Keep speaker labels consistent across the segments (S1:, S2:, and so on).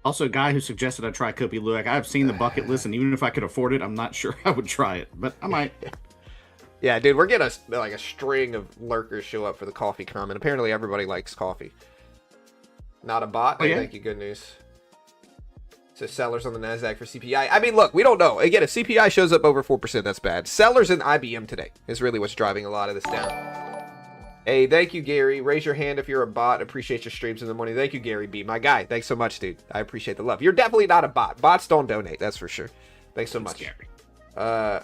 S1: Also, a guy who suggested I try Kopi Luwak. I've seen the bucket list, and even if I could afford it, I'm not sure I would try it, but I might.
S2: Yeah, dude, we're getting a string of lurkers show up for the coffee comment. Apparently, everybody likes coffee. Not a bot.
S1: Oh,
S2: Hey,
S1: yeah?
S2: thank you. Good news. So sellers on the Nasdaq for CPI. I mean, look, we don't know. Again, if CPI shows up over 4%, that's bad. Sellers in IBM today is really what's driving a lot of this down. Hey, thank you, Gary. Raise your hand if you're a bot. Appreciate your streams in the morning. Thank you, Gary B. My guy. Thanks so much, dude. I appreciate the love. You're definitely not a bot. Bots don't donate. That's for sure. Thanks so much.
S1: Yeah.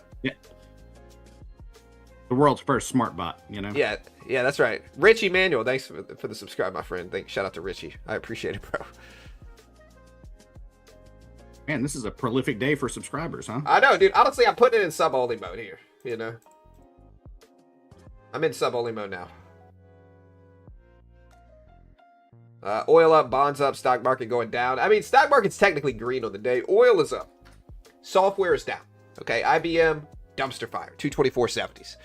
S1: The world's first smart bot, you know?
S2: Yeah, that's right. Richie Manuel, thanks for the subscribe, my friend. Shout out to Richie. I appreciate it, bro.
S1: Man, this is a prolific day for subscribers, huh?
S2: I know, dude. Honestly, I'm putting it in sub-only mode here, you know? I'm in sub-only mode now. Oil up, bonds up, stock market going down. I mean, stock market's technically green on the day. Oil is up. Software is down. Okay, IBM, dumpster fire, 224.70s.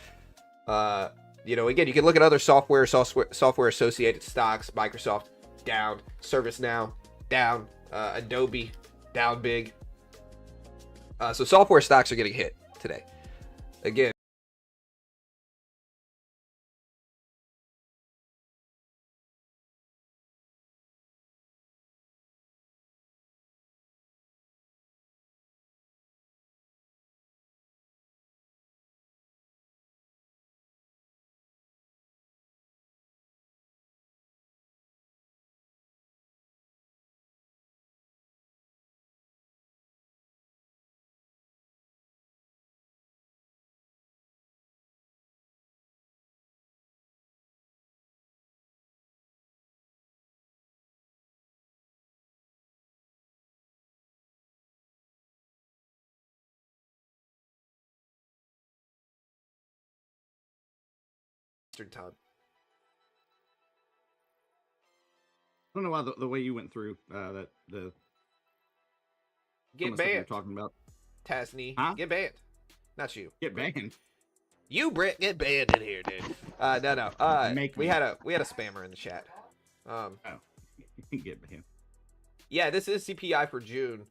S2: You know, again, you can look at other software associated stocks. Microsoft, down. ServiceNow, down. Adobe, down big. So software stocks are getting hit today. Again. Time.
S1: I don't know why the way you went through the
S2: Get
S1: stuff you're
S2: banned.
S1: talking about.
S2: Tasney,
S1: Huh?
S2: get banned. Not you.
S1: Get banned.
S2: You, Britt, get banned in here, dude. No. We had a spammer in the chat.
S1: Oh, get banned.
S2: Yeah, this is CPI for June.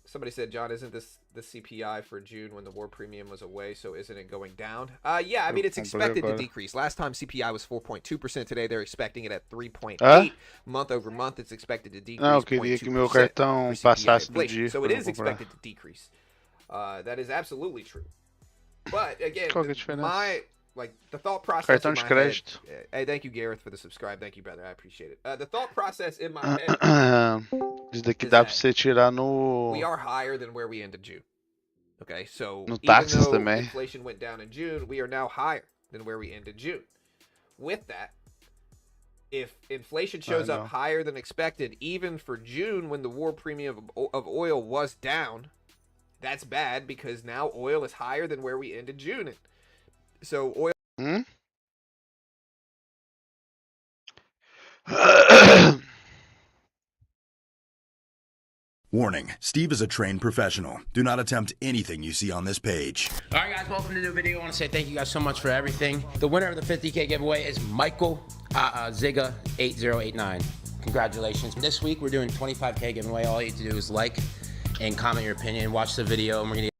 S2: Somebody said, John, isn't this the CPI for June when the war premium was away, so isn't it going down? Yeah, I mean, it's expected to decrease. Last time CPI was 4.2%. Today they're expecting it at 3.8. Month over month, it's expected to decrease.
S3: Não, eu queria que meu cartão passasse do dia.
S2: So it is expected to decrease. That is absolutely true. But again, the thought process
S3: Cartão
S2: in
S3: de
S2: my
S3: crédito.
S2: head. Hey, thank you, Gareth, for the subscribe. Thank you, brother. I appreciate it. The thought process in my head.
S3: Isso daqui dá pra você tirar no.
S2: We are higher than where we ended June. Okay, so
S3: No
S2: even
S3: taxas
S2: though
S3: também.
S2: inflation went down in June, we are now higher than where we ended June. With that, if inflation shows up higher than expected, even for June when the war premium of oil was down, that's bad because now oil is higher than where we ended June. So oil.
S4: Warning, Steve is a trained professional. Do not attempt anything you see on this page.
S5: All right, guys, welcome to the new video. I want to say thank you guys so much for everything. The winner of the 50K giveaway is Michael Ziga 8089. Congratulations. This week, we're doing 25K giveaway. All you have to do is like and comment your opinion, watch the video, and we're going to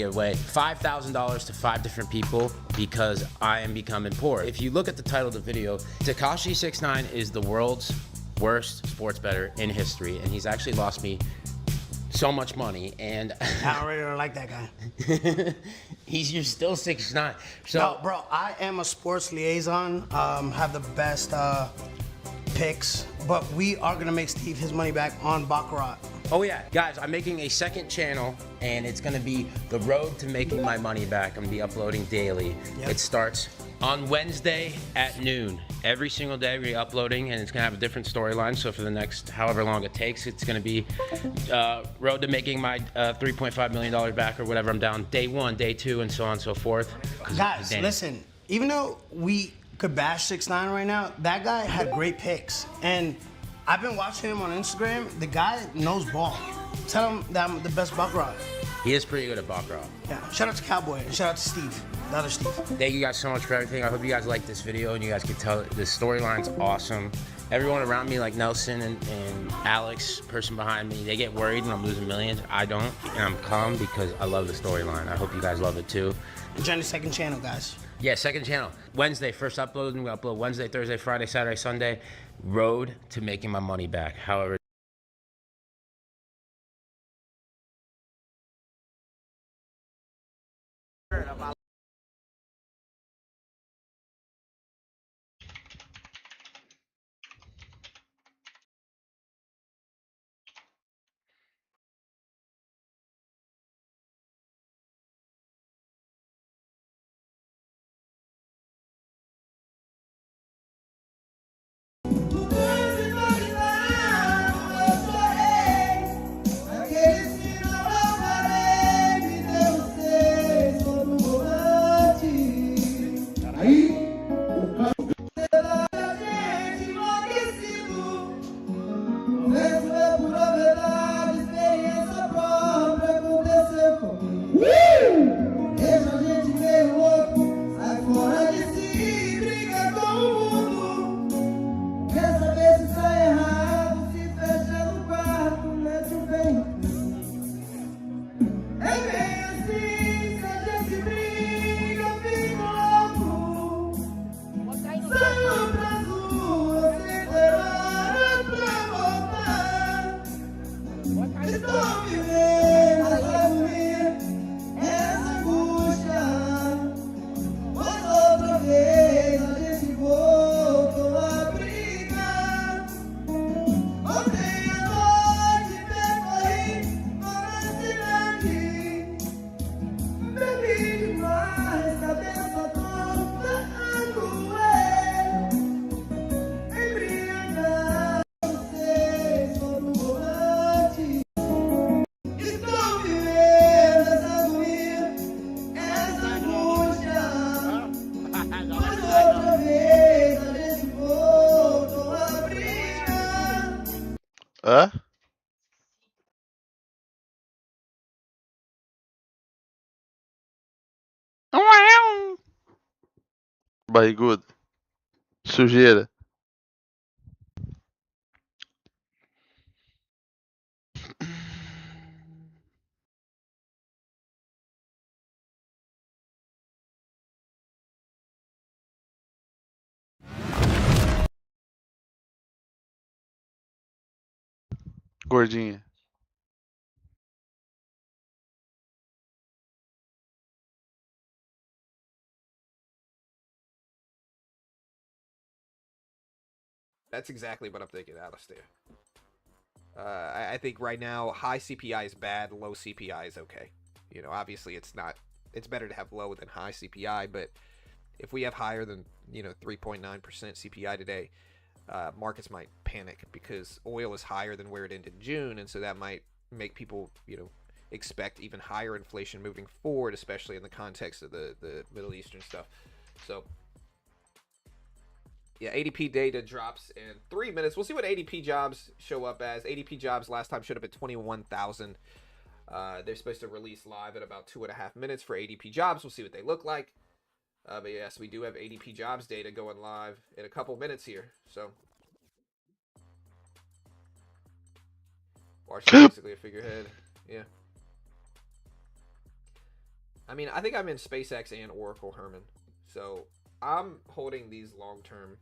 S5: away $5,000 to 5 different people because I am becoming poor. If you look at the title of the video, Tekashi69 is the world's worst sports bettor in history, and he's actually lost me so much money, and
S6: I don't really like that guy.
S5: you're still 6'9". So
S6: No, bro, I am a sports liaison, have the best picks, but we are gonna make Steve his money back on Baccarat.
S5: oh yeah, guys, I'm making a second channel, and it's gonna be the road to making my money back. I'm gonna be uploading daily.
S6: Yep.
S5: It starts on Wednesday at noon. Every single day we're uploading, and it's gonna have a different storyline. So for the next however long it takes, it's gonna be road to making my $3.5 million back or whatever I'm down. Day 1, day 2, and so on and so forth.
S6: Guys,
S5: Damn.
S6: listen, even though we could bash 6ix9ine right now, that guy had great picks. And I've been watching him on Instagram. The guy knows ball. Tell him that I'm the best Baccarat.
S5: He is pretty good at Baccarat.
S6: Yeah, shout out to Cowboy and shout out to Steve, the other Steve.
S5: Thank you guys so much for everything. I hope you guys liked this video and you guys could tell the storyline's awesome. Everyone around me, like Nelson and Alex, person behind me, they get worried when I'm losing millions. I don't, and I'm calm because I love the storyline. I hope you guys love it too.
S6: Join the second channel, guys.
S5: Yeah, second channel. Wednesday, first upload, and we upload Wednesday, Thursday, Friday, Saturday, Sunday. Road to making my money back. However,
S3: Hã? Barrigudo. Sujeira. Gordinha.
S2: That's exactly what I'm thinking, Alistair. I think right now, high CPI is bad, low CPI is okay. You know, obviously it's not, it's better to have low than high CPI, but if we have higher than, 3.9% CPI today, markets might panic because oil is higher than where it ended in June, and so that might make people, expect even higher inflation moving forward, especially in the context of the Middle Eastern stuff. So, yeah, ADP data drops in 3 minutes. We'll see what ADP jobs show up as. ADP jobs last time showed up at 21,000. They're supposed to release live in about 2.5 minutes for ADP jobs. We'll see what they look like. But yes, we do have ADP jobs data going live in a couple minutes here. So, March is basically a figurehead. Yeah. I mean, I think I'm in SpaceX and Oracle Herman. So I'm holding these long term.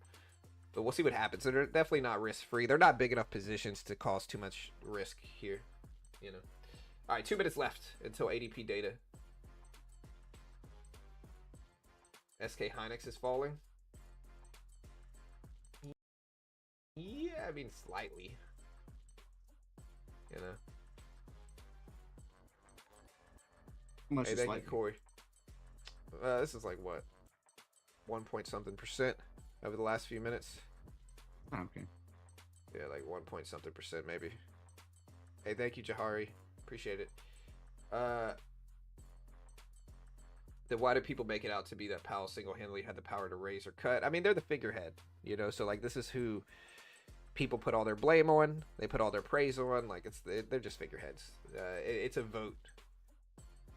S2: But we'll see what happens. They're definitely not risk free. They're not big enough positions to cause too much risk here. You know. All right, 2 minutes left until ADP data. SK Hynix is falling. Yeah, I mean slightly. You know.
S1: How much
S2: Hey,
S1: is
S2: thank you,
S1: slightly?
S2: Corey. This is like what? 1 point something% over the last few minutes.
S1: Oh, okay.
S2: Yeah, like 1 point something% maybe. Hey, thank you, Jahari. Appreciate it. Then why do people make it out to be that Powell single-handedly had the power to raise or cut? I mean, they're the figurehead, you know. So like, this is who people put all their blame on. They put all their praise on. Like, they're just figureheads. It's a vote.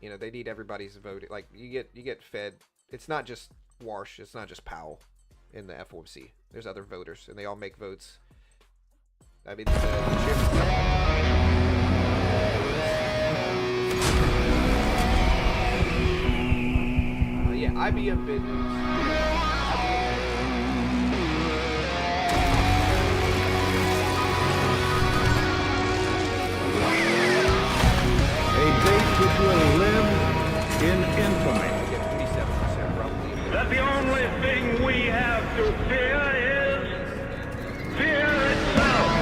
S2: You know, they need everybody's vote. Like, you get fed. It's not just Warsh. It's not just Powell in the FOMC. There's other voters, and they all make votes. I mean, yeah, IBM bid news.
S7: A date which will live in infamy.
S8: That the only thing we have to fear is fear itself.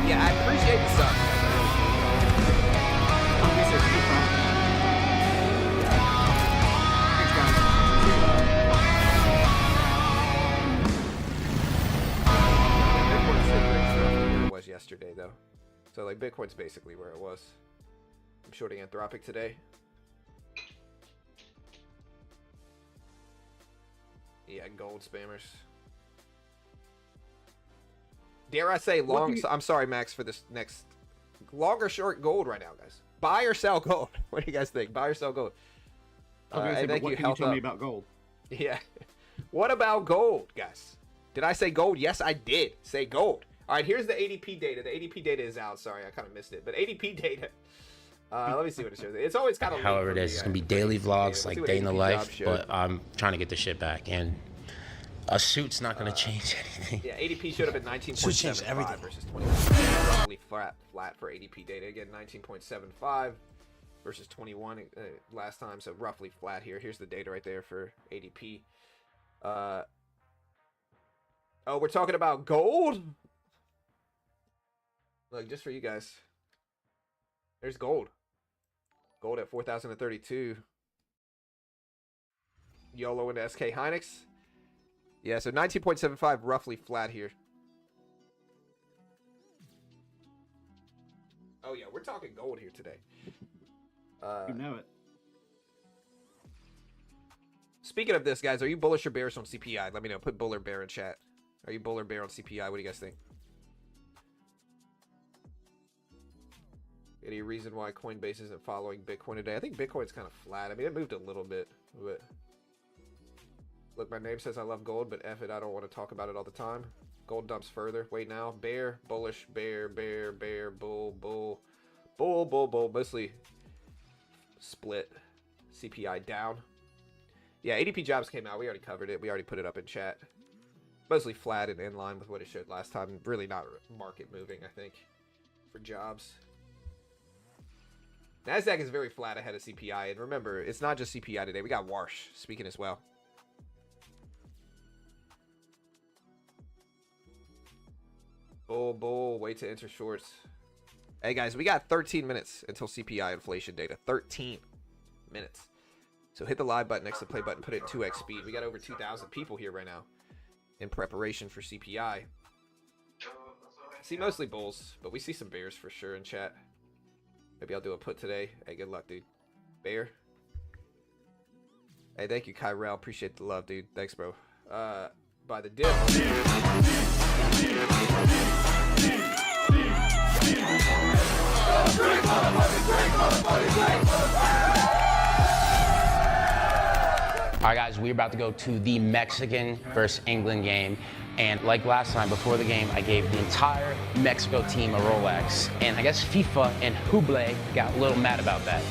S2: Yeah, I appreciate the sub. It was yesterday though, so like Bitcoin's basically where it was. I'm shorting Anthropic today. Yeah, gold spammers. Dare I say long? I'm sorry, Max, for this next long or short gold right now, guys. Buy or sell gold? What do you guys think? Buy or sell gold?
S1: Say, but what can you tell me about gold?
S2: Yeah. What about gold, guys? Did I say gold? Yes, I did say gold. All right, here's the ADP data. The ADP data is out. Sorry, I kind of missed it. But ADP data. Let me see what it shows. It's always kind of.
S5: However it is, it's gonna be daily vlogs, like day in the life. But I'm trying to get the shit back, and a suit's not gonna change anything.
S2: Yeah, ADP should have been 19.75 versus 21. Roughly flat for ADP data. Again, 19.75 versus 21 last time, so roughly flat here. Here's the data right there for ADP. Oh, we're talking about gold? Look, just for you guys. There's gold. Gold at 4,032. YOLO into SK Hynix. Yeah, so 19.75 roughly flat here. Oh yeah, we're talking gold here today.
S1: You know it.
S2: Speaking of this, guys, are you bullish or bearish on CPI? Let me know. Put bull or bear in chat. Are you bull or bear on CPI? What do you guys think? Any reason why Coinbase isn't following Bitcoin today? I think Bitcoin's kind of flat. I mean, it moved a little bit, but look, my name says I love gold, but F it, I don't want to talk about it all the time. Gold dumps further. Wait now. Bear, bullish, bear, bear, bear, bull, bull, bull, bull, bull. Mostly split. CPI down. Yeah, ADP jobs came out. We already covered it. We already put it up in chat. Mostly flat and in line with what it showed last time. Really not market moving, I think, for jobs. NASDAQ is very flat ahead of CPI. And remember, it's not just CPI today. We got Warsh speaking as well. Bull, bull, wait to enter shorts. Hey, guys, we got 13 minutes until CPI inflation data. 13 minutes. So hit the live button next to the play button. Put it at 2x speed. We got over 2,000 people here right now in preparation for CPI. See mostly bulls, but we see some bears for sure in chat. Maybe I'll do a put today. Hey, good luck, dude. Bear. Hey, thank you, Kyrell. Appreciate the love, dude. Thanks, bro. by the dip.
S5: All right, guys, we're about to go to the Mexican versus England game. And like last time, before the game, I gave the entire Mexico team a Rolex. And I guess FIFA and Hublé got a little mad about that.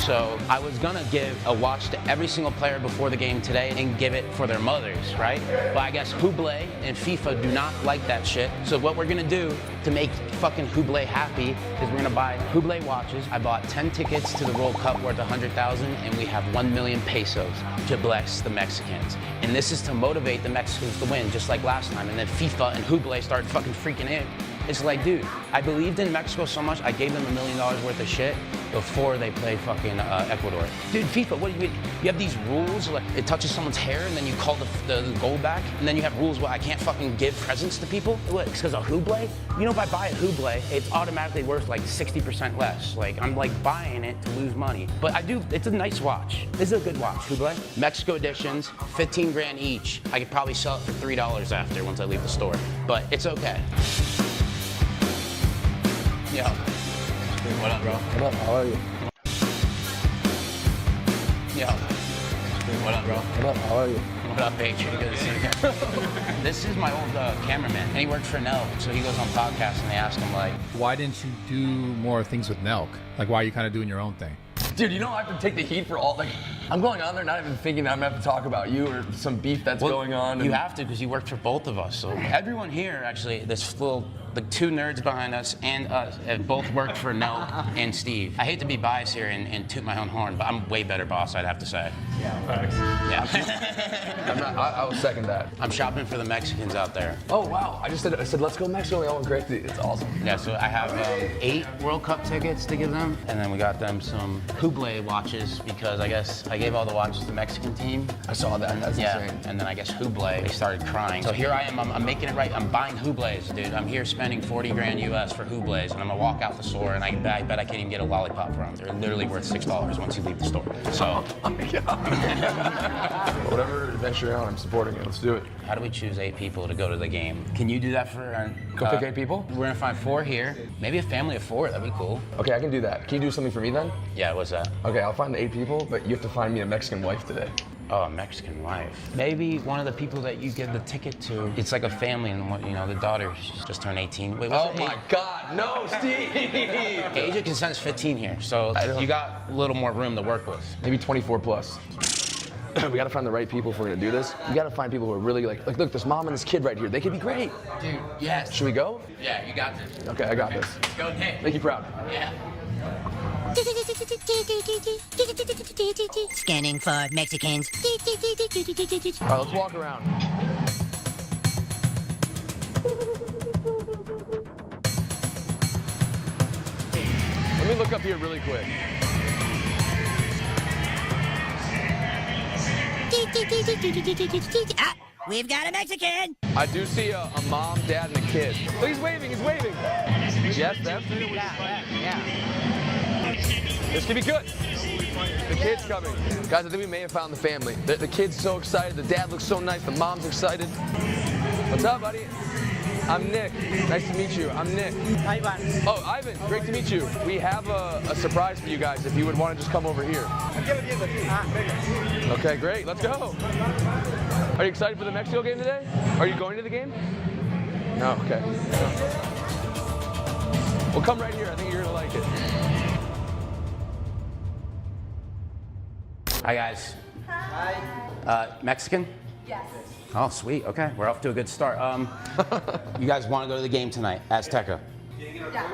S5: So I was gonna give a watch to every single player before the game today and give it for their mothers, right? But I guess Hublé and FIFA do not like that shit. So what we're gonna do to make fucking Hublé happy is we're gonna buy Hublé watches. I bought 10 tickets to the World Cup worth 100,000, and we have 1 million pesos to bless the Mexicans. And this is to motivate the Mexicans to win, just like last time. And then FIFA and Hublé started fucking freaking in. It's like, dude, I believed in Mexico so much, I gave them $1 million worth of shit before they played fucking Ecuador. Dude, FIFA, what do you mean? You have these rules, like it touches someone's hair and then you call the goal back, and then you have rules where I can't fucking give presents to people? What, it's because of Hublé? You know, if I buy a Hublé, it's automatically worth like 60% less. Like, I'm like buying it to lose money. But I do, it's a nice watch. This is a good watch, Hublé. Mexico editions, 15 grand each. I could probably sell it for $3 after once I leave the store, but it's okay. Yo. What up, bro?
S9: What up? How are you?
S5: Yo. What up, bro?
S9: What up? How are you?
S5: What up, Patriot? Good to see you. This is my old cameraman, and he worked for Nelk, so he goes on podcasts and they ask him like,
S10: why didn't you do more things with Nelk? Like, why are you kind of doing your own thing?
S9: Dude, you know I have to take the heat for all, like, I'm going on there not even thinking that I'm gonna have to talk about you or some beef that's going on.
S5: You have to, because you worked for both of us. So everyone here, actually, this little, the two nerds behind us and us have both worked for Nelk and Steve. I hate to be biased here and toot my own horn, but I'm way better boss, I'd have to say.
S9: Yeah, thanks.
S5: Yeah.
S9: I will second that.
S5: I'm shopping for the Mexicans out there.
S9: Oh, wow. I said, let's go Mexico. They all went crazy. It's awesome.
S5: Yeah, so I have 8 World Cup tickets to give them, and then we got them some Hublé watches because I guess I gave all the watches to the Mexican team.
S9: I saw that. That's insane.
S5: And then I guess Hublé, they started crying. So here I am, I'm making it right. I'm buying Hublés, dude. I'm here spending 40 grand US for Hublés, and I'm gonna walk out the store, and I bet I can't even get a lollipop for them. They're literally worth $6 once you leave the store. So.
S9: Oh my God. Whatever adventure you're on, I'm supporting it. Let's do it.
S5: How do we choose 8 people to go to the game? Can you do that for?
S9: Go pick 8 people?
S5: We're gonna find 4 here. Maybe a family of 4. That'd be cool.
S9: Okay, I can do that. Can you do something for me then?
S5: Yeah, what's that?
S9: Okay, I'll find the 8 people, but you have to find me a Mexican wife today.
S5: Oh, a Mexican wife. Maybe one of the people that you give the ticket to, it's like a family, and you know, the daughter just turned 18. Wait,
S9: oh my God, no, Steve!
S5: Age of consent is 15 here, so you got a little more room to work with.
S9: Maybe 24 plus. We gotta find the right people if we're gonna do this. We gotta find people who are really like, look, this mom and this kid right here. They could be great.
S5: Dude, yes.
S9: Should we go?
S5: Yeah, you got this.
S9: Okay, I got this.
S5: Go ahead.
S9: Make you proud.
S5: Yeah.
S11: Scanning for Mexicans.
S9: All right, let's walk around. Let me look up here really quick.
S11: Ah, we've got a Mexican.
S9: I do see a mom, dad, and a kid. Oh, he's waving, he's waving. Yes, that's it. Yeah. This could be good. The kid's coming. Guys, I think we may have found the family. The kid's so excited, the dad looks so nice, the mom's excited. What's up, buddy? I'm Nick. Nice to meet you. I'm Nick.
S6: Ivan.
S9: Oh, Ivan, great to meet you. We have a surprise for you guys if you would want to just come over here. Okay, great. Let's go. Are you excited for the Mexico game today? Are you going to the game? No, okay. Well, come right here. I think you're going to like it.
S5: Hi, guys.
S12: Hi.
S5: Mexican?
S12: Yes.
S5: Oh, sweet. Okay, we're off to a good start. You guys want to go to the game tonight, Azteca?
S12: Yeah.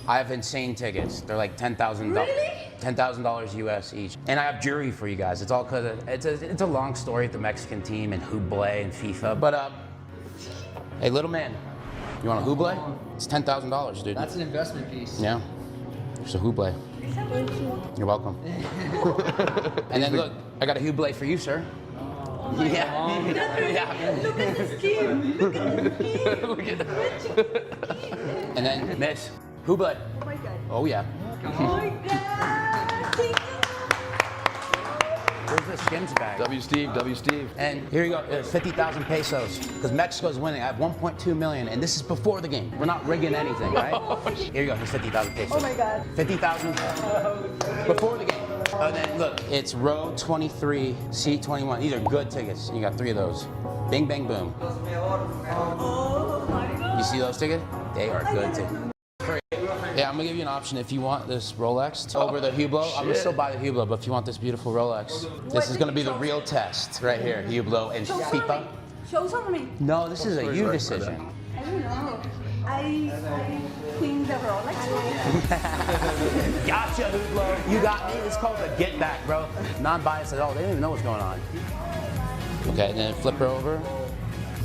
S5: I have insane tickets. They're like $10,000.
S12: Really?
S5: $10,000 US each. And I have jury for you guys. It's all because it's a long story with the Mexican team and Hublé and FIFA. But hey, little man, you want a Hublé? It's $10,000, dude.
S12: That's an investment piece.
S5: Yeah. It's a Hublé.
S12: Thank you.
S5: You're welcome. And then look, I got a Hublé for you, sir.
S12: Oh yeah. Look at the skin. Look at the skin.
S5: And then Miss Hublé.
S12: Oh my God.
S5: Oh yeah.
S12: Oh my God. Thank you.
S5: Skims bag.
S9: W Steve.
S5: And here you go, 50,000 pesos, because Mexico's winning. I have 1.2 million, and this is before the game. We're not rigging anything, right? Here you go, here's 50,000 pesos.
S12: Oh my God.
S5: 50,000 before the game. And then look, it's row 23, seat 21. These are good tickets. You got 3 of those. Bing, bang, boom.
S12: Oh my God.
S5: You see those tickets? They are good tickets. Yeah, I'm gonna give you an option if you want this Rolex over the Hublot. I'm gonna still buy the Hublot, but if you want this beautiful Rolex, this is gonna be the real test right here. Hublot and CPI.
S12: Show some of me.
S5: No, this is a you decision.
S12: I don't know. I think the Rolex.
S5: Gotcha, Hublot. You got me. It's called a get back, bro. Non-biased at all. They don't even know what's going on. Okay, and then flip her over.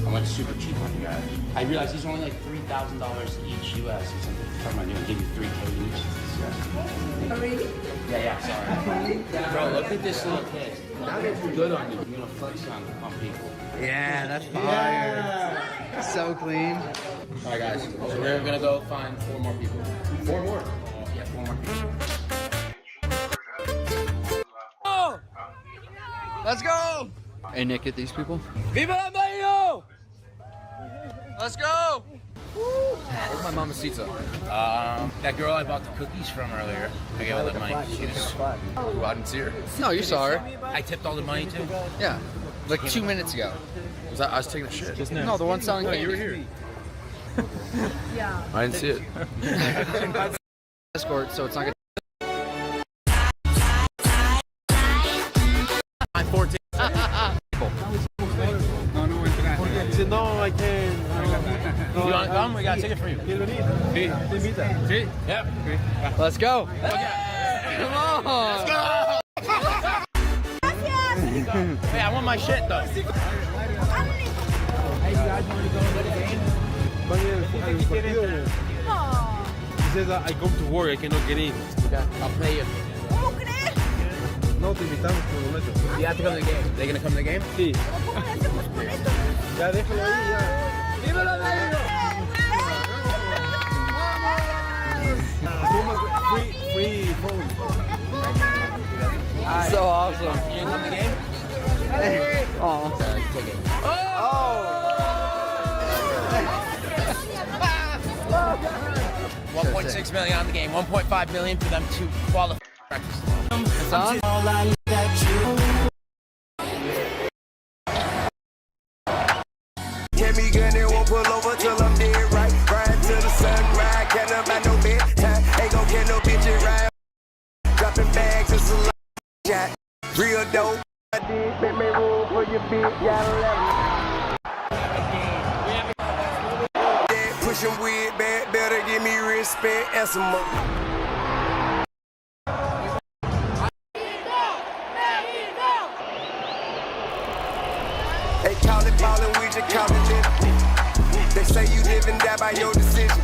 S5: I went super cheap on you guys. I realized these are only like $3,000 each US or something. I'm gonna give you 3K each.
S12: Oh, really?
S5: Yeah, sorry. Bro, look at this little kid. That looks good on you. You're gonna flex on people.
S13: Yeah, that's fire. So clean.
S5: All right, guys. So we're gonna go find 4 more people. 4 more? Yeah, 4 more people.
S13: Oh! Let's go!
S14: Hey, Nick, get these people.
S13: Viva la Mayo! Let's go!
S9: Where's my mamacita?
S5: That girl I bought the cookies from earlier. I gave her the money. She was...
S9: Ooh, I didn't see her.
S14: No, you saw her.
S5: I tipped all the money too.
S14: Yeah, like 2 minutes ago.
S9: I was taking a shit.
S14: No, the one selling candy.
S9: You were here.
S12: Yeah.
S9: I didn't see it.
S14: Escort, so it's not gonna.
S5: I'm 14.
S13: No, I can't.
S5: You wanna come? We got a ticket for you. Yep.
S14: Let's go.
S5: Come on. Let's go. Hey, I want my shit though. Hey, you guys want to go to the game?
S13: He says I come to work, I cannot get in.
S5: Okay, I'll pay you.
S12: ¿Cómo crees?
S13: No, te invitamos por boleto.
S5: You have to come to the game. Are they gonna come to the game?
S13: Sí.
S12: ¿Cómo le hacemos con esto?
S13: Ya déjalo ahí, ya. ¡Viva la Mayo! Free phone.
S14: So awesome.
S5: You gonna come to the game?
S14: Oh.
S5: Ticket.
S13: Oh!
S5: 1.6 million on the game. 1.5 million for them to qualify.
S14: It's on?
S15: Get me gun and won't pull over till I'm dead right. Ride till the sun rise, can't about no bedtime. Ain't gon' get no bitch and ride. Dropping bags, it's a lot shot. Real dope. I did make me room for your bitch, gotta let me. Pushing weird, bad, better give me respect and some more. They call it ballin', we just call it living. They say you live and die by your decision.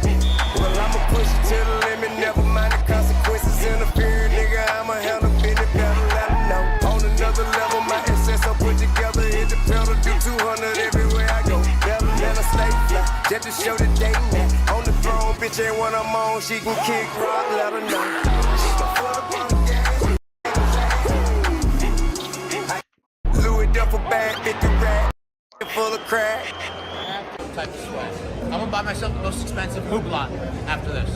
S15: Well, I'ma push it to the limit, never mind the consequences. Interfere, nigga, I'ma handle business, better let them know. On another level, my assets are put together. Hit the pedal, do 200 everywhere I go. Better than a stay fly, just to show the day now. On the throne, bitch ain't when I'm on, she can kick rock, let her know. Louis Duffel bag, 50 rack, full of crack.
S5: Type of sweat. I'm gonna buy myself the most expensive Hublot after this.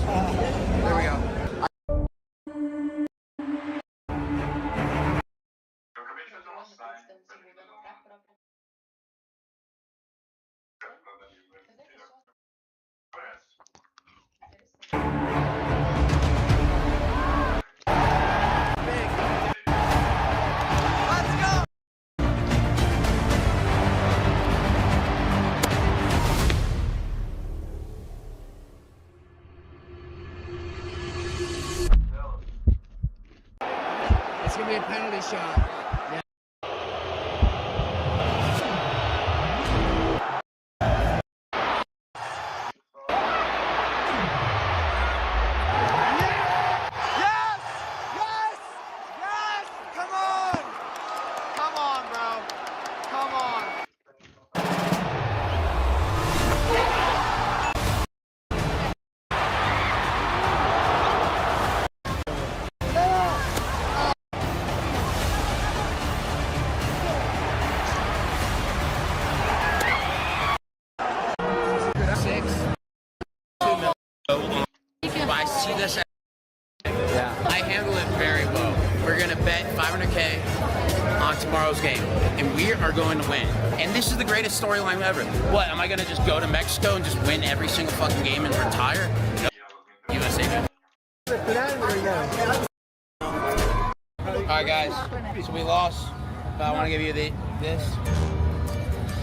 S5: There we go.
S13: It's gonna be a penalty shot. Yeah.
S5: so on. But I see this. I handle it very well. We're gonna bet 500K on tomorrow's game, and we are going to win. And this is the greatest storyline ever. What, am I gonna just go to Mexico and just win every single fucking game and retire? No. USA, man. Alright guys, so we lost, but I wanna give you this,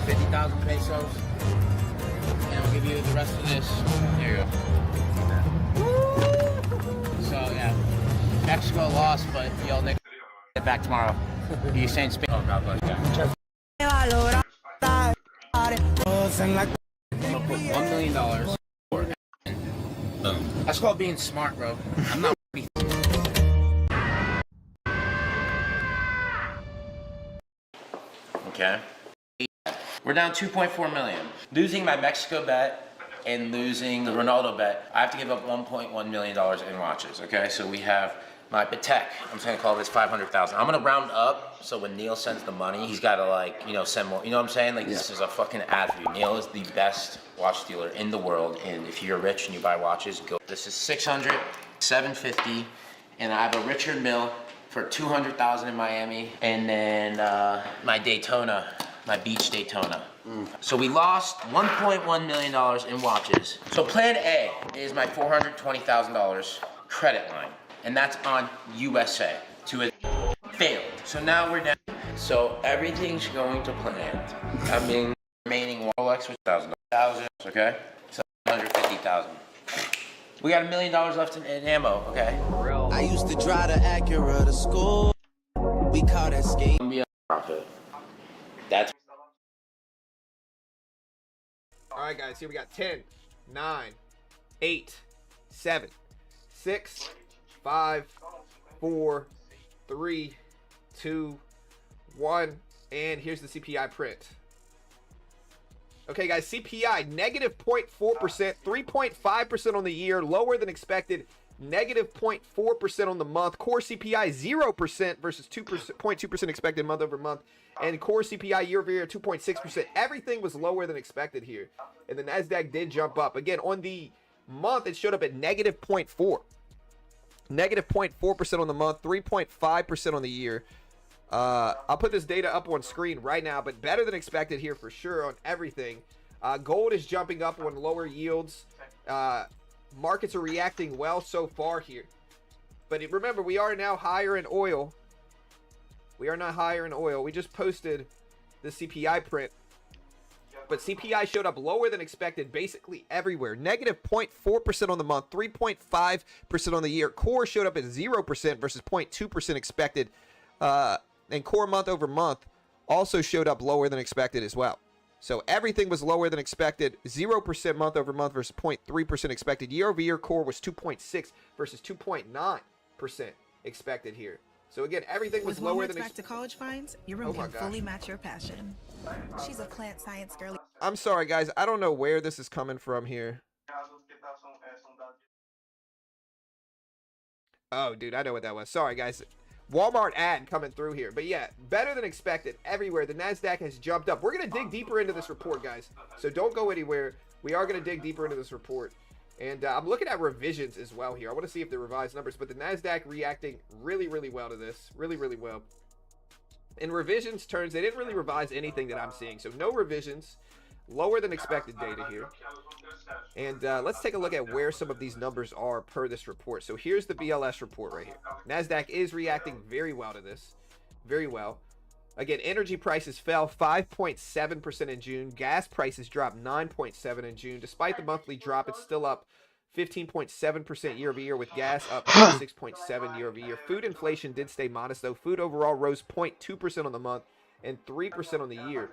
S5: 50,000 pesos, and I'll give you the rest of this. There you go. So yeah, Mexico lost, but y'all get back tomorrow. You saying Spain? Oh, God bless you. I'm gonna put $1 million for it. Boom. That's called being smart, bro. I'm not. Okay. We're down 2.4 million. Losing my Mexico bet and losing the Ronaldo bet, I have to give up $1.1 million in watches, okay? So we have my Patek, I'm just gonna call this 500,000. I'm gonna round up, so when Neil sends the money, he's gotta like, you know, send more, you know what I'm saying? Like this is a fucking ad for you. Neil is the best watch dealer in the world, and if you're rich and you buy watches, go. This is 600, 750, and I have a Richard Mille for 200,000 in Miami, and then my Daytona, my beach Daytona. So we lost $1.1 million in watches. So plan A is my $420,000 credit line, and that's on USA to a failed. So now we're down. So everything's going to plan. I mean, remaining Rolex was $1,000, okay? 750,000. We got $1 million left in ammo, okay?
S16: I used to drive the Acura to school. We call that skate.
S5: Profit. That's.
S2: All right, guys, here we got 10, 9, 8, 7, 6, 5, 4, 3, 2, 1, and here's the CPI print. Okay, guys, CPI, negative 0.4%, 3.5% on the year, lower than expected, negative 0.4% on the month. Core CPI, 0% versus 0.2% expected month over month. And core CPI year over year, 2.6%. Everything was lower than expected here. And the NASDAQ did jump up. Again, on the month, it showed up at negative 0.4. Negative 0.4% on the month, 3.5% on the year. I'll put this data up on screen right now, but better than expected here for sure on everything. Gold is jumping up on lower yields. Markets are reacting well so far here. But remember, we are now higher in oil. We are not higher in oil. We just posted the CPI print. But CPI showed up lower than expected basically everywhere. Negative 0.4% on the month, 3.5% on the year. Core showed up at 0% versus 0.2% expected. And core month over month also showed up lower than expected as well. So everything was lower than expected. 0% month over month versus 0.3% expected. Year over year core was 2.6 versus 2.9% expected here. So again, everything was lower than
S17: back to college fines, your room can fully match your passion. She's a plant science girly.
S2: I'm sorry, guys. I don't know where this is coming from here. Oh, dude, I know what that was. Sorry, guys. Walmart ad coming through here. But yeah, better than expected everywhere. The NASDAQ has jumped up. We're going to dig deeper into this report, guys. So don't go anywhere. We are going to dig deeper into this report. And I'm looking at revisions as well here. I want to see if they're revised numbers. But the NASDAQ reacting really, really well to this. Really, really well. In revisions terms, they didn't really revise anything that I'm seeing. So no revisions. Lower than expected data here. And let's take a look at where some of these numbers are per this report. So here's the BLS report right here. NASDAQ is reacting very well to this. Very well. Again, energy prices fell 5.7% in June. Gas prices dropped 9.7% in June. Despite the monthly drop, it's still up 15.7% year over year, with gas up 6.7% year over year. Food inflation did stay modest, though. Food overall rose 0.2% on the month and 3% on the year.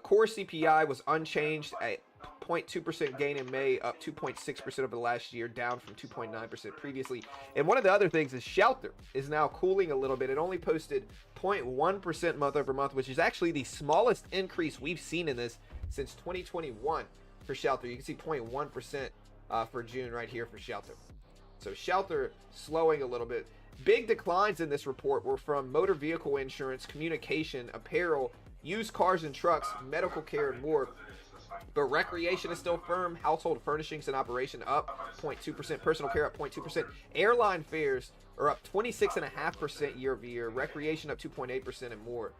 S2: Core CPI was unchanged at 0.2% gain in May, up 2.6% over the last year, down from 2.9% previously. And one of the other things is shelter is now cooling a little bit. It only posted 0.1% month over month, which is actually the smallest increase we've seen in this since 2021 for shelter. You can see 0.1% for June right here for shelter. So shelter slowing a little bit. Big declines in this report were from motor vehicle insurance, communication, apparel, used cars and trucks, medical care, and more. But recreation is still firm. Household furnishings and operation up 0.2%. Personal care up 0.2%. Airline fares are up 26.5% year over year. Recreation up 2.8% and more.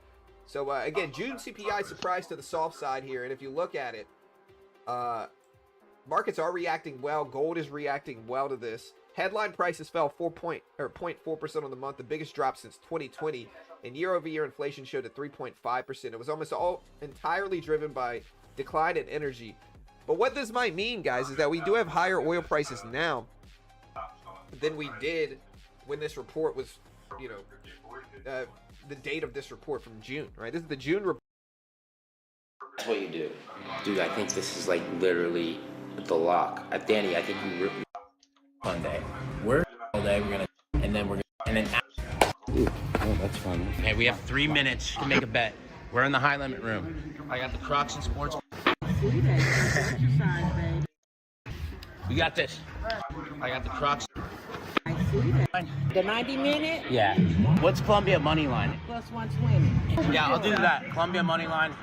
S2: So again, June CPI surprise to the soft side here. And if you look at it, markets are reacting well. Gold is reacting well to this. Headline prices fell 0.4% on the month, the biggest drop since 2020. And year-over-year inflation showed at 3.5%. It was almost all entirely driven by decline in energy. But what this might mean, guys, is that we do have higher oil prices now than we did when this report was, you know, the date of this report from June, right? This is the June report.
S5: That's what you do. Dude, I think this is like literally the lock. Danny, I think you ripped Monday. We're all day, we're gonna, and then we're gonna, and then oh, that's fun. Okay, we have 3 minutes to make a bet. We're in the high limit room. I got the Crocs and sports. We got this. I got the Crocs.
S18: The 90 minute?
S5: Yeah. What's Columbia money line?
S18: Plus 120.
S5: Yeah, I'll do that. Columbia money line.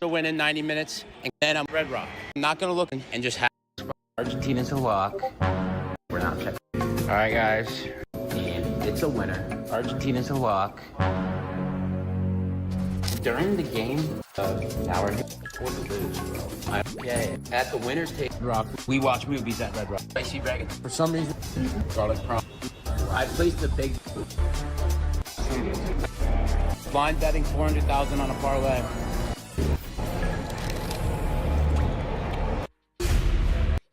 S5: To win in 90 minutes, and then I'm Red Rock. I'm not gonna look and just have Argentina to lock. We're not checking. All right, guys, and it's a winner. Argentina to lock. During the game, now we're for the lose, bro. Okay, at the winner's table, Rock. We watch movies at Red Rock. Spicy dragon. For some reason, garlic prawn. I placed a big blind betting 400,000 on a parlay.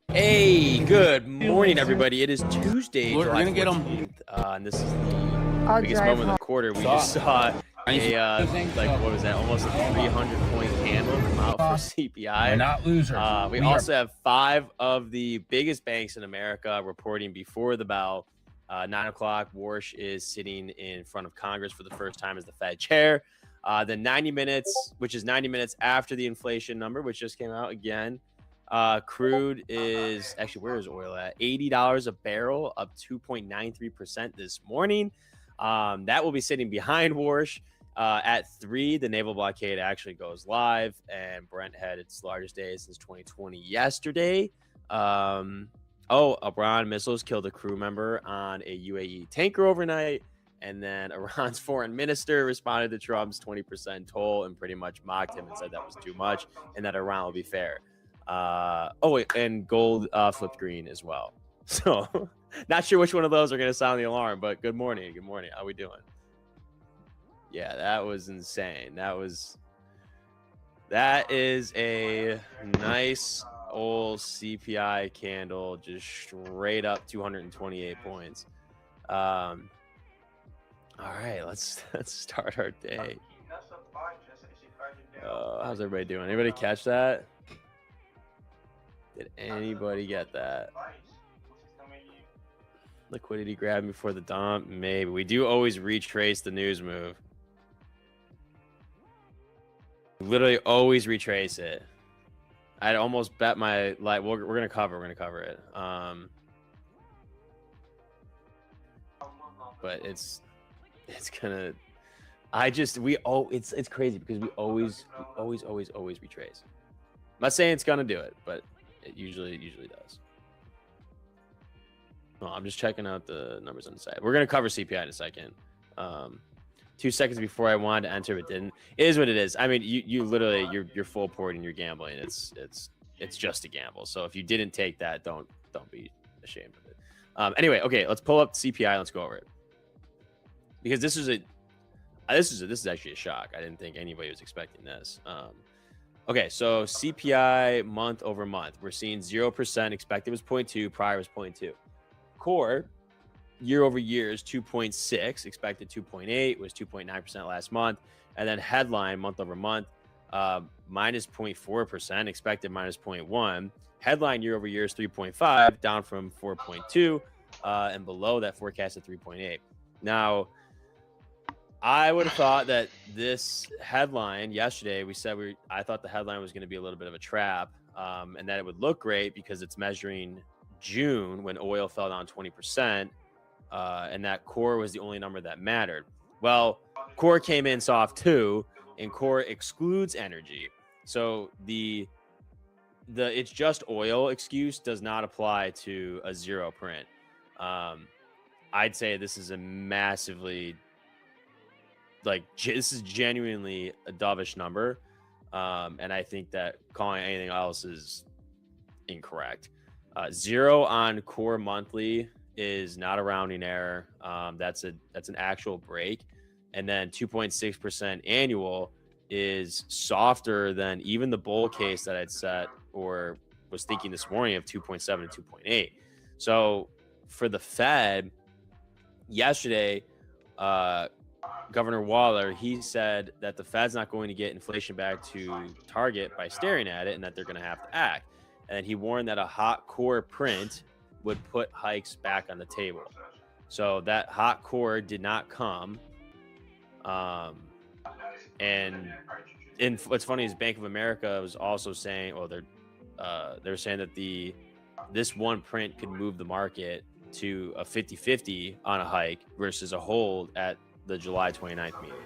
S19: Hey, good morning, everybody. It is Tuesday,
S5: We're
S19: July
S5: gonna get
S19: 14th, and this is the biggest moment of the quarter. We just saw a, what was that, almost a 300-point candle come out for CPI.
S5: We're not losers.
S19: We also have 5 of the biggest banks in America reporting before the bell. 9 o'clock, Warsh is sitting in front of Congress for the first time as the Fed chair. Then 90 minutes, which is 90 minutes after the inflation number, which just came out again. Crude is actually, where is oil at? $80 a barrel, up 2.93% this morning. That will be sitting behind Warsh. At 3, the naval blockade actually goes live, and Brent had its largest day since 2020 yesterday. Iran missiles killed a crew member on a UAE tanker overnight, and then Iran's foreign minister responded to Trump's 20% toll and pretty much mocked him and said that was too much and that Iran will be fair. And gold flipped green as well. So not sure which one of those are going to sound the alarm, but good morning. Good morning. How we doing? Yeah, that was insane. That is a nice old CPI candle, just straight up 228 points. All right, let's start our day. How's everybody doing? Anybody catch that? Did anybody get that? Liquidity grab before the dump? Maybe. We do always retrace the news move. Literally always retrace it. I'd almost bet my life. We're gonna cover it. But it's gonna. It's crazy because we always retrace. I'm not saying it's gonna do it, but it usually does. Well, I'm just checking out the numbers on the side. We're gonna cover CPI in a second. 2 seconds before I wanted to enter but didn't. It is what it is. I mean, you literally you're full port and you're gambling. It's just a gamble. So if you didn't take that, don't be ashamed of it. Anyway, okay, let's pull up CPI. Let's go over it because this is actually a shock. I didn't think anybody was expecting this. Okay, so CPI month over month, we're seeing 0%. Expected was 0.2. Prior was 0.2. Core year over year is 2.6. Expected 2.8, was 2.9% last month. And then headline month over month, minus 0.4%. Expected minus 0.1. Headline year over year is 3.5, down from 4.2, and below that forecasted 3.8. Now, I would have thought that this headline yesterday, I thought the headline was going to be a little bit of a trap, and that it would look great because it's measuring June when oil fell down 20%, and that core was the only number that mattered. Well, core came in soft too, and core excludes energy. So the it's just oil excuse does not apply to a zero print. I'd say this is a massively, like, this is genuinely a dovish number. And I think that calling anything else is incorrect. 0 on core monthly is not a rounding error. That's an actual break. And then 2.6% annual is softer than even the bull case that I'd set or was thinking this morning of 2.7 and 2.8. So for the Fed, yesterday, Governor Waller, he said that the Fed's not going to get inflation back to target by staring at it and that they're going to have to act. And he warned that a hot core print would put hikes back on the table. So that hot core did not come. And what's funny is Bank of America was also saying, they're saying that this one print could move the market to a 50-50 on a hike versus a hold at the July 29th meeting.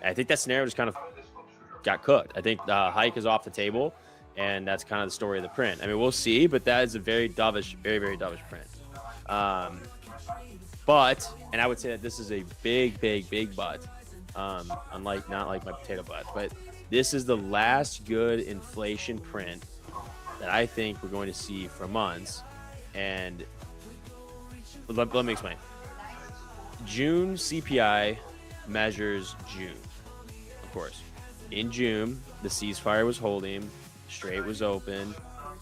S19: And I think that scenario just kind of got cooked. I think the hike is off the table, and that's kind of the story of the print. I mean, we'll see, but that is a very dovish, very, very dovish print. But, and I would say that this is a big, big, big but, not like my potato butt, but this is the last good inflation print that I think we're going to see for months. And let me explain. June CPI measures June, of course. In June, the ceasefire was holding, Strait was open,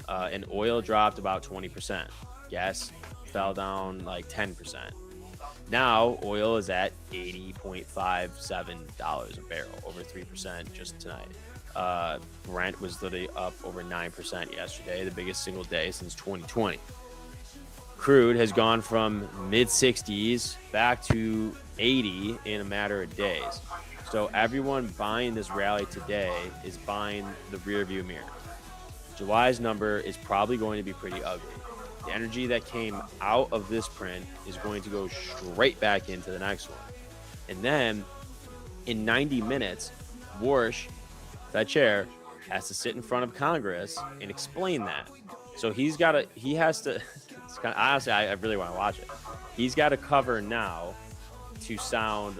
S19: and oil dropped about 20%. Gas fell down like 10%. Now, oil is at $80.57 a barrel, over 3% just tonight. Brent was literally up over 9% yesterday, the biggest single day since 2020. Crude has gone from mid-60s back to 80 in a matter of days. So everyone buying this rally today is buying the rearview mirror. July's number is probably going to be pretty ugly. The energy that came out of this print is going to go straight back into the next one. And then in 90 minutes, Warsh, Fed chair, has to sit in front of Congress and explain that. So he has to, it's kind of, honestly, I really want to watch it. He's got to cover now to sound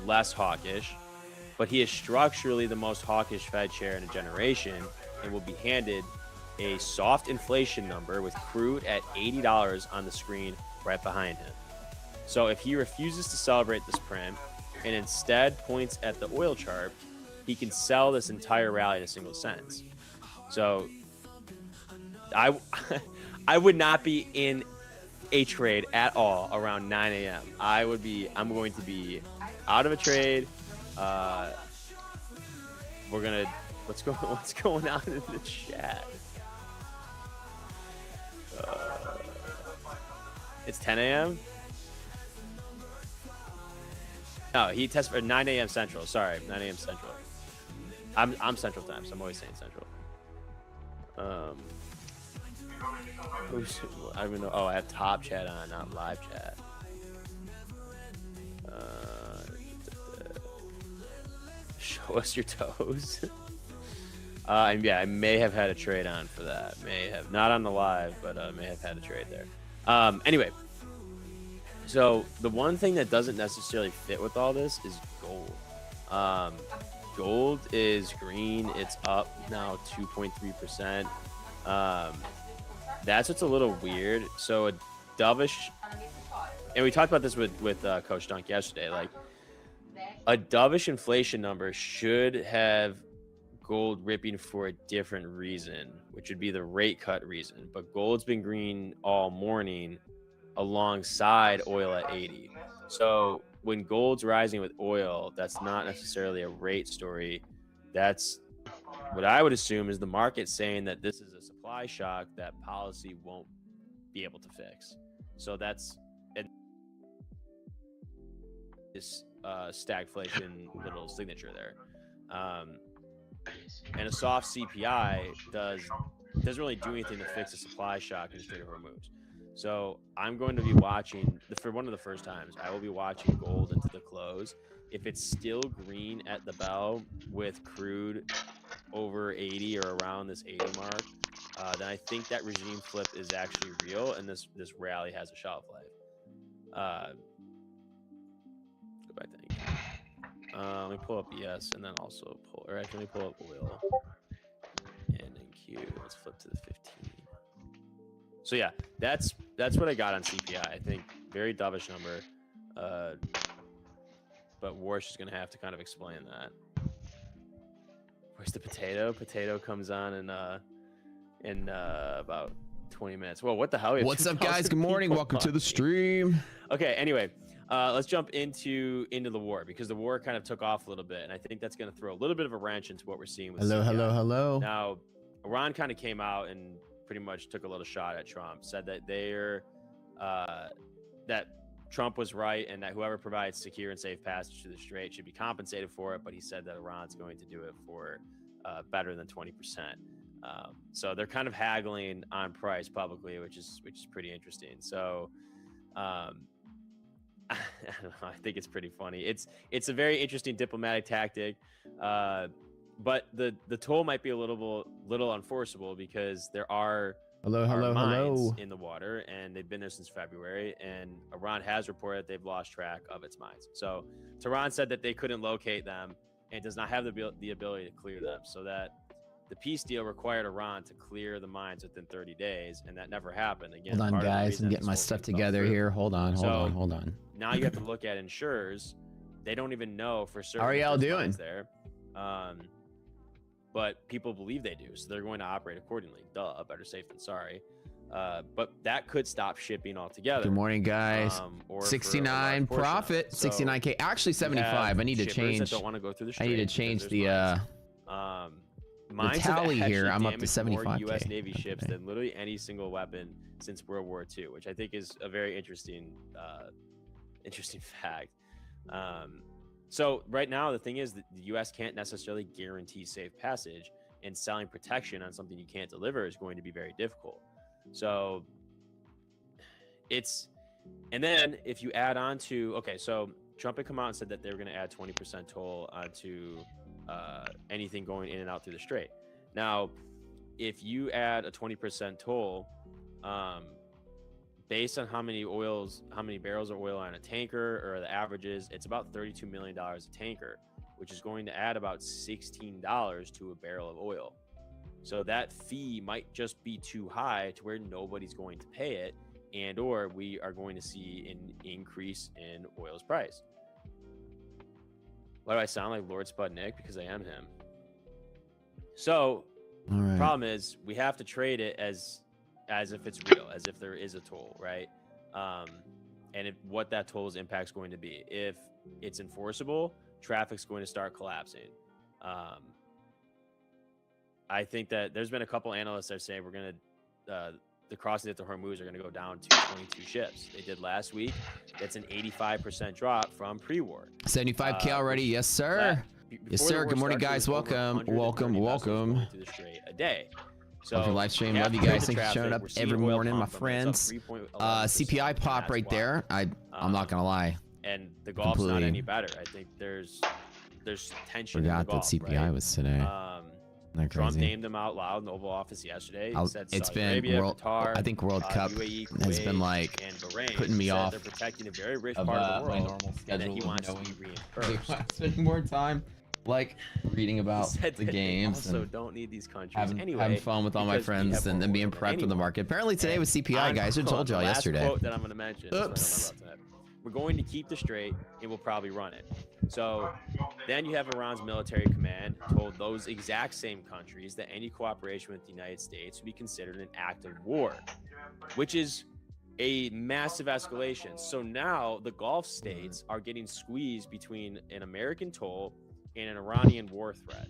S19: less hawkish, but he is structurally the most hawkish Fed chair in a generation and will be handed a soft inflation number with crude at $80 on the screen right behind him. So if he refuses to celebrate this print and instead points at the oil chart, he can sell this entire rally in a single sentence. So I would not be in a trade at all around 9 a.m. I'm going to be out of a trade. What's going on in the chat? It's 10 a.m. No, he tests for 9 a.m. Central. Sorry, 9 a.m. Central. I'm Central time, so I'm always saying Central. I don't even know. Oh, I have top chat on, not live chat. Show us your toes. Yeah, I may have had a trade on for that. May have, not on the live, but may have had a trade there. Anyway, so the one thing that doesn't necessarily fit with all this is gold. Gold is green. It's up now 2.3%. That's what's a little weird. So a dovish, and we talked about this with Coach Dunk yesterday. Like, a dovish inflation number should have gold ripping for a different reason, which would be the rate cut reason. But gold's been green all morning alongside oil at 80. So when gold's rising with oil, that's not necessarily a rate story. That's what I would assume is the market saying that this is a supply shock that policy won't be able to fix. So that's this stagflation little signature there. And a soft CPI doesn't really do anything to fix a supply shock in Strait of Hormuz. So I'm going to be watching, for one of the first times, I will be watching gold into the close. If it's still green at the bell with crude over 80 or around this 80 mark, then I think that regime flip is actually real, and this rally has a shelf life. Go back to let me pull up ES and then also pull. All right, let me pull up oil and NQ. Let's flip to the 15. So yeah, that's what I got on CPI. I think very dovish number, but Warsh is going to have to kind of explain that. Where's the potato? Potato comes on in about 20 minutes. Whoa, what the hell?
S20: What's up, guys? Good morning. Welcome to the stream.
S19: Okay, anyway, let's jump into the war, because the war kind of took off a little bit, and I think that's going to throw a little bit of a wrench into what we're seeing with CPI.
S20: Hello.
S19: Now, Iran kind of came out and pretty much took a little shot at Trump, said that that Trump was right and that whoever provides secure and safe passage to the Strait should be compensated for it, but he said that Iran's going to do it for better than 20%. So they're kind of haggling on price publicly, which is pretty interesting. So I don't know, I think it's pretty funny. It's a very interesting diplomatic tactic, but the toll might be a little unforceable, because there are mines in the water, and they've been there since February, and Iran has reported they've lost track of its mines. So Tehran said that they couldn't locate them and does not have the ability to clear them, so that the peace deal required Iran to clear the mines within 30 days, and that never happened. Again,
S20: Hold on, guys. I'm getting my stuff together here. Hold on.
S19: Now you have to look at insurers. They don't even know for certain.
S20: How are y'all doing?
S19: There, but people believe they do, so they're going to operate accordingly. Duh, better safe than sorry. But that could stop shipping altogether.
S20: Good morning, guys. 69 profit, 69K. Actually, 75. I need to change.
S19: Don't want to go through the
S20: I need to change the tally here. I'm up to 75K.
S19: More U.S. Navy ships than literally any single weapon since World War II, which I think is a very interesting fact. So right now, the thing is that the U.S. can't necessarily guarantee safe passage, and selling protection on something you can't deliver is going to be very difficult. So and then if you add on to, okay, so Trump had come out and said that they were going to add 20% toll onto anything going in and out through the Strait. Now, if you add a 20% toll, based on how many barrels of oil on a tanker, or the averages, it's about $32 million a tanker, which is going to add about $16 to a barrel of oil. So that fee might just be too high to where nobody's going to pay it, and or we are going to see an increase in oil's price. Why do I sound like Lord Sputnik? Because I am him. So the problem is we have to trade it as if it's real, as if there is a toll, right? And what that toll's impact is going to be. If it's enforceable, traffic's going to start collapsing. I think that there's been a couple analysts that are saying we're going to the crossings at the Hormuz are going to go down to 22 ships. They did last week. That's an 85% drop from pre-war.
S20: 75K already, yes sir. Yes sir. Good morning, guys. Welcome.
S19: To the Strait a day.
S20: So live stream. Love you guys. Thanks for showing up every morning, my friends. CPI pop right there. I'm not gonna lie.
S19: And the golf's not any better. I think there's tension.
S20: Forgot
S19: in the golf,
S20: that CPI was today.
S19: Trump named them out loud in the Oval Office yesterday. He said
S20: it's
S19: Saudi
S20: been
S19: Arabia,
S20: World.
S19: Qatar,
S20: I think World Cup
S19: UAE,
S20: has
S19: Kuwait,
S20: been like
S19: and Bahrain.
S20: putting me off.
S19: They're protecting a very rich part of the world.
S20: My normal schedule.
S19: And that he wants to be reimbursed.
S20: Spending more time like reading about the games.
S19: Also, don't need these countries
S20: having fun with all my friends and then being prepped for the market. Apparently today was CPI, guys. I told y'all yesterday.
S19: Quote that I'm going to mention. Oops. We're going to keep the Strait, and we'll probably run it. So then you have Iran's military command told those exact same countries that any cooperation with the United States would be considered an act of war, which is a massive escalation. So now the Gulf states are getting squeezed between an American toll and an Iranian war threat.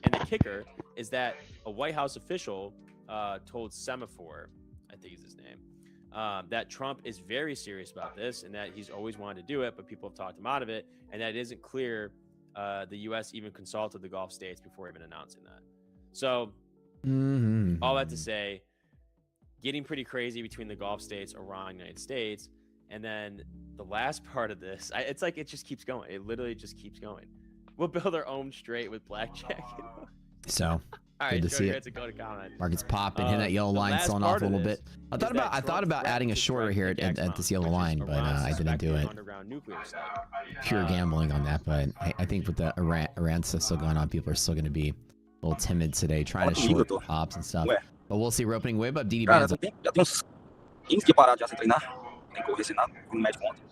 S19: And the kicker is that a White House official told Semaphore, I think is his name, that Trump is very serious about this and that he's always wanted to do it, but people have talked him out of it, and that it isn't clear the U.S. even consulted the Gulf states before even announcing that. So all that to say, getting pretty crazy between the Gulf states, Iran, United States, and then the last part of this, it's like it just keeps going. It literally just keeps going. We'll build our own strait with blackjack.
S20: So
S19: All
S20: good
S19: right,
S20: to see
S19: it's
S20: it.
S19: a good comment.
S20: Market's popping, hitting that yellow line, selling off a little bit. I thought about adding a shorter here at this yellow line, but I didn't do it. Pure gambling on that, but I think with the Iran stuff still going on, people are still going to be a little timid today, trying to short pops and stuff. But we'll see. We're opening whip up. DD Bands.
S21: Já tem uns 15 dias parado já sem treinar, nem correr sem nada, fui no médico ontem.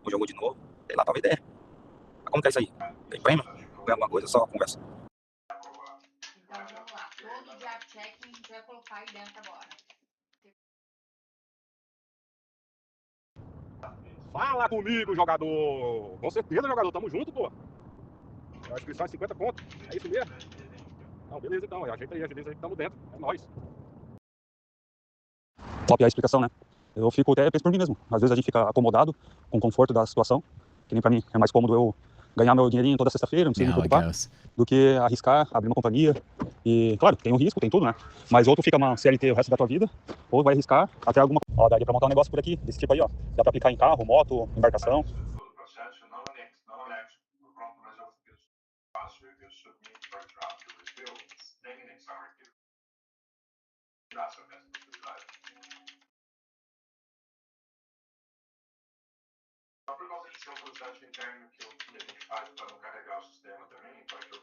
S21: Hoje eu vou de novo, sei lá, talvez dê. Mas como que é isso aí? Tem prêmio? Ou é alguma coisa, só conversa?
S12: Então vamos lá. Todo job checking a gente vai colocar aí dentro agora.
S22: Fala comigo, jogador! Com certeza, jogador, tamo junto, pô. A inscrição é 50 conto, é isso mesmo? Não, beleza então, ajeita aí, que tamo dentro, é nóis.
S21: Top a explicação, né? Eu fico até penso por mim mesmo. Às vezes a gente fica acomodado com o conforto da situação, que nem pra mim é mais cômodo eu ganhar meu dinheirinho toda sexta-feira, não preciso me preocupar, do que arriscar, abrir uma companhia. E, claro, tem o risco, tem tudo, né? Mas ou tu fica uma CLT o resto da tua vida, ou vai arriscar até alguma coisa. Ó, daria pra montar um negócio por aqui, desse tipo aí, ó. Dá pra aplicar em carro, moto, embarcação.
S23: Por causa de ser um processo interno que a gente faz para não carregar o sistema também, para que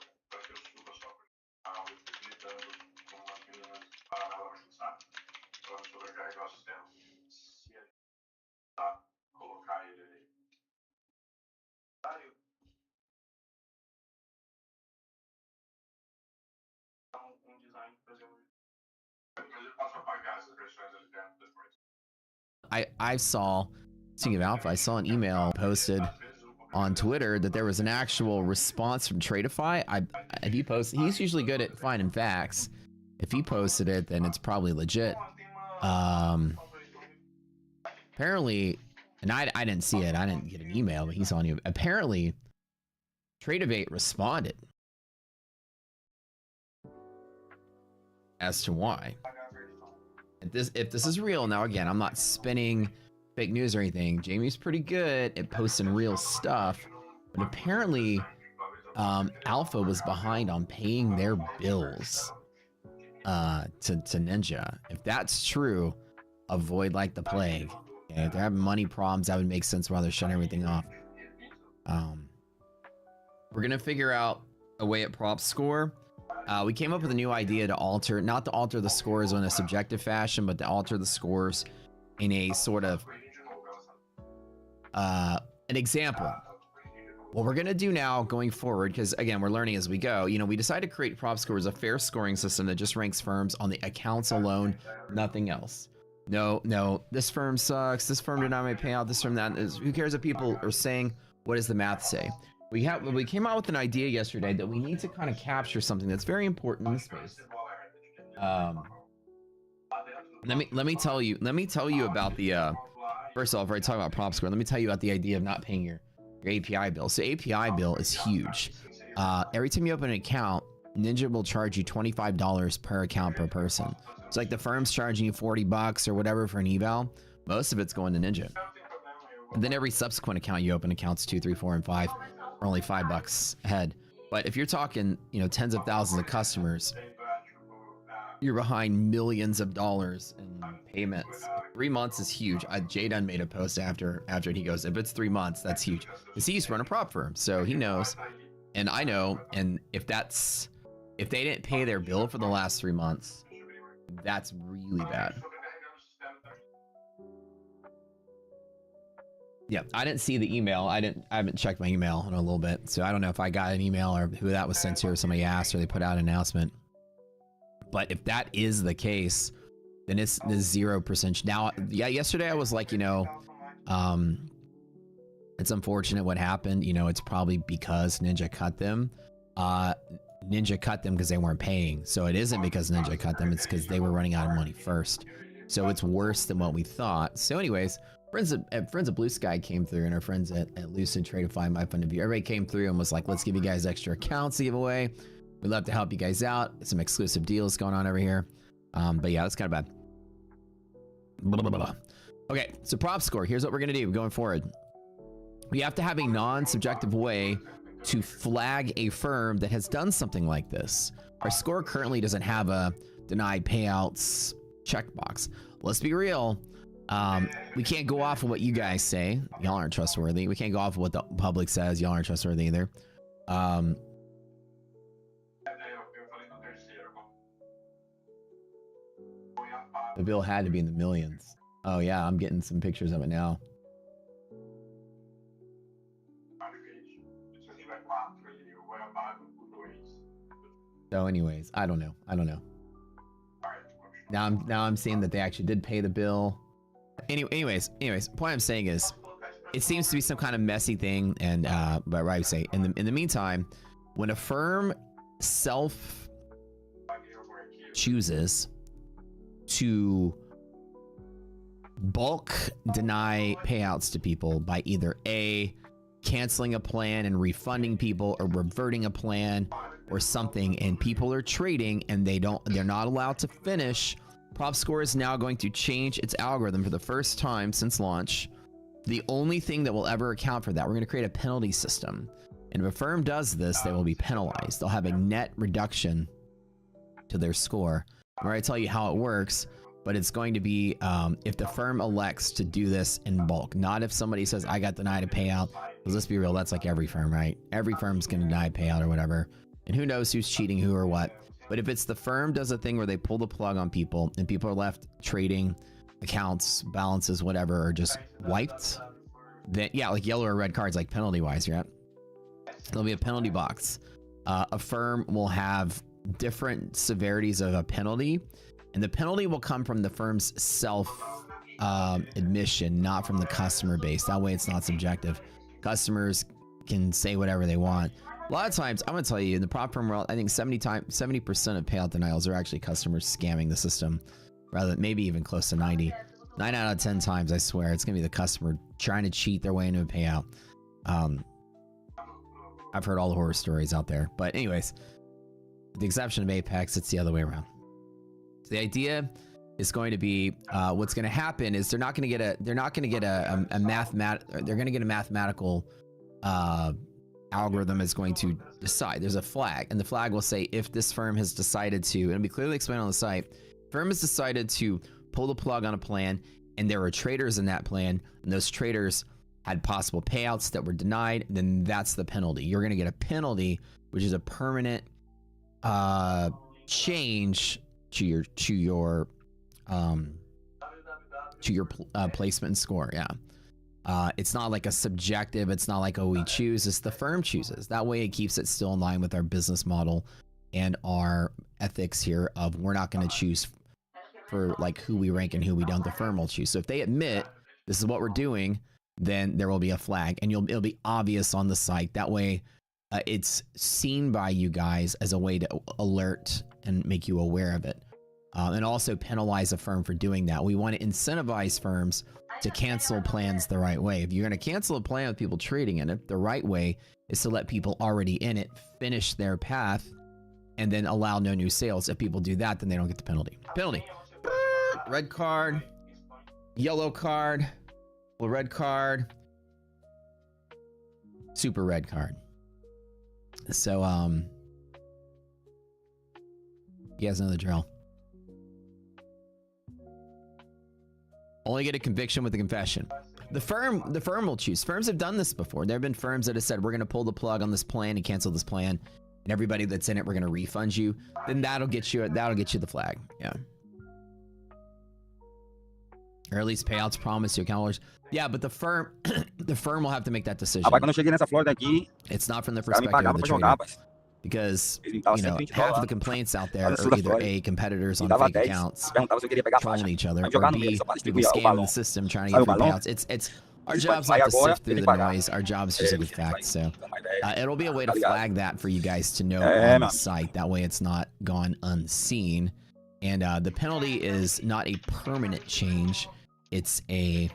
S23: eu suba só por editando com umas meninas paralelamente, sabe? Para não sobrecarregar o sistema. Se a gente colocar ele aí. Um design que fazer mas ele passa a pagar essas versões ali dentro depois.
S20: I saw, speaking of Alpha, I saw an email posted on Twitter that there was an actual response from Tradeify. If he posted, he's usually good at finding facts. If he posted it, then it's probably legit. Apparently, and I didn't see it. I didn't get an email, but he's on you. Apparently, Tradeivate responded as to why. If this is real, now again, I'm not spinning fake news or anything. Jamie's pretty good at posting real stuff, but apparently Alpha was behind on paying their bills to Ninja. If that's true, avoid like the plague. Okay, if they're having money problems, that would make sense why they're shutting everything off. We're gonna figure out a way at prop score. We came up with a new idea to not to alter the scores in a subjective fashion, but to alter the scores in a sort of an example. What we're gonna do now going forward, because again, we're learning as we go, you know, we decided to create prop scores, a fair scoring system that just ranks firms on the accounts alone, nothing else. No, this firm sucks, this firm did not make payout, this firm that is, who cares if people are saying, what does the math say? We came out with an idea yesterday that we need to kind of capture something that's very important in this space. Let me tell you about the first of all, before I talk about prop score, let me tell you about the idea of not paying your API bill. So API bill is huge. Every time you open an account, Ninja will charge you $25 per account per person. It's like the firm's charging you $40 or whatever for an eval. Most of it's going to Ninja. And then every subsequent account you open, accounts 2, 3, 4, and 5 are only $5 a head. But if you're talking, you know, tens of thousands of customers, you're behind millions of dollars in payments. 3 months is huge. Jaden made a post after he goes, if it's 3 months, that's huge. Because he used to run a prop firm, so he knows. And I know, and if they didn't pay their bill for the last 3 months, that's really bad. Yeah, I didn't see the email. I haven't checked my email in a little bit, so I don't know if I got an email or who that was sent to, or somebody asked, or they put out an announcement. But if that is the case, then it's 0%. Now, yeah, yesterday I was like, you know, it's unfortunate what happened. You know, it's probably because Ninja cut them. Ninja cut them because they weren't paying. So it isn't because Ninja cut them. It's because they were running out of money first. So it's worse than what we thought. So anyways, friends at Blue Sky came through, and our friends at Lucid Tradeify, my point of view, everybody came through and was like, let's give you guys extra accounts to give away. We'd love to help you guys out. Some exclusive deals going on over here. But yeah, that's kind of bad. Blah, blah, blah, blah. Okay, so prop score. Here's what we're going to do going forward. We have to have a non-subjective way to flag a firm that has done something like this. Our score currently doesn't have a denied payouts checkbox. Let's be real. We can't go off of what you guys say. Y'all aren't trustworthy. We can't go off of what the public says. Y'all aren't trustworthy either. The bill had to be in the millions. Oh yeah, I'm getting some pictures of it now. So anyways, I don't know. Now I'm seeing that they actually did pay the bill. Anyways, point I'm saying is, it seems to be some kind of messy thing, and but right, say in the meantime, when a firm self chooses to bulk deny payouts to people by either A, canceling a plan and refunding people, or reverting a plan or something, and people are trading and they're not allowed to finish, PropScore is now going to change its algorithm for the first time since launch. The only thing that will ever account for that, we're going to create a penalty system. And if a firm does this, they will be penalized. They'll have a net reduction to their score. Where I tell you how it works, but it's going to be if the firm elects to do this in bulk, not if somebody says, I got denied a payout. Because let's be real, that's like every firm, right? Every firm's going to deny a payout or whatever. And who knows who's cheating who or what. But if it's the firm does a thing where they pull the plug on people and people are left trading, accounts, balances, whatever, are just wiped, then yeah, like yellow or red cards, like penalty wise, right? There'll be a penalty box. A firm will have different severities of a penalty, and the penalty will come from the firm's self admission, not from the customer base. That way it's not subjective. Customers can say whatever they want. A lot of times, I'm gonna tell you, in the prop firm world, I think 70% of payout denials are actually customers scamming the system, rather than maybe even close to 90. 9 out of 10 times, I swear, it's gonna be the customer trying to cheat their way into a payout. I've heard all the horror stories out there, but anyways, with the exception of Apex, it's the other way around. So the idea is going to be, what's going to happen is they're going to get a mathematical algorithm is going to decide. There's a flag, and the flag will say if this firm has decided to, and it'll be clearly explained on the site, firm has decided to pull the plug on a plan, and there are traders in that plan, and those traders had possible payouts that were denied, then that's the penalty. You're going to get a penalty, which is a permanent change to your placement and score. Yeah. It's not like a subjective. It's not like, oh, we choose. It's the firm chooses. That way it keeps it still in line with our business model and our ethics here of we're not going to choose for like who we rank and who we don't. The firm will choose. So if they admit this is what we're doing, then there will be a flag, and it'll be obvious on the site. That way it's seen by you guys as a way to alert and make you aware of it. And also penalize a firm for doing that. We want to incentivize firms to cancel plans the right way. If you're going to cancel a plan with people trading in it, the right way is to let people already in it finish their path and then allow no new sales. If people do that, then they don't get the penalty. Penalty. Red card. Yellow card. Well, red card. Super red card. So, you guys know the drill. Only get a conviction with a confession. The firm will choose. Firms have done this before. There have been firms that have said, we're going to pull the plug on this plan and cancel this plan, and everybody that's in it, we're going to refund you. Then that'll get you the flag. Yeah. Or at least payouts promised to account holders. Yeah, but the firm will have to make that decision. It's not from the perspective of the trader. Because, you know, half of the complaints out there are either A, competitors on fake accounts trolling each other, or B, people scamming the system trying to get free payouts. Our job's not to sift through the noise. Our job's just to get facts. So it'll be a way to flag that for you guys to know on the site. That way it's not gone unseen. And the penalty is not a permanent change. It's a,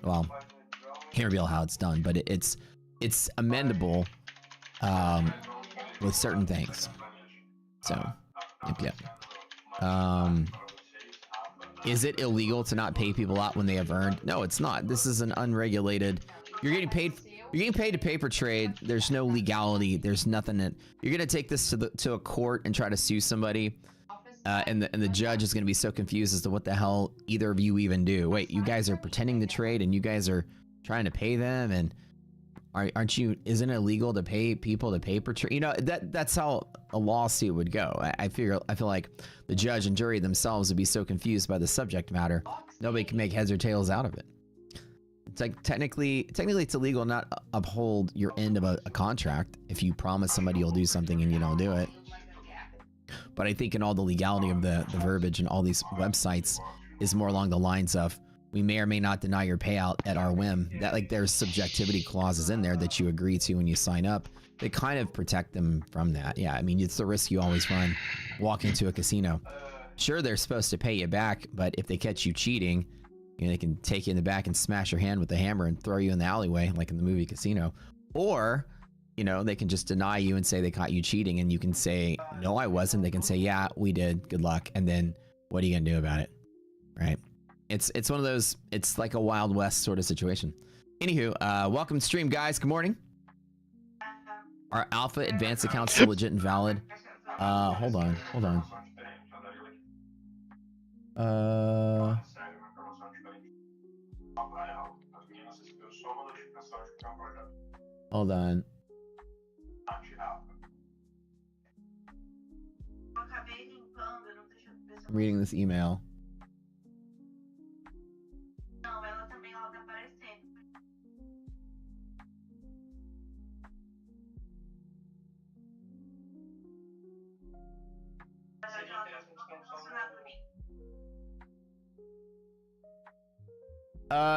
S20: well, can't reveal how it's done, but it's amendable with certain things. So, yep. Is it illegal to not pay people out when they have earned? No, it's not. This is an unregulated. You're getting paid. You're getting paid to paper trade. There's no legality. There's nothing that you're gonna take this to a court and try to sue somebody, and the judge is gonna be so confused as to what the hell either of you even do. Wait, you guys are pretending to trade and you guys are trying to pay them, and aren't you? Isn't it illegal to pay people to paper trade? You know that's how a lawsuit would go. I feel like the judge and jury themselves would be so confused by the subject matter, nobody can make heads or tails out of it. It's like technically it's illegal to not uphold your end of a contract if you promise somebody you'll do something and you don't do it. But I think in all the legality of the verbiage and all these websites is more along the lines of, we may or may not deny your payout at our whim. That, like, there's subjectivity clauses in there that you agree to when you sign up. They kind of protect them from that. Yeah, I mean, it's the risk you always run walking into a casino. Sure, they're supposed to pay you back, but if they catch you cheating, you know, they can take you in the back and smash your hand with a hammer and throw you in the alleyway, like in the movie Casino. Or, you know, they can just deny you and say they caught you cheating, and you can say, no, I wasn't. They can say, yeah, we did. Good luck. And then what are you going to do about it? Right? It's one of those, it's like a Wild West sort of situation. Anywho, welcome to stream, guys. Good morning. Are alpha advanced accounts still legit and valid? Hold on. Hold on. I'm reading this email.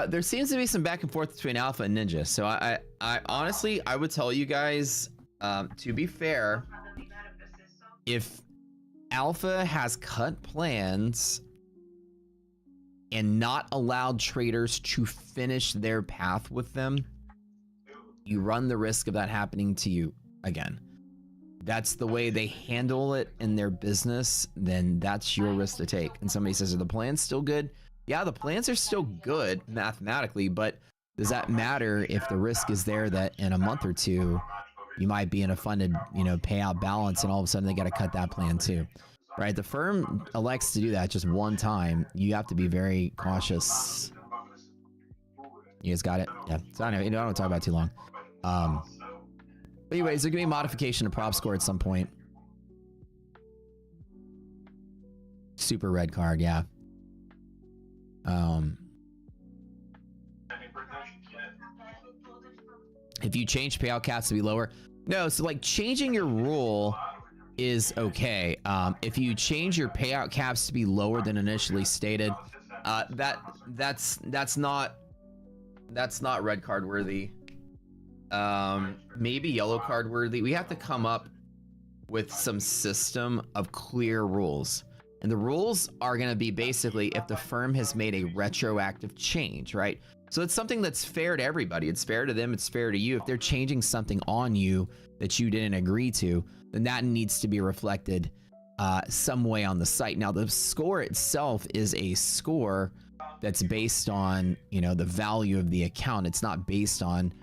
S20: There seems to be some back and forth between Alpha and Ninja. So I honestly, I would tell you guys, to be fair, if Alpha has cut plans and not allowed traders to finish their path with them, you run the risk of that happening to you again. That's the way they handle it in their business, then that's your risk to take. And somebody says, are the plans still good? Yeah, the plans are still good mathematically, but does that matter if the risk is there that in a month or two, you might be in a funded, you know, payout balance, and all of a sudden they got to cut that plan too, right? The firm elects to do that just one time. You have to be very cautious. You guys got it? Yeah. So anyway, I don't want to talk about it too long. But anyways, there's gonna be a modification to prop score at some point. Super red card, yeah. If you change payout caps to be lower, no. So like changing your rule is okay. If you change your payout caps to be lower than initially stated, that's not red card worthy. Maybe yellow card worthy. We have to come up with some system of clear rules. And the rules are going to be basically if the firm has made a retroactive change, right? So it's something that's fair to everybody. It's fair to them. It's fair to you. If they're changing something on you that you didn't agree to, then that needs to be reflected some way on the site. Now, the score itself is a score that's based on, you know, the value of the account. It's not based on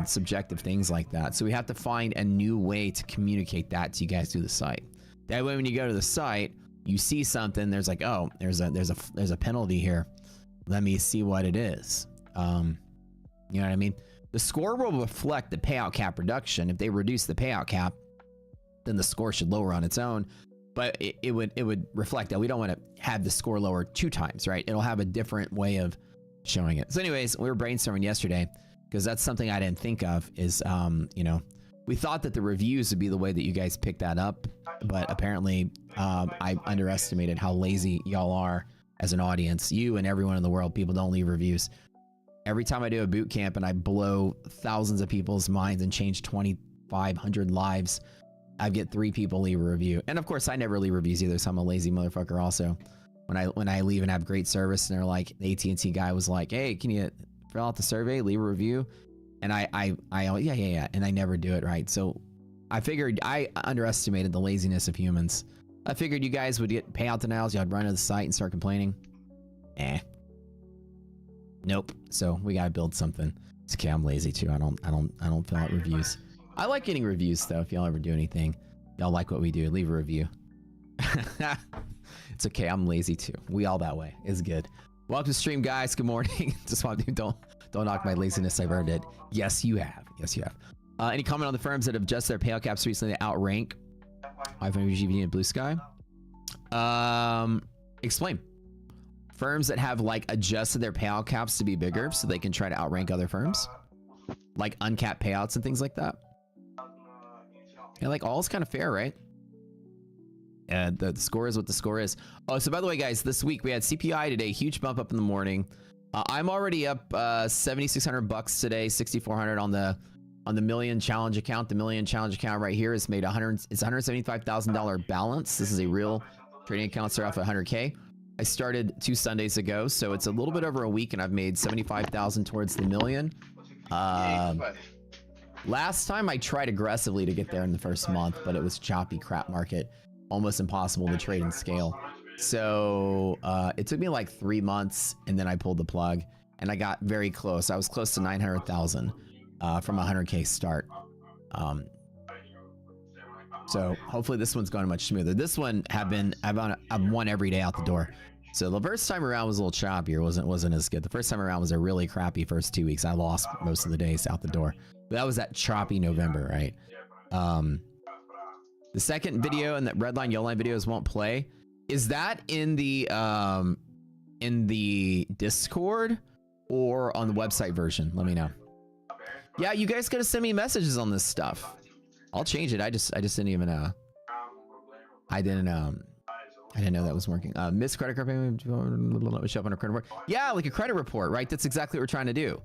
S20: subjective things like that. So we have to find a new way to communicate that to you guys through the site. That way, when you go to the site, you see something, there's like, oh, there's a penalty here. Let me see what it is. You know what I mean? The score will reflect the payout cap reduction. If they reduce the payout cap, then the score should lower on its own. But it would reflect that we don't want to have the score lower 2 times, right? It'll have a different way of showing it. So anyways, we were brainstorming yesterday because that's something I didn't think of is, you know, we thought that the reviews would be the way that you guys pick that up, but apparently I underestimated how lazy y'all are as an audience. You and everyone in the world, people don't leave reviews. Every time I do a boot camp and I blow thousands of people's minds and change 2,500 lives, I get 3 people leave a review. And of course, I never leave reviews either, so I'm a lazy motherfucker also. When I leave and have great service and they're like, the AT&T guy was like, hey, can you fill out the survey, leave a review? And yeah, and I never do it, right? So I figured I underestimated the laziness of humans. I figured you guys would get payout denials, y'all run to the site and start complaining. Nope. So we gotta build something. It's okay. I'm lazy too. I don't fill out reviews. I like getting reviews though. If y'all ever do anything, y'all like what we do, leave a review. It's okay. I'm lazy too. We all that way. It's good. Welcome to stream, guys. Good morning. Just want to don't knock my laziness. I've earned it. Yes, you have. Yes, you have. Any comment on the firms that have adjusted their payout caps recently to outrank iPhone GVD and Blue Sky? Explain. Firms that have like adjusted their payout caps to be bigger so they can try to outrank other firms, like uncapped payouts and things like that. Yeah, like all's kind of fair, right? And the score is what the score is. Oh, so by the way, guys, this week we had CPI today, huge bump up in the morning. I'm already up $7,600 today, 6,400 on the million challenge account. The million challenge account right here is made it's $175,000 balance. This is a real trading account. Start off at 100K. I started 2 Sundays ago, so it's a little bit over a week, and I've made 75,000 towards the million. Last time I tried aggressively to get there in the first month, but it was choppy crap market. Almost impossible to trade and scale. So it took me like 3 months, and then I pulled the plug, and I got very close. I was close to 900,000 from a 100K start. So hopefully this one's going much smoother. This one I've won every day out the door. So the first time around was a little choppier. Wasn't as good. The first time around was a really crappy first 2 weeks. I lost most of the days out the door. But that was that choppy November, right? The second video and that red line, yellow line videos won't play. Is that in the Discord or on the website version? Let me know. Yeah, you guys gotta send me messages on this stuff. I'll change it. I just didn't even I didn't know that was working. Missed credit card payment show up on a credit report. Yeah, like a credit report, right? That's exactly what we're trying to do.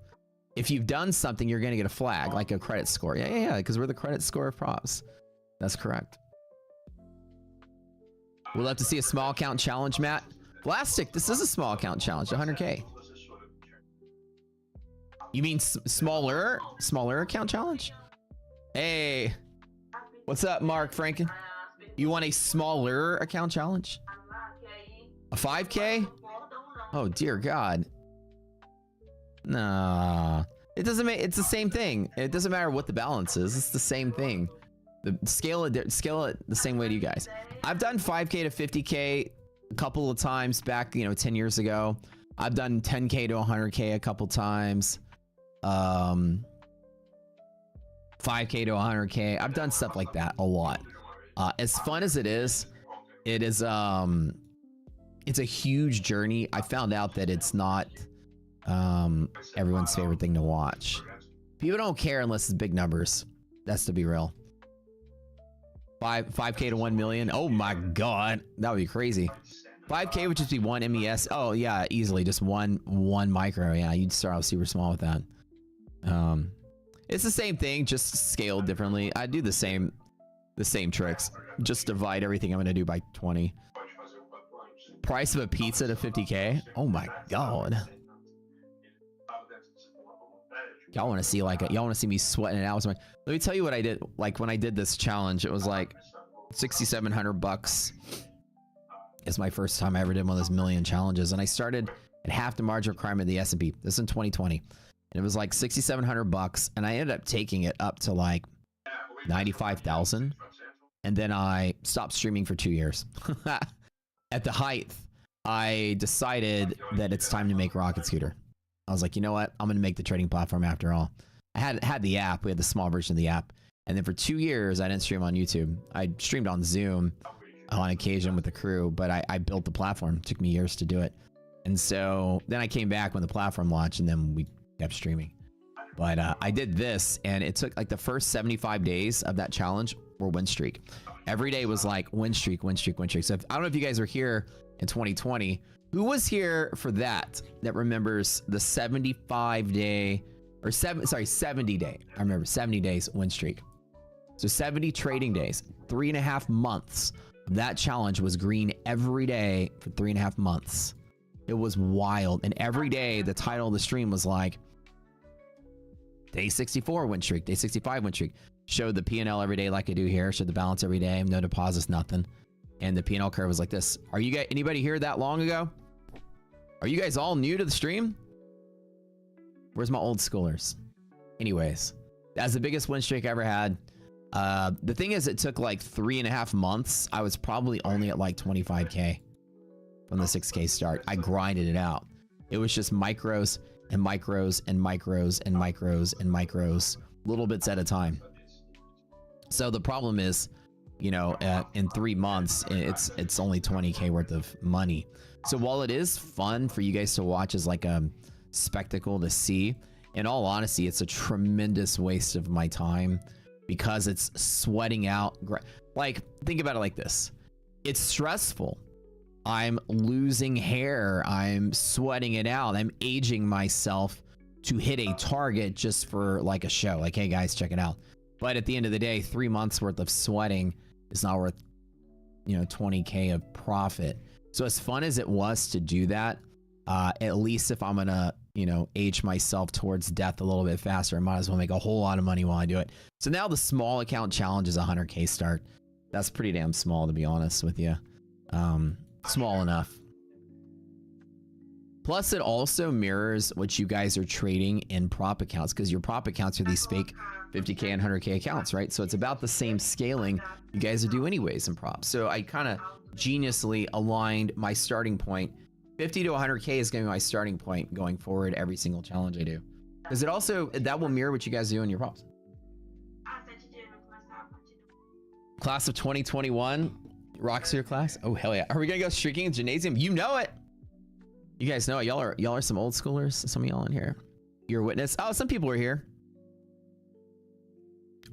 S20: If you've done something, you're gonna get a flag, like a credit score. Yeah, because we're the credit score of props. That's correct. We'll have to see a small account challenge, Matt. Blastic, this is a small account challenge, 100K. You mean smaller account challenge? Hey, what's up, Mark Franken? You want a smaller account challenge? A 5K? Oh dear God. Nah, it doesn't make. It's the same thing. It doesn't matter what the balance is. It's the same thing. Scale it the same way to you guys. I've done 5K to 50K a couple of times back, 10 years ago. I've done 10K to 100K a couple times. 5K to 100K. I've done stuff like that a lot. As fun as it is it's a huge journey. I found out that it's not everyone's favorite thing to watch. People don't care unless it's big numbers. That's to be real. 5K to 1 million. Oh my God, that would be crazy. 5K would just be 1 MES. Oh yeah, easily just one micro. Yeah, you'd start out super small with that. It's the same thing, just scaled differently. I do the same tricks. Just divide everything I'm gonna do by 20. Price of a pizza to 50K. Oh my God. Y'all want to see y'all want to see me sweating it out. Let me tell you what I did. Like when I did this challenge, it was like $6,700. It's my first time I ever did one of those million challenges, and I started at half the margin requirement of the S&P. This in 2020, and it was like $6,700, and I ended up taking it up to like 95,000, and then I stopped streaming for 2 years. At the height, I decided that it's time to make Rocket Scooter. I was like, you know what? I'm going to make the trading platform after all. I had the app. We had the small version of the app. And then for 2 years, I didn't stream on YouTube. I streamed on Zoom on occasion with the crew, but I built the platform. It took me years to do it. And so then I came back when the platform launched, and then we kept streaming. But I did this, and it took like the first 75 days of that challenge were win streak. Every day was like win streak, win streak, win streak. So I don't know if you guys were here in 2020. Who was here for that remembers the 70 day. I remember 70 days win streak. So 70 trading days, 3.5 months. That challenge was green every day for 3.5 months. It was wild. And every day the title of the stream was like day 64 win streak, day 65 win streak. Showed the P&L every day like I do here. Showed the balance every day. No deposits, nothing. And the P&L curve was like this. Are you guys, anybody here that long ago? Are you guys all new to the stream? Where's my old schoolers? Anyways, that's the biggest win streak I ever had. The thing is, it took like 3.5 months. I was probably only at like 25K from the 6K start. I grinded it out. It was just micros and micros and micros and micros and micros, little bits at a time. So the problem is, you know, in 3 months, it's only 20K worth of money. So while it is fun for you guys to watch as like a spectacle to see, in all honesty, it's a tremendous waste of my time because it's sweating out. Like, think about it like this. It's stressful. I'm losing hair. I'm sweating it out. I'm aging myself to hit a target just for like a show. Like, hey guys, check it out. But at the end of the day, 3 months worth of sweating is not worth, you know, 20K of profit. So as fun as it was to do that, at least if I'm gonna, you know, age myself towards death a little bit faster, I might as well make a whole lot of money while I do it. So now the small account challenge is 100K start. That's pretty damn small, to be honest with you. Small enough. Plus, it also mirrors what you guys are trading in prop accounts, because your prop accounts are these fake 50K and 100K accounts, right? So it's about the same scaling you guys would do anyways in props. So I kind of geniusly aligned my starting point. 50 to 100K is going to be my starting point going forward every single challenge I do. Because it also, that will mirror what you guys do in your props. Class of 2021, rocks your class. Oh, hell yeah. Are we going to go streaking in gymnasium? You know it. You guys know it. Y'all are some old schoolers. Some of y'all in here. You're a witness. Oh, some people are here.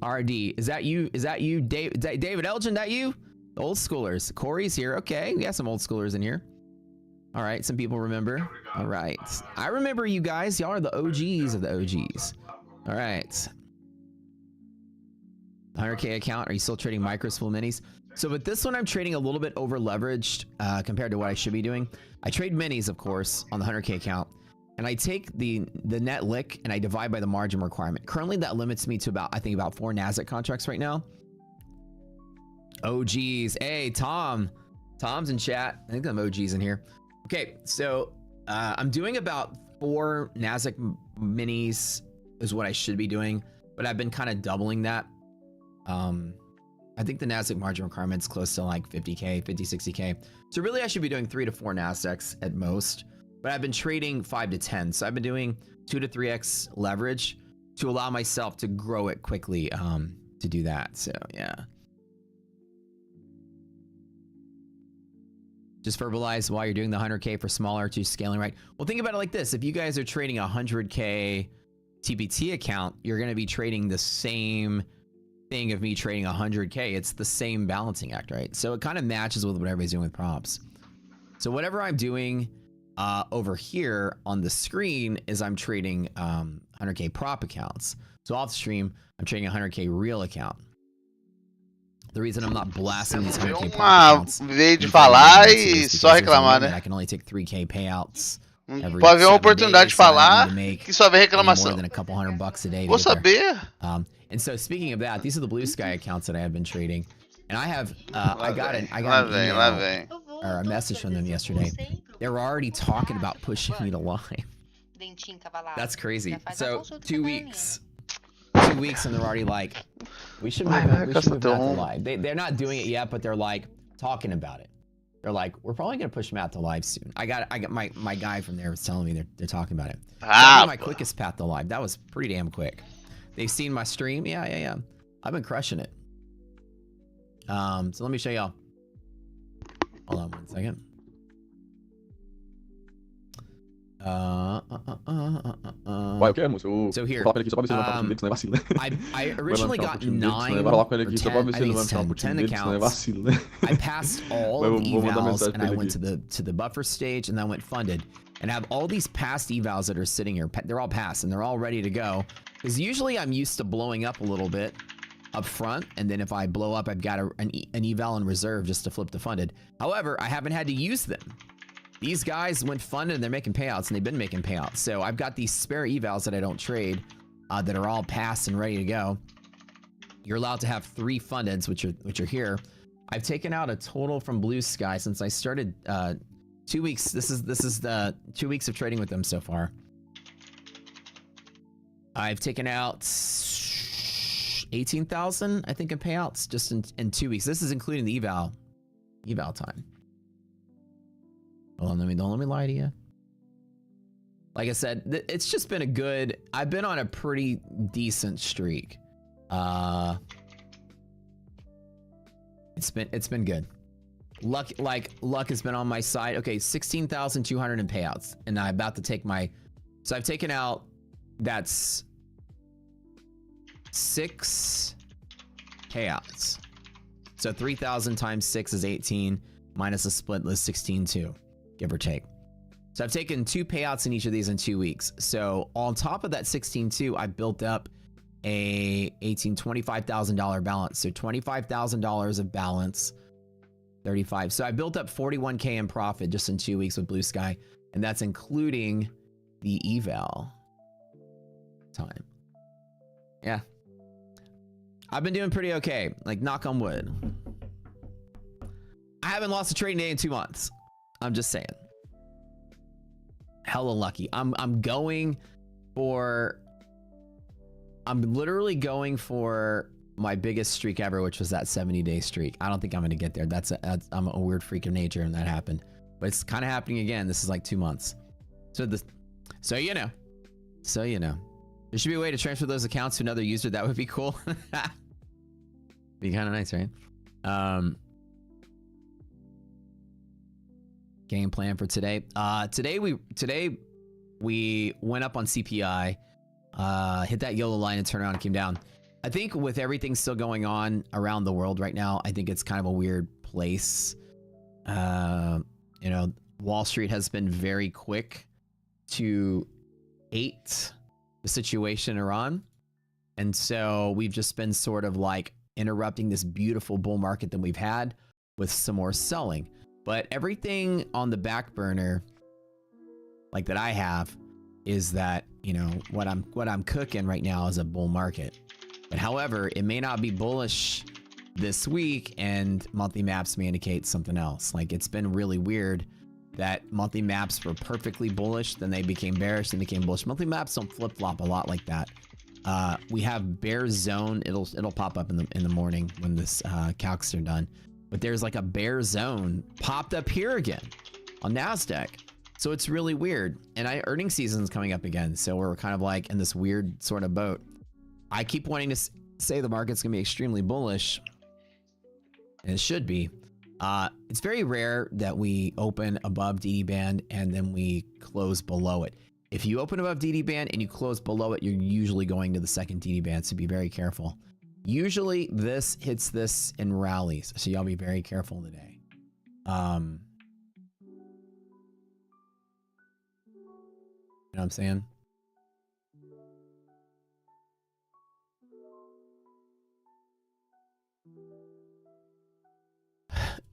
S20: RD, is that you? Is that you, David Elgin? That you? The old schoolers. Corey's here. Okay, we got some old schoolers in here. All right, some people remember. All right, I remember you guys. Y'all are the OGs of the OGs. All right. 100K account. Are you still trading micros, full minis? So with this one, I'm trading a little bit over leveraged compared to what I should be doing. I trade minis, of course, on the 100K account, and I take the net lick and I divide by the margin requirement. Currently, that limits me to about, I think, about 4 NASDAQ contracts right now. OGs. Hey, Tom's in chat. I think I'm OGs in here. Okay, so I'm doing about 4 NASDAQ minis is what I should be doing, but I've been kind of doubling that. I think the NASDAQ margin requirement is close to like 50K, 50, 60K. So really I should be doing 3 to 4 NASDAQs at most, but I've been trading 5 to 10. So I've been doing 2 to 3X leverage to allow myself to grow it quickly to do that. So yeah. Just verbalize why you're doing the 100K for smaller to scaling, right? Well, think about it like this. If you guys are trading a 100K TPT account, you're going to be trading the same thing of me trading 100K. It's the same balancing act, right? So it kind of matches with what everybody's doing with props. So whatever I'm doing over here on the screen is I'm trading 100K prop accounts. So off stream, I'm trading a 100K real account. The reason I'm not blasting these 100K prop accounts
S3: veio de falar e só reclamar, né?
S20: I can only take 3K payouts.
S3: Pode ver uma oportunidade de falar que só vem reclamação.
S20: More than a couple $100 a day.
S3: Vou saber.
S20: And so speaking of that, these are the Blue Sky accounts that I have been trading, and I have I got an email or a message from them yesterday. They were already talking about pushing me to live. That's crazy. So 2 weeks. 2 weeks and they're already like, we should move that to live. They're not doing it yet, but they're like talking about it. They're like, we're probably gonna push Matt to live soon. I got my guy from there was telling me they're talking about it. That was my quickest path to live. That was pretty damn quick. They've seen my stream. Yeah. I've been crushing it. So let me show y'all. Hold on 1 second. So here, I originally got 10 accounts. I passed all of the evals and I went to the buffer stage and then went funded. And I have all these past evals that are sitting here. They're all passed and they're all ready to go. Because usually I'm used to blowing up a little bit up front, and then if I blow up, I've got an eval in reserve just to flip to funded. However, I haven't had to use them. These guys went funded and they're making payouts, and they've been making payouts. So I've got these spare evals that I don't trade that are all passed and ready to go. You're allowed to have 3 fundeds, which are here. I've taken out a total from Blue Sky since I started 2 weeks. This is the 2 weeks of trading with them so far. I've taken out 18,000, I think, in payouts just in 2 weeks. This is including the eval time. Hold on, don't let me lie to you. Like I said, it's just been I've been on a pretty decent streak. It's been good. Luck has been on my side. Okay, 16,200 in payouts, and I'm about to take so I've taken out, that's 6 payouts. So 3,000 times 6 is 18, minus a split is 16.2, give or take. So I've taken 2 payouts in each of these in 2 weeks. So on top of that 16.2, I built up a $25,000 balance. So $25,000 of balance, 35. So I built up 41K in profit just in 2 weeks with Blue Sky, and that's including the eval time. Yeah. I've been doing pretty okay, like knock on wood. I haven't lost a trading day in 2 months. I'm just saying. Hella lucky. I'm literally going for my biggest streak ever, which was that 70-day streak. I don't think I'm going to get there. I'm a weird freak of nature, and that happened. But it's kind of happening again. This is like 2 months. So you know. There should be a way to transfer those accounts to another user. That would be cool. Be kind of nice, right? Game plan for today. Today we went up on CPI, hit that yellow line and turned around and came down. I think with everything still going on around the world right now, I think it's kind of a weird place. You know, Wall Street has been very quick to hate the situation Iran, and so we've just been sort of like interrupting this beautiful bull market that we've had with some more selling. But everything on the back burner, like that I have, is that, you know, what I'm cooking right now is a bull market. But however, it may not be bullish this week, and monthly maps may indicate something else. Like, it's been really weird that monthly maps were perfectly bullish, then they became bearish, then became bullish. Monthly maps don't flip-flop a lot like that. We have bear zone. It'll pop up in the morning when this calcs are done. But there's like a bear zone popped up here again on NASDAQ. So it's really weird. And earnings season's coming up again. So we're kind of like in this weird sort of boat. I keep wanting to say the market's gonna be extremely bullish, and it should be. It's very rare that we open above DD band and then we close below it. If you open above DD band and you close below it, you're usually going to the second DD band, so be very careful. Usually this hits this in rallies, so y'all be very careful today. You know what I'm saying?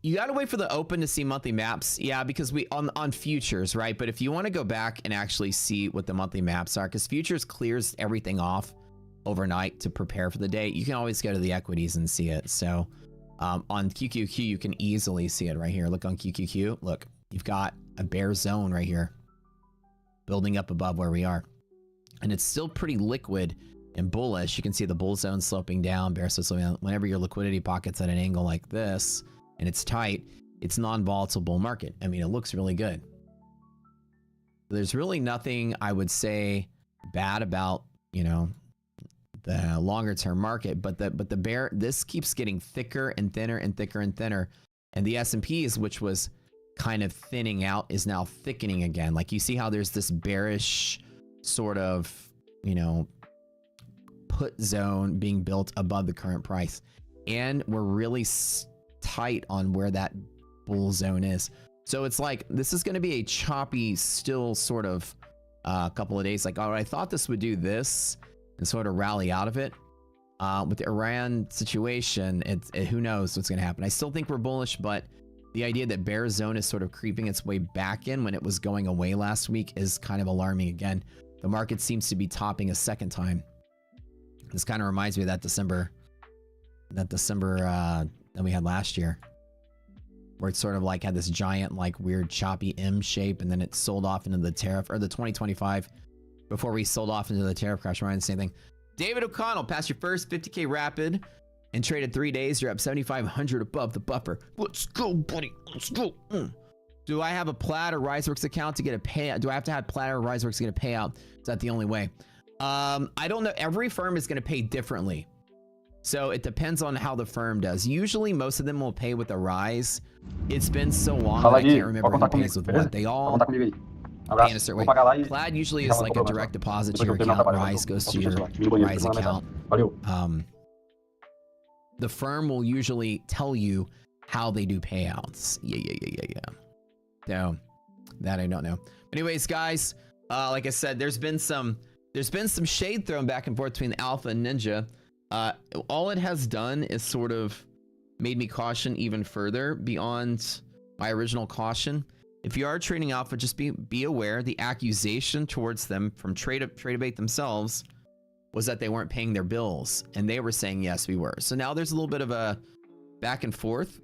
S20: You gotta wait for the open to see monthly maps. Yeah, because we on futures, right? But if you want to go back and actually see what the monthly maps are, because futures clears everything off overnight to prepare for the day, you can always go to the equities and see it. So on QQQ, you can easily see it right here. Look on QQQ. Look, you've got a bear zone right here building up above where we are. And it's still pretty liquid and bullish. You can see the bull zone sloping down, bear zone sloping down. Whenever your liquidity pocket's at an angle like this, and it's tight, it's non-volatile bull market. I mean, it looks really good. There's really nothing I would say bad about, you know, the longer term market, but the bear, this keeps getting thicker and thinner and thicker and thinner. And the S&Ps, which was kind of thinning out, is now thickening again. Like, you see how there's this bearish sort of, you know, put zone being built above the current price. And we're really tight on where that bull zone is. So it's like, this is going to be a choppy, still sort of couple of days. Like, oh, I thought this would do this and sort of rally out of it. With the Iran situation, who knows what's going to happen. I still think we're bullish, but the idea that bear zone is sort of creeping its way back in when it was going away last week is kind of alarming again. The market seems to be topping a second time. This kind of reminds me of that December that we had last year, where it sort of like had this giant, like, weird choppy M shape, and then it sold off into the tariff, or the 2025 before we sold off into the tariff crash. Ryan, the same thing. David O'Connell, passed your first 50K rapid and traded 3 days. You're up 7,500 above the buffer. Let's go, buddy. Let's go. Do I have a Plaid or RiseWorks account to get a payout? Do I have to have Plaid or RiseWorks to get a payout? Is that the only way? I don't know. Every firm is going to pay differently. So it depends on how the firm does. Usually, most of them will pay with a Rise. It's been so long that I can't remember who pays with what. They all pay in a certain way. Plaid usually is like a direct deposit to your account. Rise goes to your Rise account. The firm will usually tell you how they do payouts. Yeah. So that I don't know. Anyways, guys, like I said, there's been some shade thrown back and forth between Alpha and Ninja. All it has done is sort of made me caution even further beyond my original caution. If you are trading Alpha, just be aware the accusation towards them from Tradeabate themselves was that they weren't paying their bills, and they were saying yes, we were. So now there's a little bit of a back and forth,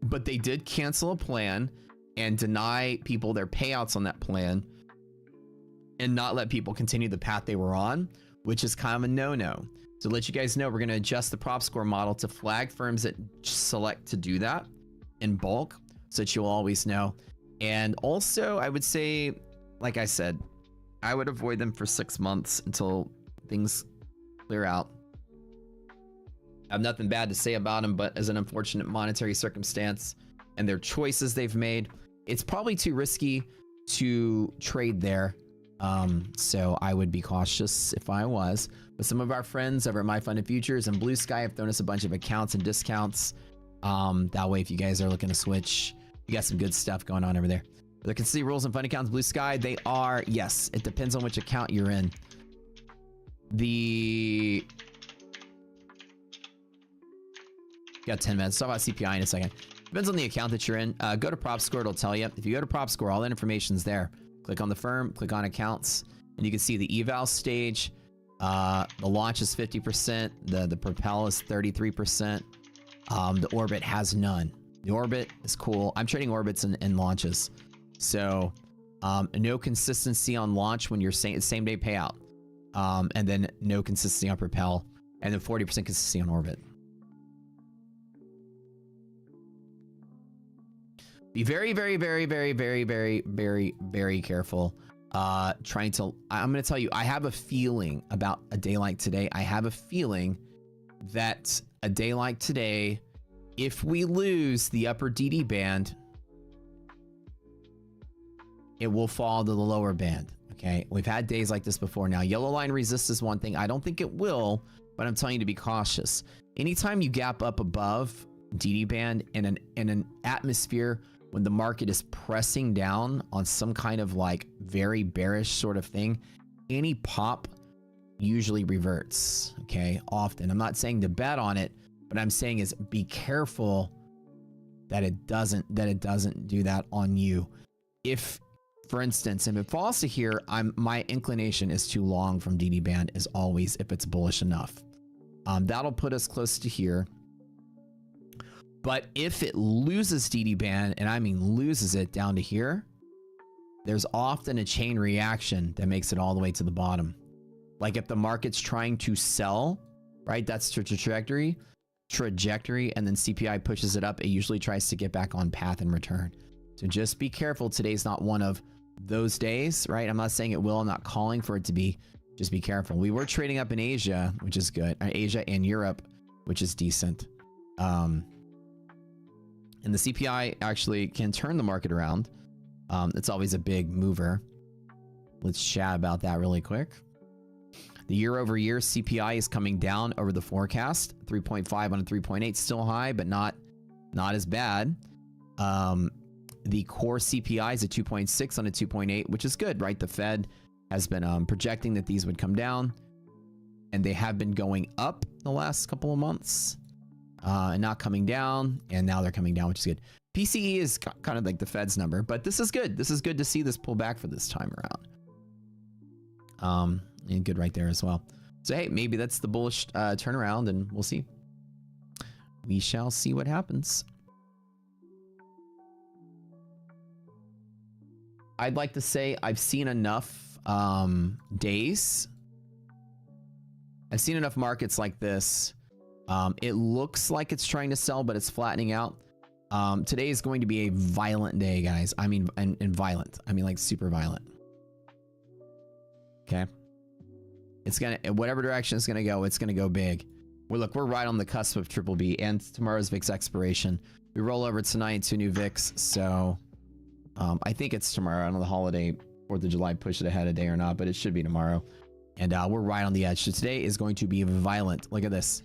S20: but they did cancel a plan and deny people their payouts on that plan and not let people continue the path they were on, which is kind of a no-no. So to let you guys know, we're going to adjust the prop score model to flag firms that select to do that in bulk so that you'll always know. And also, I would say, like I said, I would avoid them for 6 months until things clear out. I have nothing bad to say about them, but as an unfortunate monetary circumstance and their choices they've made, it's probably too risky to trade there. So I would be cautious if I was. But some of our friends over at My Funded Futures and Blue Sky have thrown us a bunch of accounts and discounts. That way, if you guys are looking to switch, you got some good stuff going on over there. The consistency rules and fund accounts, Blue Sky, they are, yes, it depends on which account you're in. Got 10 minutes. Talk about CPI in a second. Depends on the account that you're in. Go to prop score, it'll tell you. If you go to prop score, all that information's there. Click on the firm, click on accounts, and you can see the eval stage. The launch is 50%. The propel is 33%. The orbit has none. The orbit is cool. I'm trading orbits and launches. So no consistency on launch when you're saying same day payout. And then no consistency on propel. And then 40% consistency on orbit. Be very, very, very, very, very, very, very, very careful. I'm going to tell you, I have a feeling about a day like today. I have a feeling that a day like today, if we lose the upper DD band, it will fall to the lower band. Okay. We've had days like this before. Now, yellow line resist is one thing. I don't think it will, but I'm telling you to be cautious. Anytime you gap up above DD band in an atmosphere when the market is pressing down on some kind of like very bearish sort of thing, any pop usually reverts. Okay. Often. I'm not saying to bet on it, but I'm saying is be careful that it doesn't do that on you. If, for instance, if it falls to here, my inclination is too long from DD band as always if it's bullish enough. That'll put us close to here. But if it loses DD band, and I mean loses it down to here, there's often a chain reaction that makes it all the way to the bottom. Like if the market's trying to sell, right? That's the trajectory, and then CPI pushes it up. It usually tries to get back on path and return. So just be careful. Today's not one of those days, right? I'm not saying it will. I'm not calling for it to be. Just be careful. We were trading up in Asia, which is good. Asia and Europe, which is decent. And the CPI actually can turn the market around. It's always a big mover. Let's chat about that really quick. The year-over-year CPI is coming down over the forecast. 3.5 on a 3.8, still high, but not as bad. The core CPI is a 2.6 on a 2.8, which is good, right? The Fed has been projecting that these would come down, and they have been going up the last couple of months. And not coming down, and now they're coming down, which is good. PCE is kind of like the Fed's number, but this is good. This is good to see this pull back for this time around. And good right there as well. So hey, maybe that's the bullish turnaround, and we'll see. We shall see what happens. I'd like to say I've seen enough days. I've seen enough markets like this. It looks like it's trying to sell, but it's flattening out. Today is going to be a violent day, guys. I mean, and violent. I mean, like super violent. Okay. It's gonna, whatever direction it's gonna go, it's gonna go big. We're right on the cusp of triple B and tomorrow's VIX expiration. We roll over tonight to new VIX, so I think it's tomorrow. I don't know the holiday, 4th of July, push it ahead a day or not, but it should be tomorrow. And we're right on the edge. So today is going to be violent. Look at this.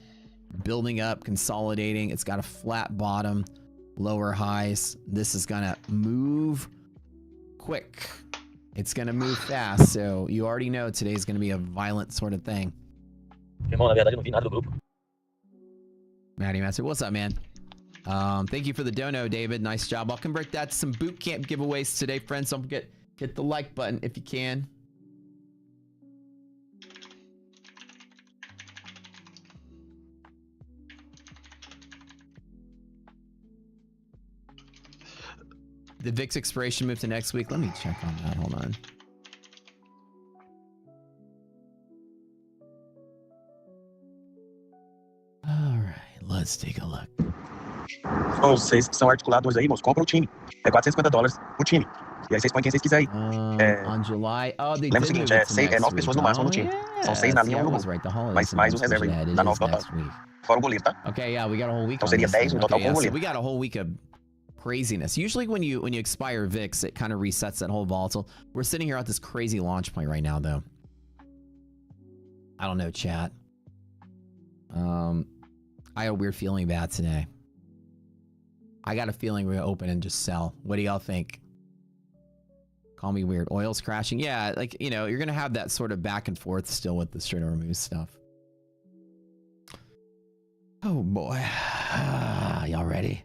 S20: Building up, consolidating. It's got a flat bottom, lower highs. This is gonna move quick. It's gonna move fast, so you already know today's gonna be a violent sort of thing. Matty Master, what's up, man? Thank you for the dono, David. Nice job. I'll convert that to some boot camp giveaways today, friends. Don't forget, hit the like button if you can. The VIX expiration moved to next week. Let me check on that. Hold on. All right, let's take a look.
S21: Oh, vocês são articuladores aí, moço. Compra o time. É $450 o time. E aí vocês põem quem vocês quiserem.
S20: On July. Oh, they
S21: lembra o
S20: did
S21: seguinte, é 9 pessoas no máximo no time. São 6 na linha e 1 no gol.
S20: Right,
S21: Mas mais os reservas aí, dá 9 total. Fora o goleiro, tá?
S20: Okay, yeah, we got a whole week.
S21: Então seria 10 no total com o goleiro.
S20: So we got a whole week of craziness. Usually when you expire VIX, it kind of resets that whole volatile. We're sitting here at this crazy launch point right now, though. I don't know, chat. I had a weird feeling about today. I got a feeling we're gonna open and just sell. What do y'all think? Call me weird. Oil's crashing. Yeah, like, you know, you're gonna have that sort of back and forth still with the straight over move stuff. Oh boy. Y'all ready?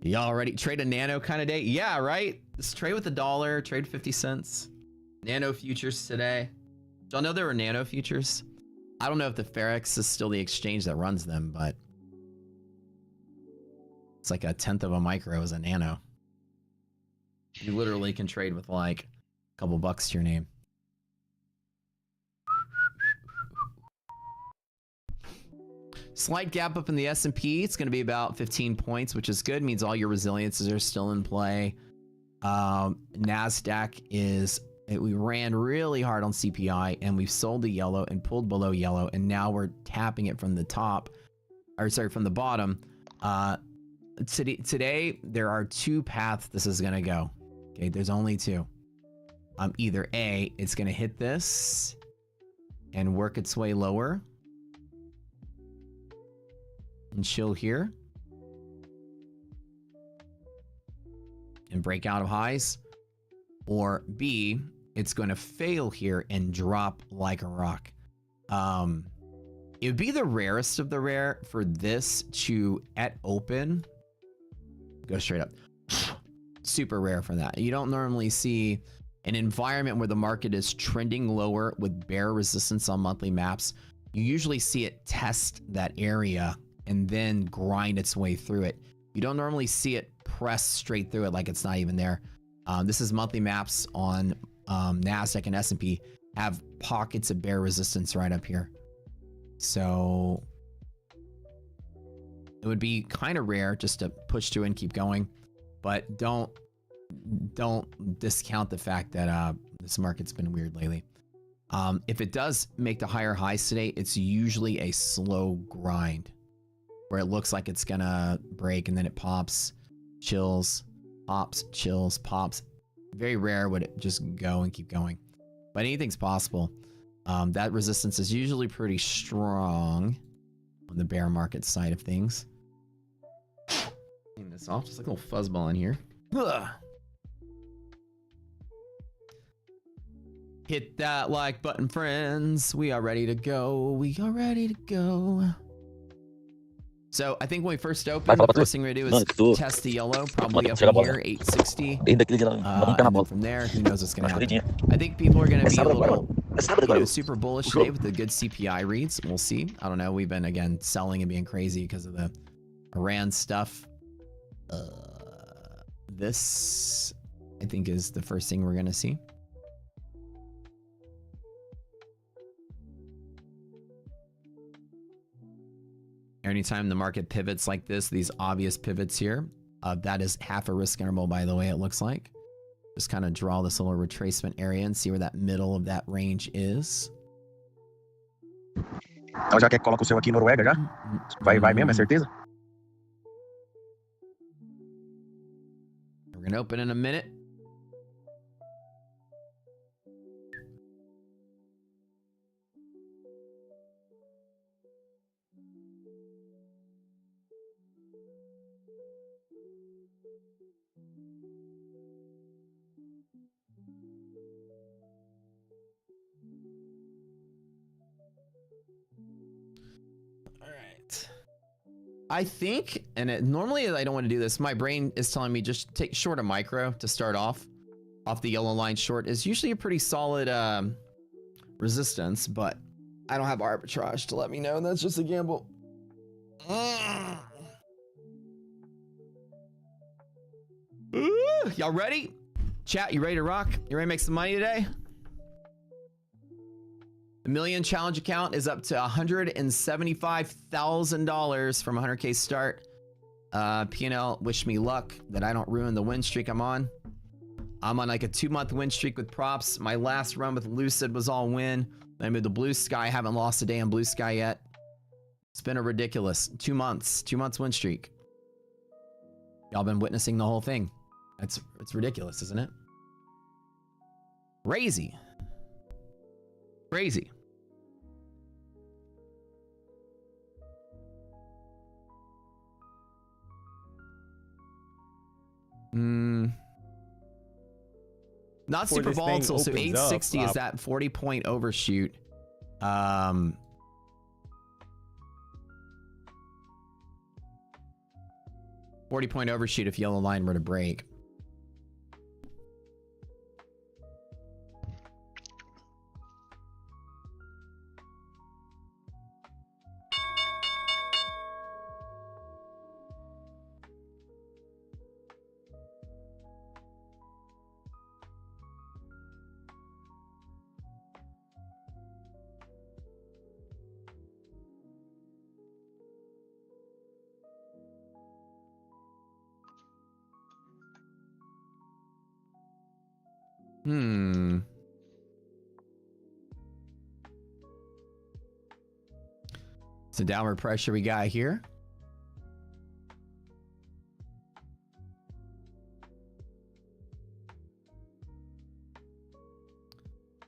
S20: Y'all ready? Trade a nano kind of day? Yeah, right? Just trade with $1, trade 50 cents. Nano futures today. Y'all know there were nano futures? I don't know if the Ferex is still the exchange that runs them, but it's like 1/10 of a micro is a nano. You literally can trade with like a couple bucks to your name. Slight gap up in the S&P. It's going to be about 15 points, which is good. Means all your resiliences are still in play. NASDAQ is... We ran really hard on CPI, and we've sold the yellow and pulled below yellow, and now we're tapping it from the top. Or sorry, from the bottom. Today, there are 2 paths this is going to go. Okay, there's only 2. Either A, it's going to hit this and work its way lower and chill here and break out of highs, or B, it's going to fail here and drop like a rock. It would be the rarest of the rare for this to, at open, go straight up. Super rare for that. You don't normally see an environment where the market is trending lower with bear resistance on monthly maps. You usually see it test that area and then grind its way through it. You don't normally see it press straight through it like it's not even there. This is monthly maps on NASDAQ and S&P have pockets of bear resistance right up here. So it would be kind of rare just to push through and keep going, but don't discount the fact that this market's been weird lately. If it does make the higher highs today, it's usually a slow grind where it looks like it's gonna break and then it pops, chills, pops, chills, pops. Very rare would it just go and keep going, but anything's possible. That resistance is usually pretty strong on the bear market side of things. Clean this off, just like a little fuzzball in here. Ugh. Hit that like button, friends. We are ready to go. We are ready to go. So I think when we first open, the first thing we're gonna do is test the yellow, probably up in here, 860. And then from there, who knows what's gonna happen. I think people are gonna be a little, you know, super bullish today with the good CPI reads. We'll see. I don't know. We've been, again, selling and being crazy because of the Iran stuff. This, I think, is the first thing we're gonna see. Anytime the market pivots like this, these obvious pivots here, that is half a risk interval, by the way, it looks like. Just kind of draw this little retracement area and see where that middle of that range is.
S21: Então já quer que coloque o seu aqui em Noruega já? Vai mesmo, é certeza?
S20: We're gonna open in a minute. I think, and normally I don't want to do this. My brain is telling me just take short a micro to start off the yellow line short is usually a pretty solid resistance, but I don't have arbitrage to let me know. That's just a gamble. Y'all ready? Chat, you ready to rock? You ready to make some money today? The million challenge account is up to $175,000 from 100K start. P&L, wish me luck that I don't ruin the win streak I'm on. I'm on like a 2-month win streak with props. My last run with Lucid was all win. Then I moved to Blue Sky. I haven't lost a day on Blue Sky yet. It's been a ridiculous 2 months. 2 months win streak. Y'all been witnessing the whole thing. It's ridiculous, isn't it? Crazy. Crazy. Not super volatile, so 860 is that 40-point overshoot. 40-point overshoot if yellow line were to break. So downward pressure we got here.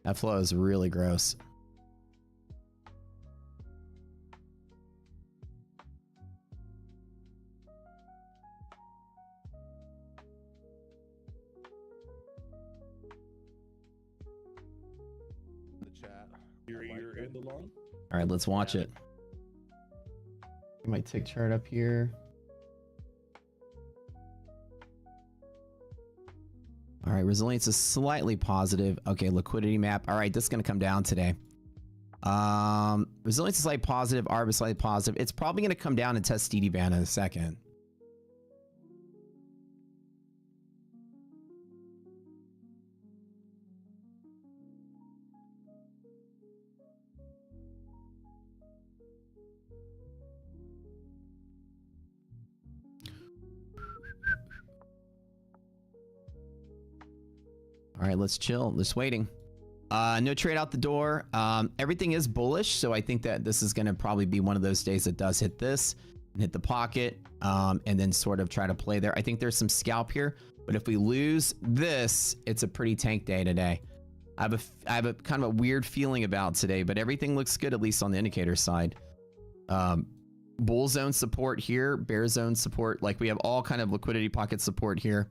S20: That flow is really gross. All right, let's watch it. Get my tick chart up here. All right, resilience is slightly positive. Okay, liquidity map. All right, this is gonna come down today. Resilience is slightly positive, ARB is slightly positive. It's probably gonna come down and test DD band in a second. All right, let's chill. Just waiting. No trade out the door. Everything is bullish, so I think that this is going to probably be one of those days that does hit this and hit the pocket, and then sort of try to play there. I think there's some scalp here, but if we lose this, it's a pretty tank day today. I have a kind of a weird feeling about today, but everything looks good, at least on the indicator side. Bull zone support here, bear zone support. Like we have all kind of liquidity pocket support here.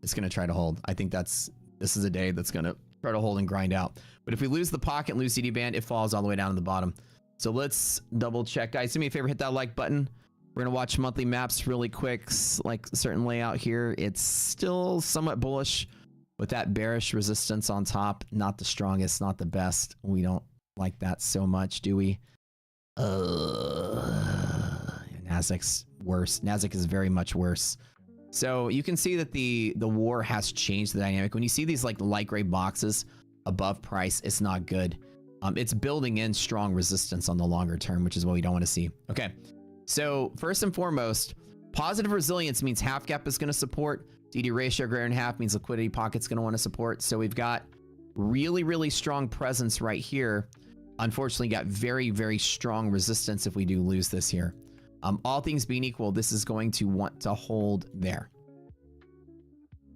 S20: It's going to try to hold. I think this is a day that's going to try to hold and grind out. But if we lose the pocket and lose DD band, it falls all the way down to the bottom. So let's double check. Guys, do me a favor, hit that like button. We're going to watch monthly maps really quick. Like certain layout here, it's still somewhat bullish with that bearish resistance on top. Not the strongest, not the best. We don't like that so much, do we? Nasdaq's worse. Nasdaq is very much worse. So you can see that the war has changed the dynamic. When you see these like light gray boxes above price, it's not good. It's building in strong resistance on the longer term, which is what we don't want to see. Okay, so first and foremost, positive resilience means half gap is going to support. DD ratio greater than half means liquidity pocket's going to want to support. So we've got really, really strong presence right here. Unfortunately, got very, very strong resistance if we do lose this here. All things being equal, this is going to want to hold there.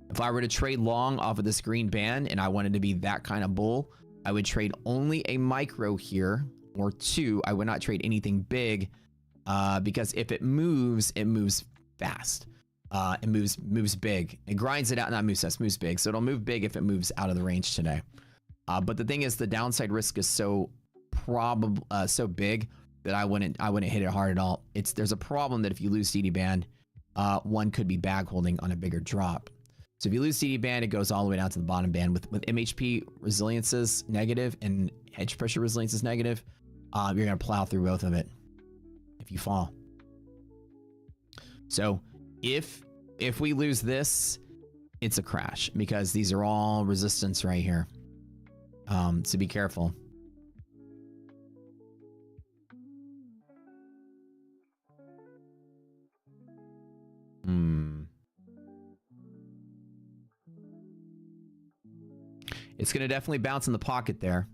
S20: If I were to trade long off of this green band and I wanted to be that kind of bull, I would trade only a micro here or two. I would not trade anything big because if it moves fast. It moves big. It grinds it out, not moves fast, moves big. So it'll move big if it moves out of the range today. But the thing is, the downside risk is so big that I wouldn't hit it hard at all. There's a problem that if you lose DD band, one could be bag holding on a bigger drop. So if you lose DD band, it goes all the way down to the bottom band. With MHP resilience is negative and hedge pressure resilience is negative, you're gonna plow through both of it if you fall. So if we lose this, it's a crash because these are all resistance right here. So be careful. It's going to definitely bounce in the pocket there.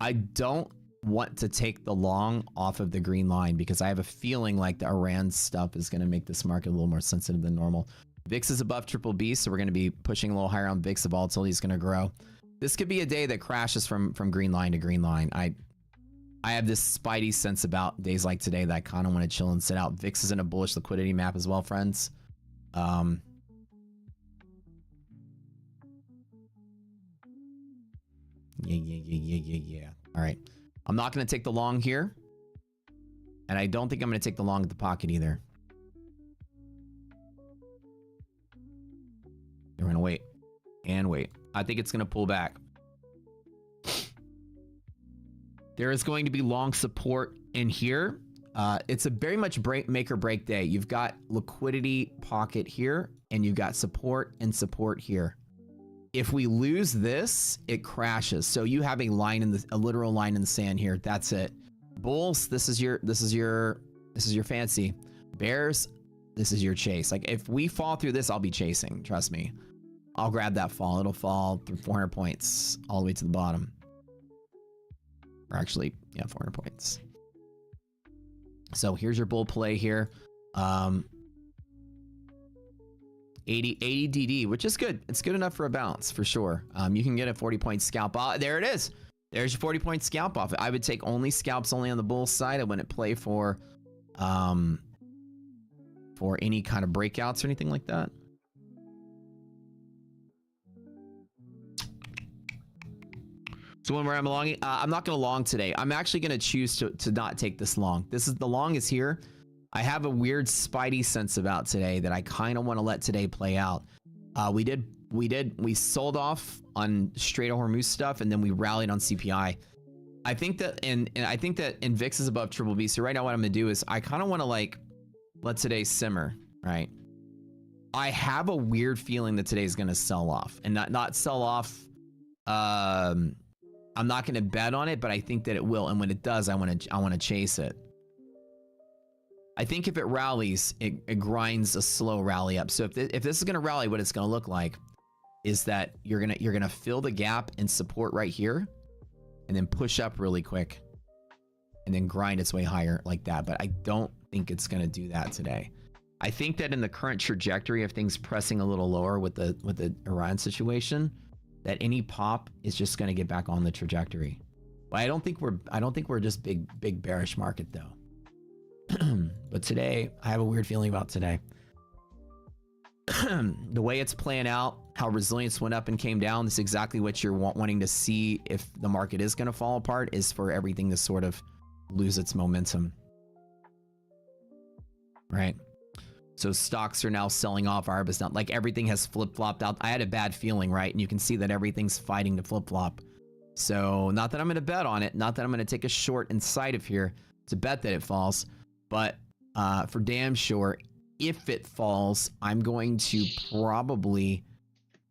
S20: I don't want to take the long off of the green line because I have a feeling like the Iran stuff is going to make this market a little more sensitive than normal. VIX is above triple B, so we're going to be pushing a little higher on VIX. The volatility is going to grow. This could be a day that crashes from green line to green line. I have this spidey sense about days like today that I kind of want to chill and sit out. VIX is in a bullish liquidity map as well, friends. Yeah. All right. I'm not going to take the long here. And I don't think I'm going to take the long at the pocket either. We're going to wait. And wait. I think it's going to pull back. There is going to be long support in here. It's a very much make or break day. You've got liquidity pocket here, and you've got support and support here. If we lose this, it crashes. So you have a literal line in the sand here. That's it. Bulls, this is your fancy. Bears, this is your chase. Like if we fall through this, I'll be chasing. Trust me. I'll grab that fall. It'll fall through 400 points all the way to the bottom. Or actually, yeah, 400 points. So here's your bull play here. 80 DD, which is good. It's good enough for a bounce for sure. You can get a 40-point scalp. There it is. There's your 40-point scalp off. I would take only scalps only on the bull side. I wouldn't play for any kind of breakouts or anything like that. So when I'm longing, I'm not going to long today. I'm actually going to choose to not take this long. The long is here. I have a weird spidey sense about today that I kind of want to let today play out. We sold off on Strait of Hormuz stuff, and then we rallied on CPI. I think that, and I think that in VIX is above triple B. So right now what I'm going to do is I kind of want to like let today simmer, right? I have a weird feeling that today's going to sell off, and not sell off. I'm not going to bet on it, but I think that it will. And when it does, I want to chase it. I think if it rallies, it grinds a slow rally up. So if this is going to rally, what it's going to look like is that you're going to fill the gap and support right here and then push up really quick and then grind its way higher like that. But I don't think it's going to do that today. I think that in the current trajectory of things pressing a little lower with the Iran situation, that any pop is just going to get back on the trajectory. But I don't think we're just big bearish market though. But today, I have a weird feeling about today. The way it's playing out, how resilience went up and came down, this is exactly what you're wanting to see if the market is going to fall apart, is for everything to sort of lose its momentum. Right? So stocks are now selling off. ARB is not, like everything has flip-flopped out. I had a bad feeling, right? And you can see that everything's fighting to flip-flop. So not that I'm going to bet on it, not that I'm going to take a short inside of here to bet that it falls. But for damn sure, if it falls, I'm going to probably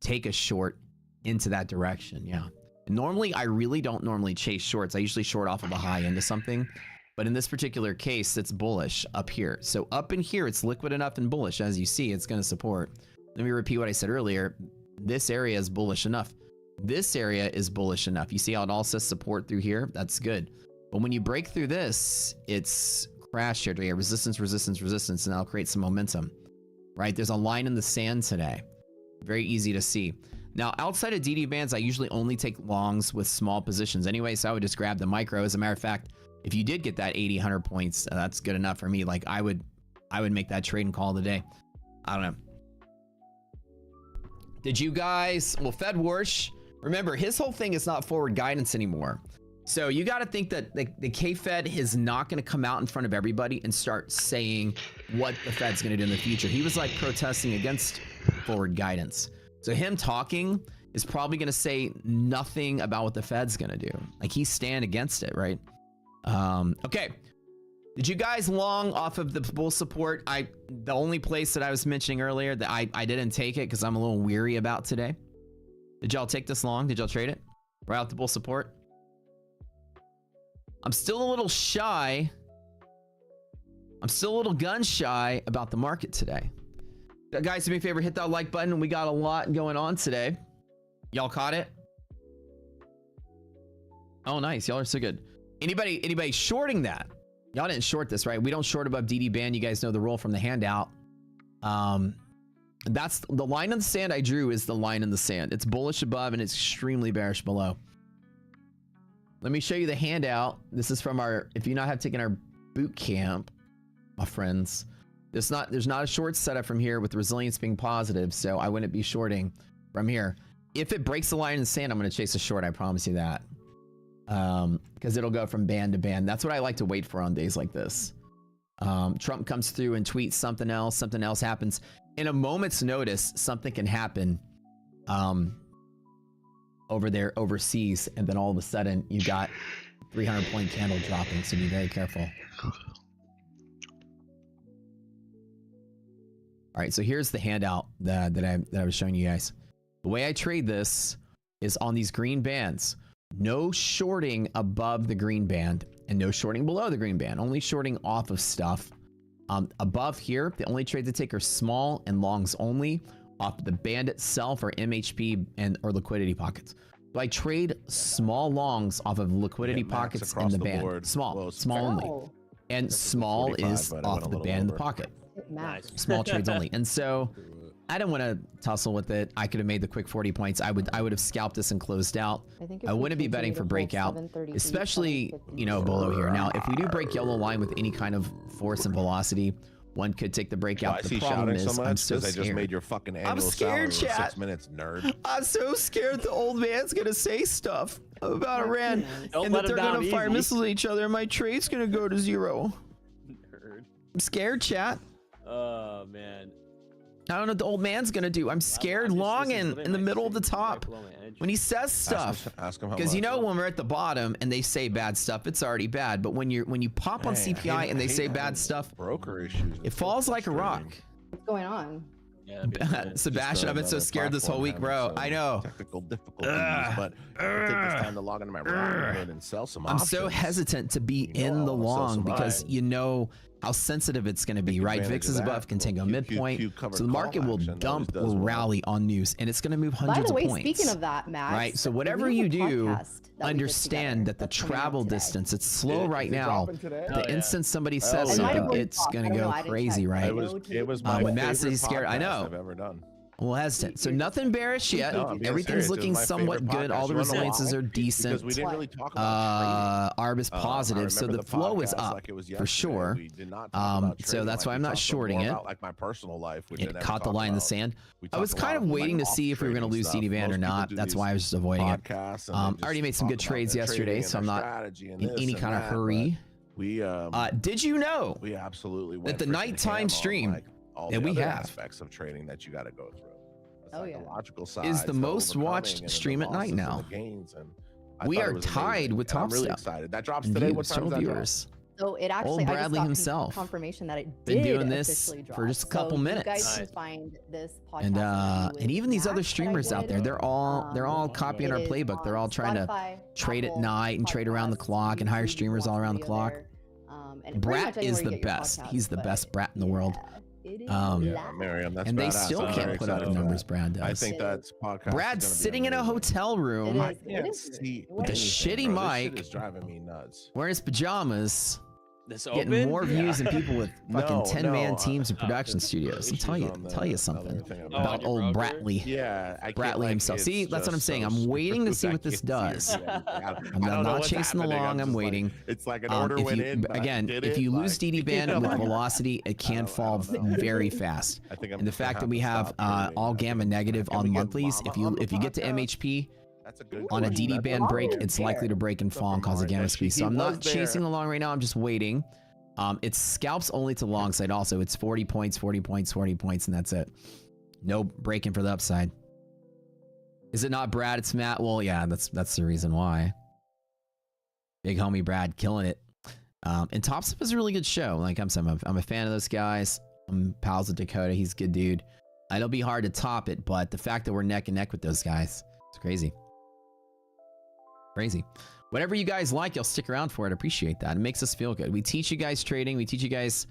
S20: take a short into that direction. Yeah. Normally, I really don't normally chase shorts. I usually short off of a high into something. But in this particular case, it's bullish up here. So up in here, it's liquid enough and bullish. As you see, it's going to support. Let me repeat what I said earlier. This area is bullish enough. This area is bullish enough. You see how it all says support through here? That's good. But when you break through this, it's crash here. Yeah, resistance, resistance, resistance, and that'll create some momentum. Right? There's a line in the sand today. Very easy to see. Now, outside of DD bands, I usually only take longs with small positions anyway, so I would just grab the micro. As a matter of fact, if you did get that 80, 100 points, that's good enough for me. Like, I would make that trade and call it a day. I don't know. Did you guys... Well, Fed Warsh, remember, his whole thing is not forward guidance anymore. So you got to think that the K-Fed is not going to come out in front of everybody and start saying what the Fed's going to do in the future. He was like protesting against forward guidance. So him talking is probably going to say nothing about what the Fed's going to do. Like, he's stand against it, right? Okay. Did you guys long off of the bull support? The only place that I was mentioning earlier that I didn't take it because I'm a little weary about today. Did y'all take this long? Did y'all trade it? Right out the bull support? I'm still a little shy. I'm still a little gun shy about the market today. Guys, do me a favor, hit that like button. We got a lot going on today. Y'all caught it? Oh, nice. Y'all are so good. Anybody shorting that? Y'all didn't short this, right? We don't short above DD band. You guys know the rule from the handout. That's the line in the sand I drew is the line in the sand. It's bullish above and it's extremely bearish below. Let me show you the handout. This is from our, if you not have taken our boot camp, my friends, there's not a short setup from here with resilience being positive, so I wouldn't be shorting from here. If it breaks the line in the sand, I'm going to chase a short. I promise you that. Because it'll go from band to band. That's what I like to wait for on days like this. Trump comes through and tweets something else happens. In a moment's notice, something can happen over there overseas, and then all of a sudden you got 300-point candle dropping, so be very careful. All right, so here's the handout that I was showing you guys. The way I trade this is on these green bands. No shorting above the green band and no shorting below the green band. Only shorting off of stuff. Above here, the only trades I take are small and longs only off the band itself or MHP or liquidity pockets. So I trade small longs off of liquidity pockets in the band. Board. Small only. And small is off the band in the pocket. Nice. Small trades only. And so I didn't want to tussle with it. I could have made the quick 40 points. I would have scalped this and closed out. I wouldn't be betting for breakout, especially, you know, below here. Now, if we do break yellow line with any kind of force and velocity, one could take the breakout. The problem is, I'm so scared.
S4: I just made your fucking annual salary in 6 minutes, nerd.
S20: I'm so scared the old man's gonna say stuff about Iran and that they're gonna fire missiles at each other and my trade's gonna go to zero. Nerd. I'm scared, chat.
S19: Oh, man.
S20: I don't know what the old man's gonna do. I'm scared long in the middle of the top when he says stuff.
S4: Ask him
S20: because you know when we're at the bottom and they say bad stuff, it's already bad. But when you pop on CPI and they say bad stuff,
S4: broker issues.
S20: It falls like a rock.
S7: What's going on?
S19: Yeah,
S20: Sebastian, I've been so scared this whole week, bro. I know.
S4: Technical difficulties, but I take this time to log into my Robinhood and sell some
S20: I'm
S4: options.
S20: so hesitant to be in the long because you know how sensitive it's going to be, right? VIX is above Contango midpoint, so the market will dump or rally on news, and it's going to move hundreds of points.
S7: By the way, speaking of that, Max,
S20: right? So whatever you do, understand that the travel distance, it's slow right now. The instant somebody says something, it's going to go crazy, right?
S4: It was my
S20: when Matt says he's scared, I know.
S4: I've ever done.
S20: Well, hesitant. So nothing bearish yet. Everything's looking somewhat good. All the resiliences are decent.
S4: We didn't really talk about
S20: ARB is positive, so the flow is up for sure. So that's why I'm not shorting it.
S4: Like my personal life,
S20: It caught the line in the sand. I was kind of waiting to see if we were going to lose DD band or not. That's why I was just avoiding it. I already made some good trades yesterday, so I'm not in any kind of hurry. Did you know that the nighttime stream that we have
S4: aspects of trading that you got to go through?
S7: Psychological
S4: side
S20: is the most watched stream at night now. We are tied with Top
S4: I'm really
S20: Step.
S4: excited. That drops today. What time does that drop?
S7: So it actually,
S20: Old
S7: I
S20: Bradley
S7: just got
S20: himself.
S7: Confirmation that it
S20: Been
S7: did
S20: doing this
S7: officially drop.
S20: for just a couple
S7: so
S20: minutes.
S7: You guys can find this podcast.
S20: And even these other streamers out there, they're all copying our
S7: it is
S20: playbook. They're all trying
S7: Spotify,
S20: to trade at
S7: Apple
S20: night and trade around the clock and hire streamers all around the clock.
S7: And pretty much
S20: Brat
S7: anywhere
S20: is
S7: you
S20: the
S7: get your
S20: best.
S7: podcast,
S20: He's the
S7: but
S20: best brat in the world.
S4: Yeah, Miriam, that's
S20: and they
S4: badass.
S20: still
S4: I'm
S20: can't
S4: very
S20: put up the
S4: excited for
S20: numbers
S4: that.
S20: Brad does.
S4: I think that's podcast.
S20: Brad's sitting in a hotel room
S4: I can't see
S20: with a shitty
S4: bro. This
S20: mic,
S4: shit is driving me nuts.
S20: wearing his pajamas,
S19: This
S20: getting
S19: open?
S20: more views than people with fucking
S4: No,
S20: 10-man
S4: no,
S20: teams and production studios. I'll tell you something about old Bratley.
S4: Yeah, I
S20: Bratley
S4: like,
S20: himself.
S4: it's
S20: See, that's what I'm
S4: just
S20: saying.
S4: so
S20: I'm waiting to see
S4: smooth.
S20: what this
S4: I
S20: does.
S4: can't see it. I
S20: I'm
S4: don't know
S20: not
S4: what's
S20: chasing
S4: happening.
S20: along. I'm
S4: just
S20: waiting.
S4: Like, it's like an order went in. But
S20: again,
S4: I did
S20: if
S4: it,
S20: you lose
S4: like,
S20: DD band with velocity, it can fall very fast.
S4: I think I'm
S20: And the
S4: just gonna
S20: fact that
S4: have
S20: we
S4: to
S20: have
S4: stop trading.
S20: all gamma negative on monthlies, if you get to MHP on a DD band break, it's likely to break and fall and cause a gamma squeeze. So I'm not chasing along right now. I'm just waiting. It's scalps only to long side also. It's 40 points, 40 points, 40 points, and that's it. No breaking for the upside. Is it not Brad? It's Matt. Well, yeah, that's the reason why. Big homie Brad killing it. And Tops Up is a really good show. Like I'm a fan of those guys. I'm pals with Dakota. He's a good dude. It'll be hard to top it, but the fact that we're neck and neck with those guys, it's crazy. Crazy. Whatever you guys like, you'll stick around for it. Appreciate that. It makes us feel good. We teach you guys trading. We teach you guys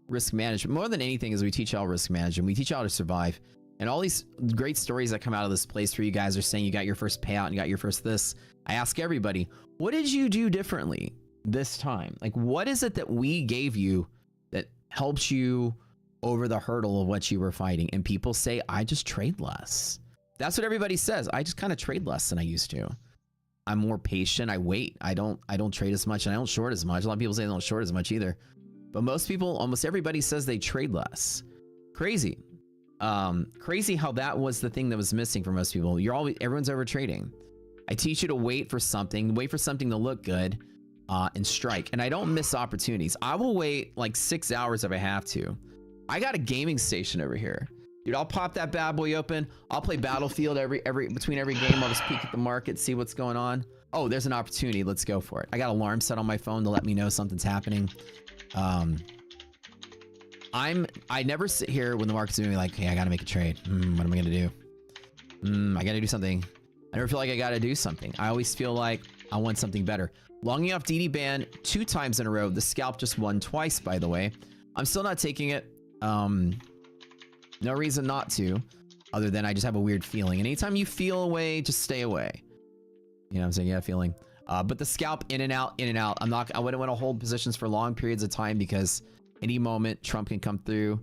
S20: risk management. More than anything is we teach y'all risk management. We teach y'all how to survive. And all these great stories that come out of this place where you guys are saying you got your first payout and you got your first this. I ask everybody, what did you do differently this time? Like, what is it that we gave you that helps you over the hurdle of what you were fighting? And people say, I just trade less. That's what everybody says. I just kind of trade less than I used to. I'm more patient. I wait. I don't trade as much and I don't short as much. A lot of people say they don't short as much either. But most people, almost everybody says they trade less. Crazy. Crazy how that was the thing that was missing for most people. Everyone's over trading. I teach you to wait for something to look good, and strike. And I don't miss opportunities. I will wait like 6 hours if I have to. I got a gaming station over here. Dude, I'll pop that bad boy open. I'll play Battlefield between every game. I'll just peek at the market, see what's going on. Oh, there's an opportunity. Let's go for it. I got an alarm set on my phone to let me know something's happening. I never sit here when the market's doing like, hey, I gotta make a trade. What am I gonna do? I gotta do something. I never feel like I gotta do something. I always feel like I want something better. Longing off DD ban 2 times in a row. The scalp just won twice, by the way. I'm still not taking it. No reason not to, other than I just have a weird feeling. And anytime you feel away, just stay away. You know what I'm saying? Yeah, feeling. But the scalp in and out, in and out. I wouldn't want to hold positions for long periods of time because any moment Trump can come through,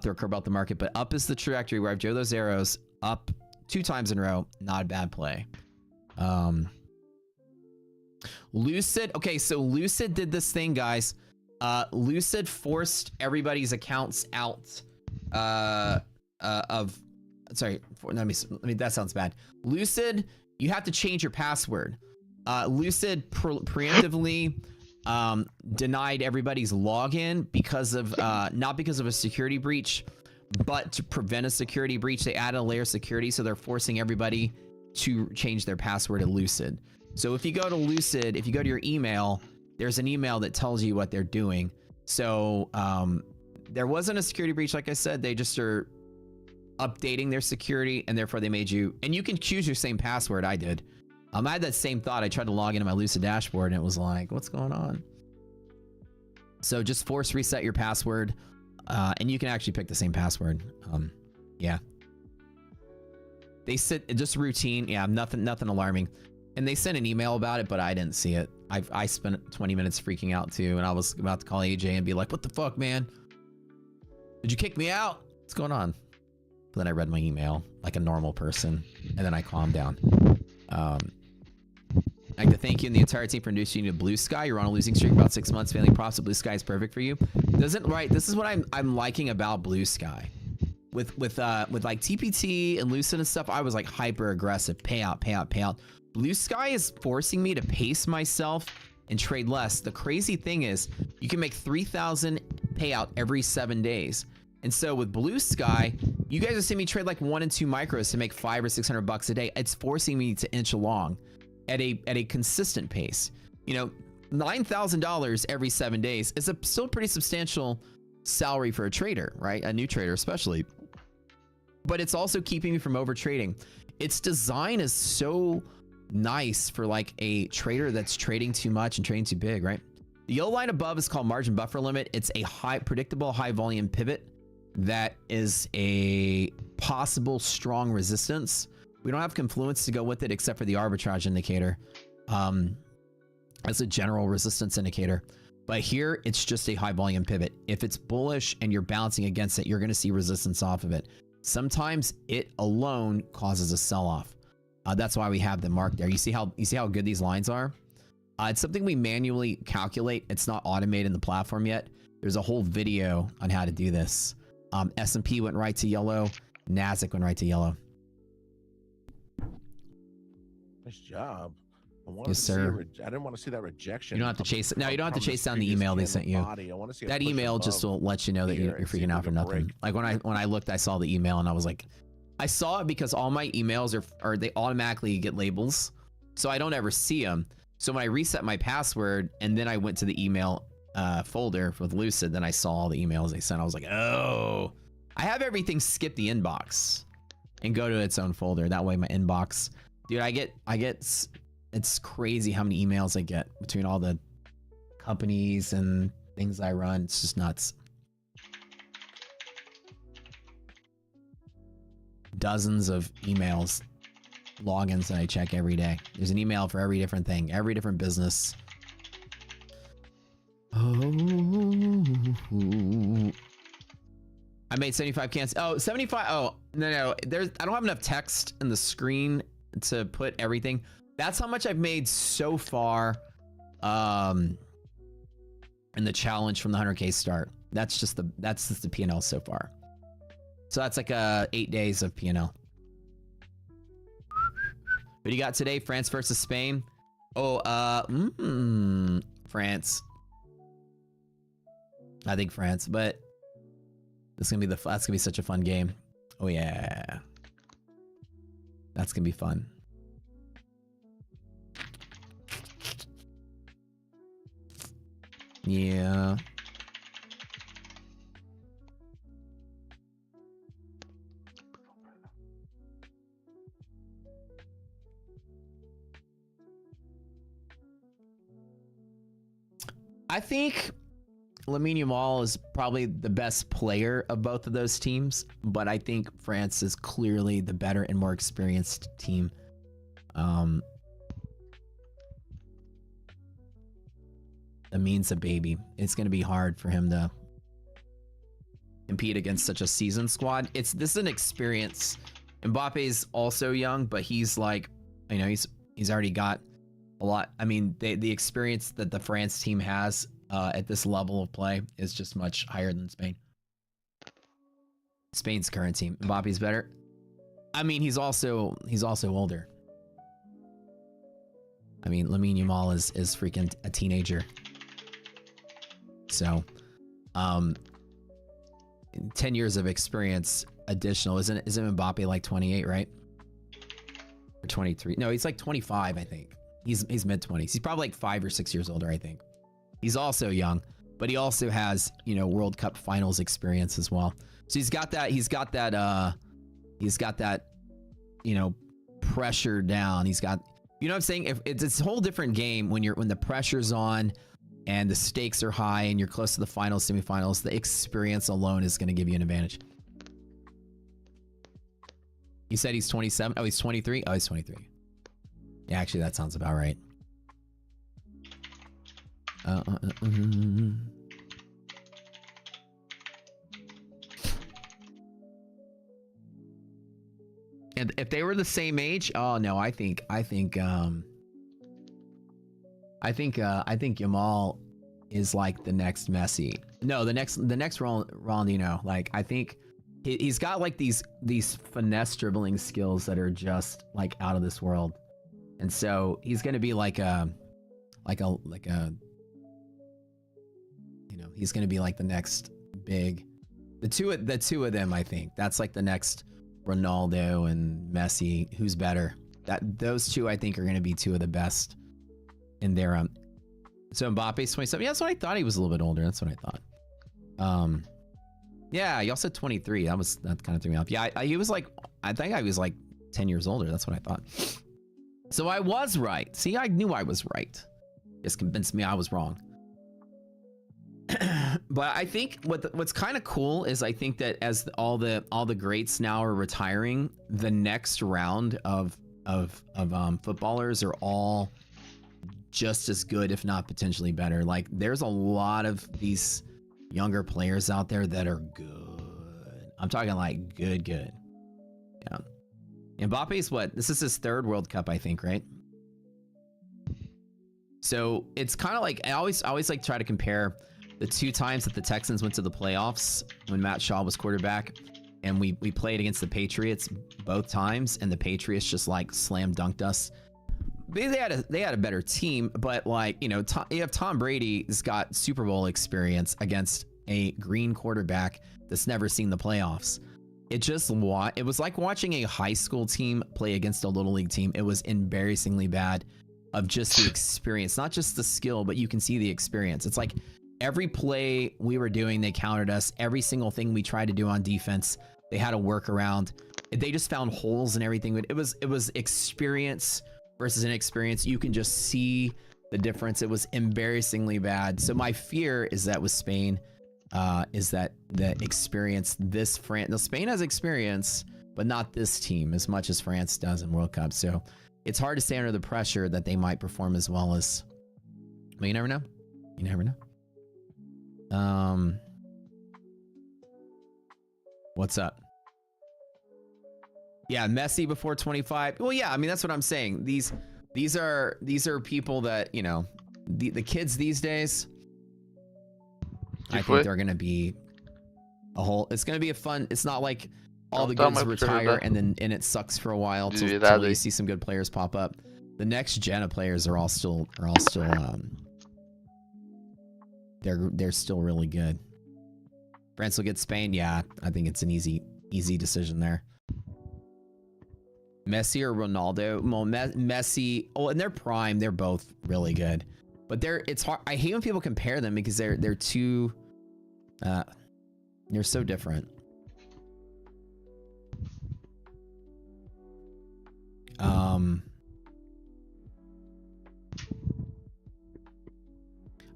S20: throw a curve out the market. But up is the trajectory where I've drove those arrows up 2 times in a row. Not a bad play. Lucid. Okay, so Lucid did this thing, guys. Lucid forced everybody's accounts out that sounds bad. Lucid, you have to change your password. Lucid preemptively denied everybody's login because of not because of a security breach, but to prevent a security breach. They added a layer of security, so they're forcing everybody to change their password to Lucid. So if you go to Lucid, if you go to your email, there's an email that tells you what they're doing. So there wasn't a security breach, like I said. They just are updating their security, and therefore they made you, and you can choose your same password. I did. I had that same thought. I tried to log into my Lucid dashboard, and it was like, what's going on? So just force reset your password, and you can actually pick the same password. Yeah. They said just routine. Yeah, nothing alarming. And they sent an email about it, but I didn't see it. I spent 20 minutes freaking out too, and I was about to call AJ and be like, what the fuck, man? Did you kick me out? What's going on? But then I read my email like a normal person, and then I calmed down. I'd like to thank you and the entire team for introducing you to Blue Sky. You're on a losing streak, about 6 months, failing props. Blue Sky is perfect for you. This is what I'm liking about Blue Sky. With like TPT and Lucid and stuff, I was like hyper aggressive. Payout. Blue Sky is forcing me to pace myself and trade less. The crazy thing is you can make 3,000 payout every 7 days. And so with Blue Sky, you guys are seeing me trade like 1 and 2 micros to make $500 or $600 a day. It's forcing me to inch along at a consistent pace. You know, $9,000 every 7 days is a still pretty substantial salary for a trader, right? A new trader especially. But it's also keeping me from over trading. Its design is so nice for like a trader that's trading too much and trading too big, right? The yellow line above is called margin buffer limit. It's a predictable high volume pivot that is a possible strong resistance. We don't have confluence to go with it except for the arbitrage indicator. As a general resistance indicator. But here, it's just a high volume pivot. If it's bullish and you're bouncing against it, you're going to see resistance off of it. Sometimes it alone causes a sell-off. That's why we have them marked there. You see how good these lines are? It's something we manually calculate. It's not automated in the platform yet. There's a whole video on how to do this. S&P went right to yellow. NASDAQ went right to yellow.
S4: Nice job.
S20: Yes, sir.
S4: I didn't want to see that rejection.
S20: You don't have to chase it. No, you don't have to chase down the email they sent you. That email just will let you know that you're freaking out for nothing. Like when I looked, I saw the email and I was like, I saw it because all my emails are they automatically get labels, so I don't ever see them. So when I reset my password and then I went to the email folder with Lucid, then I saw all the emails they sent. I was like, oh, I have everything skip the inbox and go to its own folder. That way my inbox, dude, I get. It's crazy how many emails I get between all the companies and things I run. It's just nuts. Dozens of emails, logins that I check every day. There's an email for every different thing, every different business. Oh, I made 75 cans. Oh, 75. Oh, no. I don't have enough text in the screen to put everything. That's how much I've made so far in the challenge from the 100K start. That's just the P&L so far. So that's like 8 days of P&L. What do you got today? France versus Spain. Oh, France. I think France, but that's gonna be such a fun game. Oh yeah, that's gonna be fun. Yeah. I think Lamine Yamal is probably the best player of both of those teams, but I think France is clearly the better and more experienced team. Lamine's a baby. It's going to be hard for him to compete against such a seasoned squad. This is an experience. Mbappe's also young, but he's like, you know, he's already got a lot. I mean, the experience that the France team has at this level of play is just much higher than Spain. Spain's current team. Mbappe's better. I mean, he's also older. I mean, Lamine Yamal is freaking a teenager. So, 10 years of experience additional. Isn't Mbappe like 28, right? Or 23? No, he's like 25, I think. He's mid-20s. He's probably like 5 or 6 years older, I think. He's also young, but he also has, you know, World Cup finals experience as well. So he's got that, you know, pressure down. He's got, you know what I'm saying? If it's a whole different game when the pressure's on and the stakes are high and you're close to the finals, semifinals, the experience alone is going to give you an advantage. You said he's 27. Oh, he's 23. Oh, he's 23. Yeah, actually, that sounds about right. And if they were the same age, oh no, I think Yamal is like the next Messi. No, the next Ronaldinho. Like, I think he's got like these finesse dribbling skills that are just like out of this world. And so he's gonna be like a you know, he's gonna be like the next big, the two of them. I think that's like the next Ronaldo and Messi. Who's better? Those two I think are gonna be two of the best in their So Mbappe's 27. Yeah, that's what I thought. He was a little bit older. That's what I thought. Yeah, y'all said 23. That kind of threw me off. Yeah, he was like, I think I was like 10 years older. That's what I thought. So I was right. See, I knew I was right. Just convinced me I was wrong. But I think what's kind of cool is I think that as all the greats now are retiring, the next round of footballers are all just as good, if not potentially better. Like there's a lot of these younger players out there that are good. I'm talking like good. Yeah. Mbappe's what? This is his 3rd World Cup, I think, right? So it's kind of like I always like try to compare the 2 times that the Texans went to the playoffs when Matt Shaw was quarterback, and we played against the Patriots both times, and the Patriots just like slam dunked us. They had a better team, but like, you know, you have Tom Brady that's got Super Bowl experience against a green quarterback that's never seen the playoffs. It was like watching a high school team play against a little league team. It was embarrassingly bad of just the experience, not just the skill, but you can see the experience. It's like every play we were doing, they countered us. Every single thing we tried to do on defense, they had a workaround. They just found holes and everything. It was experience versus inexperience. You can just see the difference. It was embarrassingly bad. So my fear is that with Spain, is that the experience Spain has experience, but not this team as much as France does in World Cup. So it's hard to stay under the pressure that they might perform as well as, but you never know. You never know. What's up? Yeah, Messi before 25. Well, yeah, I mean, that's what I'm saying. These are people that, you know, the kids these days, I think they're going to be it's going to be a fun, it's not like all the goods retire and it sucks for a while till you see some good players pop up. The next gen of players are all still they're still really good. France will get Spain. Yeah, I think it's an easy decision there. Messi or Ronaldo? Well, Messi. Oh, in their prime, they're both really good. But it's hard. I hate when people compare them because they're too. They're so different.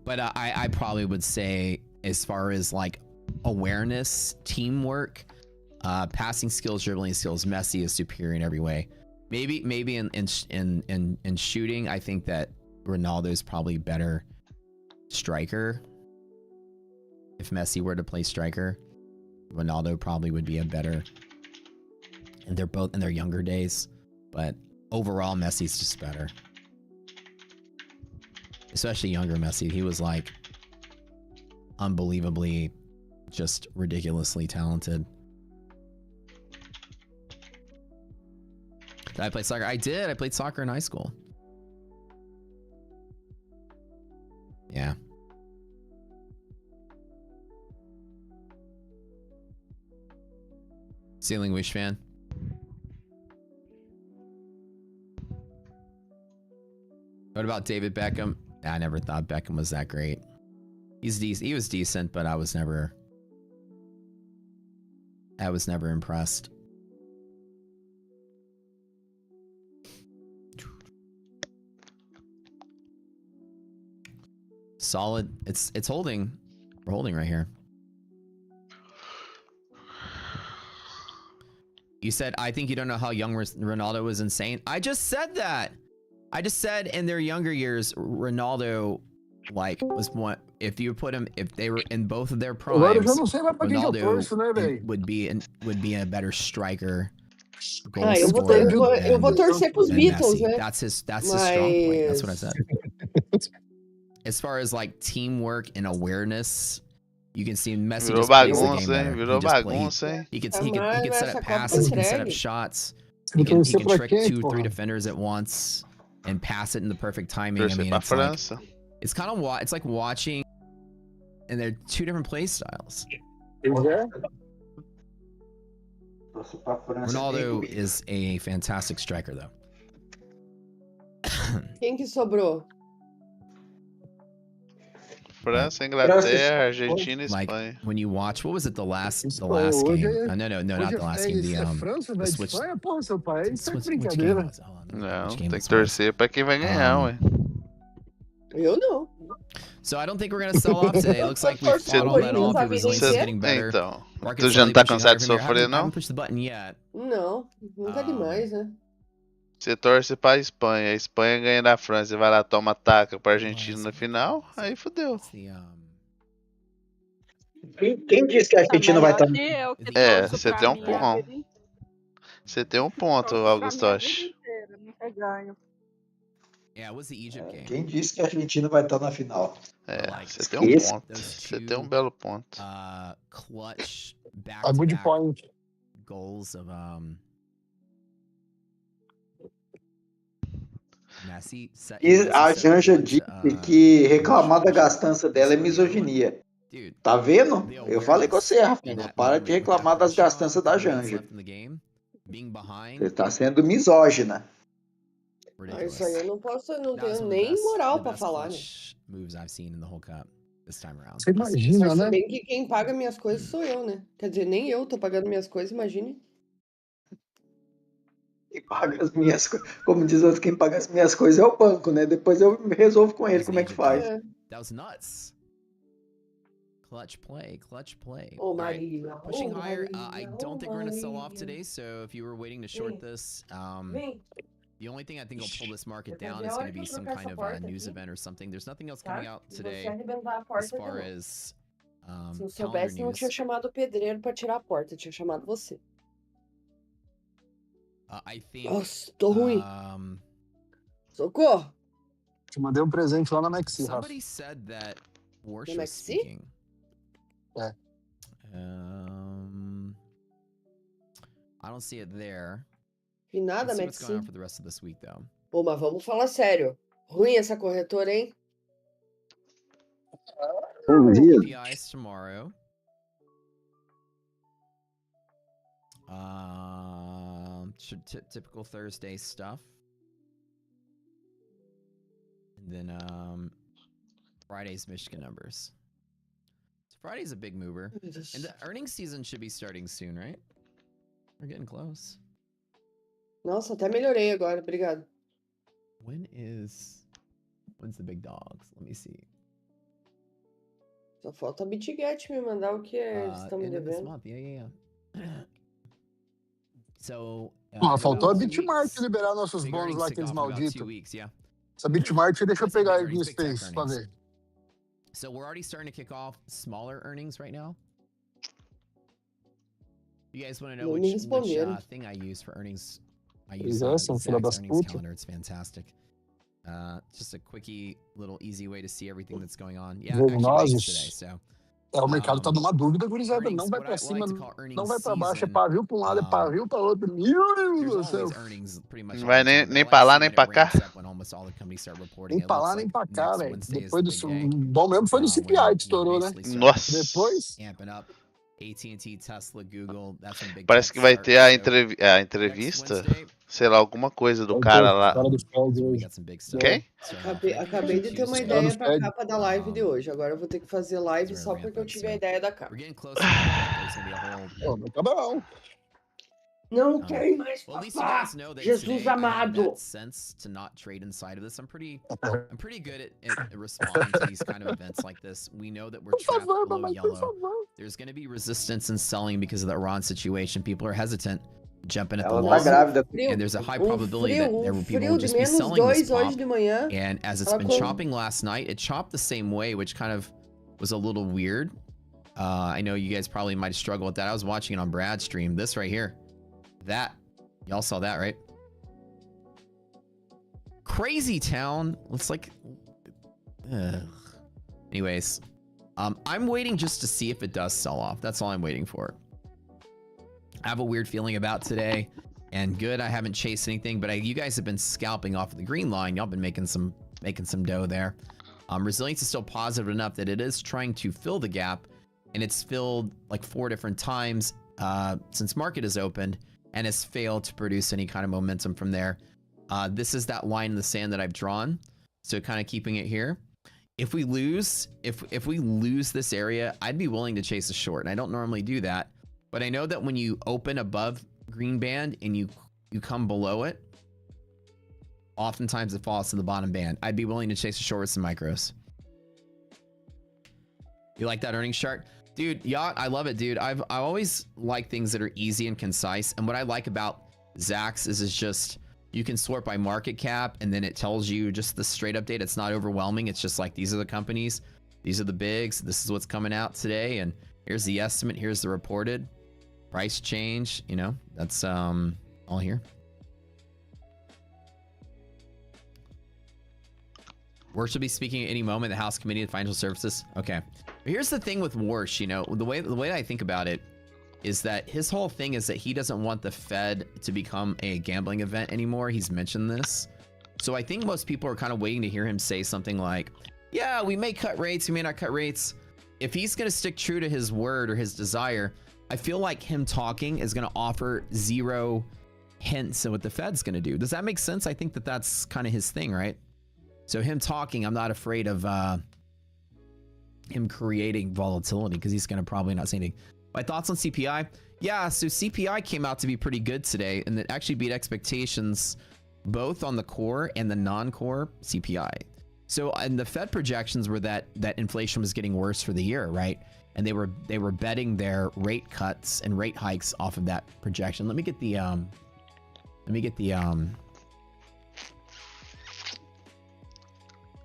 S20: But I probably would say, as far as like awareness, teamwork, passing skills, dribbling skills, Messi is superior in every way. Maybe in shooting, I think that Ronaldo is probably better striker. If Messi were to play striker, Ronaldo probably would be a better. And they're both in their younger days, but overall, Messi's just better. Especially younger Messi. He was like unbelievably, just ridiculously talented. Did I play soccer? I did. I played soccer in high school. Yeah. Ceiling Wish fan. What about David Beckham? I never thought Beckham was that great. He was decent, but I was never impressed. Solid. It's holding. We're holding right here. You said, I think you don't know how young Ronaldo was insane. I just said that. I just said in their younger years, Ronaldo, like, was one. If you put him, if they were in both of their primes, Ronaldo would be a better striker.
S1: Eu vou torcer pros Beatles, né?
S20: That's his strong point. That's what I said. As far as like teamwork and awareness, you can see Messi just plays the game better. He can set up passes, he can set up shots, he can trick 2-3 defenders at once and pass it in the perfect timing. I mean, it's kind of it's like watching, and they're two different play styles. Ronaldo is a fantastic striker, though.
S1: Quem que sobrou?
S3: França, Inglaterra, Argentina e
S20: Like
S3: Espanha.
S20: when you watch, what was it? The last
S8: Hoje
S20: game?
S8: é-
S20: No, not
S8: Hoje
S20: the last game.
S8: é
S20: The
S8: França,
S20: the
S8: velho,
S20: Switch.
S8: Espanha, pô, seu pai. Isso é
S20: Which
S8: brincadeira.
S20: game was it? Hold on,
S3: Não,
S20: which game
S3: tem
S20: this
S3: que torcer pra quem vai ganhar, ué.
S1: Eu não.
S20: So I don't think we're gonna sell off today. It looks like we
S1: Torço
S20: fought all that off.
S1: pra
S20: Your
S1: vida
S20: resilience is
S1: inteira.
S20: getting better.
S3: Então,
S20: Market
S3: tu já não
S20: slightly
S3: tá
S20: pushing
S3: cansado de
S20: higher from here.
S3: sofrer,
S20: I
S3: não?
S20: haven't pushed the button yet.
S1: Não, nunca demais, né?
S3: Você torce pra Espanha, a Espanha ganha da França e vai lá, toma taca pra Argentina na final, aí fodeu.
S10: Quem disse que a Argentina vai estar...
S3: É, você tem um ponto. Você tem um ponto, Augusto.
S18: Nunca ganho.
S20: Yeah, it was the Egypt game.
S10: Quem disse que a Argentina vai estar na final?
S3: É, você tem um ponto. Você tem um belo ponto.
S20: Clutch
S8: A good point.
S20: goals of Messi.
S10: E a Janja disse que reclamar da gastança dela é misoginia. Tá vendo? Eu falei com você, Rafinha. Para de reclamar das gastanças da Janja. Você tá sendo misógina.
S1: Isso aí eu não posso, não tenho nem moral pra falar, né?
S20: Moves I've seen in the whole cup this time around.
S8: Você imagina,
S1: Mas
S8: né?
S1: se bem que quem paga minhas coisas sou eu, né? Quer dizer, nem eu tô pagando minhas coisas, imagine.
S10: Quem paga as minhas coisas, como diz outro, quem paga as minhas coisas é o banco, né? Depois eu resolvo com ele como é que faz.
S20: That was nuts. Clutch play.
S1: Oh, Maria.
S20: Pushing higher. I don't think we're gonna sell off today. So if you were waiting to short this, the only thing I think will pull this market down is going to be some kind of news event or something. There's nothing else coming out today as far as
S1: Se eu soubesse, não tinha chamado o pedreiro pra tirar a porta, tinha chamado você.
S20: I think.
S1: Nossa, tô ruim. Socorro!
S8: Te mandei um presente lá na Maxi, Rafa.
S20: Somebody said that Warsh
S1: Na
S20: was
S1: Maxi?
S20: speaking.
S8: É.
S20: I don't see it there.
S1: E nada,
S20: Let's see what's going on
S1: Maxi.
S20: for the rest of this week, though.
S1: Pô, mas vamos falar sério. Ruim essa corretora, hein?
S10: Bom dia.
S20: CPIs tomorrow. Typical Thursday stuff. And then Friday's Michigan numbers. So Friday's a big mover. And the earnings season should be starting soon, right? We're getting close.
S1: Nossa, até melhorei agora, obrigado.
S20: When's the big dogs? Let me see.
S1: Só falta a BitGet me mandar o que eles estão me
S20: End of this
S1: devendo.
S20: month. Yeah. So.
S8: Faltou a
S20: about 2
S8: Bitmart
S20: weeks.
S8: liberar nossos
S20: Big
S8: bônus
S20: earnings
S8: lá,
S20: kick
S8: aqueles
S20: off in about 2
S8: malditos.
S20: weeks, yeah.
S8: Essa Bitmart, deixa eu
S20: Let's say
S8: pegar
S20: big
S8: aí no
S20: earnings, big tech
S8: Space pra
S20: earnings.
S8: ver.
S20: So we're already starting to kick off smaller earnings right now. You guys want to know
S1: Não me
S20: which
S1: responderam.
S20: thing I use for earnings? I
S8: Pois
S20: use
S8: é,
S20: the
S8: são filha
S20: Zacks
S8: das
S20: earnings
S8: putas.
S20: calendar. It's fantastic. Just a quickie, little easy way to see everything that's going on. Yeah, actually earnings today. So
S8: O mercado tá numa dúvida, gurizada. Não vai pra
S20: what I
S8: cima,
S20: like to call
S8: não vai pra baixo. É
S20: season,
S8: pavio pra um lado, é pavio pra outro. Meu Deus do céu.
S3: Não vai nem pra lá, nem pra cá.
S8: Nem pra lá, nem pra cá, velho. Depois do... Bom mesmo foi no CPI que estourou, né?
S3: Nossa.
S8: Depois...
S20: AT&T, Tesla, Google, that's when big
S3: Parece
S20: tech
S3: que vai
S20: start.
S3: ter a entrevista, sei lá, alguma coisa do cara lá. Quem?
S1: Acabei de ter uma ideia pra capa da live de hoje. Agora eu vou ter que fazer live só porque eu tive a ideia da capa.
S8: Tá bom.
S1: Não tem mais
S20: Well, at least you
S1: papá!
S20: guys know that
S1: Jesus
S20: today I have
S1: amado!
S20: that sense to not trade inside of this. I'm pretty good at responding to these kind of events like this. We know that we're trapped below yellow. There's going to be resistance in selling because of the Iran situation. People are hesitant jumping at the
S10: Ela tá
S20: long,
S10: grávida.
S20: and there's a high probability that there will people
S1: frio
S20: will
S1: de
S20: just be
S1: menos
S20: selling this
S1: 2 hoje
S20: pop.
S1: de manhã.
S20: And as it's
S1: Ela
S20: been
S1: com-
S20: chopping last night, it chopped the same way, which kind of was a little weird. I know you guys probably might struggle with that. I was watching it on Brad's stream. This right here, that. Y'all saw that, right? Crazy town. Looks like... Ugh. Anyways. I'm waiting just to see if it does sell off. That's all I'm waiting for. I have a weird feeling about today. And good, I haven't chased anything. But you guys have been scalping off of the green line. Y'all been making some dough there. Resilience is still positive enough that it is trying to fill the gap. And it's filled like 4 different times since market has opened. And has failed to produce any kind of momentum from there. This is that line in the sand that I've drawn. So kind of keeping it here. if we lose this area, I'd be willing to chase a short. And I don't normally do that, but I know that when you open above green band and you come below it, oftentimes it falls to the bottom band. I'd be willing to chase a short with some micros. You like that earnings chart? Dude, Yacht, I love it, dude. I always like things that are easy and concise. And what I like about Zacks is it's just, you can sort by market cap and then it tells you just the straight update. It's not overwhelming. It's just like, these are the companies, these are the bigs, this is what's coming out today, and here's the estimate, here's the reported price change, you know, that's all here. Warsh will be speaking at any moment, the House Committee of Financial Services. Okay. But here's the thing with Warsh, you know, the way I think about it is that his whole thing is that he doesn't want the Fed to become a gambling event anymore. He's mentioned this. So I think most people are kind of waiting to hear him say something like, yeah, we may cut rates, we may not cut rates. If he's going to stick true to his word or his desire, I feel like him talking is going to offer zero hints at what the Fed's going to do. Does that make sense? I think that that's kind of his thing, right? So him talking, I'm not afraid of him creating volatility because he's going to probably not say anything. My thoughts on CPI? Yeah, so CPI came out to be pretty good today, and it actually beat expectations both on the core and the non-core CPI. So, and the Fed projections were that inflation was getting worse for the year, right? And they were betting their rate cuts and rate hikes off of that projection. Let me get the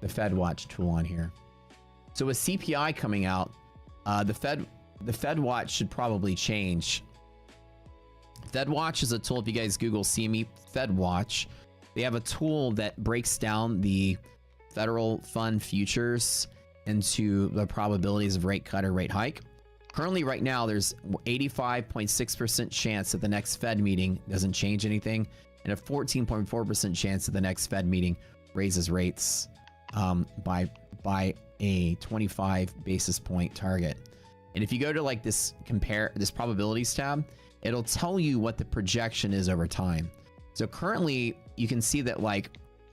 S20: Fed Watch tool on here. So with CPI coming out, the Fed Watch should probably change. Fed Watch is a tool. If you guys Google CME Fed Watch, they have a tool that breaks down the federal fund futures into the probabilities of rate cut or rate hike. Currently, right now, there's 85.6% chance that the next Fed meeting doesn't change anything, and a 14.4% chance that the next Fed meeting raises rates by a 25 basis point target. And if you go to like this probabilities tab, it'll tell you what the projection is over time. So currently you can see that like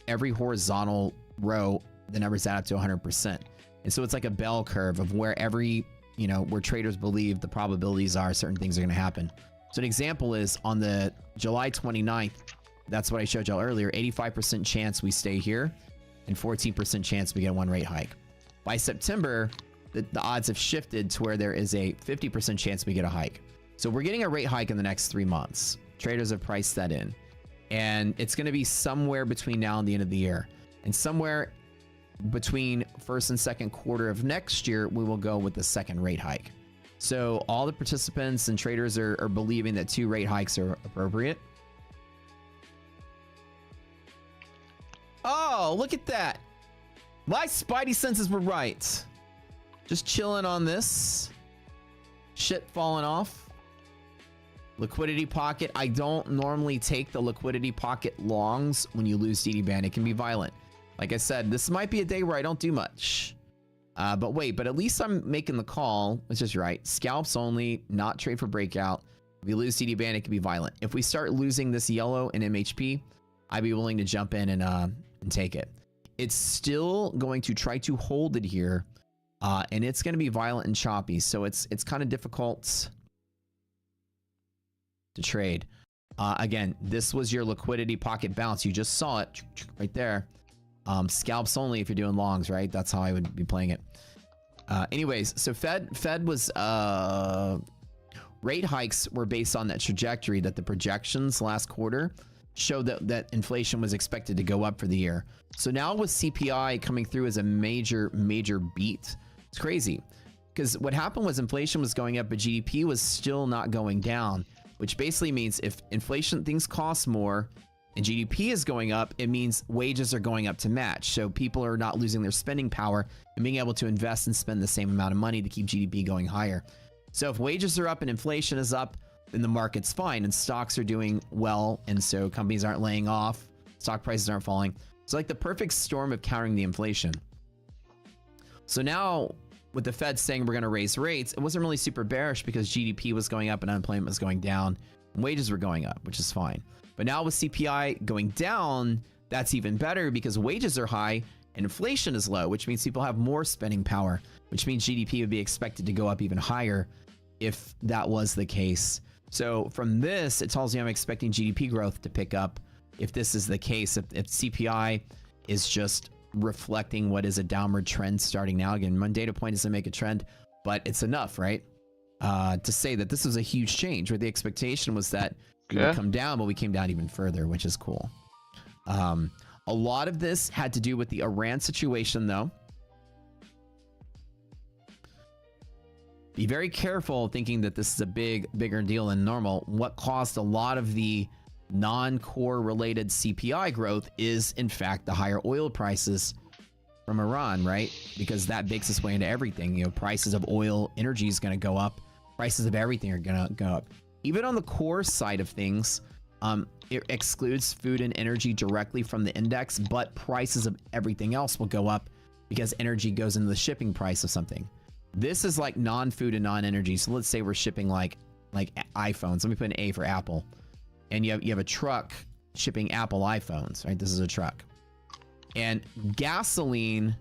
S20: every horizontal row, the numbers add up to 100%. And so it's like a bell curve of where where traders believe the probabilities are certain things are going to happen. So an example is on the July 29th, that's what I showed y'all earlier, 85% chance we stay here and 14% chance we get one rate hike. By September, the odds have shifted to where there is a 50% chance we get a hike. So we're getting a rate hike in the next 3 months. Traders have priced that in. And it's going to be somewhere between now and the end of the year. And somewhere between first and second quarter of next year, we will go with the second rate hike. So all the participants and traders are believing that 2 rate hikes are appropriate. Oh, look at that. My spidey senses were right. Just chilling on this. Shit falling off. Liquidity pocket. I don't normally take the liquidity pocket longs when you lose DD band. It can be violent. Like I said, this might be a day where I don't do much. But wait, but at least I'm making the call, which is right. Scalps only, not trade for breakout. If we lose DD band, it can be violent. If we start losing this yellow in MHP, I'd be willing to jump in and take it. It's still going to try to hold it here. And it's going to be violent and choppy. So it's kind of difficult to trade. Again, this was your liquidity pocket bounce. You just saw it right there. Scalps only if you're doing longs, right? That's how I would be playing it. Anyways, so Fed was rate hikes were based on that trajectory that the projections last quarter showed that inflation was expected to go up for the year. So now with CPI coming through as a major beat, it's crazy. Because what happened was inflation was going up, but GDP was still not going down, which basically means if inflation, things cost more, and GDP is going up, it means wages are going up to match. So people are not losing their spending power and being able to invest and spend the same amount of money to keep GDP going higher. So if wages are up and inflation is up, then the market's fine and stocks are doing well. And so companies aren't laying off, stock prices aren't falling. It's like the perfect storm of countering the inflation. So now with the Fed saying we're going to raise rates, it wasn't really super bearish because GDP was going up and unemployment was going down and wages were going up, which is fine. But now with CPI going down, that's even better because wages are high Inflation is low, which means people have more spending power, which means GDP would be expected to go up even higher if that was the case. So from this, it tells you I'm expecting GDP growth to pick up if this is the case. If CPI is just reflecting what is a downward trend starting now. Again, one data point doesn't make a trend, but it's enough, right? To say that this was a huge change, where the expectation was that we would come down, but we came down even further, which is cool. A lot of this had to do with the Iran situation, though. Be very careful thinking that this is a bigger deal than normal. What caused a lot of the non-core related CPI growth is, in fact, the higher oil prices from Iran, right? Because that bakes its way into everything. You know, prices of oil, energy is going to go up. Prices of everything are going to go up. Even on the core side of things, it excludes food and energy directly from the index, but prices of everything else will go up because energy goes into the shipping price of something. This is like non-food and non-energy. So let's say we're shipping like iPhones. Let me put an A for Apple. And you have a truck shipping Apple iPhones, right? This is a truck. And gasoline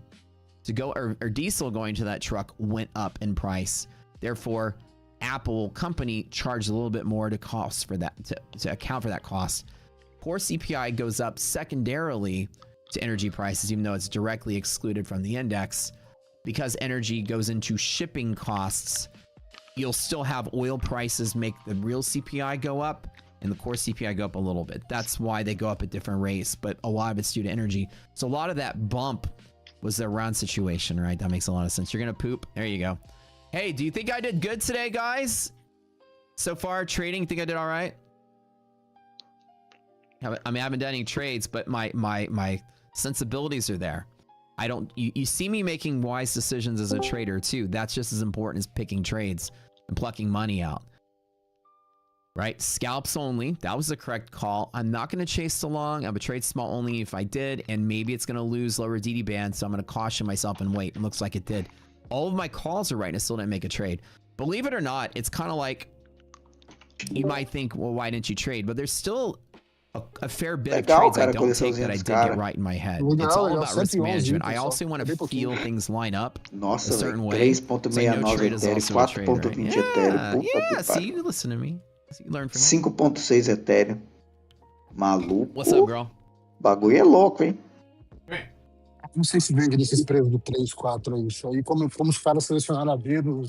S20: to go or diesel going to that truck went up in price. Therefore, Apple company charged a little bit more to cost for that, to account for that cost. Core CPI goes up secondarily to energy prices, even though it's directly excluded from the index. Because energy goes into shipping costs, you'll still have oil prices make the real CPI go up and the core CPI go up a little bit. That's why they go up at different rates, but a lot of it's due to energy. So a lot of that bump was the Iran situation, right? That makes a lot of sense. You're gonna poop. There you go. Hey, do you think I did good today, guys? So far, trading, think I did all right? I mean, I haven't done any trades, but my sensibilities are there. I don't, you see me making wise decisions as a trader too. That's just as important as picking trades and plucking money out. Right? Scalps only. That was the correct call. I'm not going to chase the long. I would trade small only if I did, and maybe it's going to lose lower DD band, so I'm going to caution myself and wait. It looks like it did. All of my calls are right, and I still didn't make a trade. Believe it or not, it's kind of like, you might think, well, why didn't you trade? But there's still a fair bit of trades I don't take that I did get right in my head. It's all about risk management. I also want to feel things line up a certain way.
S10: 3.69 Ethereum, 4.20 Ethereum.
S20: Yeah, see, you listen to me. See, you learn from me.
S10: 5.6 Ethereum. Maluco.
S20: What's up, girl?
S10: Bagulho é louco, hein?
S8: Não sei se vende nesses preços do 3, 4 aí. Isso aí, como os caras selecionaram a dedo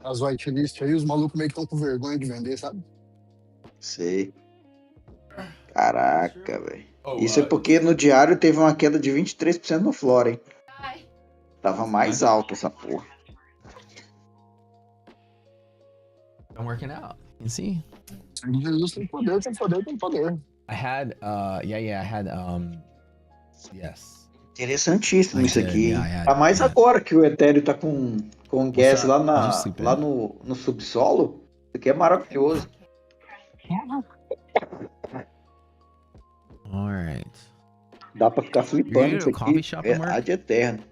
S8: as whitelist aí, os malucos meio que estão com vergonha de vender, sabe?
S10: Sei. Caraca, velho. Isso é porque no diário teve uma queda de 23% no Flora, hein? Tava mais alto essa porra.
S20: I'm working out. You see?
S8: Jesus tem poder, tem poder, tem poder.
S20: I had, I had, yes.
S10: Interessantíssimo isso aqui. Tá mais agora que o Ethereum tá com gas lá no subsolo. Isso aqui é maravilhoso.
S20: Alright.
S10: Dá pra ficar flipando isso aqui. Verdade eterna.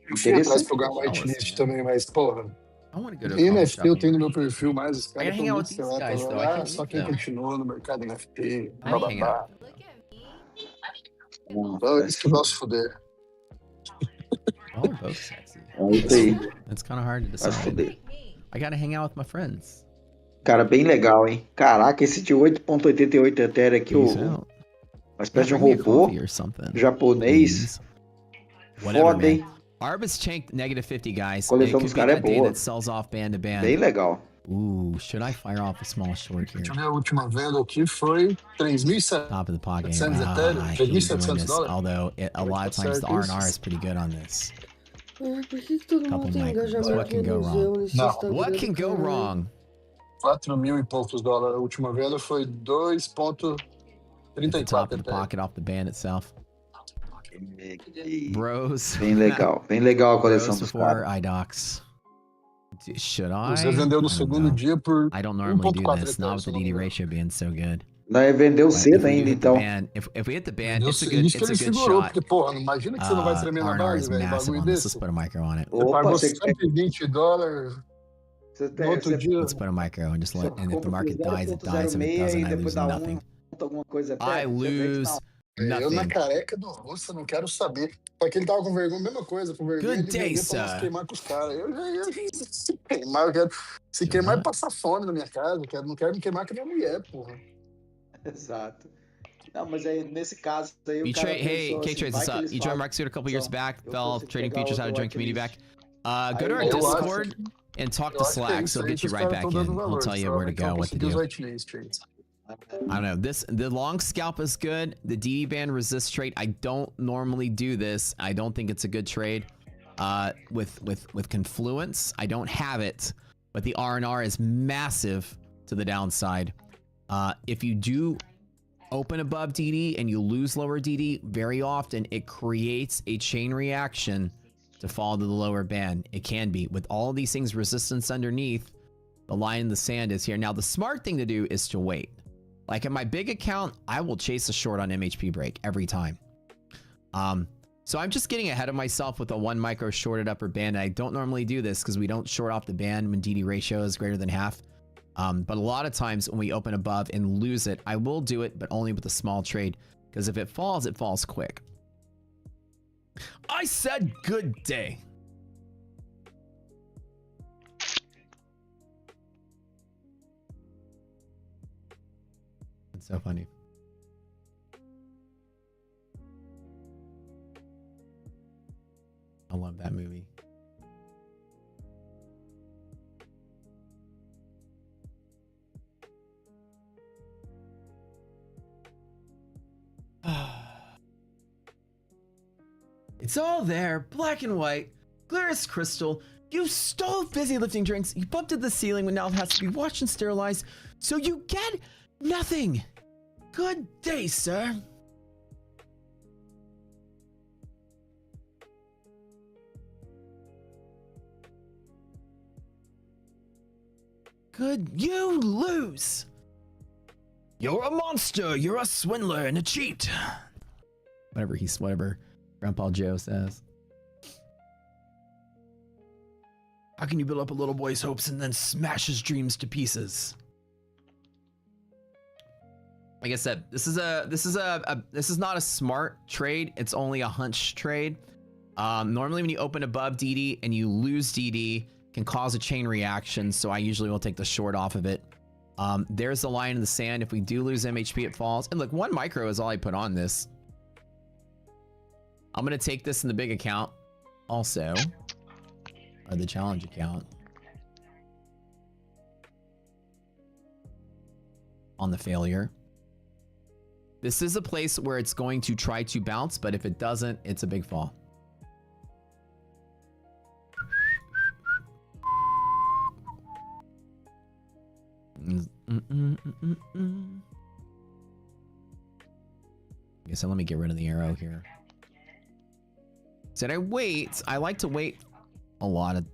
S8: Eu fui atrás de pegar uma whitelist também, mas porra. NFT eu tenho no meu perfil, mas os caras estão muito selados. Só quem continua no mercado NFT. Bababá. Isso que nós fuder.
S20: Oh, we're both sexy. It's kind of hard to decide. I gotta hang out with my friends.
S10: Cara, bem legal, hein? Caraca, esse de 8.88 Ethereum aqui, uma espécie de um robô japonês. Foda, hein?
S20: Arbus chanked -50, guys.
S10: Coleção dos caras é boa.
S20: Sells off band to band.
S10: Bem legal.
S20: Ooh, should I fire off a small short here?
S8: Deixa eu ver, a última venda aqui foi 3.700.
S20: Top of the pocket.
S8: $3.700.
S20: Although a lot of times the R&R is pretty good on this.
S1: Por que todo mundo tem engajamento?
S20: What can go wrong? What can go wrong?
S8: 4.000 e poucos dólares. A última venda foi 2.34.
S20: Top of the pocket off the band itself. Bros.
S10: Bem legal a coleção dos caras.
S20: iDocs. Should I?
S8: Você vendeu no segundo dia por
S20: I don't normally do this, not with the DD ratio being so good.
S10: Não, vendeu cedo ainda, então.
S20: If we hit the band, it's a good shot.
S8: Porque, porra, imagina que você não vai tremer na base, velho. Bagulho desse.
S20: Let's put a micro on it.
S8: Você pagou $120. No outro dia.
S20: Let's put a micro and just let, and if the market dies, it dies. If it doesn't, I lose nothing. I lose
S8: Eu na
S20: Nothing.
S8: careca do Russo não quero saber. Só que ele tava com vergonha, mesma coisa, com vergonha
S20: Good
S8: de
S20: day,
S8: vender pra nós
S20: sir.
S8: queimar com os caras. Eu já ia se queimar, eu quero. Se queimar é passar fome na minha casa. Não quero me queimar com a minha mulher, porra.
S10: Exato. Não, mas aí nesse caso aí o
S20: You
S10: cara
S20: trade, hey,
S10: pensou assim,
S20: K-Trades,
S10: vai
S20: what's
S10: que
S20: up?
S10: eles
S20: You joined
S10: falam,
S20: Mark Suit a couple years
S10: "São,
S20: back,
S10: eu
S20: fell
S10: consigo
S20: trading
S10: pegar
S20: futures, how to
S10: outro
S20: join community back.
S10: whitelist."
S20: Go to our
S10: Aí eu acho
S20: Discord and talk to
S8: Eu acho que é
S20: Slacks.
S8: isso
S20: He'll
S8: aí
S20: get
S8: que
S20: you
S8: os
S20: right
S8: caras
S20: back
S8: estão dando
S20: in. He'll
S8: valor.
S20: tell
S8: Que
S20: you where to
S8: provavelmente vão
S20: go, what to
S8: conseguir os
S20: do.
S8: whitelist trades.
S20: I don't know. The long scalp is good. The DD band resist trade. I don't normally do this. I don't think it's a good trade. With Confluence, I don't have it, but the R&R is massive to the downside. If you do open above DD and you lose lower DD, very often it creates a chain reaction to fall to the lower band. It can be. With all of these things resistance underneath, the line in the sand is here. Now, the smart thing to do is to wait. Like in my big account, I will chase a short on MHP break every time. So I'm just getting ahead of myself with a 1 micro shorted upper band. I don't normally do this because we don't short off the band when DD ratio is greater than half. But a lot of times when we open above and lose it, I will do it, but only with a small trade. Because if it falls quick. I said good day. It's so funny. I love that movie. It's all there, black and white, clear as crystal. You stole fizzy lifting drinks, you bumped at the ceiling when now it has to be washed and sterilized, so you get nothing. Good day, sir. Good, you lose. You're a monster, you're a swindler and a cheat. Whatever Grandpa Joe says. How can you build up a little boy's hopes and then smash his dreams to pieces? Like I said, this is not a smart trade. It's only a hunch trade. Normally when you open above DD and you lose DD, can cause a chain reaction. So I usually will take the short off of it. There's the line in the sand. If we do lose MHP, it falls. And look, 1 micro is all I put on this. I'm going to take this in the big account also, or the challenge account. On the failure. This is a place where it's going to try to bounce, but if it doesn't, it's a big fall. Okay, so let me get rid of the arrow here. Said I wait. I like to wait a lot of,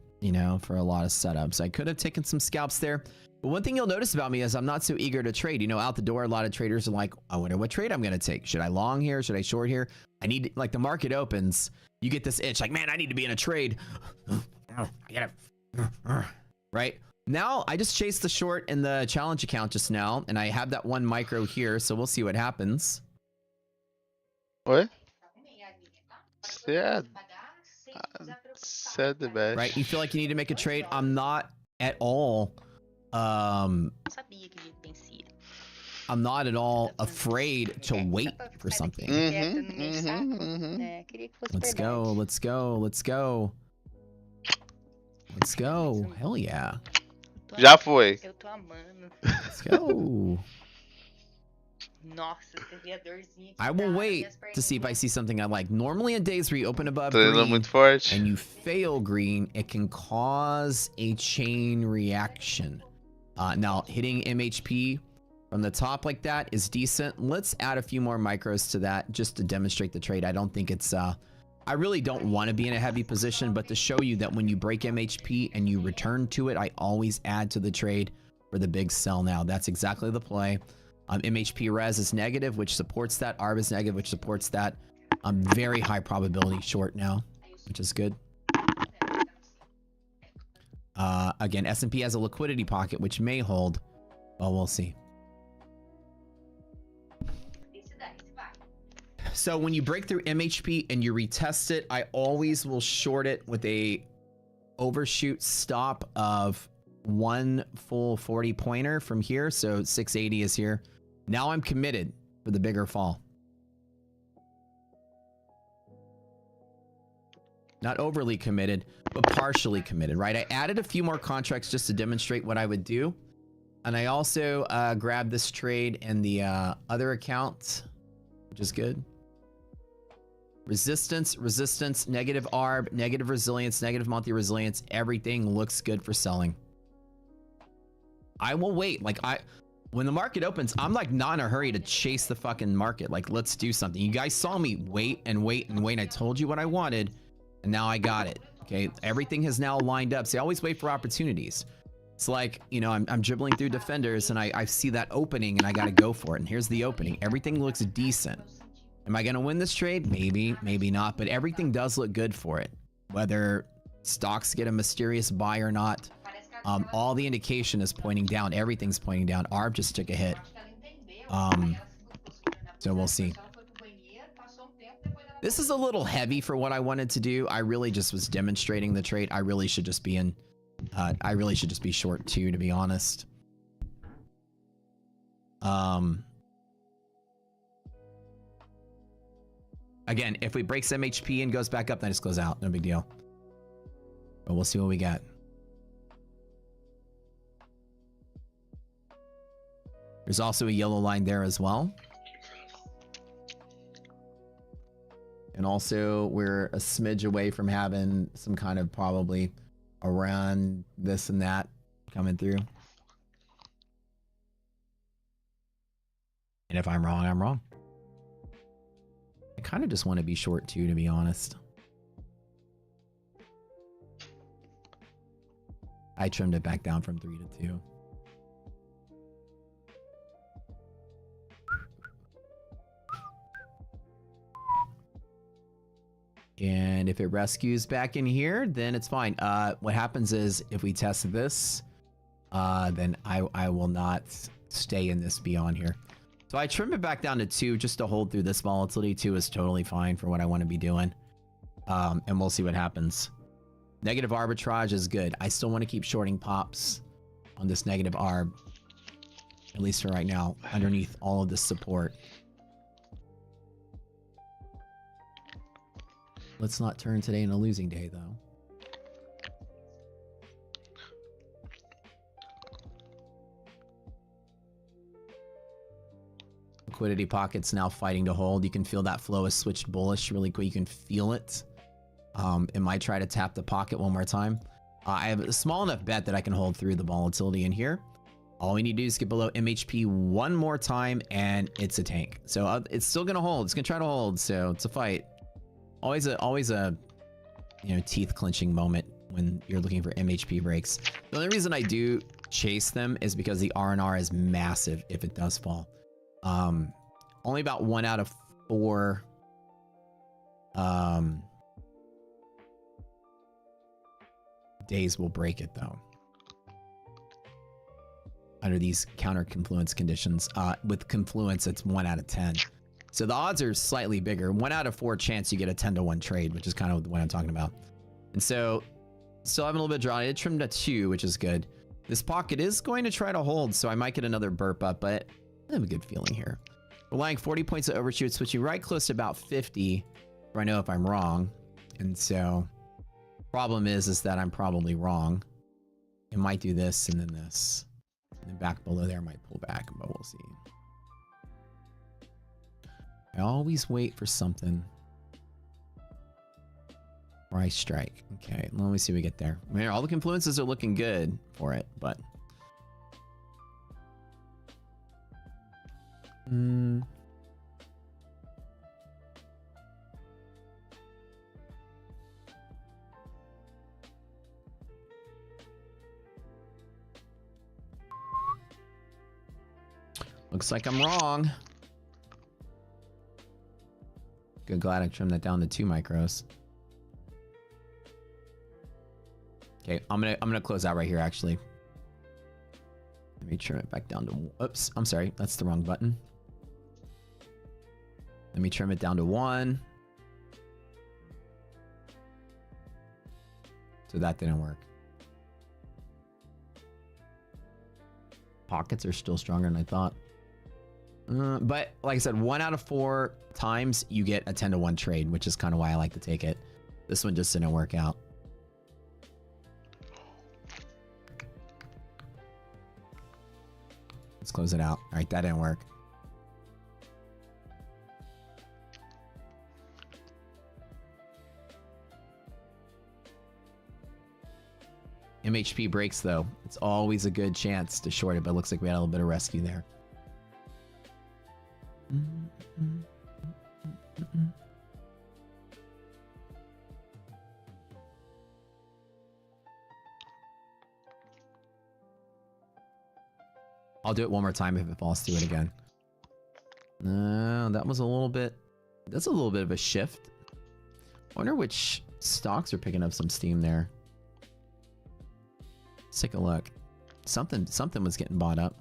S20: for a lot of setups. I could have taken some scalps there. But one thing you'll notice about me is I'm not so eager to trade. Out the door, a lot of traders are like, I wonder what trade I'm going to take. Should I long here? Should I short here? I need, like, the market opens. You get this itch, like, man, I need to be in a trade. I gotta, right? Now, I just chased the short in the challenge account just now, and I have that 1 micro here, so we'll see what happens.
S3: Oi? Said the best.
S20: Right? You feel like you need to make a trade? I'm not at all. I'm not at all afraid to wait for something. Let's go, let's go, let's go. Let's go. Hell yeah.
S3: Já foi.
S20: Let's go. I will wait to see if I see something I like. Normally in days where you open above green and you fail green, it can cause a chain reaction. Now, hitting MHP from the top like that is decent. Let's add a few more micros to that just to demonstrate the trade. I don't think it's... I really don't want to be in a heavy position, but to show you that when you break MHP and you return to it, I always add to the trade for the big sell now. That's exactly the play. MHP res is negative, which supports that. ARB is negative, which supports that. Very high probability short now, which is good. Again, S&P has a liquidity pocket, which may hold. Well, we'll see. So when you break through MHP and you retest it, I always will short it with a overshoot stop of 1 full 40 pointer from here. So 680 is here. Now I'm committed for the bigger fall. Not overly committed, but partially committed, right? I added a few more contracts just to demonstrate what I would do. And I also grabbed this trade in the other account, which is good. Resistance, resistance, negative ARB, negative resilience, negative monthly resilience. Everything looks good for selling. I will wait. Like when the market opens, I'm like not in a hurry to chase the fucking market. Like, let's do something. You guys saw me wait and wait and wait. I told you what I wanted, and now I got it. Okay, everything has now lined up. See, I always wait for opportunities. It's like, you know, I'm dribbling through defenders, and I see that opening, and I got to go for it. And here's the opening. Everything looks decent. Am I going to win this trade? Maybe, maybe not. But everything does look good for it. Whether stocks get a mysterious buy or not, all the indication is pointing down. Everything's pointing down. ARB just took a hit. So we'll see. This is a little heavy for what I wanted to do. I really just was demonstrating the trade. I really should just be in. I really should just be short too, to be honest. Again, if it breaks MHP and goes back up, then it just goes out. No big deal. But we'll see what we got. There's also a yellow line there as well. And also, we're a smidge away from having some kind of probably around this and that coming through. And if I'm wrong, I'm wrong. I kind of just want to be short too, to be honest. I trimmed it back down from 3 to 2. And if it rescues back in here, then it's fine. What happens is if we test this, then I will not stay in this beyond here. So I trim it back down to 2 just to hold through this volatility. 2 is totally fine for what I want to be doing. And we'll see what happens. Negative arbitrage is good. I still want to keep shorting pops on this negative arb, at least for right now, underneath all of this support. Let's not turn today into a losing day, though. Liquidity pockets now fighting to hold. You can feel that flow has switched bullish really quick. You can feel it. It might try to tap the pocket one more time. I have a small enough bet that I can hold through the volatility in here. All we need to do is get below MHP one more time, and it's a tank. So it's still gonna hold. It's gonna try to hold. So it's a fight. Always a you know, teeth clenching moment when you're looking for MHP breaks. The only reason I do chase them is because the R&R is massive if it does fall. Only about 1 out of 4 days will break it though. Under these counter confluence conditions. With confluence, it's 1 out of 10. So the odds are slightly bigger. 1 out of 4 chance you get a 10-to-1 trade, which is kind of what I'm talking about. And so, still having a little bit of draw. I did trim to 2, which is good. This pocket is going to try to hold, so I might get another burp up, but I have a good feeling here. Relying 40 points of overshoot, switching right close to about 50, where I know if I'm wrong. And so, problem is that I'm probably wrong. It might do this and then this. And then back below there might pull back, but we'll see. I always wait for something where I strike. Okay, let me see if we get there. I mean, all the confluences are looking good for it, but... Looks like I'm wrong. Good, glad I trimmed that down to 2 micros. Okay, I'm gonna close out right here actually. Let me trim it back down to, oops, I'm sorry, that's the wrong button. Let me trim it down to 1. So that didn't work. Pockets are still stronger than I thought. But like I said, 1 out of 4 times you get a 10-to-1 trade, which is kind of why I like to take it. This one just didn't work out. Let's close it out. All right, that didn't work. MHP breaks though. It's always a good chance to short it, but it looks like we had a little bit of rescue there. I'll do it one more time if it falls through it again. No, that was a little bit... That's a little bit of a shift. I wonder which stocks are picking up some steam there. Let's take a look. Something was getting bought up.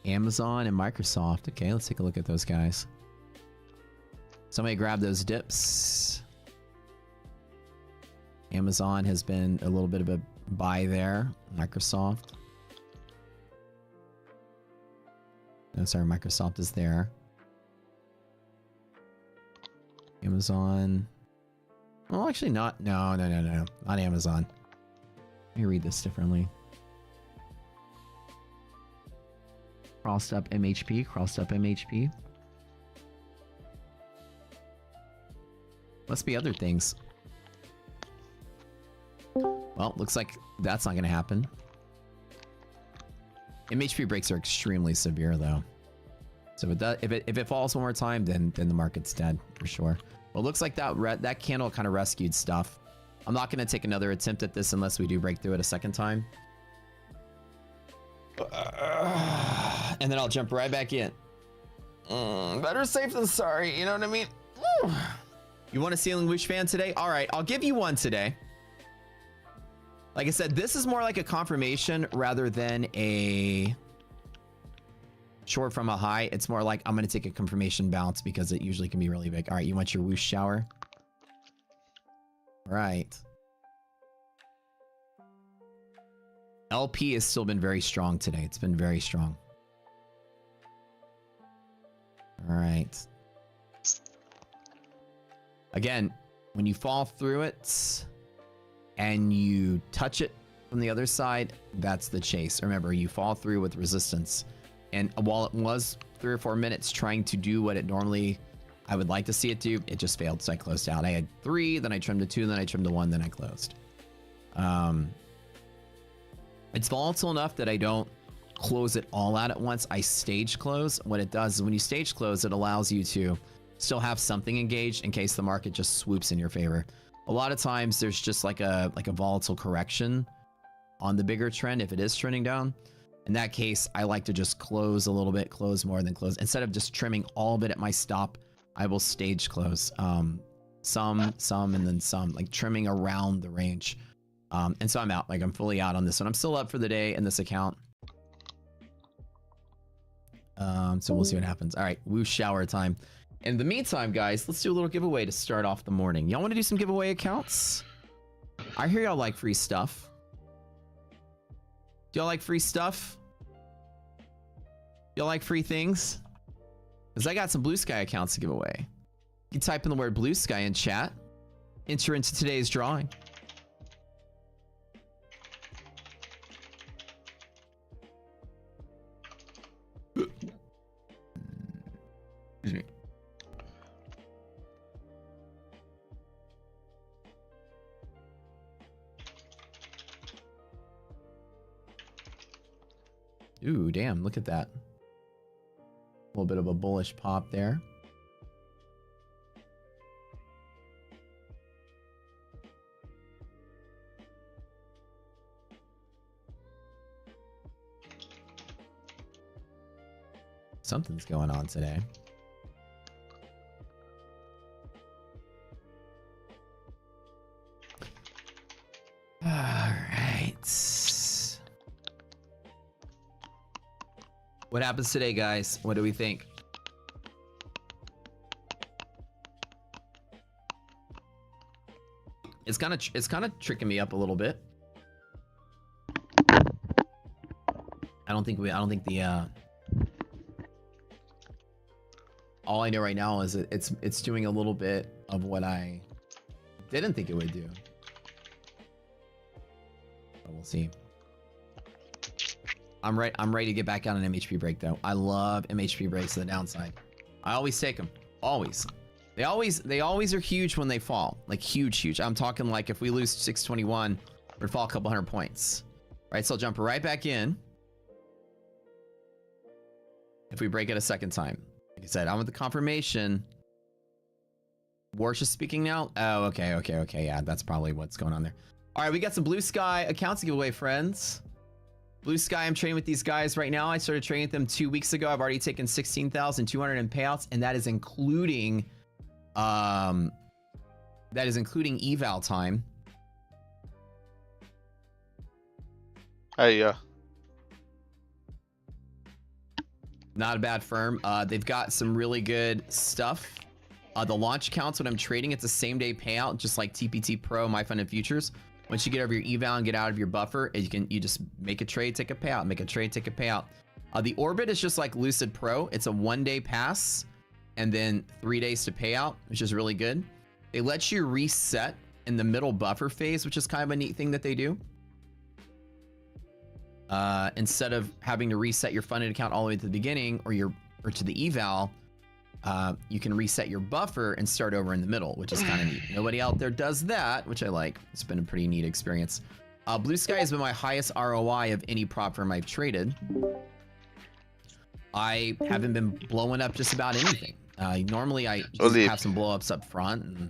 S20: Amazon and Microsoft. Okay, let's take a look at those guys. Somebody grab those dips. Amazon has been a little bit of a buy there. Microsoft. No, sorry, Microsoft is there. Amazon. Well, actually not. No. Not Amazon. Let me read this differently. Crossed up MHP. Crossed up MHP. Must be other things. Well, looks like that's not going to happen. MHP breaks are extremely severe, though. So if it falls one more time, then the market's dead for sure. Well, it looks like that candle kind of rescued stuff. I'm not going to take another attempt at this unless we do break through it a second time. And then I'll jump right back in. Better safe than sorry, you know what I mean? You want a ceiling whoosh fan today? All right, I'll give you one today. Like I said, this is more like a confirmation rather than a short from a high. It's more like I'm going to take a confirmation bounce because it usually can be really big. All right, you want your whoosh shower? Right. LP has still been very strong today. It's been very strong. All right. Again, when you fall through it and you touch it from the other side, that's the chase. Remember, you fall through with resistance. And while it was 3 or 4 minutes trying to do what it normally I would like to see it do, it just failed, so I closed out. I had 3, then I trimmed to 2, then I trimmed to 1, then I closed. It's volatile enough that I don't close it all out at once. I stage close. What it does is when you stage close, it allows you to still have something engaged in case the market just swoops in your favor. A lot of times there's just like a volatile correction on the bigger trend if it is trending down. In that case, I like to just close a little bit, close more than close. Instead of just trimming all of it at my stop, I will stage close. Some, and then some, like trimming around the range. And so I'm out, like I'm fully out on this one. I'm still up for the day in this account. So we'll see what happens. All right, whoosh shower time. In the meantime, guys, let's do a little giveaway to start off the morning. Y'all want to do some giveaway accounts? I hear y'all like free stuff. Do y'all like free stuff? Y'all like free things? Because I got some Blue Sky accounts to give away. You can type in the word Blue Sky in chat. Enter into today's drawing. Excuse me. Ooh, damn, look at that. A little bit of a bullish pop there. Something's going on today. All right. What happens today, guys? What do we think? It's kind of tricking me up a little bit. I don't think the all I know right now is it's doing a little bit of what I didn't think it would do. But we'll see. I'm ready to get back on an MHP break though. I love MHP breaks to the downside. I always take them. Always. They always are huge when they fall. Like huge. I'm talking like if we lose 621, we'd fall a couple hundred points. Right, so I'll jump right back in. If we break it a second time. Like I said, I want the confirmation. Warsh is speaking now? Oh, okay. Yeah, that's probably what's going on there. All right, we got some Blue Sky accounts to give away, friends. Blue Sky, I'm trading with these guys right now. I started trading with them 2 weeks ago. I've already taken 16,200 in payouts, and that is including eval time.
S3: Hey, yeah.
S20: Not a bad firm. They've got some really good stuff. The launch accounts when I'm trading, it's a same day payout, just like TPT Pro, MyFunded Futures. Once you get over your eval and get out of your buffer, you just make a trade, take a payout, make a trade, take a payout. The Orbit is just like Lucid Pro. It's a 1 day pass and then 3 days to payout, which is really good. They let you reset in the middle buffer phase, which is kind of a neat thing that they do. Instead of having to reset your funded account all the way to the beginning or to the eval, you can reset your buffer and start over in the middle, which is kind of neat. Nobody out there does that, which I like. It's been a pretty neat experience. Blue Sky has been my highest ROI of any prop firm I've traded. I haven't been blowing up just about anything. Normally I have some blow ups up front and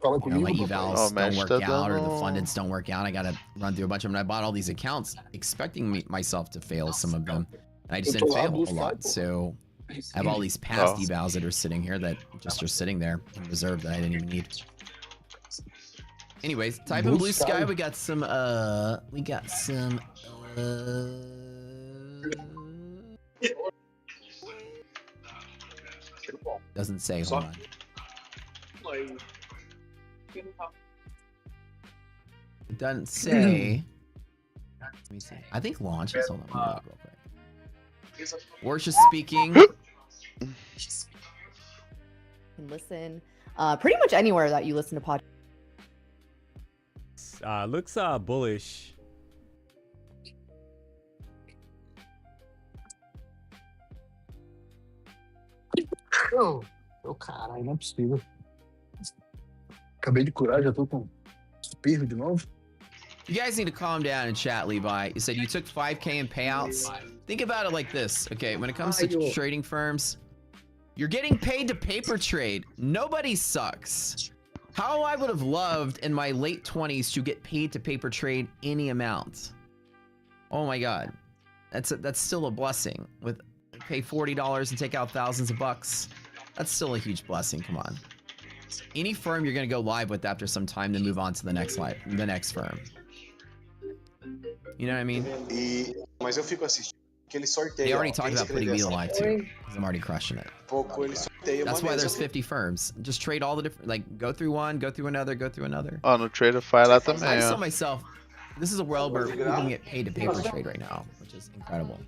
S20: my evals don't work out or the fundeds don't work out. I got to run through a bunch of them. I bought all these accounts expecting myself to fail some of them. And I just didn't fail a lot. So I have all these past evals that are sitting here that just are sitting there in reserve that I didn't even need. Anyways, type in Blue Sky. We got some doesn't say, hold on. It doesn't say. Let me see. I think launches. Hold on, let me look real quick. Warsh is speaking.
S7: can listen pretty much anywhere that you listen to podcasts.
S6: Looks bullish.
S8: Oh, caralho, não é possível. Acabei de curar, já tô com espirro de novo.
S20: You guys need to calm down in chat, Levi. You said you took 5K in payouts. Think about it like this, okay? When it comes to trading firms, you're getting paid to paper trade. Nobody sucks. How I would have loved in my late 20s to get paid to paper trade any amount. Oh my God. That's still a blessing. With pay $40 and take out thousands of bucks. That's still a huge blessing, come on. Any firm you're gonna go live with after some time, then move on to the next firm. You know what I mean?
S9: Mas eu fico assistindo que ele sorteia.
S20: They already talked about putting me live too, because I'm already crushing it. That's why there's 50 firms. Just trade all the different, like go through one, go through another, go through another.
S3: Oh, no Trader File lá também.
S20: I just told myself, this is a world where we can get paid to paper trade right now, which is incredible.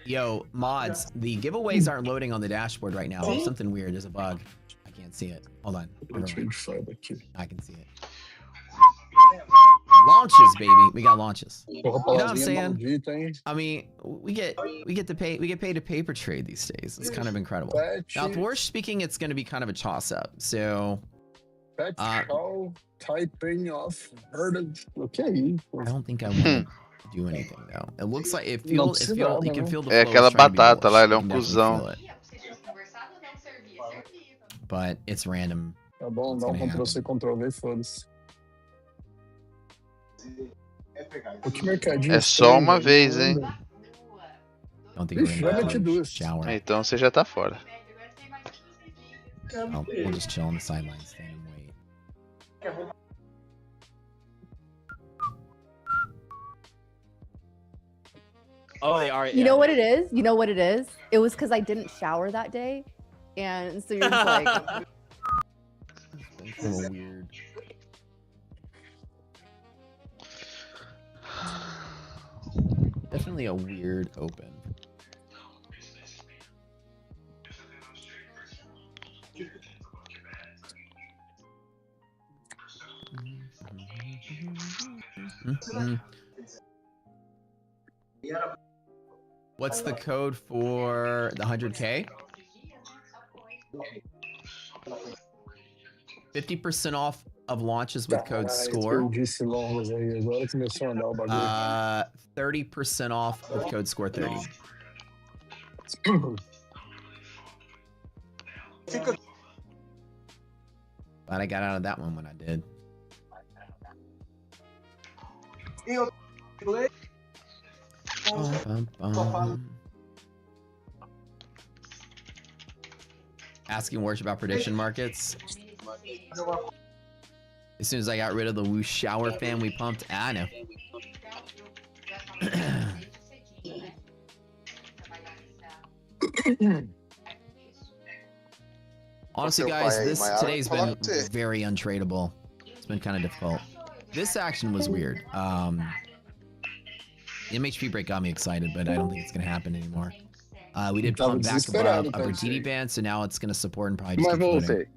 S20: Yo, mods, the giveaways aren't loading on the dashboard right now. There's something weird. There's a bug. I can't see it. Hold on. I can see it. Launches, baby. We got launches. You know what I'm saying? I mean, we get paid to paper trade these days. It's kind of incredible. Now, with Warsh speaking, it's going to be kind of a toss-up. So,
S8: typing off. Okay.
S20: I don't think I want to do anything though. It looks like you can feel the flow.
S3: É aquela batata lá, ele é cuzão.
S20: But it's random.
S8: Tá bom, dá Ctrl+C, Ctrl+V, foda-se.
S3: É só uma vez, hein? Então você já tá fora.
S20: Oh, we'll just chill on the sidelines, stand and wait.
S19: Oh, they are.
S7: You know what it is? You know what it is? It was because I didn't shower that day, and so you're just like.
S20: It's a little weird. Definitely a weird open. What's the code for the 100K? 50% off of launches with code SCORE. 30% off with code SCORE30. Glad I got out of that one when I did. Asking Worship about prediction markets. As soon as I got rid of the Woo Shower fan, we pumped. I know. Honestly, guys, today's been very untradeable. It's been kind of difficult. This action was weird. MHP break got me excited, but I don't think it's gonna happen anymore. We did pump back above upper TD band, so now it's gonna support and probably just keep floating.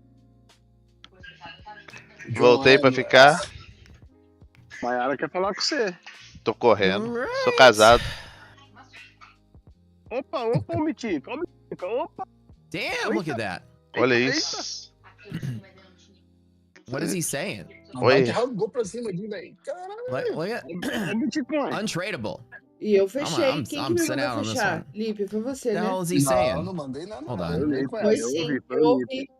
S3: Voltei pra ficar.
S8: Maiara quer falar com você.
S3: Tô correndo. Sou casado.
S8: Opa, opa, Mitica. Opa.
S20: Damn, look at that.
S3: Olha isso.
S20: What is he saying?
S3: Oi.
S20: Look at untradeable.
S1: E eu fechei.
S20: I'm
S1: Quem que me
S20: sitting out
S1: mandou
S20: on this
S1: fechar?
S20: one.
S1: Lipe, foi você,
S20: The
S1: né?
S20: hell is he saying?
S8: Não mandei nada.
S20: Hold on.
S1: Foi sim, eu ouvi.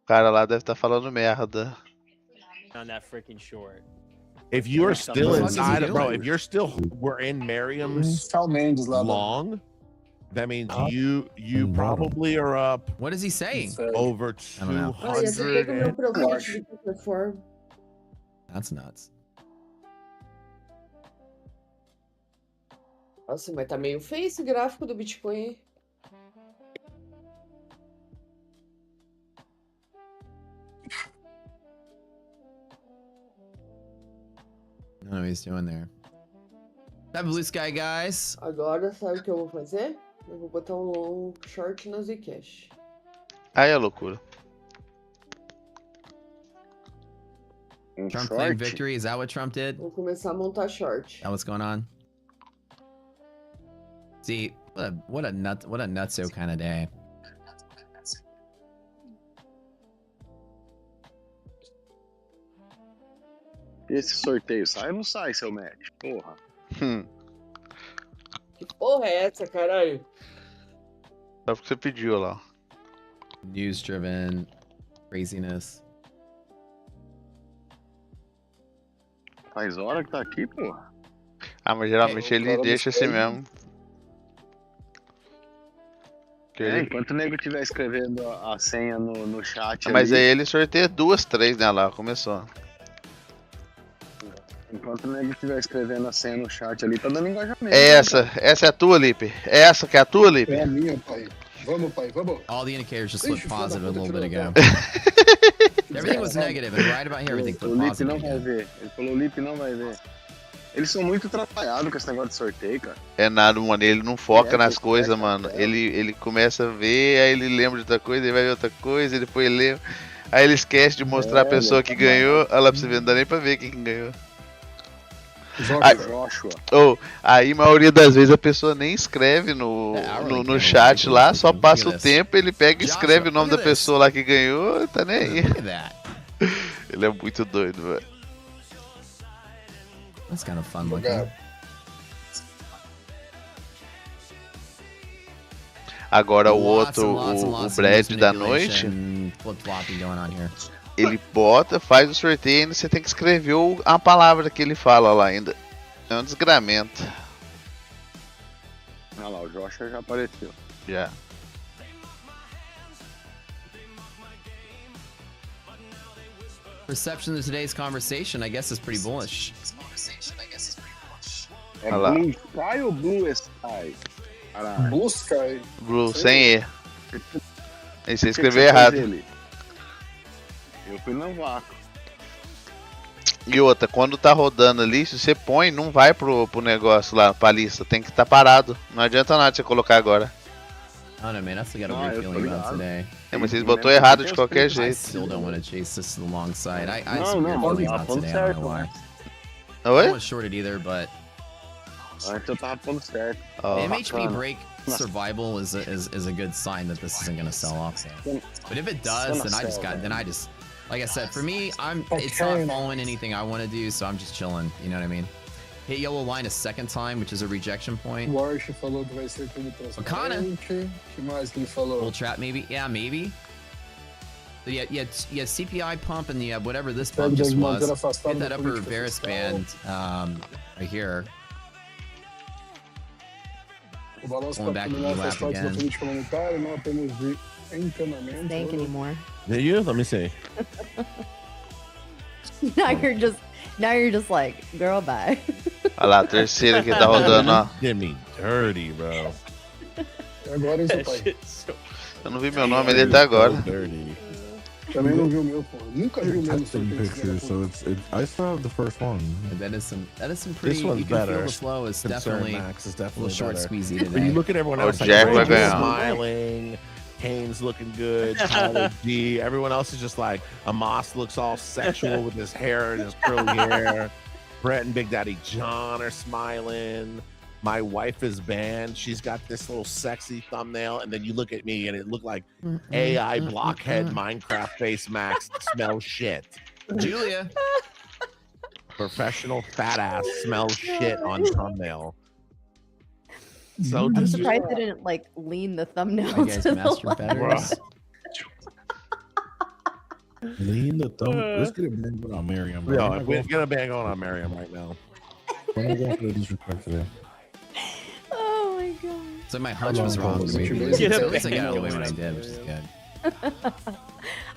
S3: O cara lá deve estar falando merda.
S19: On that freaking short.
S4: If you're still
S20: What the fuck is he
S4: inside, bro,
S20: doing?
S4: if you're still, we're in Miriam's long, that means you probably are up.
S20: What is he saying?
S4: Over
S20: I don't know.
S1: Ah, ia ter pego meu
S4: 200.
S1: profit de qualquer forma.
S20: That's nuts.
S1: Nossa, mas tá meio feio esse gráfico do Bitcoin, hein?
S20: I don't know what he's doing there. That blue sky, guys.
S1: Agora, sabe o que eu vou fazer? Eu vou botar um long short na Zcash.
S3: Aí é loucura.
S20: Trump claimed victory. Is that what Trump did?
S1: Vou começar a montar short.
S20: That what's going on? See, what a nutso kind of day.
S8: E esse sorteio sai ou não sai, seu match? Porra.
S1: Que porra é essa, caralho?
S3: Só porque você pediu lá.
S20: News driven craziness.
S8: Faz hora que tá aqui, porra.
S3: Ah, mas geralmente ele deixa assim mesmo.
S8: Enquanto o nego estiver escrevendo a senha no chat.
S3: Mas
S8: ali,
S3: aí ele sorteia 2, 3, né? Lá começou.
S8: Enquanto o nego estiver escrevendo a senha no chat ali, tá dando engajamento.
S3: Essa é a tua, Lipe. Essa que é a tua, Lipe?
S8: É a minha, pai. Vamos, pai, vamos.
S20: All the indicators just looked positive a little bit ago. Everything was negative, and right about here, everything
S8: O
S20: looked
S8: Lipe
S20: positive.
S8: não vai ver. Ele falou, o Lipe não vai ver. Eles são muito atrapalhados com esse negócio de sorteio, cara.
S3: É nada, mano. Ele não foca nas coisas, mano. Ele começa a ver, aí ele lembra de outra coisa, ele vai ver outra coisa, ele depois lembra. Aí ele esquece de mostrar a pessoa que ganhou. Olha lá pra você ver, não dá nem pra ver quem ganhou.
S8: Joshua.
S3: Aí a maioria das vezes a pessoa nem escreve no chat lá, só passa o tempo, ele pega e escreve o nome da pessoa lá que ganhou, tá nem aí. Ele é muito doido, velho.
S20: That's kind of fun looking.
S3: Agora o outro, o Brad da noite, ele bota, faz o sorteio e ainda você tem que escrever a palavra que ele fala lá ainda. É um desgramento.
S8: Olha lá, o Joshua já apareceu.
S3: Já.
S20: Perception of today's conversation, I guess, is pretty bullish.
S3: É Blue
S8: Sky ou Blue Sky? Blue Sky.
S3: Blue, sem E. Aí você escreveu errado.
S8: Eu fui no vácuo.
S3: E outra, quando tá rodando ali, se você põe, não vai pro negócio lá, pra lista. Tem que estar parado. Não adianta nada você colocar agora.
S20: I don't know, man. I still got a weird feeling about today.
S3: É, mas vocês botou errado de qualquer
S20: I
S3: jeito.
S20: still don't want to chase this to the long side. I had
S8: No,
S20: some weird
S8: no,
S20: feelings
S8: tá
S20: about
S8: falando
S20: today. I don't know
S8: certo,
S20: why.
S3: Oi?
S20: I wasn't shorted either, but
S8: Então tava falando certo.
S3: Oh,
S20: MHP break survival is a good sign that this isn't gonna sell off. So. But if it does, then I just like I said, for me, it's not following anything I want to do, so I'm just chilling. You know what I mean? Hit yellow line a second time, which is a rejection point.
S8: O Arch falou que vai ser tudo transparente. Que mais que ele falou?
S20: Full trap maybe? Yeah, maybe. So yeah, CPI pump and whatever this bump just was. Hit that upper Varus band right here.
S8: O balanço
S20: Going
S8: para
S20: back
S8: terminar
S20: to
S8: faz
S20: lap
S8: parte da
S20: again.
S8: política monetária, não apenas de encanamento.
S7: Thank anymore.
S4: Do you? Let me see.
S7: Now you're just like, girl, bye.
S3: Olha lá, a terceira que tá rodando, ó.
S4: Get me dirty, bro.
S8: Agora isso, pai.
S3: Eu não vi meu nome ali até agora.
S8: Também não viu o meu, pô. Nunca vi o meu no
S4: Picture, so I still have the first one.
S20: And that is some pretty.
S4: This one's
S20: you can
S4: better.
S20: Feel the flow is
S4: Concern
S20: definitely
S4: Max is
S20: a
S4: definitely
S20: little short
S4: better.
S20: squeezy
S4: But
S20: today.
S4: you look at everyone
S3: Oh,
S4: else, like
S3: Jack
S4: Rachel's
S3: Lagan.
S4: smiling, Kane's looking good, Tyler G. Everyone else is just like, Amos looks all sexual with his hair and his curly hair. Brett and Big Daddy John are smiling. My wife is banned. She's got this little sexy thumbnail, and then you look at me, and it looked like AI blockhead Minecraft face Max smells shit.
S20: Julia.
S4: Professional fat ass smells shit on thumbnail. So
S7: I'm surprised they didn't like lean the thumbnail
S20: You guys
S7: to the
S20: master
S7: left.
S20: betters.
S11: Lean the thumb. Let's get a bang on Miriam.
S4: Yeah, we're gonna bang on Miriam right now.
S11: We're not going for the disrespect today.
S7: Oh my god.
S20: So my hunch was wrong. So
S11: Get
S20: at least I got away when I did, which is good.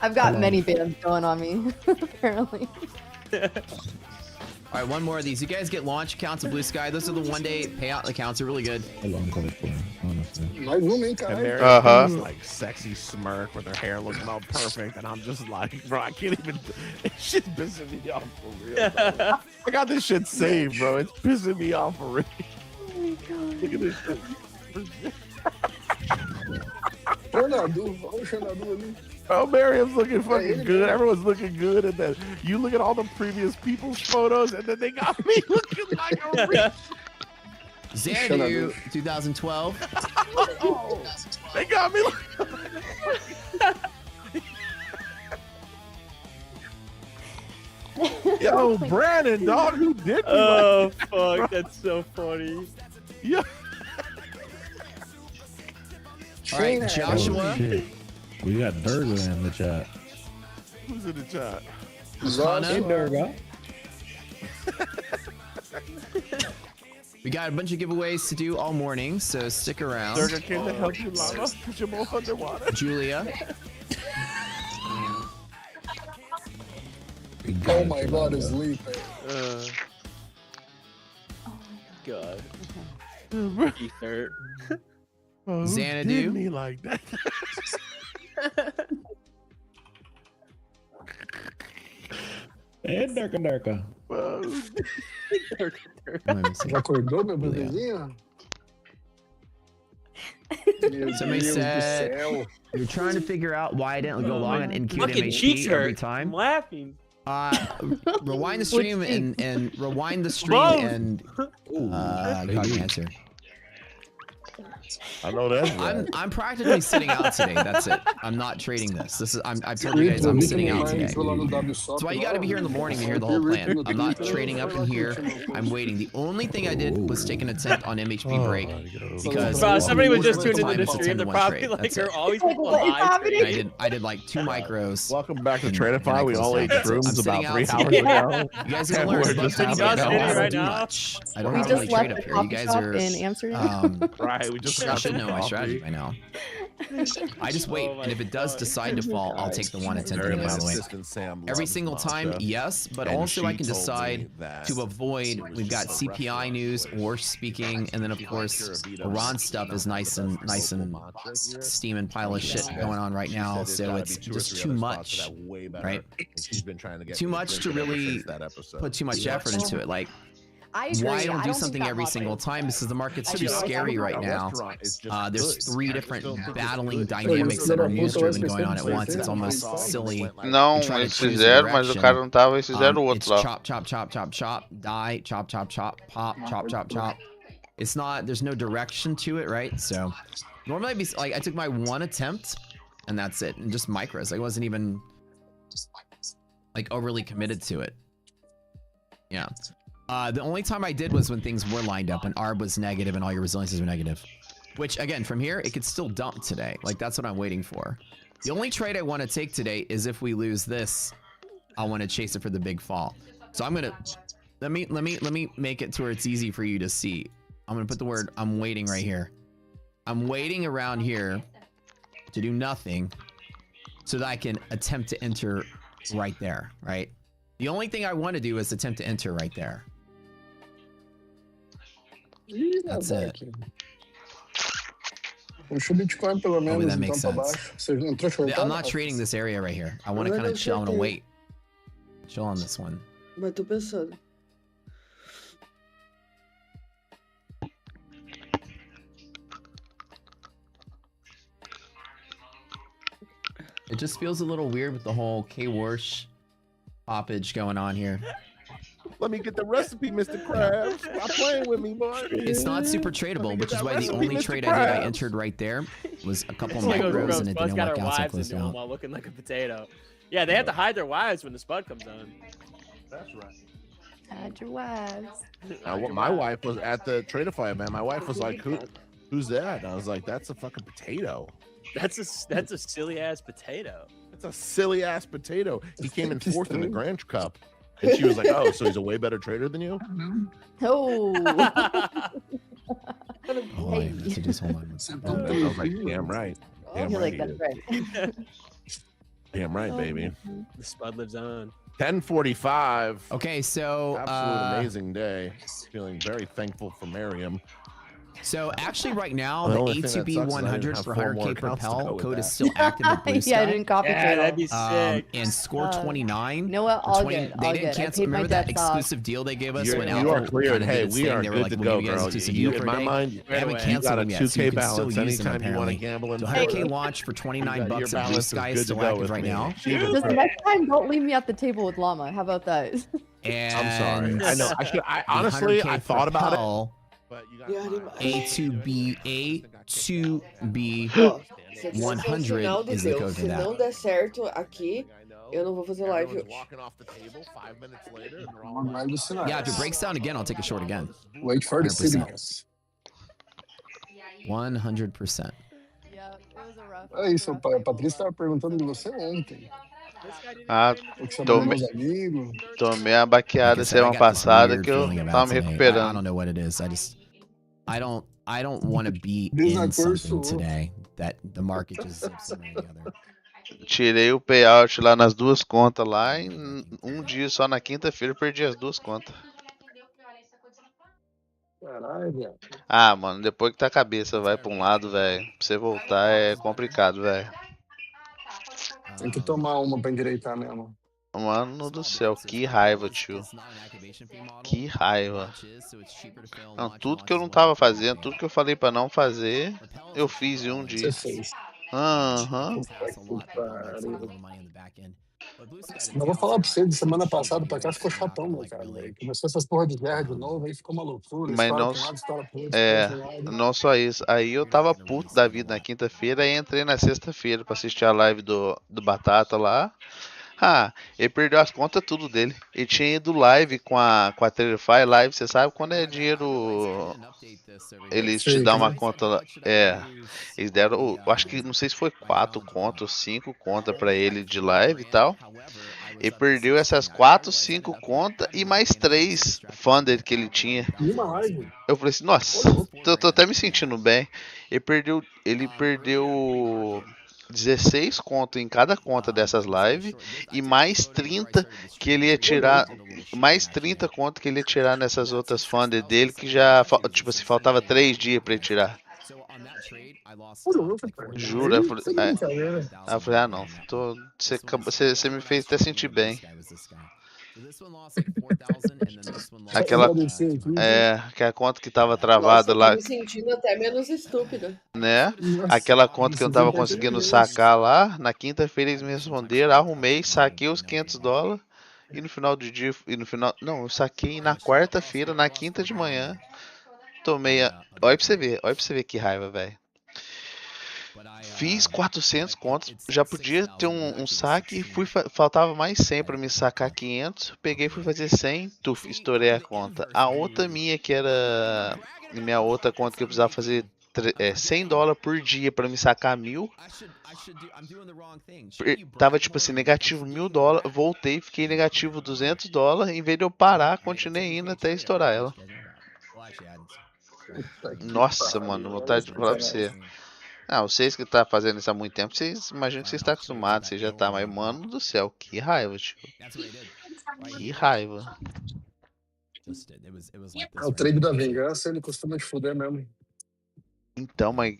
S7: I've got many bands going on me, apparently.
S20: All right, one more of these. You guys get launch accounts of Blue Sky. Those are the one-day payout accounts. They're really good.
S8: Mas não nem
S4: And
S8: caralho.
S4: Miriam has like sexy smirk with her hair looking all perfect, and I'm just like, bro, I can't even. It's just pissing me off for real. Bro. I got this shit saved, bro. It's pissing me off for real.
S7: Oh my god.
S4: Look at this shit.
S8: Xanadu, olha o Xanadu ali.
S4: Oh, Miriam's looking fucking good. Everyone's looking good, and then you look at all the previous people's photos, and then they got me looking like a real.
S20: Xanadu 2012.
S4: They got me like. Yo, Brandon, dog, who did me
S19: Oh,
S4: like that,
S19: fuck.
S4: bro?
S19: That's so funny.
S4: Yeah.
S20: All right, Joshua.
S11: Oh, shit. We got Durga in the chat.
S4: Who's in the chat?
S20: Hana. We got a bunch of giveaways to do all morning, so stick around.
S4: Durga came to help you, Lama. Put your more underwater.
S20: Julia.
S8: Oh my god, it's sleeping.
S19: God. Ether.
S4: Oh, who
S20: Xanadu.
S4: did me like that?
S11: And Durga.
S8: Já acordou, meu bebezinho? Meu
S20: Somebody
S8: Deus do
S20: said
S8: céu.
S20: you're trying to figure out why I didn't go long and queue
S19: Fucking cheeks
S20: MHP every
S19: hurt.
S20: time.
S19: I'm laughing.
S20: Rewind the stream and rewind the stream
S19: Both.
S20: and God answer.
S4: I know that's right.
S20: I'm practically sitting out today. That's it. I'm not trading this. I've told you guys I'm sitting out today. That's why you got to be here in the morning to hear the whole plan. I'm not trading up in here. I'm waiting. The only thing I did was take an attempt on MHP break because
S19: Bro, somebody was just
S20: most of
S19: tuning into the
S20: time it's a
S19: stream. They're
S20: 10-to-1
S19: probably
S20: trade.
S19: like,
S20: That's
S19: there
S20: it.
S19: are always people alive.
S20: I did like 2 micros.
S4: Welcome back to
S20: and-
S4: Tradify.
S20: and
S4: We
S20: I
S4: all ate
S20: closed out.
S4: shrooms
S20: I'm sitting
S4: about 3
S20: out
S4: hours
S20: today.
S4: ago.
S20: You guys are
S4: And
S20: learn.
S4: we're
S20: But
S4: just
S20: I
S4: having
S20: don't
S19: Josh
S4: a
S19: did it
S20: really
S19: right
S20: do
S19: now.
S20: much. I don't
S7: We
S20: really
S7: just
S20: trade
S7: left
S20: up
S7: the
S20: here. You
S7: coffee
S20: guys
S7: shop
S20: are
S7: in Amsterdam.
S4: Right, we just got
S20: should
S4: some
S20: know my
S4: coffee.
S20: strategy by now. I just wait, and if it does decide to fall, I'll take the 1 and 10
S4: Very
S20: by the way.
S4: assistant Sam
S20: Every
S4: loves
S20: single time,
S4: Masha,
S20: yes, but
S4: and
S20: also I
S4: she
S20: can
S4: told
S20: decide
S4: me that
S20: to avoid. We've got CPI news, war speaking, and then of course Iran stuff is nice and steaming pile of shit going on right now. So it's just too much, right? Too much to really put too much effort into it. Like,
S7: I agree.
S20: why don't
S7: I
S20: do
S7: think
S20: something
S7: that
S20: every
S7: hot
S20: single
S7: dog-
S20: time? Because the market's
S7: I
S20: too
S7: do.
S20: scary right now. There's 3 different battling dynamics that are news driven going on at once. It's almost silly.
S3: Não,
S20: to try to
S3: eles
S20: choose a
S3: fizeram, mas o
S20: direction.
S3: cara não tava, eles fizeram o
S20: It's
S3: outro lá.
S20: chop, chop, chop, chop, chop, die, chop, chop, chop, pop, chop, chop, chop. It's not. There's no direction to it, right? So normally I'd be like, I took my 1 attempt, and that's it, and just micros. I wasn't even like overly committed to it. Yeah. The only time I did was when things were lined up and ARB was negative and all your resiliences were negative. Which, again, from here, it could still dump today. Like, that's what I'm waiting for. The only trade I want to take today is if we lose this, I want to chase it for the big fall. So I'm gonna let me make it to where it's easy for you to see. I'm gonna put the word I'm waiting right here. I'm waiting around here to do nothing so that I can attempt to enter right there, right? The only thing I want to do is attempt to enter right there. That's it.
S8: Puxa o Bitcoin pelo
S20: Hopefully
S8: menos
S20: that makes
S8: então pra
S20: sense.
S8: baixo. Você entrou shortado?
S20: I'm not trading this area right here. I want to kind of chill. I want to wait. Chill on this one.
S1: Mas tô pensando.
S20: It just feels a little weird with the whole K-Warsh poppage going on here.
S4: Let me get the recipe, Mr. Krabs. Stop playing with me, boy.
S20: It's not super tradable, which is why the only trade I did, I entered right there, was a couple micros, and it didn't work out, so I closed out.
S19: While looking like a potato. Yeah, they have to hide their wives when the spud comes on.
S4: That's right.
S7: Hide your wives.
S4: My wife was at the Tradeify event. My wife was like, "Who's that?" And I was like, "That's a fucking potato."
S19: That's a silly ass potato.
S4: That's a silly ass potato. He came in 4th in the Grand Cup. And she was like, "Oh, so he's a way better trader than you?"
S7: Oh.
S20: Oh, wait, so just hold on.
S4: I was like, "Damn right, damn
S7: You're
S4: right,
S7: like, that's right.
S4: damn right, baby."
S19: The spud lives on.
S4: 10:45.
S20: Okay, so
S4: absolute amazing day. Feeling very thankful for Miriam.
S20: So actually, right now,
S4: The
S20: the
S4: only thing that
S20: A2B
S4: sucks is I
S20: 100
S4: didn't have
S20: for
S4: 4 more
S20: 100K
S4: accounts to go
S20: Propel
S4: with
S20: code
S4: that.
S20: is still active with Blue Sky.
S7: Yeah, I didn't copy
S19: Yeah,
S7: it.
S19: that'd be sick.
S20: And score 29.
S7: You know what? All good.
S20: They
S7: All
S20: didn't
S7: good. I
S20: cancel.
S7: paid my
S20: Remember that
S7: debts off.
S20: exclusive deal they gave us
S4: You
S20: when
S4: are
S20: Alpha
S4: cleared.
S20: kinda
S4: Hey,
S20: did its
S4: we
S20: thing?
S4: are
S20: They were
S4: good
S20: like,
S4: to
S20: we'll
S4: go,
S20: give you guys
S4: girl.
S20: an exclusive
S4: You,
S20: deal
S4: in
S20: for a
S4: my
S20: day.
S4: mind,
S20: They haven't
S4: you
S20: canceled
S4: got a
S20: them yet, so
S4: 2K
S20: you can still
S4: balance
S20: use them
S4: anytime you want to
S20: apparently.
S4: gamble in
S20: So
S4: Florida.
S20: 100K launch for 29
S4: Your
S20: bucks at Blue
S4: balance
S20: Sky
S4: is
S20: is
S4: good
S20: still
S4: to go
S20: active
S4: with
S20: right
S4: me.
S20: now.
S7: Just next time, don't leave me at the table with Llama. How about that?
S20: And
S4: I'm sorry. I know. I
S20: the
S4: honestly,
S20: 100K
S4: I thought about it.
S20: Propel,
S4: But you got
S20: A2B
S1: Ó, você tem até o
S20: 100
S1: final do
S20: is the
S1: teu.
S20: code for
S1: Se
S20: that.
S1: não der certo aqui, eu não vou fazer live
S4: Everyone's
S1: hoje.
S4: walking off the table 5 minutes later, and they're all
S8: One right sinais.
S20: Yeah, if it breaks down again, I'll take a short again.
S8: Wait for the
S20: 100%.
S8: signals.
S20: 100%.
S7: Yeah, it was a rough.
S8: É isso, a Patrícia estava perguntando de você ontem.
S3: Ah,
S8: O que chamou meus amigos.
S3: tomei a baqueada
S20: Like I said, I
S3: semana
S20: got this
S3: passada
S20: weird
S3: que eu
S20: feeling about
S3: tava me
S20: today. I
S3: recuperando.
S20: don't know what it is. I don't want to be in
S8: Desacordo
S20: something
S8: sou.
S20: today that the market just zips in the other.
S3: Tirei o payout lá nas 2 contas lá em um dia só na quinta-feira perdi as 2 contas.
S8: Caralho, velho.
S3: Ah, mano, depois que tá a cabeça vai pra um lado, velho, pra você voltar é complicado, velho.
S8: Tem que tomar uma pra endireitar mesmo.
S3: Mano do céu, que raiva, tio. Que raiva. Não, tudo que eu não tava fazendo, tudo que eu falei pra não fazer, eu fiz em um dia.
S8: Você fez.
S3: Aham.
S8: Mas eu vou falar pra você, de semana passada pra cá ficou chatão, meu cara, velho. Começou essas porra de guerra de novo, aí ficou uma loucura.
S3: Mas
S8: História
S3: não,
S8: pra um lado, história pro outro,
S3: é,
S8: história pro lado.
S3: não só isso. Aí eu tava puto da vida na quinta-feira e entrei na sexta-feira pra assistir a live do Batata lá. Ah, ele perdeu as contas tudo dele. Ele tinha ido live com a Trailerfy live, você sabe quando é dinheiro. Eles te dão
S8: Fake,
S3: uma
S8: né?
S3: conta lá. É. Eles deram. Eu acho que não sei se foi 4 contas ou 5 contas pra ele de live e tal. Ele perdeu essas 4, 5 contas e mais 3 funded que ele tinha.
S8: E uma live?
S3: Eu falei assim, nossa, tô até me sentindo bem. Ele perdeu 16 conto em cada conta dessas lives e mais 30 que ele ia tirar, mais 30 conto que ele ia tirar nessas outras funded dele que já, tipo assim, faltava 3 dias pra ele tirar.
S8: Ô, louco, cara.
S3: Juro,
S8: Aí, foi brincadeira.
S3: aí eu falei, ah não, você me fez até sentir bem. Aquela,
S8: Agradecer aqui.
S3: aquela conta que tava
S1: Nossa,
S3: travada
S1: eu tô
S3: lá,
S1: me sentindo até menos estúpida.
S3: né?
S8: Nossa,
S3: Aquela conta que eu
S8: você
S3: não
S8: viu
S3: tava
S8: que aquele
S3: conseguindo
S8: negócio.
S3: sacar lá, na quinta-feira eles me responderam, arrumei, saquei os $500 e no final do dia, não, eu saquei na quarta-feira, na quinta de manhã, tomei olha pra você ver que raiva, velho. Fiz 400 contos, já podia ter um saque, faltava mais 100 pra me sacar 500, peguei, fui fazer 100, estourei a conta. A outra minha, que era minha outra conta que eu precisava fazer $100 por dia pra me sacar 1000, tava tipo assim, negativo $1000, voltei, fiquei negativo $200, em vez de eu parar, continuei indo até estourar ela.
S8: Puta que
S3: Nossa,
S8: pariu,
S3: mano,
S8: olha
S3: vontade de
S8: essa
S3: falar pra
S8: sacanagem.
S3: você. Ah, vocês que tá fazendo isso há muito tempo, vocês imaginam que vocês estão acostumados, vocês já tá, mas mano do céu, que raiva, tio. Que raiva.
S8: O trade da vingança, ele costuma te fuder mesmo.
S3: Então, mas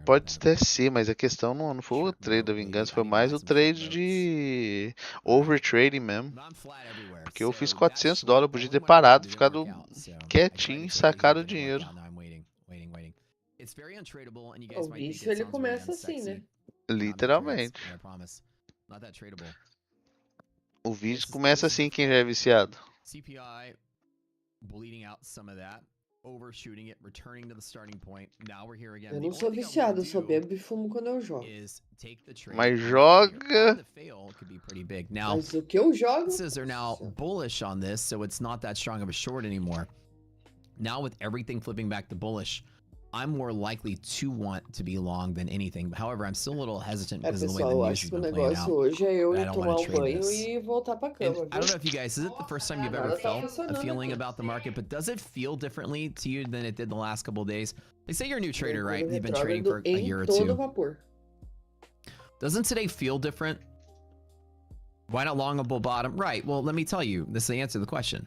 S3: pode até ser, mas a questão não foi o trade da vingança, foi mais o trade de overtrading mesmo. Porque eu fiz $400, podia ter parado, ficado quietinho e sacado o dinheiro.
S1: O vício, ele começa assim, né?
S3: Literalmente. O vídeo começa assim, quem já é viciado.
S20: CPI bleeding out some of that, overshooting it, returning to the starting point. Now we're here again.
S1: Eu não sou viciado, eu só bebo e fumo quando eu jogo.
S3: Mas joga.
S1: Mas o que eu jogo?
S20: Prices are now bullish on this, so it's not that strong of a short anymore. Now with everything flipping back to bullish, I'm more likely to want to be long than anything. However, I'm still a little hesitant because of the way the
S1: Pessoal, eu
S20: news
S1: acho
S20: has
S1: que o
S20: been playing
S1: negócio
S20: out.
S1: hoje é eu
S20: I
S1: ir
S20: don't
S1: tomar
S20: want
S1: um
S20: to trade
S1: banho
S20: this.
S1: e voltar pra cama,
S20: I don't know if you guys, is it the first time you've ever felt a feeling about the market, but does it feel differently to you than it did the last couple of days? They say you're a new trader, right? You've been trading for a year or two. Doesn't today feel different? Why not long a bull bottom? Right, well, let me tell you, this is the answer to the question.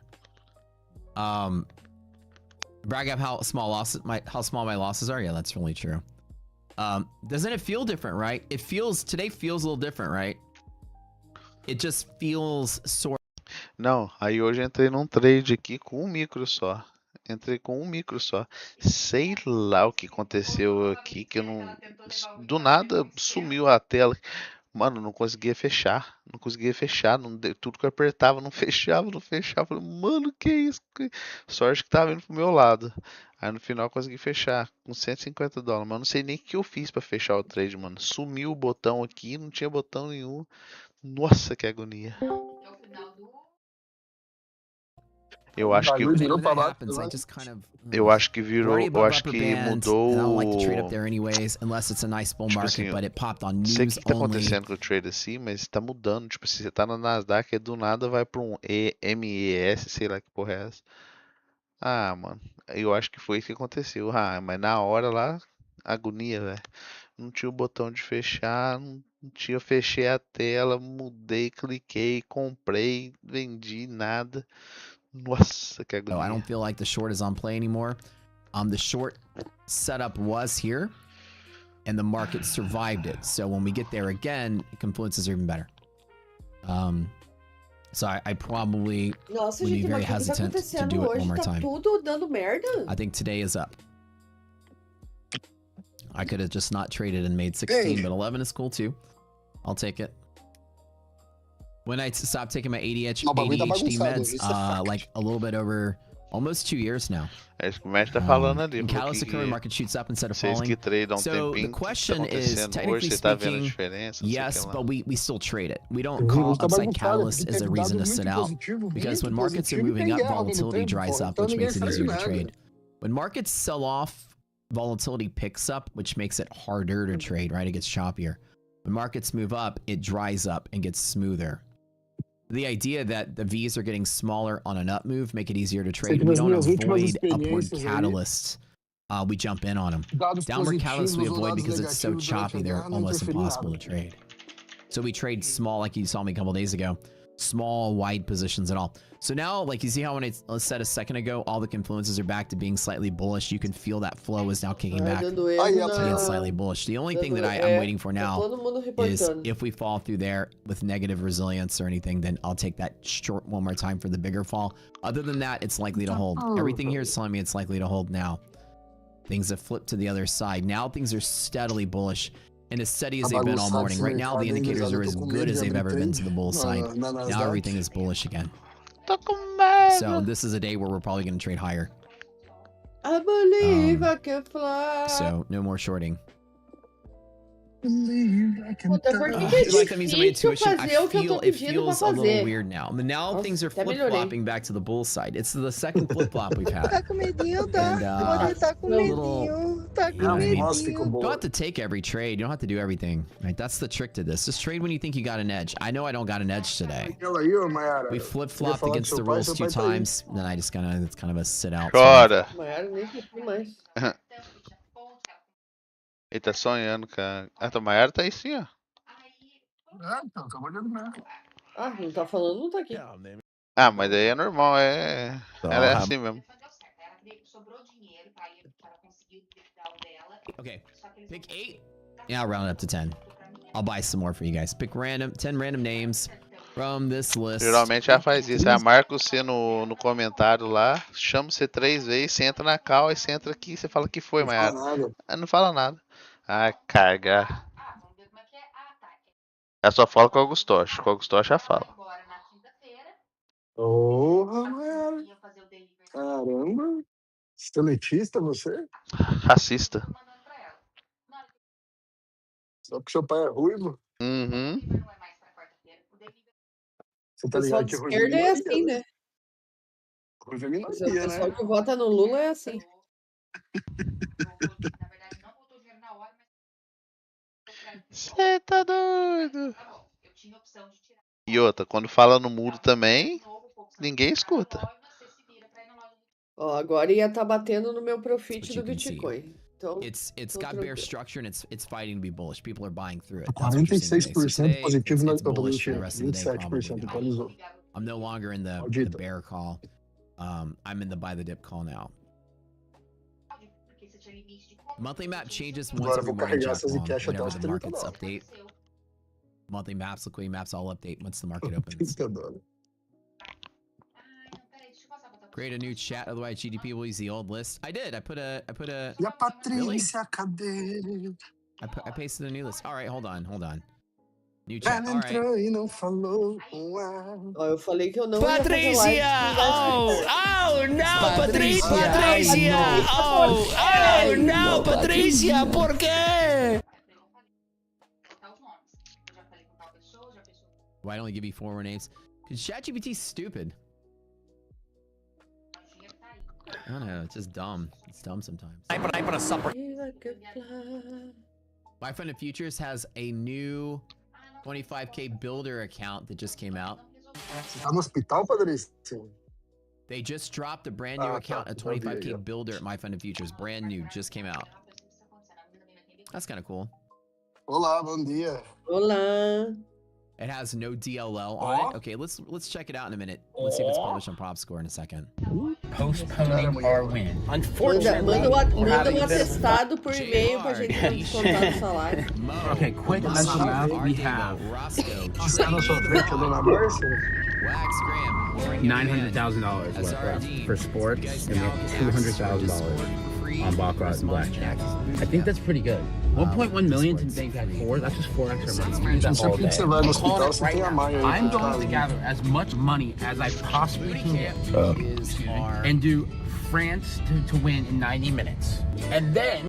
S20: Brag up how small my losses are. Yeah, that's really true. Doesn't it feel different, right? Today feels a little different, right? It just feels sort.
S3: Não, aí hoje eu entrei num trade aqui com um micro só. Entrei com um micro só. Sei lá o que aconteceu aqui, que eu não. Do nada sumiu a tela. Mano, não conseguia fechar. Não conseguia fechar. Tudo que eu apertava não fechava, não fechava. Falei, mano, que isso? Sorte que tava indo pro meu lado. Aí no final eu consegui fechar com $150. Mas eu não sei nem o que eu fiz pra fechar o trade, mano. Sumiu o botão aqui, não tinha botão nenhum. Nossa, que agonia. Eu acho que
S8: virou pra baixo.
S3: Eu acho que virou, eu acho que mudou.
S20: I don't like to trade up there anyways, unless it's a nice bull
S3: Tipo
S20: market,
S3: assim,
S20: but it popped on
S3: não sei o
S20: news
S3: que tá
S20: only.
S3: acontecendo com o trade assim, mas tá mudando. Tipo, se você tá na Nasdaq, do nada vai pra um MES, sei lá que porra é essa. Ah, mano, eu acho que foi isso que aconteceu. Ah, mas na hora lá, agonia, velho. Não tinha o botão de fechar, não tinha, eu fechei a tela, mudei, cliquei, comprei, vendi, nada. Nossa, que agonia.
S20: No, I don't feel like the short is on play anymore. The short setup was here, and the market survived it. So when we get there again, confluences are even better. So I probably
S1: Nossa,
S20: would be
S1: gente,
S20: very
S1: mas o que tá
S20: hesitant to
S1: acontecendo
S20: do it one
S1: hoje?
S20: more
S1: Tá
S20: time.
S1: tudo dando merda.
S20: I think today is up. I could have just not traded and made 16, but 11 is cool too. I'll take it. When I stopped taking my ADHD meds, like a little bit over Almost 2 years now.
S3: É isso que o mestre tá falando ali.
S20: And catalyst occurring, market shoots up instead of
S3: Vocês
S20: falling.
S3: que tradam
S20: So the
S3: tempinho,
S20: question
S3: o que tá
S20: is,
S3: acontecendo
S20: technically
S3: hoje? Você tá vendo a
S20: speaking,
S3: diferença? Não sei o
S20: yes,
S3: que lá.
S20: but we still trade it. We don't call upside catalyst as a reason to sit out, because when markets are moving up, volatility dries up, which makes it easier to trade. When markets sell off, volatility picks up, which makes it harder to trade, right? It gets choppier. When markets move up, it dries up and gets smoother. The idea that the V's are getting smaller on an up move make it easier to trade. We don't avoid upward catalysts. We jump in on them. Downward catalysts we avoid because it's so choppy, they're almost impossible to trade. So we trade small, like you saw me a couple days ago, small, wide positions and all. So now, like you see how when I said a second ago, all the confluences are back to being slightly bullish. You can feel that flow is now kicking back to being slightly bullish. The only thing that I'm waiting for now is if we fall through there with negative resilience or anything, then I'll take that short one more time for the bigger fall. Other than that, it's likely to hold. Everything here is telling me it's likely to hold now. Things have flipped to the other side. Now things are steadily bullish. And as steady as they've been all morning. Right now, the indicators are as good as they've ever been to the bull side. Now everything is bullish again. So this is a day where we're probably going to trade higher.
S1: I believe I can fly.
S20: So no more shorting.
S1: Puta, por que
S20: I feel like that means my
S1: difícil
S20: intuition. I
S1: fazer o que eu
S20: feel
S1: tô
S20: it
S1: pedindo pra
S20: feels a little
S1: fazer?
S20: weird now. But now
S1: Nossa,
S20: things are
S1: até
S20: flip
S1: melhorei.
S20: flopping back to the bull side. It's the second flip flop we've had.
S18: Tá com medinho, tá?
S20: And,
S18: Pode tá com medinho. Tá com medinho.
S20: You don't have to take every trade. You don't have to do everything. Right? That's the trick to this. Just trade when you think you got an edge. I know I don't got an edge today. We flip flopped against the rules 2 times. Then I just it's kind of a sit out.
S3: Chora.
S1: Maiara nem pediu mais.
S3: Ele tá sonhando, cara. Ah, a Maiara tá aí sim, ó.
S1: Ah, não tá falando, não tá aqui.
S3: Ah, mas aí é normal, é. Ela é assim mesmo.
S20: Okay, pick 8. Yeah, I'll round it up to 10. I'll buy some more for you guys. Pick 10 random names from this list.
S3: Geralmente ela faz isso. Ela marca você no comentário lá, chama você 3 vezes, você entra na call, aí você entra aqui e você fala que foi, Maiara. Não fala nada. Ah, caga. Ela só fala com o Augustoche. Com o Augustoche ela fala.
S8: Porra, Maiara. Caramba. Estilitista você?
S3: Racista.
S8: Só porque seu pai é ruivo?
S3: Uhum.
S8: Você tá
S1: Pessoal
S8: ligado
S1: de
S8: que ruivo
S1: esquerda é
S8: minoria,
S1: assim, né?
S8: Ruivo é
S1: O
S8: minoria,
S1: pessoal
S8: né?
S1: que vota no Lula é assim.
S3: Você tá doido? E outra, quando fala no mudo também, ninguém escuta.
S1: Ó, agora ia estar batendo no meu profit do Bitcoin. Então,
S20: It's got bear structure and it's fighting to be bullish. People are buying through it.
S8: 46% positivo na
S20: bullish for the rest of the day,
S8: 27%
S20: probably.
S8: atualizou.
S20: I'm no longer in the bear call. I'm in the buy the dip call now. Monthly map changes once
S8: Agora
S20: every
S8: vou
S20: morning,
S8: carregar
S20: Jack
S8: essas
S20: Long,
S8: encaixes até
S20: whenever
S8: os
S20: the
S8: 30
S20: markets
S8: dólares.
S20: update. Monthly maps, liquidity maps all update once the market opens.
S8: 30 dólares.
S20: Create a new chat, otherwise GDP will use the old list. I did. I put a.
S8: E a Patrícia, cadê?
S20: I pasted a new list. All right, hold on. New
S8: Ela
S20: chat. All right.
S8: entrou e não falou.
S1: ó, eu falei que eu não ia fazer live.
S5: Patrícia! Oh, não, Patrícia!
S1: Patrícia!
S5: Oh, não, Patrícia! Por quê?
S20: Why don't I give you 4 more names? Because ChatGPT's stupid. I don't know. It's just dumb. It's dumb sometimes. My Friend of Futures has a new 25K builder account that just came out.
S8: Você tá no hospital, Patrícia?
S20: They just dropped a brand new account, a 25K builder at My Friend of Futures. Brand new, just came out. That's kind of cool.
S8: Olá, bom dia.
S1: Olá.
S20: It has no DLL on it. Okay, let's check it out in a minute. Let's see if it's published on PropScore in a second.
S5: Postponing our win. Unfortunately,
S1: manda atestado por e-mail pra gente descontar do salário.
S5: Okay, quick mental math. We have
S8: Os caras só trocam Dona Márcia.
S5: $900,000 left for sports, and we have $200,000. on baccarat and blackjack. I think that's pretty good. 1.1 million to make that 4. That's just 4 extra months. You use that all day.
S8: Você vai no
S5: I'm calling
S8: hospital,
S5: it
S8: você
S5: right
S8: tem a
S5: now.
S8: Maia aí.
S5: I'm
S8: pra
S5: going to
S8: casa.
S5: gather as much money as I possibly can get and do France to win in 90 minutes. And then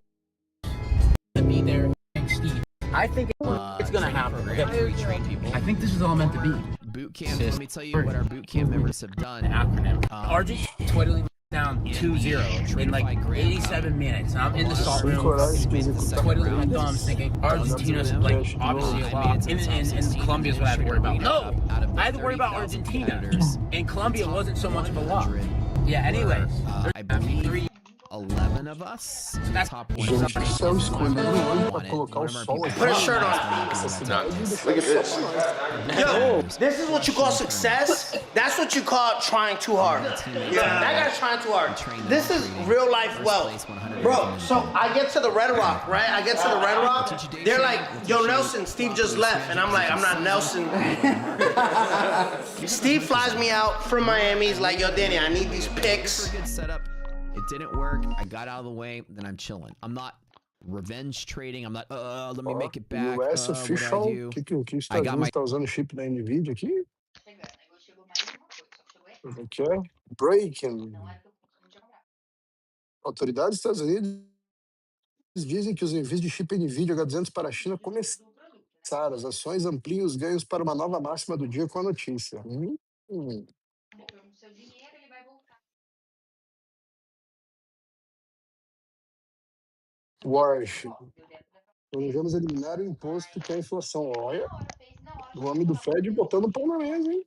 S5: to be there and Steve. I think it's gonna happen. I think this is all meant to be.
S20: Boot camp. Let me tell you what our boot camp members have done.
S5: Acronym. Argentina twiddling down 2-0 in like 87 minutes. I'm in the salt room, twiddling my thumbs, thinking Argentina's like obviously a lot. And Colombia's what I have to worry about. No, I had to worry about Argentina, and Colombia wasn't so much of a lot. Yeah. Anyways,
S20: I believe 11 of us. Top one.
S8: Gente, céu escolhendo hoje pra colocar o sol aqui.
S13: Put a shirt on.
S8: Look at this.
S13: Yo, this is what you call success. That's what you call trying too hard. Yeah, that guy's trying too hard. This is real life wealth. Bro, so I get to the Red Rock, right? I get to the Red Rock. They're like, yo, Nelson, Steve just left. And I'm like, I'm not Nelson. Steve flies me out from Miami. He's like, yo, Danny, I need these pics.
S20: Good setup. It didn't work. I got out of the way. Then I'm chilling. I'm not revenge trading. I'm not, let me make it back.
S8: US
S20: What do I
S8: Official.
S20: do?
S8: Que os
S20: I
S8: Estados
S20: got
S8: Unidos
S20: my
S8: tá usando chip da NVIDIA aqui? Aqui é breaking. Autoridades dos Estados Unidos dizem que os envios de chip NVIDIA H200 para a China começaram. As ações ampliam os ganhos para uma nova máxima do dia com a notícia. Warsh. Planejamos eliminar o imposto que é a inflação. Olha, o homem do Fed botando o pão na mesa, hein?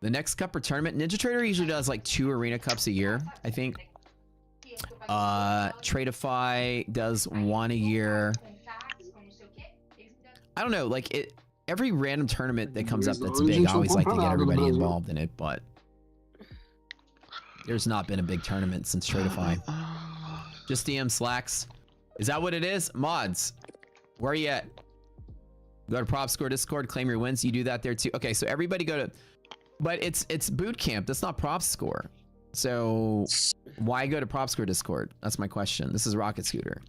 S20: The next cup or tournament, Ninja Trader usually does like 2 arena cups a year, I think. Tradeify does 1 a year. I don't know, like every random tournament that comes up that's big, I always like to get everybody involved in it, but there's not been a big tournament since Tradeify. Just DM Slacks. Is that what it is? Mods, where are you at? Go to Prop Score Discord, claim your wins. You do that there too. Okay, so everybody go to... But it's boot camp. That's not Prop Score. So why go to Prop Score Discord? That's my question. This is Rocket Scooter.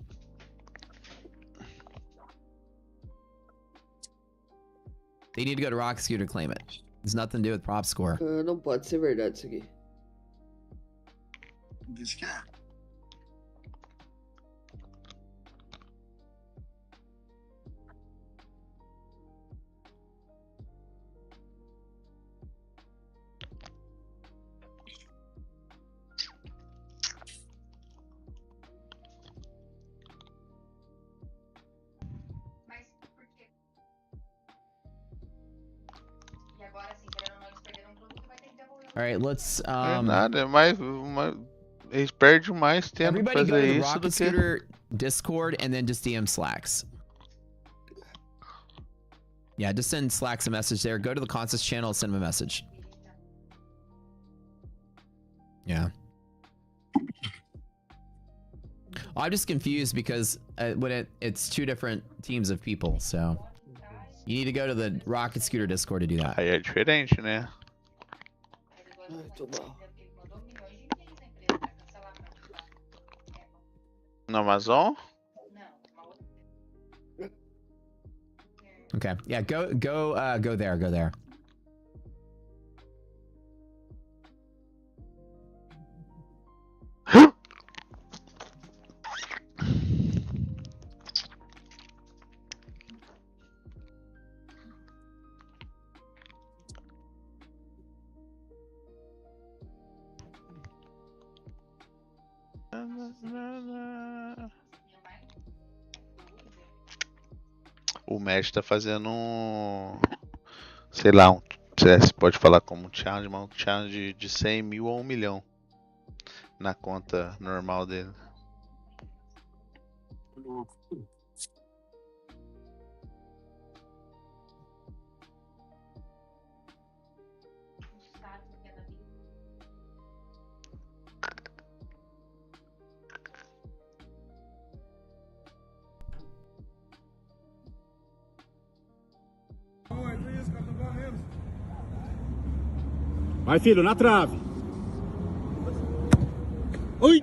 S20: They need to go to Rocket Scooter to claim it. There's nothing to do with Prop Score.
S1: Não pode ser verdade isso aqui.
S8: Diz que é.
S20: All right, let's
S3: Nada, mais eles perdem mais tempo pra
S20: everybody go
S3: fazer
S20: to the
S3: isso
S20: Rocket
S3: do que
S20: Scooter Discord and then just DM Slacks. Yeah, just send Slacks a message there. Go to the Constance channel, send him a message. Yeah. I'm just confused because when it's 2 different teams of people, so you need to go to the Rocket Scooter Discord to do that.
S3: aí é diferente, né?
S1: Ai, tô mal.
S3: No Amazon?
S20: Okay. Yeah, go there.
S3: O Mestre tá fazendo sei lá, se pode falar como um challenge, mas um challenge de 100 mil a 1 milhão na conta normal dele.
S22: Vai, filho, na trave. Oi!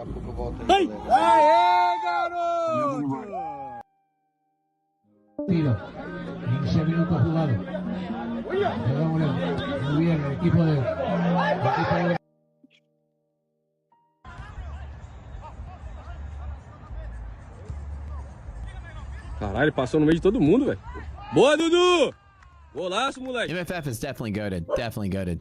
S22: Ai! Aê, garoto!
S14: Tiro. 15 minutos jugados. Muy bien, el equipo de...
S6: Caralho, ele passou no meio de todo mundo, velho. Boa, Dudu! Golaço, moleque.
S20: MFF is definitely goated. Definitely goated.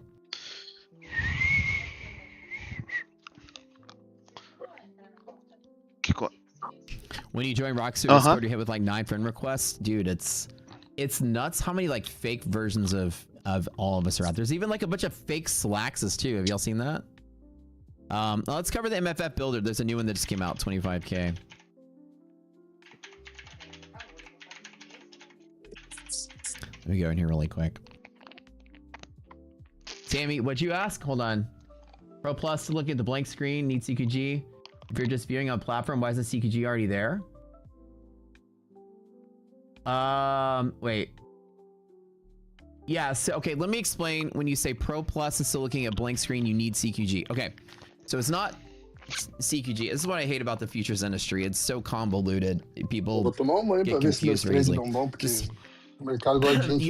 S20: When you join Roxy, you scored your hit with like 9 friend requests, dude. It's nuts how many like fake versions of all of us are out. There's even like a bunch of fake Slaxes too. Have y'all seen that? Let's cover the MFF builder. There's a new one that just came out, 25K. Let me go in here really quick. Sammy, what'd you ask? Hold on. Pro Plus to look at the blank screen, need CQG. If you're just viewing on platform, why isn't CQG already there? Wait. Yeah, so, okay, let me explain. When you say Pro Plus is still looking at blank screen, you need CQG. Okay, so it's not CQG. This is what I hate about the futures industry. It's so convoluted. People get confused very easily. You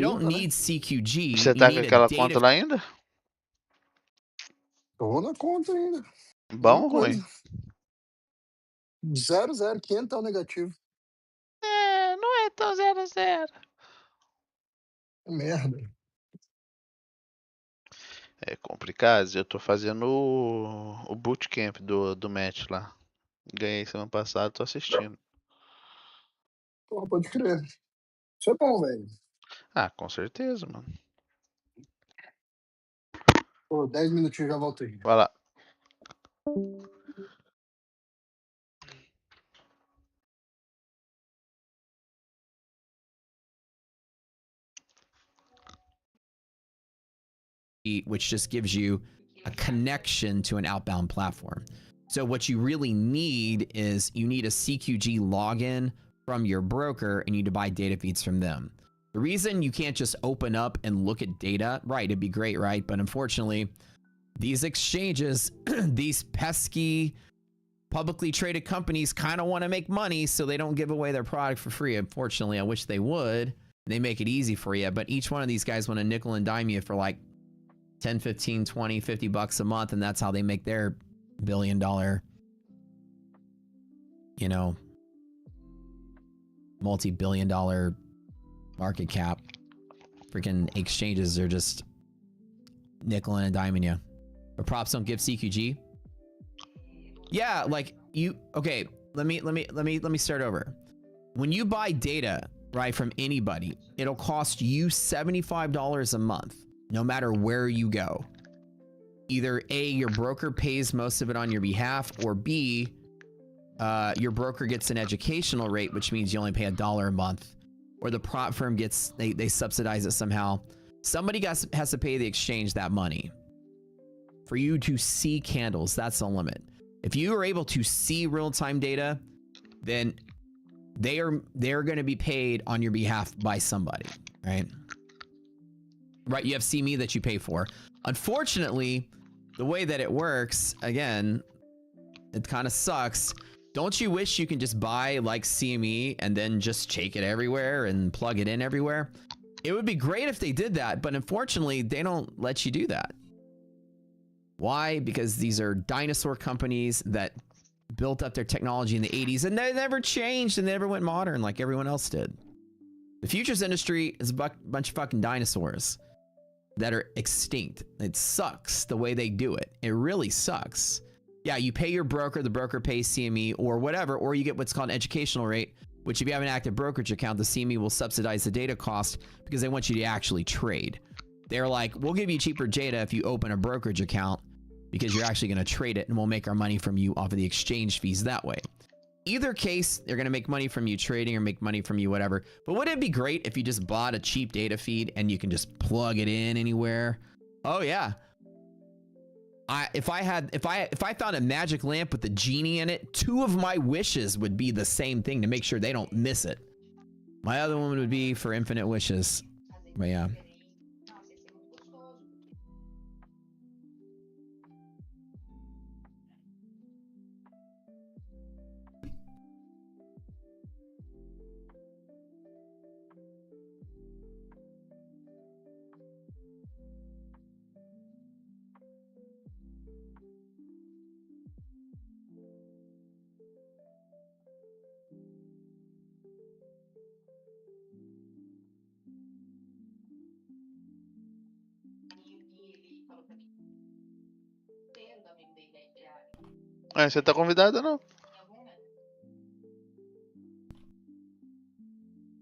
S20: don't need CQG.
S3: Você tá com aquela conta lá ainda?
S8: Tô na conta ainda.
S3: Bom ou ruim?
S8: 0,0, 500 negativo.
S3: É, não é tão 0,0.
S8: Merda.
S3: É complicado. Eu tô fazendo o bootcamp do match lá. Ganhei semana passada, tô assistindo.
S8: Porra, pode crer. Isso é bom, velho.
S3: Ah, com certeza, mano.
S8: Pô, 10 minutinhos já volto aí.
S3: Vai lá.
S20: Which just gives you a connection to an outbound platform. So what you really need is you need a CQG login from your broker and you need to buy data feeds from them. The reason you can't just open up and look at data, right, it'd be great, right? But unfortunately, these exchanges, these pesky publicly traded companies kind of want to make money, so they don't give away their product for free. Unfortunately, I wish they would. They make it easy for you, but each one of these guys want to nickel and dime you for like 10, 15, 20, 50 bucks a month, and that's how they make their $1 billion, you know, multi-billion dollar market cap. Freaking exchanges are just nickel and diming you. But props don't give CQG. Yeah, like you, okay, let me start over. When you buy data, right, from anybody, it'll cost you $75 a month, no matter where you go. Either A, your broker pays most of it on your behalf, or B, your broker gets an educational rate, which means you only pay $1 a month, or the prop firm gets, they subsidize it somehow. Somebody has to pay the exchange that money. For you to see candles, that's the limit. If you are able to see real-time data, then they're going to be paid on your behalf by somebody, right? Right, you have CME that you pay for. Unfortunately, the way that it works, again, it kind of sucks. Don't you wish you can just buy like CME and then just take it everywhere and plug it in everywhere? It would be great if they did that, but unfortunately, they don't let you do that. Why? Because these are dinosaur companies that built up their technology in the 80s and they never changed and they never went modern like everyone else did. The futures industry is a bunch of fucking dinosaurs that are extinct. It sucks the way they do it. It really sucks. Yeah, you pay your broker, the broker pays CME or whatever, or you get what's called an educational rate, which if you have an active brokerage account, the CME will subsidize the data cost because they want you to actually trade. They're like, we'll give you cheaper data if you open a brokerage account because you're actually going to trade it and we'll make our money from you off of the exchange fees that way. Either case, they're going to make money from you trading or make money from you whatever. But wouldn't it be great if you just bought a cheap data feed and you can just plug it in anywhere? Oh yeah. If I found a magic lamp with a genie in it, 2 of my wishes would be the same thing to make sure they don't miss it. My other one would be for infinite wishes. But yeah.
S3: É, você tá convidado não?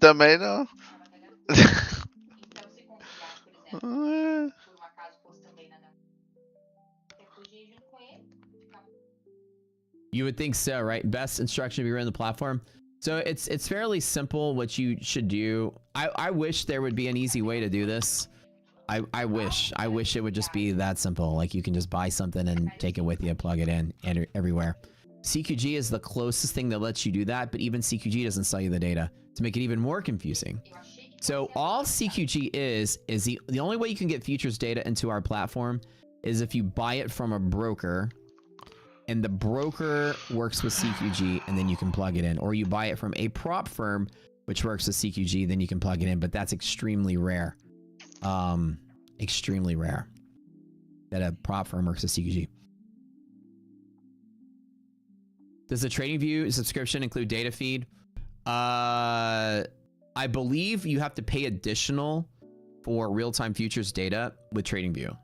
S3: Também não.
S20: You would think so, right? Best instruction if you run the platform. So it's fairly simple what you should do. I wish there would be an easy way to do this. I wish it would just be that simple. Like you can just buy something and take it with you, plug it in and everywhere. CQG is the closest thing that lets you do that, but even CQG doesn't sell you the data to make it even more confusing. So all CQG is the only way you can get futures data into our platform is if you buy it from a broker and the broker works with CQG and then you can plug it in, or you buy it from a prop firm which works with CQG, then you can plug it in, but that's extremely rare. Extremely rare that a prop firm works with CQG. Does the TradingView subscription include data feed? I believe you have to pay additional for real-time futures data with TradingView.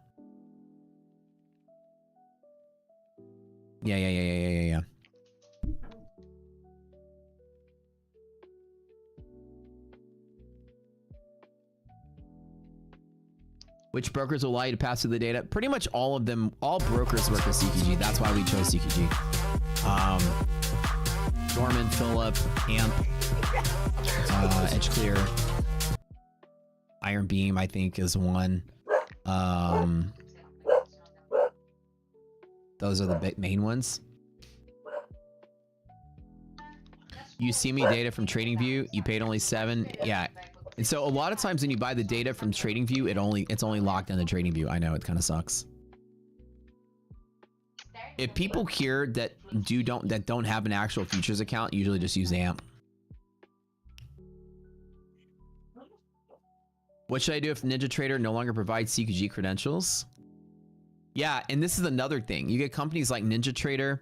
S20: Yeah. Which brokers will allow you to pass through the data? Pretty much all of them. All brokers work with CQG. That's why we chose CQG. Dorman, Phillip, Amp, EdgeClear, Iron Beam, I think, is one. Those are the big main ones. You see me data from TradingView. You paid only $7. Yeah. And so a lot of times when you buy the data from TradingView, it's only locked into TradingView. I know it kind of sucks. If people here that don't have an actual futures account, usually just use AMP. What should I do if NinjaTrader no longer provides CQG credentials? Yeah, and this is another thing. You get companies like NinjaTrader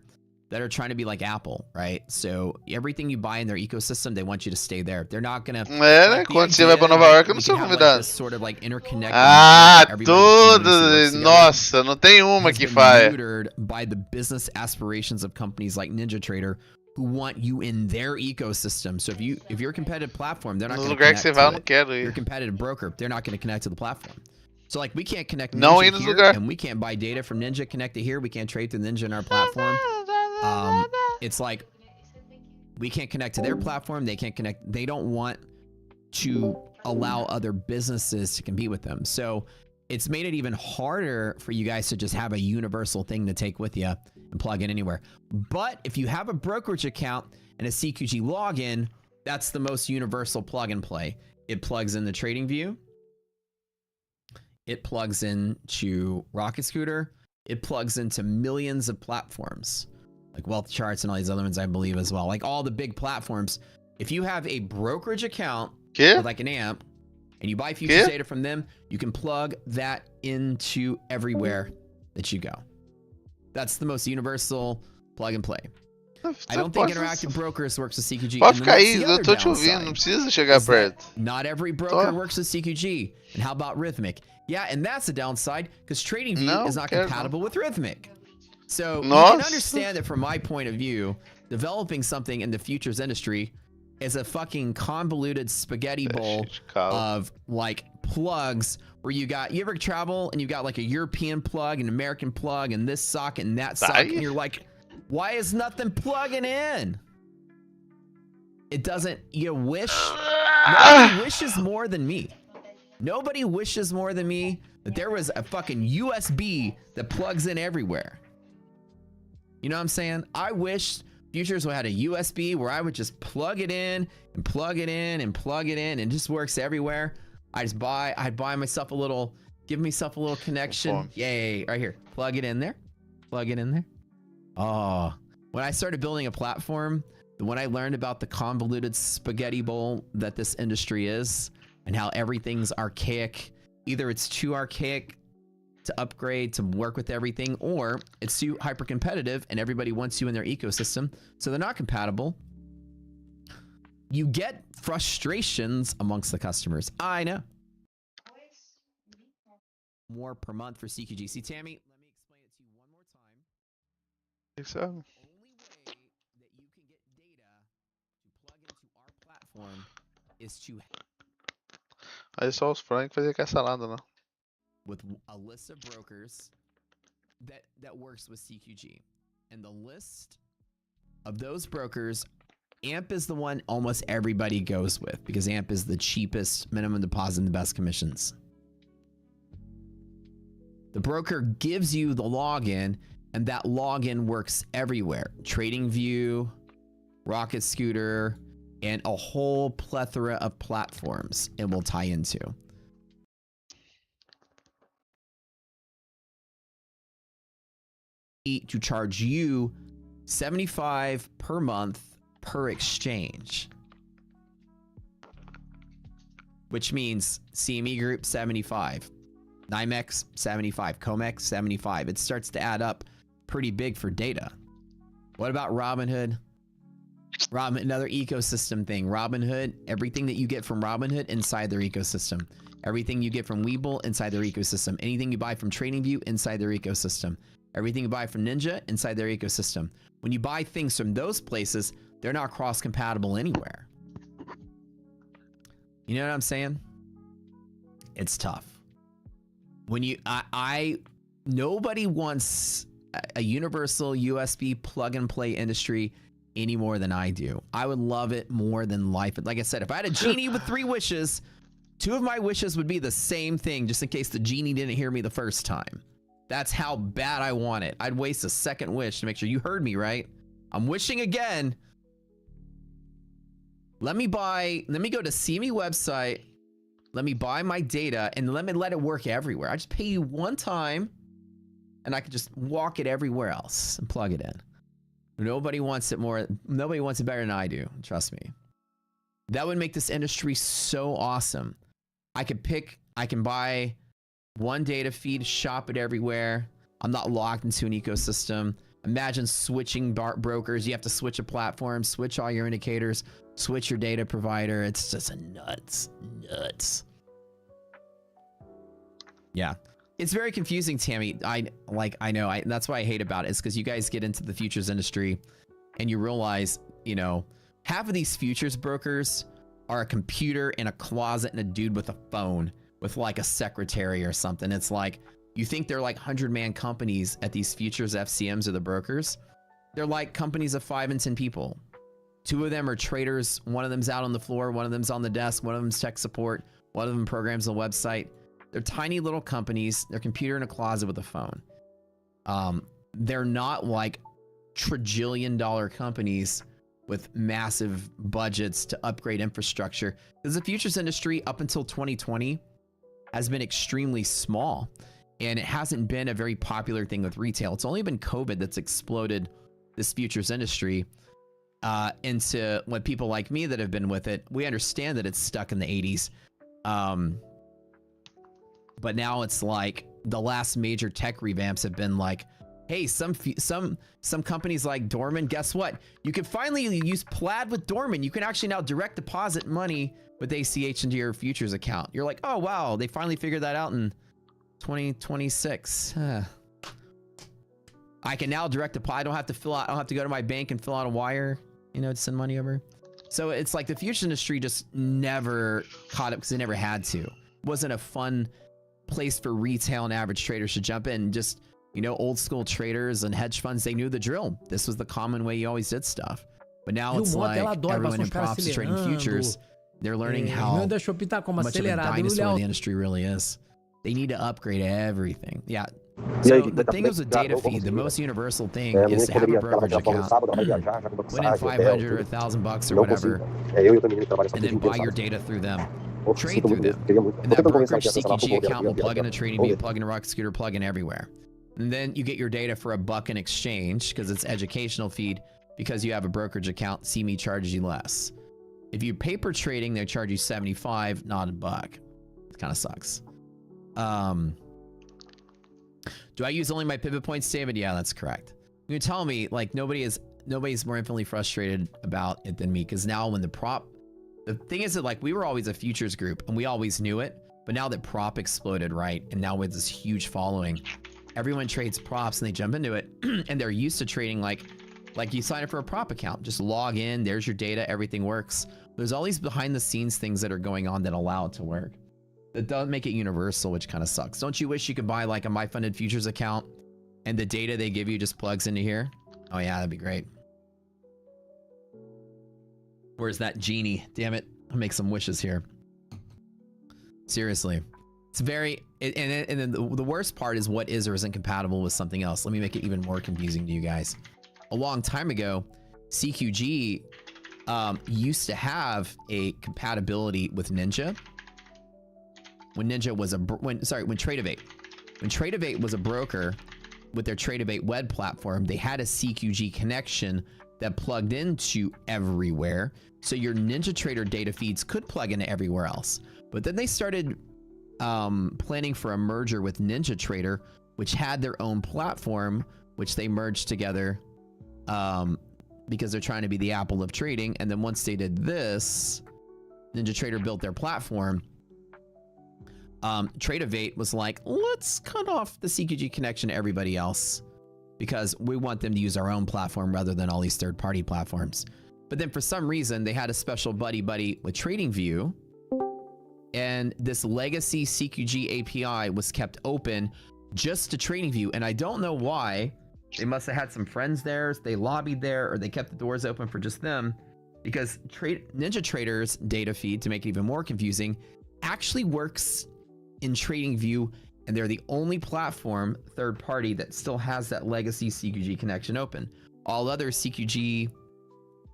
S20: that are trying to be like Apple, right? So everything you buy in their ecosystem, they want you to stay there. They're not gonna.
S3: É, né? Quando você vai pra Nova York, eu não sou convidado.
S20: Sort of like interconnected.
S3: Ah, todas. Nossa, não tem uma que falha.
S20: By the business aspirations of companies like NinjaTrader, who want you in their ecosystem. So if you're a competitive platform, they're not going to connect to it. You're a competitive broker, they're not going to connect to the platform. So like we can't connect Ninja here, and we can't buy data from Ninja, connect it here. We can't trade through Ninja in our platform. It's like we can't connect to their platform. They can't connect. They don't want to allow other businesses to compete with them. So it's made it even harder for you guys to just have a universal thing to take with you and plug in anywhere. But if you have a brokerage account and a CQG login, that's the most universal plug and play. It plugs in the TradingView. It plugs into Rocket Scooter. It plugs into millions of platforms like Wealth Charts and all these other ones, I believe, as well. Like all the big platforms. If you have a brokerage account with like an AMP and you buy futures data from them, you can plug that into everywhere that you go. That's the most universal plug and play. I don't think Interactive Brokers works with CQG.
S3: Pode ficar aí, eu tô te ouvindo, não precisa chegar perto.
S20: Not every broker works with CQG. And how about Rhythmic? Yeah, and that's a downside because TradingView is not compatible with Rhythmic. So you can understand that from my point of view, developing something in the futures industry is a fucking convoluted spaghetti bowl of like plugs where you ever travel and you got like a European plug, an American plug, and this socket and that socket, and you're like, why is nothing plugging in? It doesn't, you wish, nobody wishes more than me. Nobody wishes more than me that there was a fucking USB that plugs in everywhere. You know what I'm saying? I wish futures had a USB where I would just plug it in and plug it in and plug it in and it just works everywhere. I'd buy myself a little, give myself a little connection. Yay, right here. Plug it in there. Plug it in there. Oh, when I started building a platform, when I learned about the convoluted spaghetti bowl that this industry is and how everything's archaic, Either it's too archaic to upgrade, to work with everything, or it's too hyper competitive and everybody wants you in their ecosystem, so they're not compatible. You get frustrations amongst the customers. I know. More per month for CQG. See, Tammy, let me explain it to you one more time.
S3: So.
S20: The only way that you can get data to plug into our platform is to
S3: Aí só os Frank fazer com essa salada, não.
S20: with a list of brokers that works with CQG. And the list of those brokers, AMP is the one almost everybody goes with because AMP is the cheapest minimum deposit and the best commissions. The broker gives you the login, and that login works everywhere. TradingView, Rocket Scooter, and a whole plethora of platforms it will tie into. To charge you $75 per month per exchange, which means CME Group 75, NYMEX 75, COMEX 75. It starts to add up pretty big for data. What about Robinhood? Another ecosystem thing. Robinhood, everything that you get from Robinhood inside their ecosystem. Everything you get from Webull inside their ecosystem. Anything you buy from TradingView inside their ecosystem. Everything you buy from Ninja inside their ecosystem. When you buy things from those places, they're not cross-compatible anywhere. You know what I'm saying? It's tough. When you, nobody wants a universal USB plug-and-play industry any more than I do. I would love it more than life. But like I said, if I had a genie with 3 wishes, 2 of my wishes would be the same thing, just in case the genie didn't hear me the first time. That's how bad I want it. I'd waste a second wish to make sure you heard me, right? I'm wishing again. Let me go to CME website. Let me buy my data and let it work everywhere. I just pay you one time and I can just walk it everywhere else and plug it in. Nobody wants it more. Nobody wants it better than I do. Trust me. That would make this industry so awesome. I can buy one data feed, shop it everywhere. I'm not locked into an ecosystem. Imagine switching brokers. You have to switch a platform, switch all your indicators, switch your data provider. It's just nuts. Yeah. It's very confusing, Tammy. I know. That's why I hate about it. It's because you guys get into the futures industry and you realize, you know, half of these futures brokers are a computer in a closet and a dude with a phone with like a secretary or something. It's like, you think they're like 100-man companies at these futures FCMs or the brokers. They're like companies of 5 and 10 people. 2 of them are traders. One of them's out on the floor. One of them's on the desk. One of them's tech support. One of them programs a website. They're tiny little companies. They're computer in a closet with a phone. They're not like trillion-dollar companies with massive budgets to upgrade infrastructure. Because the futures industry up until 2020 has been extremely small. And it hasn't been a very popular thing with retail. It's only been COVID that's exploded this futures industry into what people like me that have been with it. We understand that it's stuck in the 80s. But now it's like the last major tech revamps have been like, hey, some companies like Dorman, guess what? You can finally use Plaid with Dorman. You can actually now direct deposit money with ACH into your futures account. You're like, oh, wow, they finally figured that out in 2026. I can now direct deposit. I don't have to go to my bank and fill out a wire, you know, to send money over. So it's like the futures industry just never caught up because they never had to. It wasn't a fun place for retail and average traders to jump in. Just, you know, old school traders and hedge funds, they knew the drill. This was the common way you always did stuff. But now it's like everyone in props is trading futures. They're learning how much of a dinosaur the industry really is. They need to upgrade everything. Yeah. So the thing is with data feed, the most universal thing is to have a brokerage account, put in $500 or $1,000 or whatever, and then buy your data through them. Trade through them. And that brokerage CQG account will plug in a TradingView, plug in a Rocket Scooter, plug in everywhere. And then you get your data for $1 in exchange because it's educational feed. Because you have a brokerage account, CME charges you less. If you paper trading, they charge you $75, not $1. It kind of sucks. Do I use only my pivot points, David? Yeah, that's correct. You're telling me like nobody's more infinitely frustrated about it than me, because now when the thing is that like we were always a futures group and we always knew it, but now that prop exploded, right, and now with this huge following, everyone trades props and they jump into it and they're used to trading like you sign up for a prop account, just log in, there's your data, everything works. There's all these behind the scenes things that are going on that allow it to work. That doesn't make it universal, which kind of sucks. Don't you wish you could buy like a MyFunded Futures account and the data they give you just plugs into here? Oh yeah, that'd be great. Where's that genie? Damn it, I'll make some wishes here. Seriously. It's very, and then the worst part is what is or isn't compatible with something else. Let me make it even more confusing to you guys. A long time ago, CQG used to have a compatibility with Ninja. When Ninja was when Trade-Evade. When Trade-Evade was a broker with their Trade-Evade web platform, they had a CQG connection that plugged into everywhere. So your NinjaTrader data feeds could plug into everywhere else. But then they started planning for a merger with NinjaTrader, which had their own platform, which they merged together because they're trying to be the Apple of trading. And then once they did this, NinjaTrader built their platform. Trade-Evade was like, let's cut off the CQG connection to everybody else because we want them to use our own platform rather than all these third-party platforms. But then for some reason, they had a special buddy-buddy with TradingView, and this legacy CQG API was kept open just to TradingView, and I don't know why. They must have had some friends there, they lobbied there, or they kept the doors open for just them, because NinjaTrader's data feed, to make it even more confusing, actually works in TradingView, and they're the only platform, third party, that still has that legacy CQG connection open. All other CQG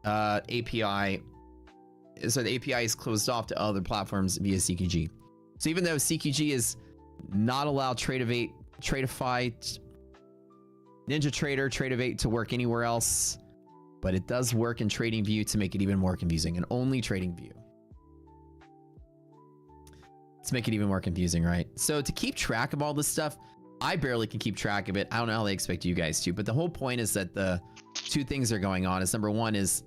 S20: API, so the API is closed off to other platforms via CQG. So even though CQG is not allowed Trade-Evade, NinjaTrader, Trade-Evade to work anywhere else, but it does work in TradingView to make it even more confusing, and only TradingView. Let's make it even more confusing, right? So to keep track of all this stuff, I barely can keep track of it. I don't know how they expect you guys to, but the whole point is that the two things are going on. Is number one is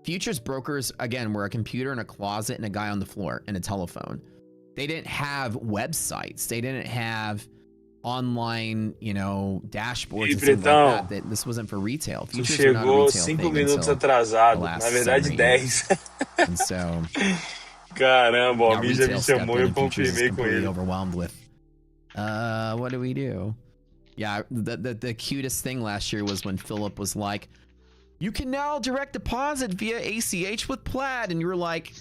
S20: futures brokers, again, were a computer in a closet and a guy on the floor and a telephone. They didn't have websites. They didn't have online, you know, dashboards and things like that. This wasn't for retail. Futures were not a retail
S15: 5
S20: thing
S15: minutos
S20: until
S15: atrasado,
S20: the last
S15: na verdade 10.
S20: And so
S15: Caramba, o
S20: now
S15: Almir já me
S20: retail stepped
S15: chamou
S20: in
S15: e eu
S20: and futures is
S15: confirmei com
S20: completely
S15: ele.
S20: overwhelmed with what do we do? Yeah, the cutest thing last year was when Philip was like, you can now direct deposit via ACH with Plaid, and you were like,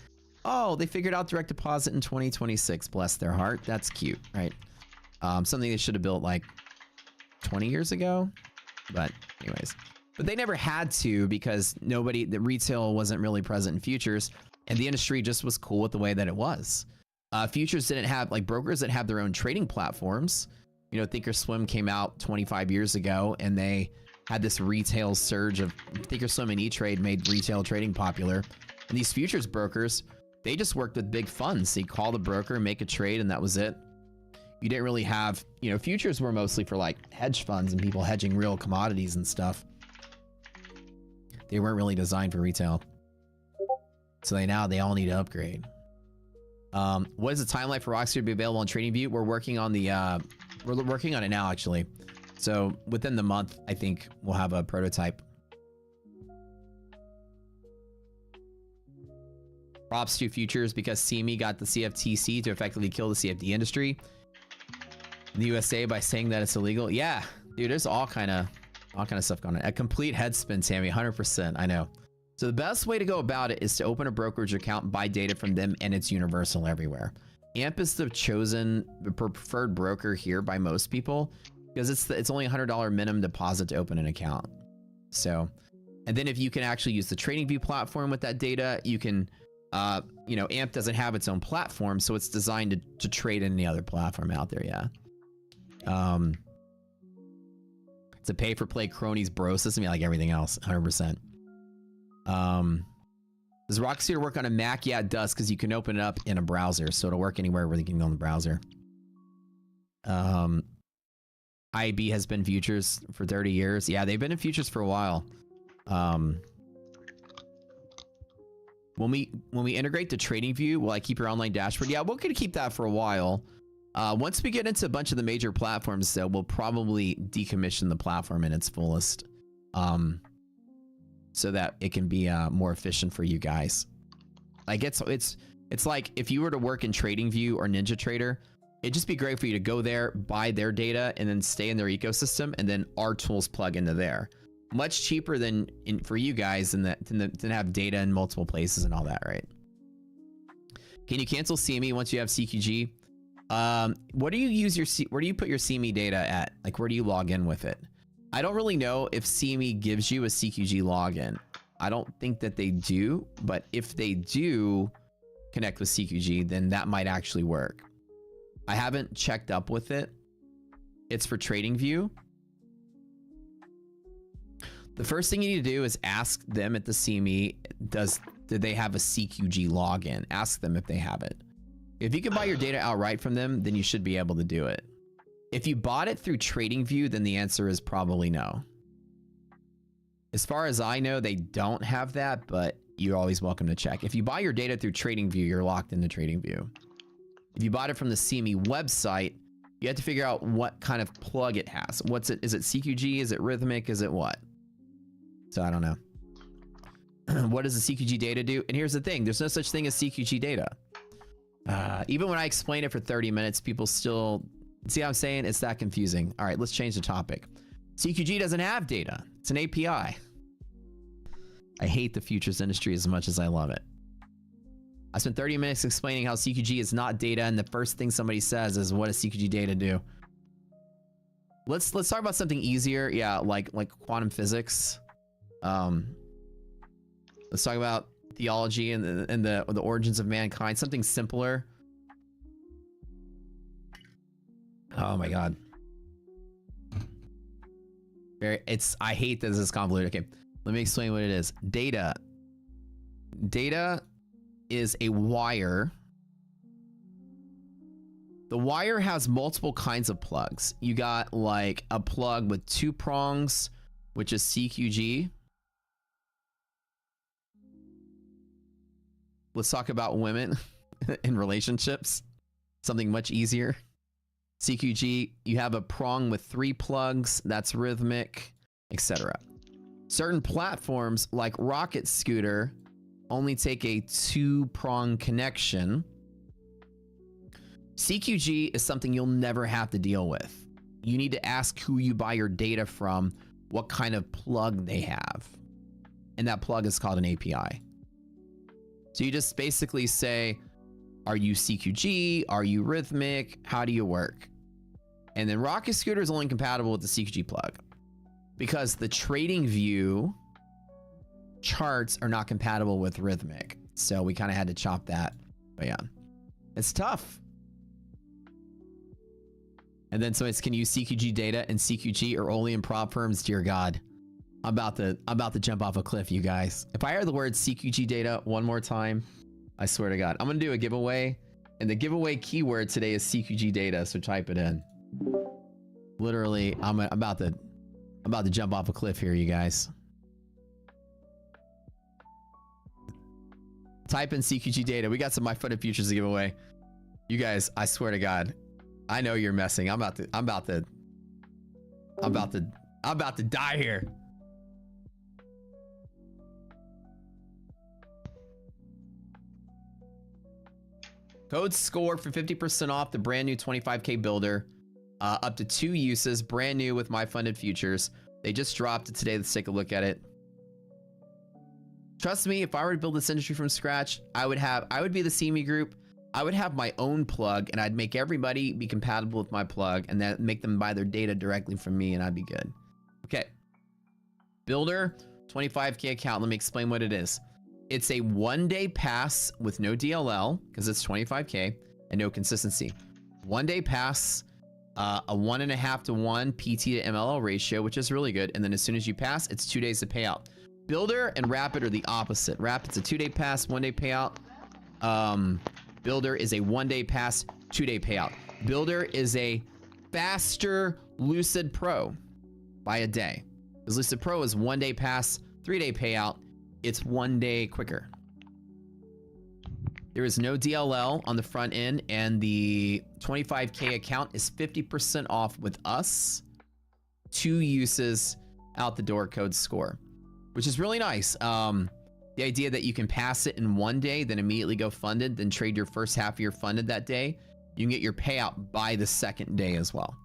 S20: oh, they figured out direct deposit in 2026. Bless their heart. That's cute, right? Something they should have built like 20 years ago, but anyways. But they never had to because the retail wasn't really present in futures, and the industry just was cool with the way that it was. Futures didn't have, like, brokers that have their own trading platforms. You know, Thinkorswim came out 25 years ago, and they had this retail surge of Thinkorswim and E-Trade made retail trading popular. And these futures brokers, they just worked with big funds. So you call the broker, make a trade, and that was it. You didn't really have, you know, futures were mostly for like hedge funds and people hedging real commodities and stuff. They weren't really designed for retail. So they all need to upgrade. What is the timeline for Rockstar to be available on TradingView? We're working on we're working on it now, actually. So within the month, I think we'll have a prototype. Props to futures because CME got the CFTC to effectively kill the CFD industry in the USA by saying that it's illegal. Yeah, dude, there's all kind of stuff going on. A complete head spin, Sammy, 100%. I know. So the best way to go about it is to open a brokerage account and buy data from them, and it's universal everywhere. AMP is the preferred broker here by most people because it's only $100 minimum deposit to open an account. So, and then if you can actually use the TradingView platform with that data, you can, you know, AMP doesn't have its own platform, so it's designed to trade in any other platform out there. Yeah. It's a pay-for-play cronies bro system, yeah, like everything else, 100%. Does Rockstar work on a Mac? Yeah, it does, because you can open it up in a browser, so it'll work anywhere where you can go on the browser. IB has been futures for 30 years. Yeah, they've been in futures for a while. When we integrate the trading view, will I keep your online dashboard? Yeah, we're gonna keep that for a while. Once we get into a bunch of the major platforms, though, we'll probably decommission the platform in its fullest, so that it can be more efficient for you guys. Like it's like if you were to work in TradingView or NinjaTrader, it'd just be great for you to go there, buy their data, and then stay in their ecosystem, and then our tools plug into there. Much cheaper than for you guys than have data in multiple places and all that, right? Can you cancel CME once you have CQG? What do you use where do you put your CME data at? Like, where do you log in with it? I don't really know if CME gives you a CQG login. I don't think that they do, but if they do connect with CQG, then that might actually work. I haven't checked up with it. It's for TradingView. The first thing you need to do is ask them at the CME, do they have a CQG login? Ask them if they have it. If you can buy your data outright from them, then you should be able to do it. If you bought it through TradingView, then the answer is probably no. As far as I know, they don't have that, but you're always welcome to check. If you buy your data through TradingView, you're locked into TradingView. If you bought it from the CME website, you have to figure out what kind of plug it has. What's it? Is it CQG? Is it Rhythmic? Is it what? So I don't know. What does the CQG data do? And here's the thing. There's no such thing as CQG data. Even when I explain it for 30 minutes, people still... See what I'm saying? It's that confusing. All right, let's change the topic. CQG doesn't have data. It's an API. I hate the futures industry as much as I love it. I spent 30 minutes explaining how CQG is not data, and the first thing somebody says is, what does CQG data do? Let's talk about something easier. Yeah, like quantum physics. Let's talk about theology and the origins of mankind. Something simpler. Oh my god. I hate that this is convoluted. Okay, let me explain what it is. Data is a wire. The wire has multiple kinds of plugs. You got like a plug with 2 prongs, which is CQG. Let's talk about women in relationships. Something much easier. CQG, you have a prong with 3 plugs, that's Rhythmic, etc. Certain platforms like Rocket Scooter only take a 2-prong connection. CQG is something you'll never have to deal with. You need to ask who you buy your data from, what kind of plug they have. And that plug is called an API. So you just basically say, are you CQG? Are you Rhythmic? How do you work? And then Rocket Scooter is only compatible with the CQG plug because the TradingView charts are not compatible with Rhythmic. So we kind of had to chop that. But yeah, it's tough. And then so it's, can use CQG data and CQG are only in prop firms. Dear God, I'm about to jump off a cliff, you guys. If I hear the word CQG data one more time, I swear to God, I'm gonna do a giveaway, and the giveaway keyword today is CQG data. So type it in. Literally, I'm about to jump off a cliff here, you guys. Type in CQG data. We got some My Footed Futures to give away. You guys, I swear to God, I know you're messing. I'm about to die here. Code SCORE for 50% off the brand new 25K builder. Up to 2 uses, brand new with My Funded Futures. They just dropped it today. Let's take a look at it. Trust me, if I were to build this industry from scratch, I would be the CME group. I would have my own plug, and I'd make everybody be compatible with my plug, and then make them buy their data directly from me, and I'd be good. Okay. Builder, 25K account. Let me explain what it is. It's a 1-day pass with no DLL, because it's 25K, and no consistency. 1-day pass, a 1.5 to 1 PT to MLL ratio, which is really good. And then as soon as you pass, it's 2 days to pay out. Builder and Rapid are the opposite. Rapid's a 2-day pass, 1-day payout. Builder is a 1-day pass, 2-day payout. Builder is a faster Lucid Pro by a day. Because Lucid Pro is 1 day pass, 3-day payout. It's 1 day quicker. There is no DLL on the front end, and the 25K account is 50% off with us. 2 uses out the door code score, which is really nice. The idea that you can pass it in 1 day, then immediately go funded, then trade your first half of your funded that day. You can get your payout by the second day as well.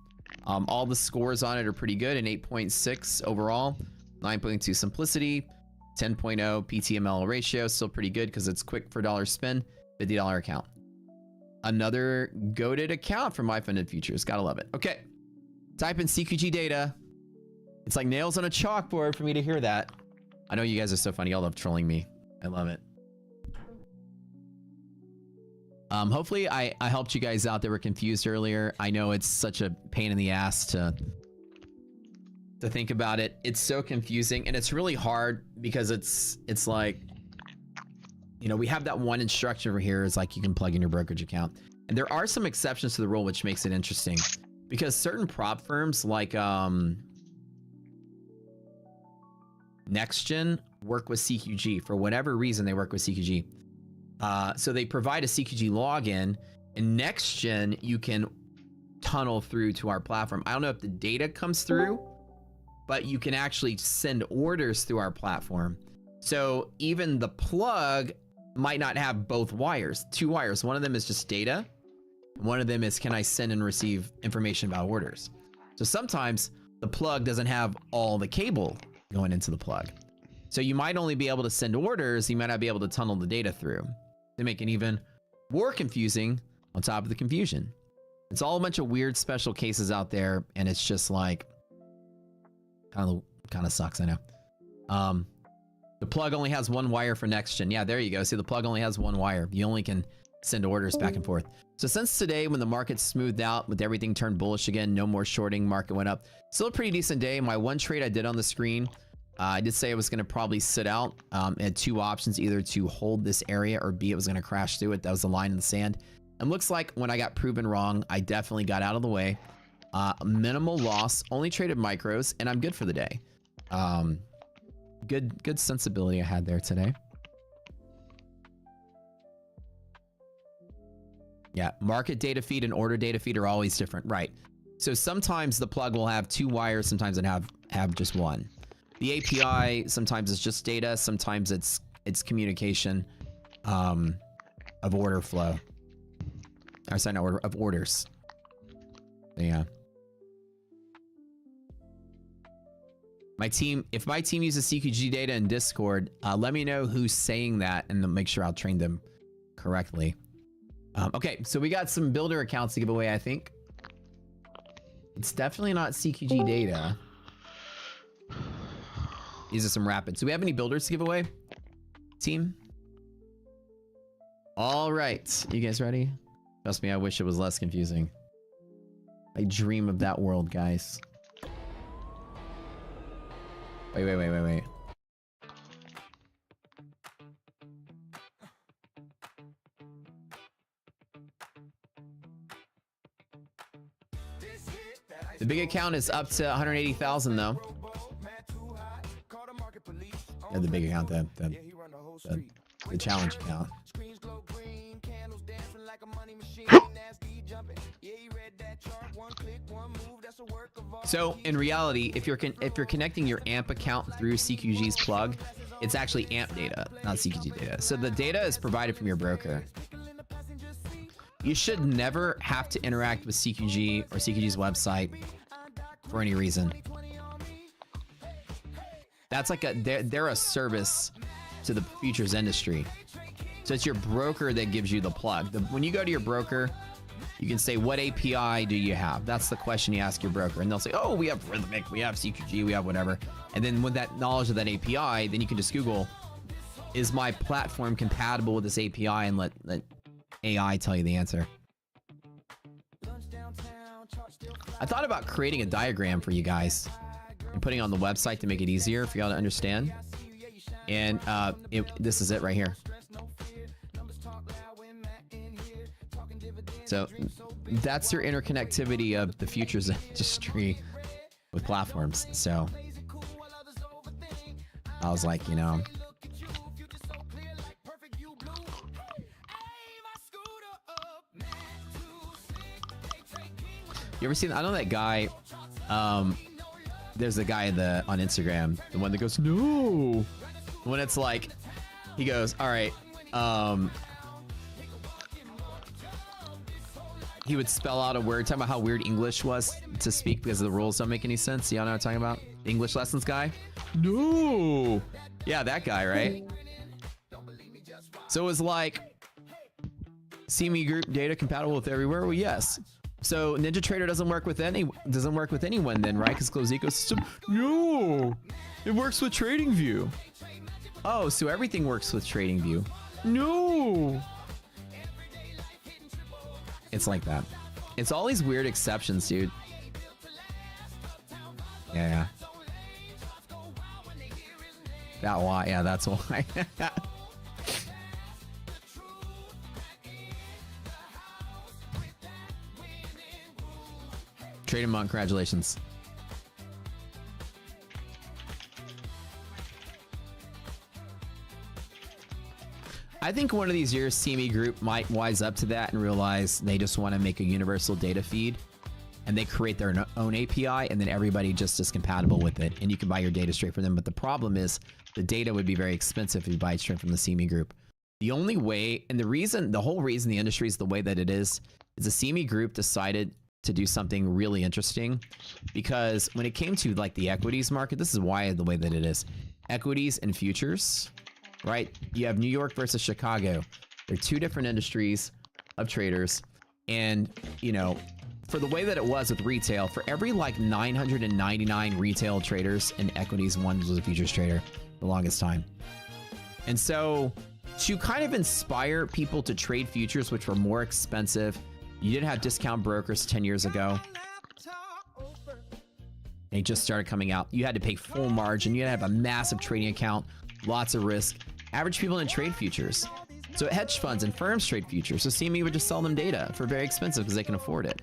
S20: All the scores on it are pretty good, an 8.6 overall, 9.2 simplicity, 10.0 PTML ratio, still pretty good because it's quick for dollar spend, $50 account. Another goated account for My Funded Futures. Gotta love it. Okay, type in CQG data. It's like nails on a chalkboard for me to hear that. I know you guys are so funny. Y'all love trolling me. I love it. Hopefully I helped you guys out that were confused earlier. I know it's such a pain in the ass to think about it. It's so confusing, and it's really hard because it's like, you know, we have that one instruction over here. It's like you can plug in your brokerage account. And there are some exceptions to the rule, which makes it interesting. Because certain prop firms like NextGen work with CQG. For whatever reason, they work with CQG. So they provide a CQG login, and NextGen you can tunnel through to our platform. I don't know if the data comes through, but you can actually send orders through our platform. So even the plug might not have both wires, 2 wires. One of them is just data. One of them is, can I send and receive information about orders? So sometimes the plug doesn't have all the cable going into the plug. So you might only be able to send orders. You might not be able to tunnel the data through. They make it even more confusing on top of the confusion. It's all a bunch of weird special cases out there, and it's just like kind of sucks, I know. The plug only has 1 wire for NextGen. Yeah, there you go. See, the plug only has 1 wire. You only can send orders back and forth. So since today, when the market smoothed out, with everything turned bullish again, no more shorting, market went up. Still a pretty decent day. My one trade I did on the screen, I did say I was going to probably sit out. I had 2 options, either to hold this area or B, it was going to crash through it. That was the line in the sand. And looks like when I got proven wrong, I definitely got out of the way. Minimal loss, only traded micros, and I'm good for the day. Good sensibility I had there today. Yeah, market data feed and order data feed are always different, right? So sometimes the plug will have 2 wires, sometimes it have just 1. The API sometimes is just data, sometimes it's communication of order flow. Or sorry, not order, of orders. Yeah. My team, if my team uses CQG data in Discord, let me know who's saying that and make sure I'll train them correctly. Okay, so we got some builder accounts to give away, I think. It's definitely not CQG data. These are some rapids. Do we have any builders to give away? Team? All right, you guys ready? Trust me, I wish it was less confusing. I dream of that world, guys. Wait. The big account is up to 180,000 though. Yeah, the big account, the challenge account. So in reality, if you're connecting your AMP account through CQG's plug, it's actually AMP data, not CQG data. So the data is provided from your broker. You should never have to interact with CQG or CQG's website for any reason. That's like they're a service to the futures industry. So it's your broker that gives you the plug. When you go to your broker, you can say, what API do you have? That's the question you ask your broker. And they'll say, oh, we have Rhythmic, we have CQG, we have whatever. And then with that knowledge of that API, then you can just Google, is my platform compatible with this API? And let AI tell you the answer. I thought about creating a diagram for you guys and putting it on the website to make it easier for y'all to understand. And this is it right here. So that's your interconnectivity of the futures industry with platforms. So I was like, you know. You ever seen, I know that guy, there's a guy on Instagram, the one that goes, no. When it's like, he goes, all right, he would spell out a word, talking about how weird English was to speak because the rules don't make any sense. Y'all know what I'm talking about? English lessons guy? No. Yeah, that guy, right? So it was like, CME group data compatible with everywhere? Well, yes. So NinjaTrader doesn't work with anyone then, right? Because closed ecosystem? No. It works with TradingView. Oh, so everything works with TradingView. No. It's like that. It's all these weird exceptions, dude. Yeah. That why? Yeah, that's why. Trading Monk, congratulations. I think one of these years, CME Group might wise up to that and realize they just want to make a universal data feed, and they create their own API, and then everybody just is compatible with it, and you can buy your data straight from them. But the problem is the data would be very expensive if you buy it straight from the CME Group. The only way, and the whole reason the industry is the way that it is the CME Group decided to do something really interesting, because when it came to like the equities market, this is why the way that it is. Equities and futures, right? You have New York versus Chicago. They're two different industries of traders. And, you know, for the way that it was with retail, for every like 999 retail traders in equities, one was a futures trader the longest time. And so to kind of inspire people to trade futures, which were more expensive, you didn't have discount brokers 10 years ago. They just started coming out. You had to pay full margin. You had to have a massive trading account, lots of risk. Average people didn't trade futures. So hedge funds and firms trade futures. So CME would just sell them data for very expensive because they can afford it.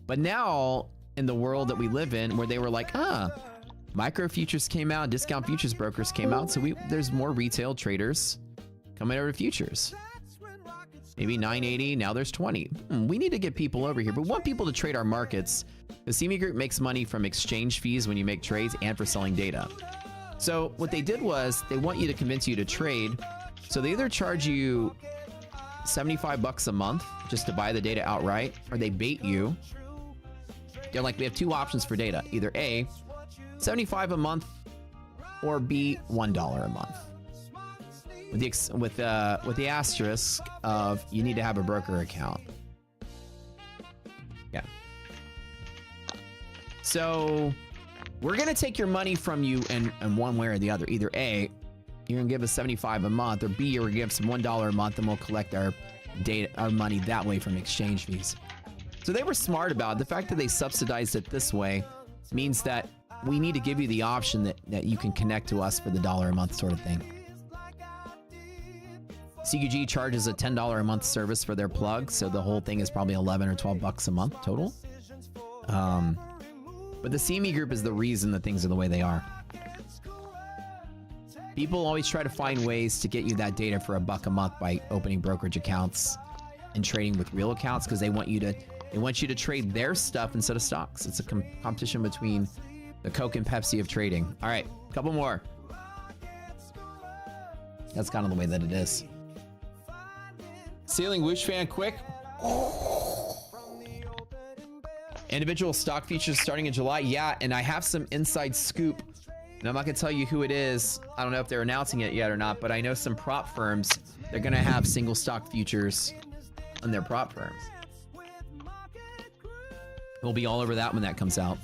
S20: But now, in the world that we live in, where they were like, micro futures came out, discount futures brokers came out, so there's more retail traders coming over to futures. Maybe 980, now there's 20. We need to get people over here. We want people to trade our markets. The CME Group makes money from exchange fees when you make trades and for selling data. So what they did was they want you to convince you to trade. So they either charge you 75 bucks a month just to buy the data outright, or they bait you. They're like, we have two options for data. Either A, 75 a month, or B, $1 a month. With the asterisk of you need to have a broker account. Yeah. So we're gonna take your money from you in one way or the other. Either A, you're gonna give us 75 a month, or B, you're gonna give us $1 a month, and we'll collect our money that way from exchange fees. So they were smart about it. The fact that they subsidized it this way means that we need to give you the option that you can connect to us for the $1 a month sort of thing. CQG charges a $10 a month service for their plug, so the whole thing is probably 11 or 12 bucks a month total. But the CME Group is the reason that things are the way they are. People always try to find ways to get you that data for $1 a month by opening brokerage accounts and trading with real accounts, because they want you to trade their stuff instead of stocks. It's a competition between the Coke and Pepsi of trading. All right, a couple more. That's kind of the way that it is. Ceiling whoosh fan quick. Individual stock futures starting in July. Yeah, and I have some inside scoop. And I'm not going to tell you who it is. I don't know if they're announcing it yet or not, but I know some prop firms, they're going to have single stock futures on their prop firms. We'll be all over that when that comes out.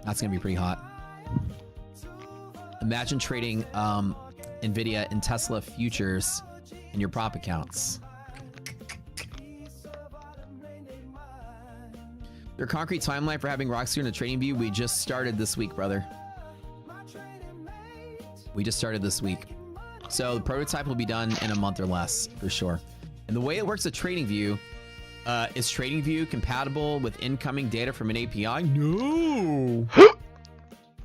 S20: That's going to be pretty hot. Imagine trading NVIDIA and Tesla futures in your prop accounts. Your concrete timeline for having Rockstar in the trading view? We just started this week, brother. We just started this week. So the prototype will be done in a month or less, for sure. And the way it works at TradingView Is TradingView compatible with incoming data from an API? No.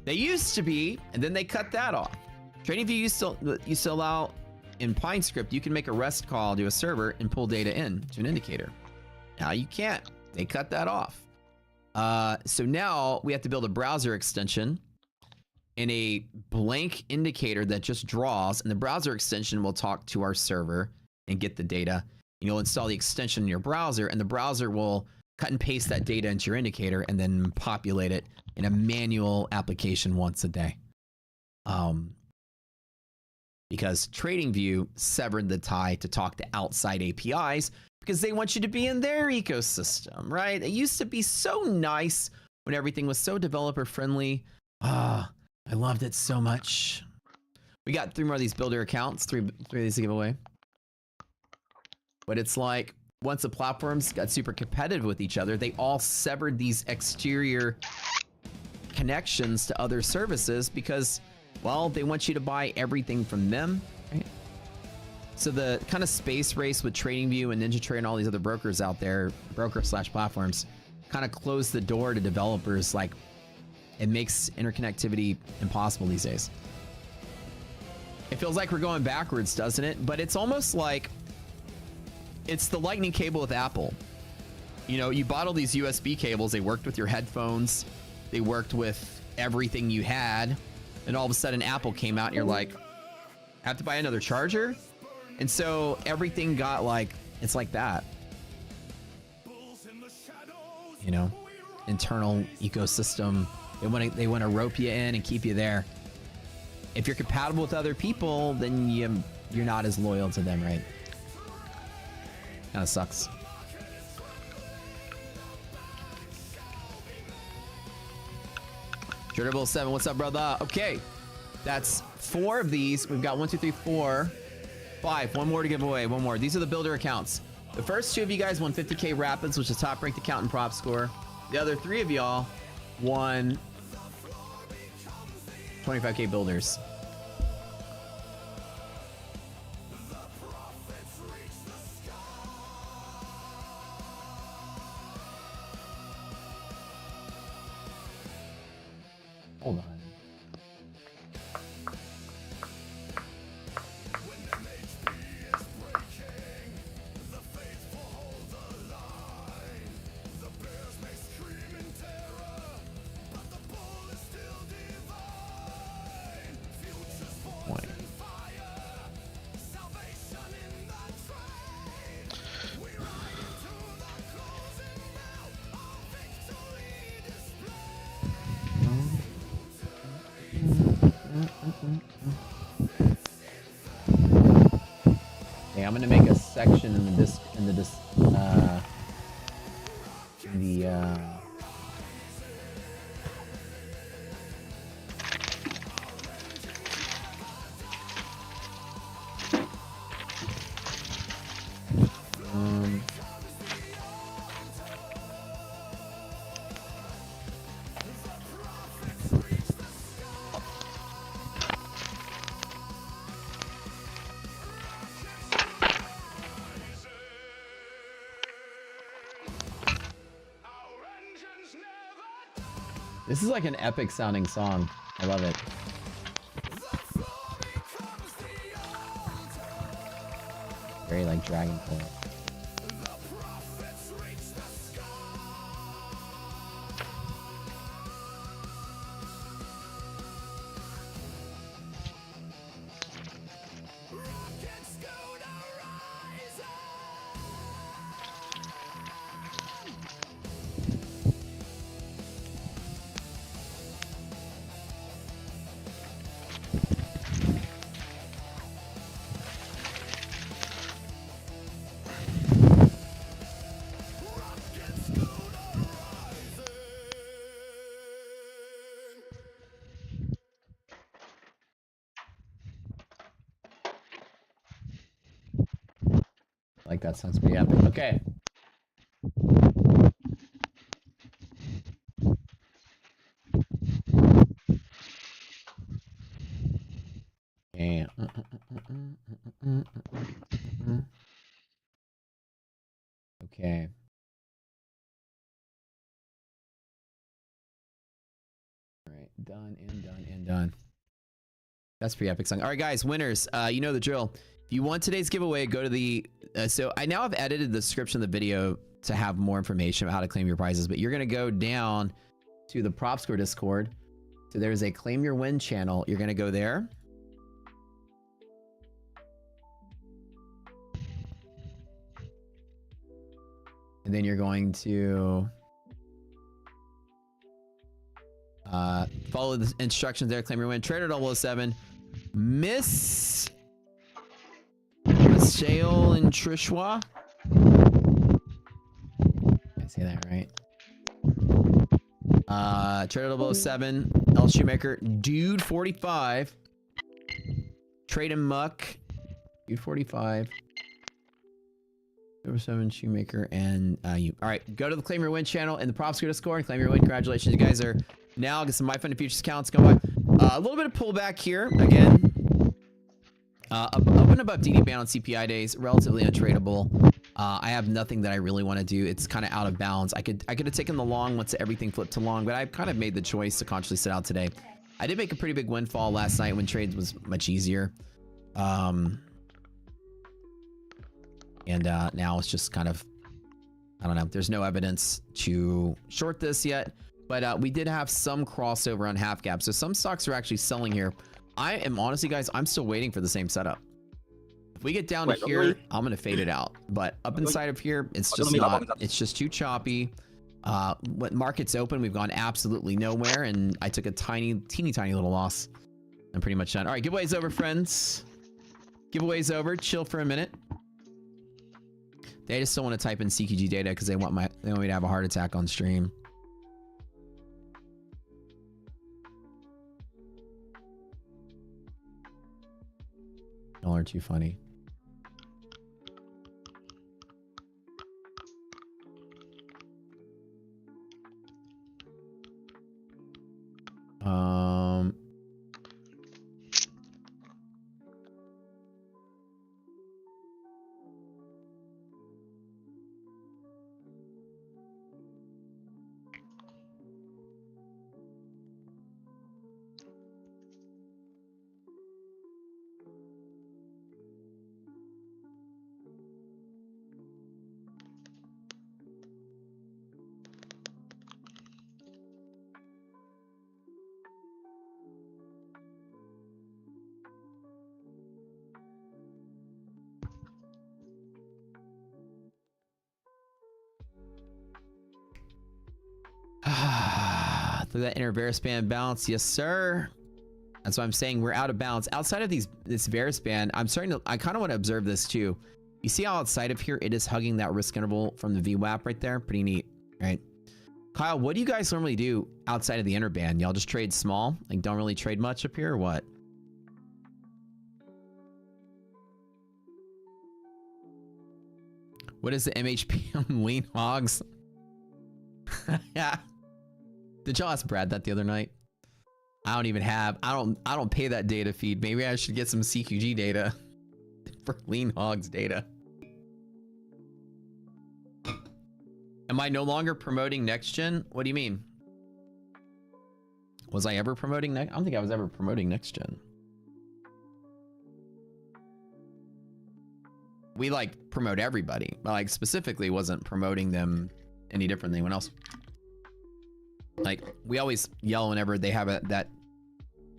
S20: They used to be, and then they cut that off. TradingView used to allow in PineScript, you can make a REST call to a server and pull data in to an indicator. Now you can't. They cut that off. So now we have to build a browser extension and a blank indicator that just draws, and the browser extension will talk to our server and get the data. You'll install the extension in your browser, and the browser will cut and paste that data into your indicator and then populate it in a manual application once a day. Because TradingView severed the tie to talk to outside APIs because they want you to be in their ecosystem, right? It used to be so nice when everything was so developer friendly. I loved it so much. We got 3 more of these builder accounts, three of these to give away. But it's like, once the platforms got super competitive with each other, they all severed these exterior connections to other services because, well, they want you to buy everything from them, right? So the kind of space race with TradingView and NinjaTrade and all these other brokers out there, broker/platforms, kind of closed the door to developers. Like, it makes interconnectivity impossible these days. It feels like we're going backwards, doesn't it? But it's almost like it's the lightning cable with Apple. You know, you bought all these USB cables. They worked with your headphones. They worked with everything you had. And all of a sudden Apple came out and you're like, have to buy another charger? And so everything got like, it's like that. You know, internal ecosystem. They want to rope you in and keep you there. If you're compatible with other people, then you're not as loyal to them, right? Kind of sucks. Jordan7, what's up, brother? Okay, that's 4 of these. We've got 1, 2, 3, 4, 5. 1 more to give away. 1 more. These are the builder accounts. The first 2 of you guys won 50K Rapids, which is top ranked account and prop score. The other 3 of y'all won 25K builders. Hold on. Okay, I'm gonna make a section in the This is like an epic sounding song. I love it. Very like Dragonfly. Like that sounds pretty epic. Okay. Okay. done. That's pretty epic song. All right, guys, winners. You know the drill. If you want today's giveaway, go to the... so I now have edited the description of the video to have more information about how to claim your prizes, but you're going to go down to the Prop Score Discord. So there's a Claim Your Win channel. You're going to go there. And then you're going to follow the instructions there. Claim your win. Trader 007. Miss Michelle and Trishwa. I say that right. Trader 007. L Shoemaker. Dude 45. Trade and Muck. Dude 45. 7 Shoemaker and you. All right, go to the Claim Your Win channel and the Prop Score Discord and claim your win. Congratulations, you guys are now get some My Fun Futures accounts going. A little bit of pullback here again. Up and above DD ban on CPI days, relatively untradeable. I have nothing that I really want to do. It's kind of out of bounds. I could have taken the long once everything flipped to long, but I've kind of made the choice to consciously sit out today. I did make a pretty big windfall last night when trades was much easier. And now it's just kind of, I don't know. There's no evidence to short this yet, but we did have some crossover on half gap. So some stocks are actually selling here. I am honestly, guys, I'm still waiting for the same setup. If we get down to here, I'm going to fade it out. But up inside of here, it's just not, it's just too choppy. When market's open, we've gone absolutely nowhere. And I took a teeny little loss. I'm pretty much done. All right, giveaway's over, friends. Giveaway's over. Chill for a minute. They just still want to type in CQG data because they want me to have a heart attack on stream. Y'all are too funny. Through that inner bear span bounce, yes sir. That's why I'm saying we're out of balance. Outside of this bear span, I kind of want to observe this too. You see how outside of here it is hugging that risk interval from the VWAP right there? Pretty neat, right? Kyle, what do you guys normally do outside of the inner band? Y'all just trade small? Like don't really trade much up here or what? What is the MHP on lean hogs? Yeah. Did y'all ask Brad that the other night? I don't pay that data feed. Maybe I should get some CQG data for lean hogs data. Am I no longer promoting next gen? What do you mean? Was I ever promoting I don't think I was ever promoting next gen. We like promote everybody, but like specifically wasn't promoting them any different than anyone else. Like we always yell whenever they have that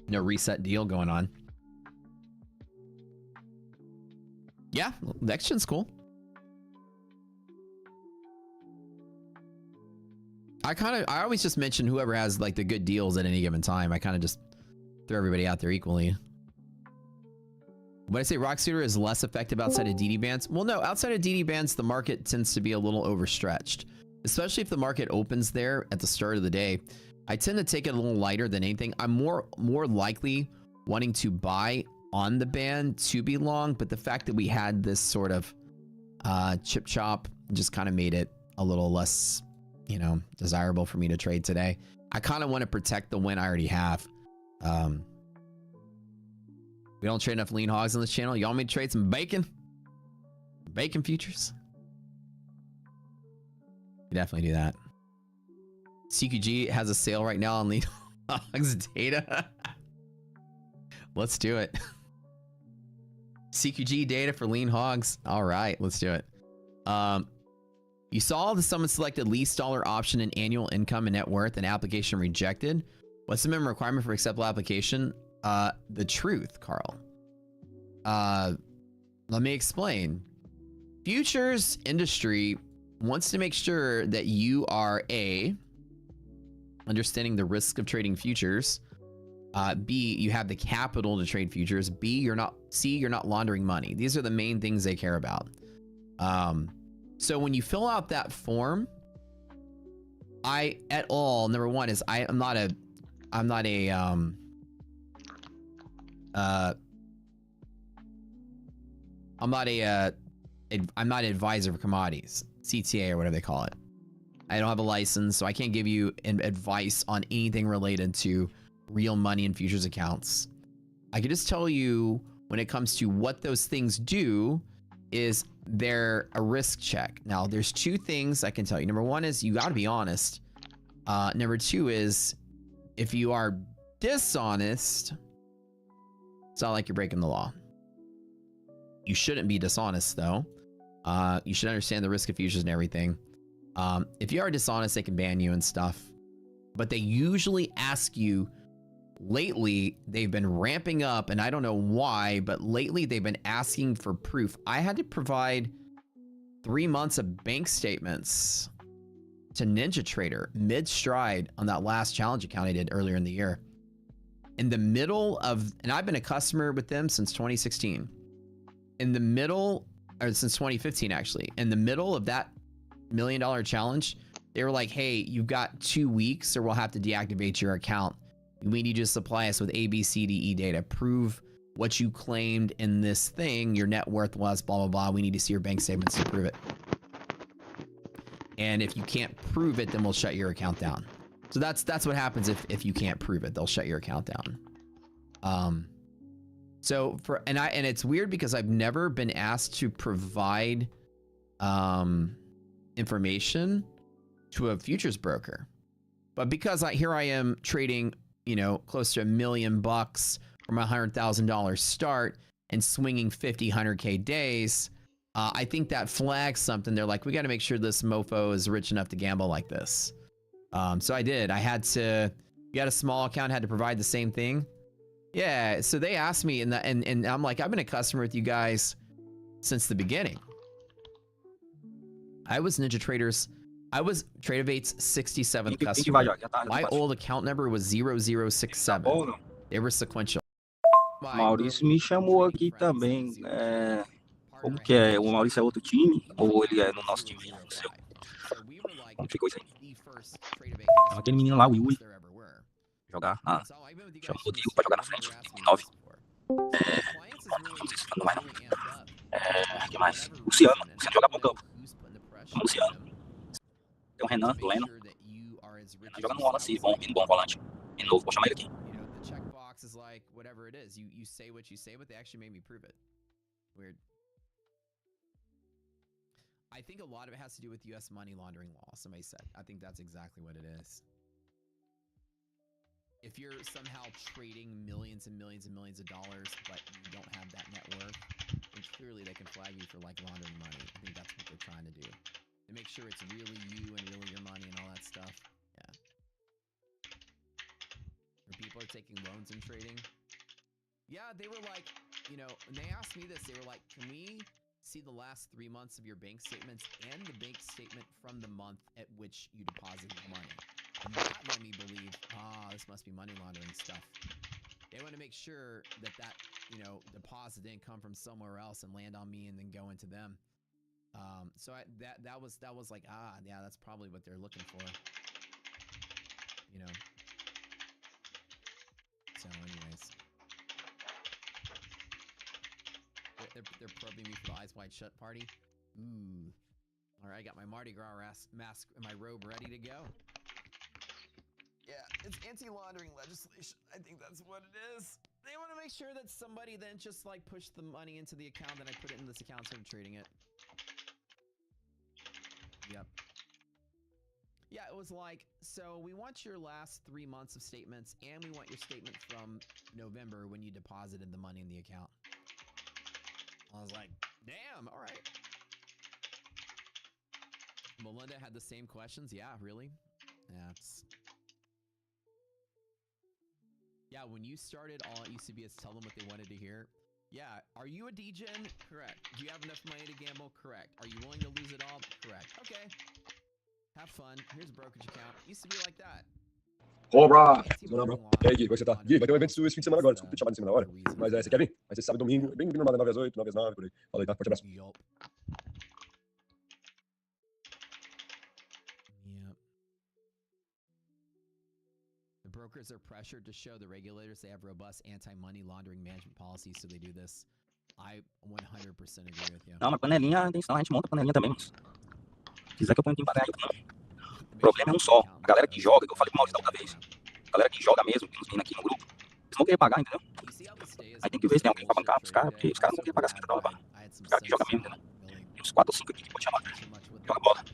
S20: reset deal going on. Yeah, next gen's cool. I always just mention whoever has like the good deals at any given time. I kind of just throw everybody out there equally. When I say Rock Suitor is less effective outside of DD bands, well, no, outside of DD bands, the market tends to be a little overstretched, especially if the market opens there at the start of the day. I tend to take it a little lighter than anything. I'm more likely wanting to buy on the band to be long, but the fact that we had this sort of chip chop just kind of made it a little less, desirable for me to trade today. I kind of want to protect the win I already have. We don't trade enough lean hogs on this channel. You want me to trade some bacon? Bacon futures? You definitely do that. CQG has a sale right now on lean hogs data. Let's do it. CQG data for lean hogs. All right, let's do it. You saw the someone selected least dollar option in annual income and net worth and application rejected. What's the minimum requirement for acceptable application? The truth, Carl. Let me explain. Futures industry wants to make sure that you are A, understanding the risk of trading futures. B, you have the capital to trade futures. B, C, you're not laundering money. These are the main things they care about. So when you fill out that form, number one is I'm not an advisor for commodities, CTA or whatever they call it. I don't have a license, so I can't give you advice on anything related to real money and futures accounts. I can just tell you when it comes to what those things do is they're a risk check. Now, there's two things I can tell you. Number one is you got to be honest. Number two is if you are dishonest, it's not like you're breaking the law. You shouldn't be dishonest, though. You should understand the risk of futures and everything. If you are dishonest, they can ban you and stuff. But they usually ask you, lately, they've been ramping up, and I don't know why, but lately they've been asking for proof. I had to provide 3 months of bank statements to NinjaTrader mid-stride on that last challenge account I did earlier in the year. In the middle of, and I've been a customer with them since 2016. In the middle, or since 2015 actually, in the middle of that $1 million challenge, they were like, hey, you've got 2 weeks or we'll have to deactivate your account. We need you to supply us with A, B, C, D, E data. Prove what you claimed in this thing, your net worth was, blah, blah, blah. We need to see your bank statements to prove it. And if you can't prove it, then we'll shut your account down. So that's what happens if you can't prove it. They'll shut your account down. And it's weird because I've never been asked to provide information to a futures broker. But because here I am trading, close to $1 million from a $100,000 start and swinging 50, 100K days, I think that flags something. They're like, we got to make sure this mofo is rich enough to gamble like this. So I did. You had a small account, had to provide the same thing. Yeah, so they asked me, and I'm like, I've been a customer with you guys since the beginning. I was TradeOvate's 67th customer. My old account number was 0067. They were sequential.
S21: Maurício me chamou aqui também. Como que é? O Maurício é outro time? Ou ele é no nosso time? No seu? Como ficou isso aí? Aquele menino lá, o Yui. Jogar. Chamou o Diego pra jogar na frente. 29. Não sei se não vai não. O que mais? Luciano joga bom campo. Luciano. Tem o Renan, do Leno. Renan joga no Wallace, bom volante. De novo, vou chamar ele aqui.
S20: The checkbox is like whatever it is. You say what you say, but they actually made me prove it. Weird. I think a lot of it has to do with U.S. money laundering law, somebody said. I think that's exactly what it is. If you're somehow trading millions and millions and millions of dollars, but you don't have that net worth, then clearly they can flag you for laundering money. I think that's what they're trying to do. To make sure it's really you and really your money and all that stuff. Yeah. When people are taking loans and trading. Yeah, they were like, when they asked me this, they were like, can we see the last 3 months of your bank statements and the bank statement from the month at which you deposited money? And that made me believe, this must be money laundering stuff. They want to make sure that deposit didn't come from somewhere else and land on me and then go into them. So that was like, yeah, that's probably what they're looking for. So anyways. They're probing me for the Eyes Wide Shut party. Ooh. All right, I got my Mardi Gras mask and my robe ready to go. Yeah, it's anti-laundering legislation. I think that's what it is. They want to make sure that somebody then just pushed the money into the account, then I put it in this account instead of trading it. Yep. Yeah, it was like, so we want your last 3 months of statements, and we want your statement from November when you deposited the money in the account. I was like, damn, all right. Melinda had the same questions. Yeah, really? Yeah, yeah, when you started, all it used to be is tell them what they wanted to hear. Yeah, are you a degen? Correct. Do you have enough money to gamble? Correct. Are you willing to lose it all? Correct. Okay. Have fun. Here's a brokerage account. Used to be like that.
S21: Cobra! E aí, Gui, como é que você tá? Gui, vai ter um evento esse fim de semana agora. Desculpa te chamar em cima da hora. Mas você quer vir? Vai ser sábado e domingo. Bem normal, 9 às 8, 9 às 9, por aí. Fala aí, tá? Forte abraço.
S20: Yep. The brokers are pressured to show the regulators they have robust anti-money laundering management policies, so they do this. I 100% agree with you.
S21: Não, mas panelinha, tem, senão a gente monta panelinha também, mas... Se quiser que eu ponho em pagar aí, o problema é um só. A galera que joga, que eu falei com o Maurício da outra vez. A galera que joga mesmo, tem uns meninos aqui no grupo. Eles vão querer pagar, entendeu? Aí tem que ver se tem alguém pra bancar pros caras, porque os caras não vão querer pagar $50 pra... Os caras que jogam mesmo, entendeu? Tem uns 4 ou 5 aqui que pode chamar. Joga bola.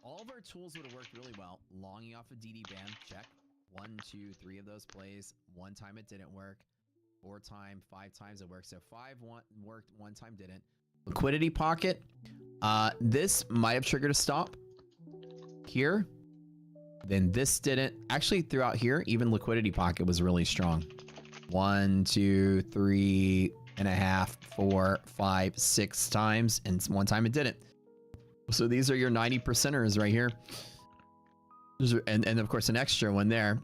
S20: All of our tools would have worked really well. Longing off a DD ban, check. 1, 2, 3 of those plays. 1 time it didn't work. 4 times, 5 times it worked. So 5 worked, 1 time didn't. Liquidity pocket. This might have triggered a stop here. Then this didn't. Actually, throughout here, even liquidity pocket was really strong. 1, 2, 3.5, 4, 5, 6 times, and 1 time it didn't. So these are your 90%ers right here. And of course an extra one there.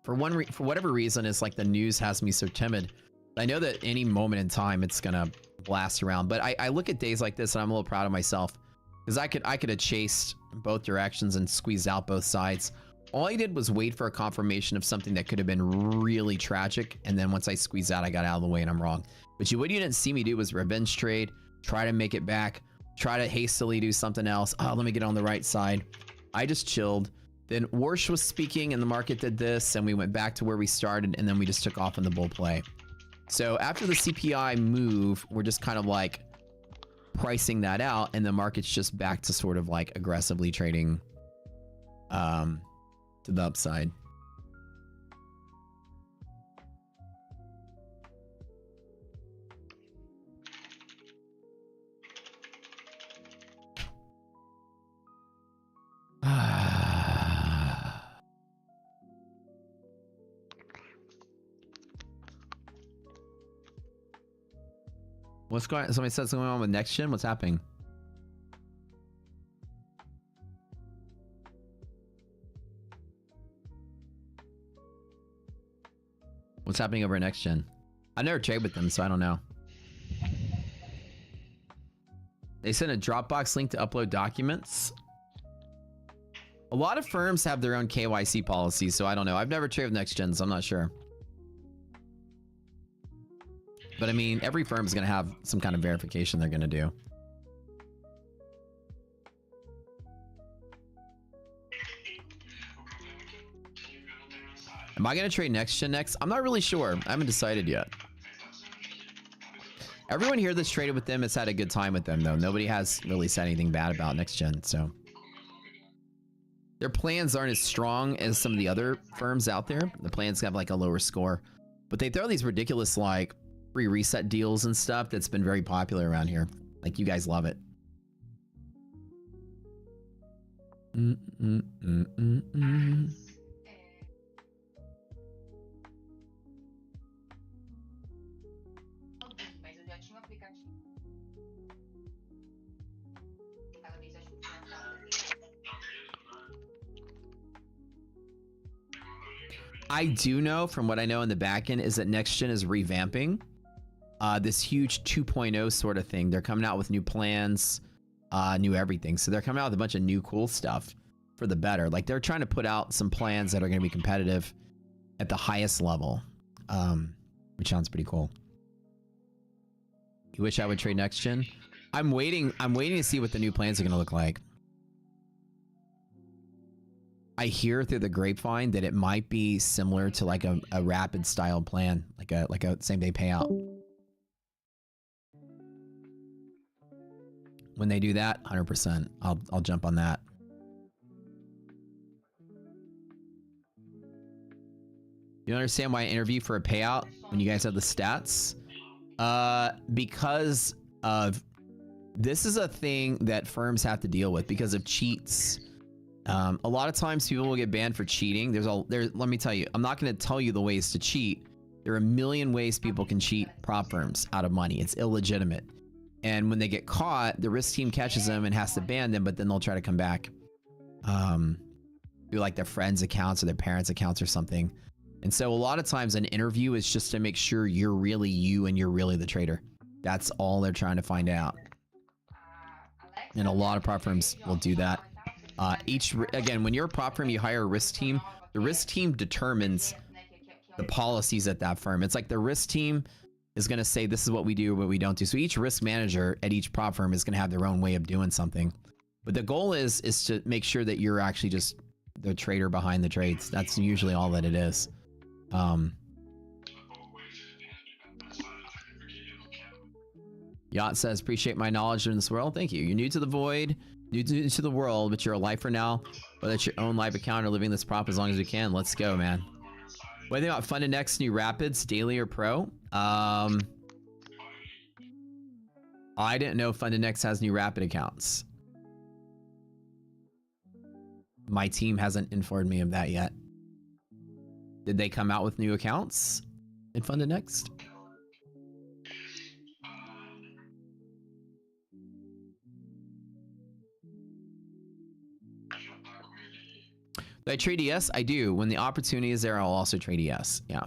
S20: For whatever reason, it's like the news has me so timid. I know that any moment in time it's gonna blast around, but I look at days like this and I'm a little proud of myself because I could have chased both directions and squeezed out both sides. All I did was wait for a confirmation of something that could have been really tragic, and then once I squeezed out, I got out of the way and I'm wrong. But what you didn't see me do was revenge trade, try to make it back, try to hastily do something else. Oh, let me get on the right side. I just chilled. Then Warsh was speaking and the market did this and we went back to where we started and then we just took off in the bull play. So after the CPI move, we're just kind of like pricing that out and the market's just back to sort of like aggressively trading to the upside. What's going on? Somebody said something going on with next gen. What's happening? What's happening over at next gen? I never trade with them, so I don't know. They sent a Dropbox link to upload documents. A lot of firms have their own KYC policies, so I don't know. I've never traded with next gen, so I'm not sure. But I mean, every firm is going to have some kind of verification they're going to do. Am I going to trade next gen next? I'm not really sure. I haven't decided yet. Everyone here that's traded with them has had a good time with them, though. Nobody has really said anything bad about next gen, so. Their plans aren't as strong as some of the other firms out there. The plans have like a lower score. But they throw these ridiculous like free reset deals and stuff that's been very popular around here. Like, you guys love it. I do know from what I know in the back end is that next gen is revamping this huge 2.0 sort of thing. They're coming out with new plans, new everything. So they're coming out with a bunch of new cool stuff for the better. Like, they're trying to put out some plans that are going to be competitive at the highest level, which sounds pretty cool. You wish I would trade next gen? I'm waiting to see what the new plans are going to look like. I hear through the grapevine that it might be similar to like a rapid style plan, like a same day payout. when they do that, 100%, I'll jump on that. You understand why I interview for a payout when you guys have the stats? Because of this is a thing that firms have to deal with because of cheats. A lot of times people will get banned for cheating. Let me tell you, I'm not going to tell you the ways to cheat. There are a million ways people can cheat prop firms out of money. It's illegitimate. And when they get caught, the risk team catches them and has to ban them, but then they'll try to come back. Through like their friends' accounts or their parents' accounts or something. And so a lot of times an interview is just to make sure you're really you and you're really the trader. That's all they're trying to find out. And a lot of prop firms will do that. Again, when you're a prop firm, you hire a risk team. The risk team determines the policies at that firm. It's like the risk team is going to say, this is what we do, what we don't do. So each risk manager at each prop firm is going to have their own way of doing something. But the goal is to make sure that you're actually just the trader behind the trades. That's usually all that it is. Yacht says, appreciate my knowledge in this world. Thank you. You're new to the void, new to the world, but you're a lifer now. Whether it's your own live account or living this prop as long as you can. Let's go, man. What do you think about Funded Next new Rapids, daily or pro? I didn't know Funded Next has new Rapid accounts. My team hasn't informed me of that yet. Did they come out with new accounts in Funded Next? Do I trade ES? I do. When the opportunity is there, I'll also trade ES. Yeah.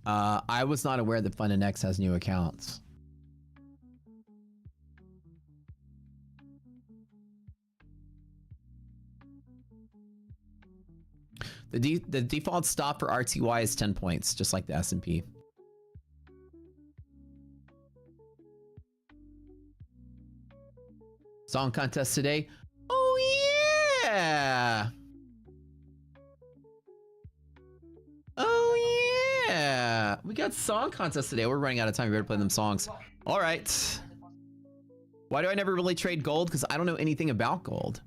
S20: I was not aware that Funded Next has new accounts. The default stop for RTY is 10 points, just like the S&P. Song contest today. Oh yeah. Oh yeah. We got song contest today. We're running out of time. We better play them songs. All right. Why do I never really trade gold? Because I don't know anything about gold.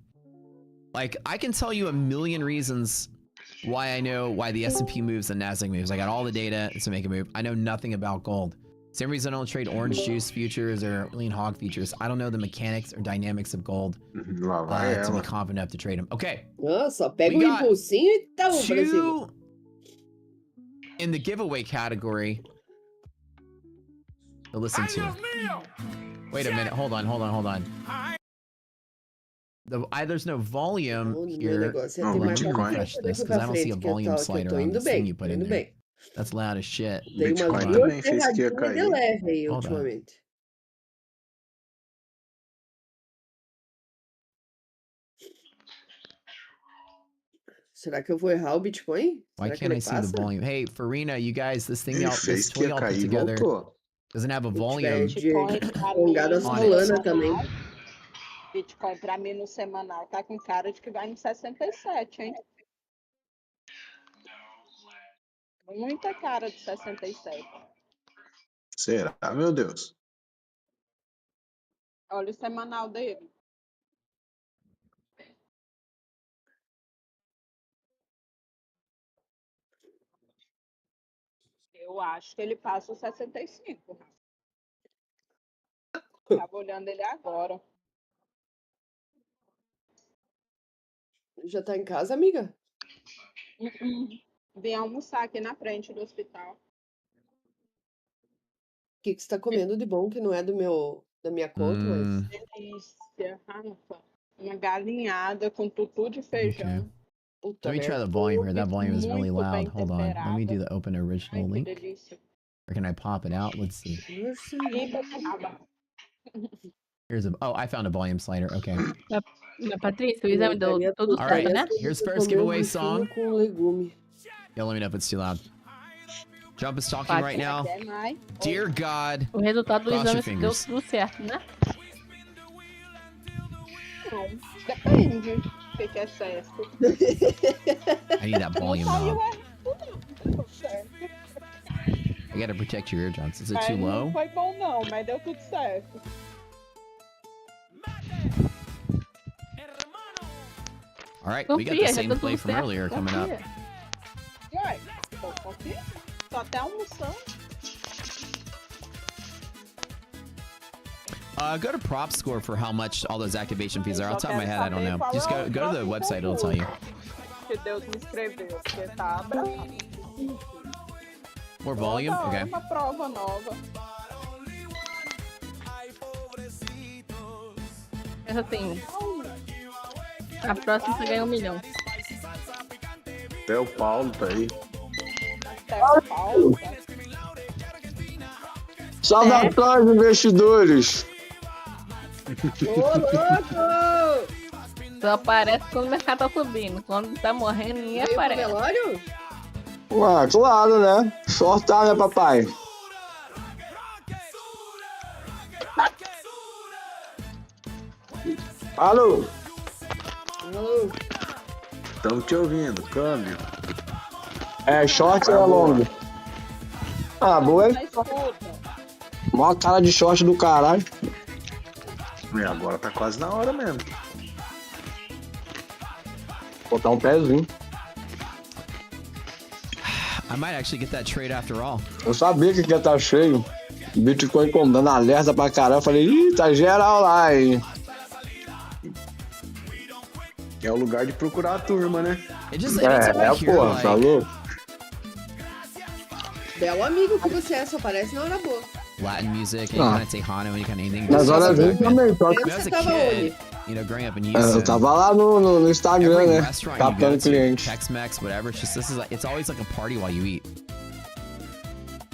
S20: Like, I can tell you a million reasons why I know why the S&P moves and NASDAQ moves. I got all the data to make a move. I know nothing about gold. Same reason I don't trade orange juice futures or lean hog futures. I don't know the mechanics or dynamics of gold to be confident enough to trade them. Okay.
S1: Nossa, pega o impulsinho e tá bom, Brasil.
S20: In the giveaway category to listen to. Wait a minute. Hold on. There's no volume here. Let me refresh this because I don't see a volume slider on this thing you put in there. That's loud as shit.
S1: Tem umas duas ferradinhas de leve aí ultimamente. Será que eu vou errar o Bitcoin?
S20: Why can't I see the volume? Hey, Farina, you guys, this thing this twin y'all put together doesn't have a volume.
S1: Bitcoin Solana também.
S18: Bitcoin pra mim no semanal tá com cara de que vai em 67, hein? Muita cara de 67.
S9: Será, meu Deus?
S18: Olha o semanal dele. Eu acho que ele passa os 65. Tava olhando ele agora.
S1: Já tá em casa, amiga?
S18: Vim almoçar aqui na frente do hospital.
S1: O que você tá comendo de bom que não é da minha conta, mas...
S18: Delícia, Rafa. Uma galinhada com tutu de feijão.
S20: Okay. Let me try the volume here. That volume is really loud. Hold on. Let me do the open original link. Or can I pop it out? Let's see. Here's oh, I found a volume slider. Okay.
S2: Patrícia, o exame deu tudo
S20: All right.
S2: certo, né?
S20: Here's first giveaway song. Yo, let me know if it's too loud. Jump is talking right now. Dear God.
S2: O resultado do
S20: Cross your
S2: exame deu
S20: fingers.
S2: tudo certo, né?
S18: Depende do que é certo.
S20: I need that volume knob. You gotta protect your eardrums. Is it
S18: Mas
S20: too
S18: não
S20: low?
S18: foi bom não, mas deu tudo certo.
S20: All right, we got the same play from earlier coming up.
S18: Uai, tô confiando. Tô até almoçando.
S20: Go to prop score for how much all those activation fees are. Off the top of my head, I don't know. Just go to the website, it'll tell you.
S18: Que Deus me escreveu, porque tá bravo.
S20: More volume? Okay.
S18: Uma prova nova.
S2: Essa tem. A próxima você ganha 1 milhão.
S9: Até o Paulo tá aí.
S12: Saudações, investidores!
S1: Ô, louco!
S2: Só aparece quando o mercado tá subindo. Quando tá morrendo, ninguém
S1: Veio pro
S2: aparece.
S1: velório?
S12: Ué, claro, né? Sortar, né, papai? Alô?
S1: Alô?
S9: Estamos te ouvindo, câmbio.
S12: É short ou é longo? Ah, boa. Mó cara de short do caralho.
S9: E agora tá quase na hora mesmo.
S12: Botar um pezinho.
S20: I might actually get that trade after all.
S12: Eu sabia que ia estar cheio. Bitcoin como dando alerta pra caramba. Eu falei, ih, tá geral lá, hein?
S9: É o lugar de procurar a turma, né?
S12: Porra, tá louco?
S1: Belo amigo que você é, só aparece na hora boa.
S20: Latin music, any kind of Tejano, any kind of anything.
S12: Nas horas ruins também, só que...
S20: When I was a kid, you know, growing up in Houston,
S12: Eu tava lá no Instagram,
S20: every
S12: né?
S20: restaurant you go
S12: Captando
S20: to,
S12: cliente.
S20: Tex-Mex, whatever, it's just this is like it's always like a party while you eat.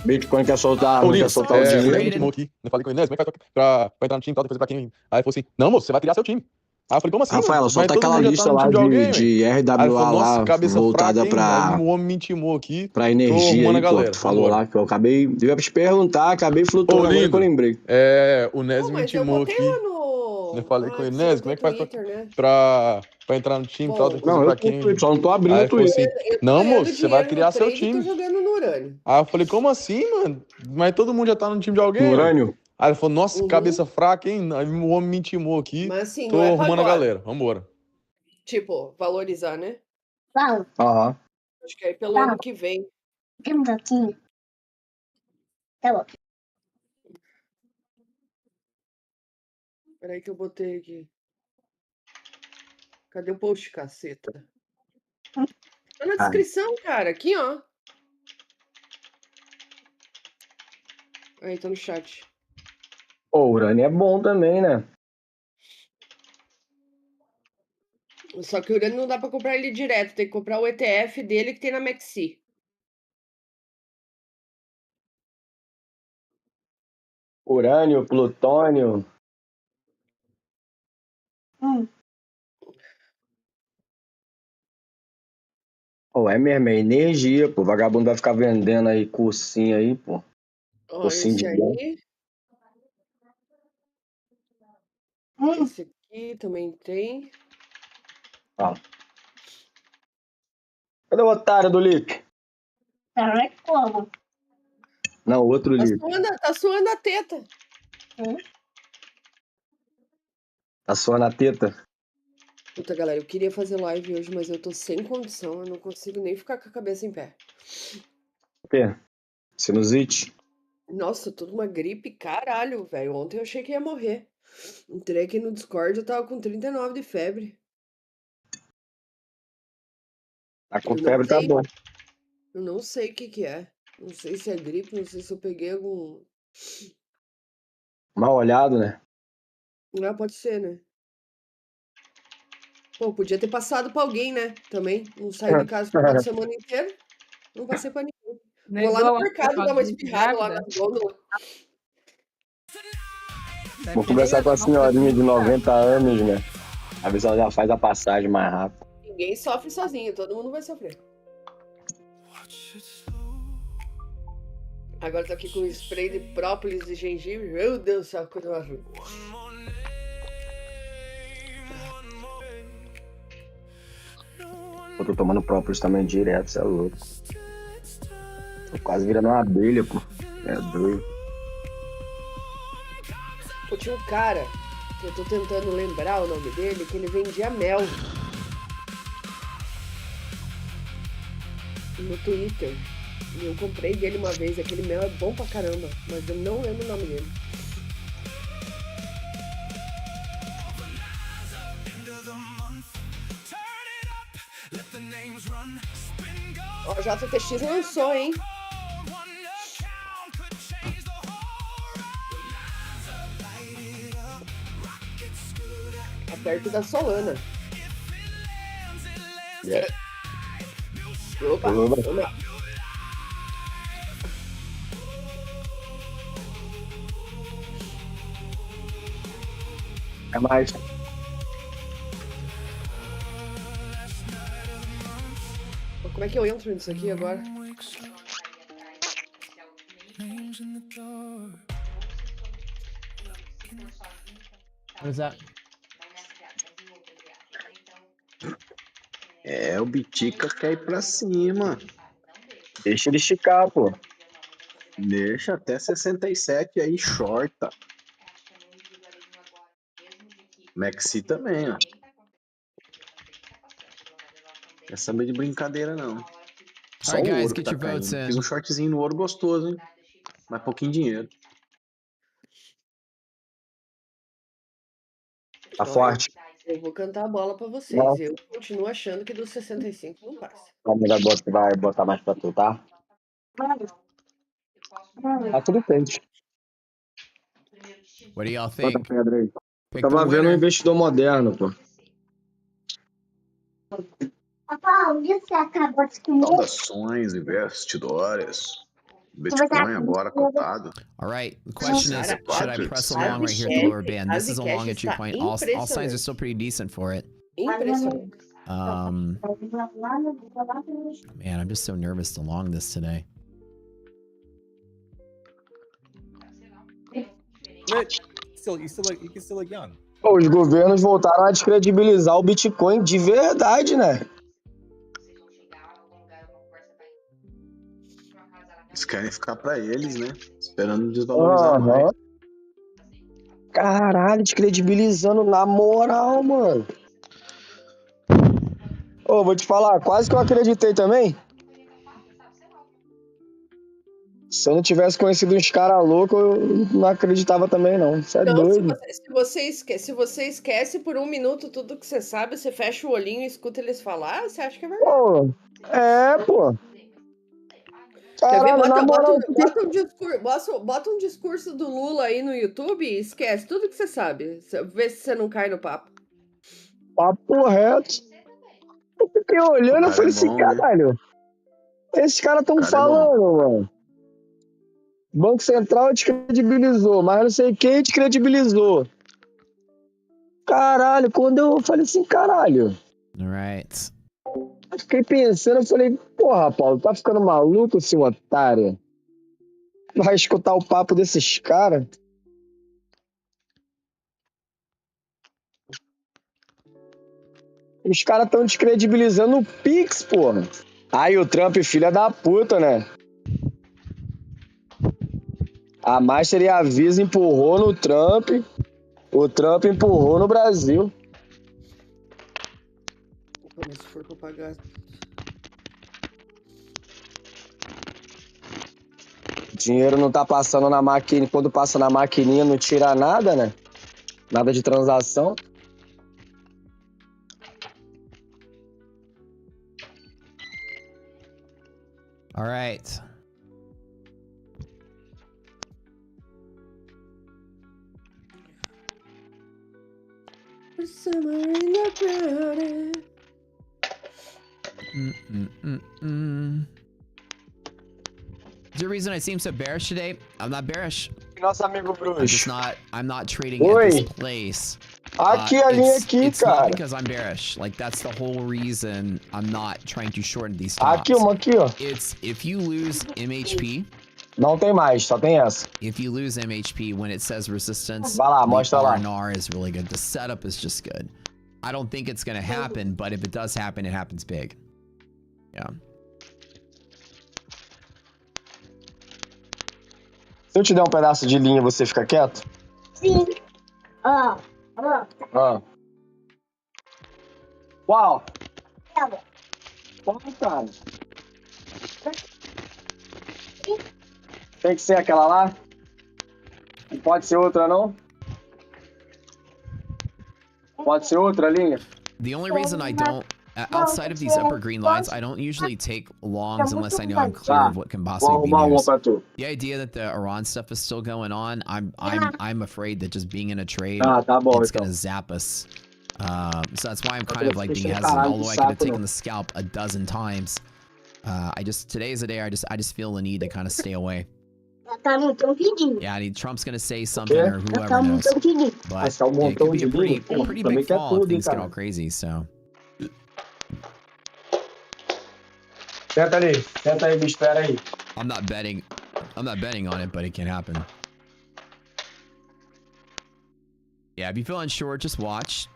S12: Bitcoin quer soltar, não quer soltar o
S21: O
S12: dinheiro.
S21: me chamou aqui, eu falei com o Inês, como é que faz pra entrar no time e tal, tem que fazer pra quem? Aí ele falou assim, não, moço, você vai criar seu time. Aí eu falei, como assim?
S12: Rafaela, solta
S21: Mas todo
S12: aquela
S21: mundo já
S12: lista
S21: tá no
S12: lá
S21: time de alguém,
S12: de
S21: velho. Aí ele
S12: RWA
S21: falou, nossa,
S12: lá,
S21: cabeça
S12: voltada
S21: fraca, hein? Aí
S12: pra...
S21: o homem me intimou aqui.
S12: Pra
S21: Tô
S12: energia
S21: arrumando
S12: aí,
S21: a
S12: pô.
S21: galera.
S12: Tu falou
S21: Vambora.
S12: lá que eu acabei... Eu ia te perguntar, acabei flutuando, agora que eu lembrei.
S21: É, o Nes me
S1: Mas eu
S21: intimou
S1: botei
S21: aqui.
S1: lá no...
S21: Eu falei com
S1: Ah,
S21: ele,
S1: você
S21: Nes,
S1: não
S21: como é
S1: tem
S21: que faz
S1: Twitter, né?
S21: pra entrar no time e tal, tem que fazer
S12: Não, eu
S21: pra
S12: tô
S21: quem?
S12: com só não tô abrindo
S21: Aí
S12: o
S21: ele falou
S12: Twitter.
S21: assim,
S1: Eu tô
S21: não,
S1: ganhando
S21: moço, você vai
S1: dinheiro
S21: criar
S1: no
S21: seu
S1: trade e tô
S21: time.
S1: jogando no urânio.
S21: Aí eu falei, como assim, mano? Mas todo mundo já tá no time de alguém,
S12: No
S21: velho.
S12: urânio?
S21: Aí ele falou, nossa,
S1: Uhum.
S21: cabeça fraca, hein? Aí o homem me intimou aqui.
S1: Mas assim,
S21: Tô
S1: não é pra
S21: arrumando a
S1: agora.
S21: galera, vambora.
S1: Tipo, valorizar, né?
S12: Aham.
S1: Acho que aí pelo ano que vem. Peraí que eu botei aqui. Cadê o post, caceta? Tá na descrição, cara. Aqui, ó. Aí, tá no chat.
S12: Pô, o urânio é bom também, né?
S1: Só que o urânio não dá pra comprar ele direto. Tem que comprar o ETF dele que tem na Maxi.
S12: Urânio, plutônio. Pô, é mesmo, é energia, pô. O vagabundo vai ficar vendendo aí cursinho aí, pô.
S1: Ó,
S12: Cursinho de
S1: esse
S12: bom.
S1: aí. Esse aqui também tem.
S12: Ó. Cadê o otário do Lipe?
S18: Como?
S12: Não, o outro Lipe.
S1: Tá suando a teta.
S12: Tá suando a teta?
S1: Puta, galera, eu queria fazer live hoje, mas eu tô sem condição. Eu não consigo nem ficar com a cabeça em pé.
S12: O quê? Sinusite?
S1: Nossa, tudo uma gripe, caralho, velho. Ontem eu achei que ia morrer. Entrei aqui no Discord, eu tava com 39 de febre.
S12: Tá com
S1: Eu não
S12: febre, tá
S1: sei.
S12: bom.
S1: Eu não sei o que que é. Não sei se é gripe, não sei se eu peguei algum...
S12: Mal olhado, né?
S1: Ah, pode ser, né? Pô, podia ter passado pra alguém, né? Também. Não saí de casa o final de semana inteiro. Não passei pra ninguém. Vou lá no mercado dar uma espirrada lá na gôndola.
S12: Vou conversar com a senhorinha de 90 anos, né? A ver se ela já faz a passagem mais rápido.
S1: Ninguém sofre sozinho, todo mundo vai sofrer. Agora eu tô aqui com spray de própolis e gengibre. Meu Deus do céu, coisa horrível.
S12: Eu tô tomando própolis também direto, você é louco. Tô quase virando uma abelha, pô. É doido.
S1: Pô, tinha um cara, que eu tô tentando lembrar o nome dele, que ele vendia mel. No Twitter. E eu comprei dele uma vez, aquele mel é bom pra caramba, mas eu não lembro o nome dele. Ó, o JTX lançou, hein? Tá perto da Solana. Opa, vamos lá.
S12: É mais.
S1: Como é que eu entro nisso aqui agora?
S20: What is that?
S9: É, o Bitica quer ir pra cima.
S12: Deixa ele esticar, pô.
S9: Deixa até 67 aí, shorta. Maxi também, ó. Quer saber de brincadeira, não. Só
S20: Alright,
S9: o
S20: guys,
S9: ouro que
S20: get
S9: tá
S20: your votes
S9: caindo.
S20: in.
S9: Fiz um shortzinho no ouro gostoso, hein? Mas pouquinho dinheiro.
S12: Tá forte.
S1: Eu vou cantar a bola pra vocês.
S12: Não.
S1: Eu continuo achando que dos 65 não passa.
S12: Vai botar mais pra tu, tá? Tá tudo quente.
S20: What do y'all
S12: Bota a
S20: think?
S12: pedra aí. Eu
S20: Pick
S12: tava
S20: the
S12: vendo um
S20: winner.
S12: investidor moderno, pô.
S9: Saudações, investidores. Bitcoin agora cotado.
S20: All right. The question is, should I press along right here at the lower band? This is a long entry point. All signs are still pretty decent for it.
S1: Impressionante.
S20: Man, I'm just so nervous to long this today.
S16: You can still look young.
S12: Pô, os governos voltaram a descredibilizar o Bitcoin de verdade, né?
S9: Eles querem ficar pra eles, né? Esperando desvalorizar mais.
S12: Caralho, descredibilizando na moral, mano. Ô, vou te falar, quase que eu acreditei também. Se eu não tivesse conhecido uns caras loucos, eu não acreditava também, não. Isso é
S1: Não,
S12: doido.
S1: se você esquece por um minuto tudo que você sabe, você fecha o olhinho e escuta eles falar, você acha que é verdade.
S12: Pô, pô.
S1: Quer ver?
S12: Caralho, na moral,
S1: Bota um discurso do Lula aí no YouTube e esquece tudo que você sabe. Vê se você não cai no papo.
S12: Papo reto. Eu fiquei olhando e falei assim, caralho. Esses caras tão falando, mano. Banco Central descredibilizou, mas não sei quem descredibilizou. Caralho, quando eu falei assim, caralho.
S20: Alright.
S12: Fiquei pensando, eu falei, porra, Paulo, tá ficando maluco, seu otário? Vai escutar o papo desses caras? Os caras tão descredibilizando o Pix, porra. Aí o Trump, filha da puta, né? A Master e a Visa empurrou no Trump. O Trump empurrou no Brasil.
S1: Mas se for pra pagar.
S12: Dinheiro não tá passando na máquina. Quando passa na maquininha, não tira nada, né? Nada de transação.
S20: All right. Is there a reason I seem so bearish today? I'm not bearish.
S12: Nosso amigo Bruce.
S20: I'm not trading at this place.
S12: Aqui, a linha aqui,
S20: it's
S12: cara.
S20: not because I'm bearish. Like, that's the whole reason I'm not trying to shorten these stocks.
S12: Aqui, uma aqui, ó.
S20: It's if you lose MHP.
S12: Não tem mais, só tem essa.
S20: If you lose MHP when it says resistance,
S12: vai lá, mostra lá.
S20: R&R is really good. The setup is just good. I don't think it's going to happen, but if it does happen, it happens big. Yeah.
S12: Se eu te der um pedaço de linha, você fica quieto?
S10: Sim.
S12: Ah. Qual?
S10: Ela.
S12: Qual, cara? Tem que ser aquela lá? Não pode ser outra, não? Pode ser outra linha?
S20: The only reason I don't, outside of these upper green lines, I don't usually take longs unless I know I'm clear of what can possibly be news. The idea that the Iran stuff is still going on, I'm afraid that just being in a trade, it's gonna zap us. So that's why I'm kind of like being hesitant. Although I could have taken the scalp a dozen times, today is a day I just feel the need to kind of stay away. Yeah, I mean, Trump's gonna say something or whoever knows. But it could be a pretty big fall if things get all crazy, so.
S12: Senta aí, bicho, espera aí.
S20: I'm not betting on it, but it can happen. Yeah, if you feel unsure, just watch.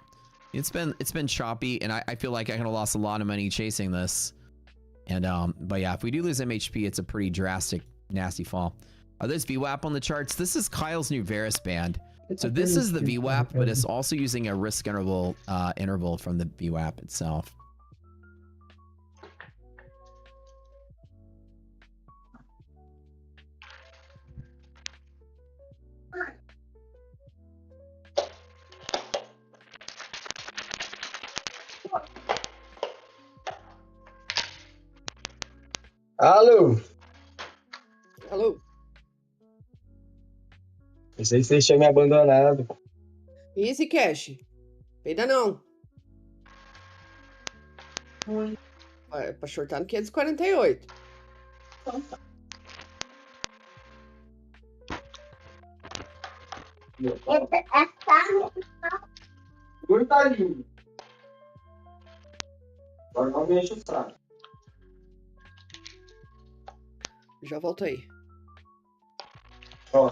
S20: It's been choppy, and I feel like I could have lost a lot of money chasing this. And but yeah, if we do lose MHP, it's a pretty drastic, nasty fall. There's VWAP on the charts. This is Kyle's new Varus band. So this is the VWAP, but it's also using a risk interval from the VWAP itself.
S12: Alô?
S1: Alô?
S12: Pensei que vocês tinham me abandonado.
S1: E esse cash? Peida não. É pra shortar no 548.
S12: Coitadinho. Agora não me enche o saco.
S1: Já volto aí.
S12: Ó.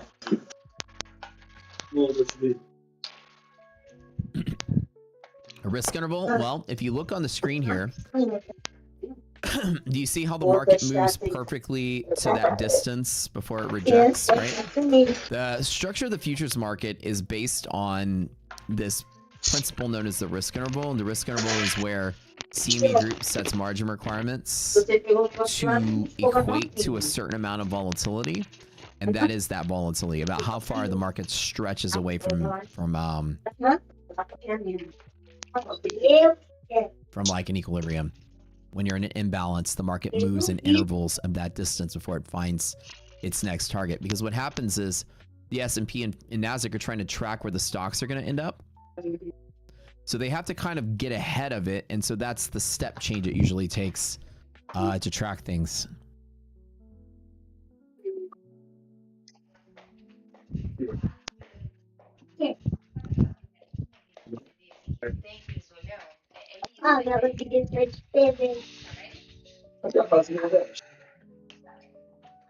S20: A risk interval? Well, if you look on the screen here, do you see how the market moves perfectly to that distance before it rejects, right? The structure of the futures market is based on this principle known as the risk interval, and the risk interval is where CME Group sets margin requirements to equate to a certain amount of volatility, and that is that volatility, about how far the market stretches away from like an equilibrium. When you're in an imbalance, the market moves in intervals of that distance before it finds its next target. Because what happens is the S&P and NASDAQ are trying to track where the stocks are going to end up. So they have to kind of get ahead of it. And so that's the step change it usually takes to track things.
S10: Ah, ela queria ter de TV.
S12: Cadê a fazinha dela?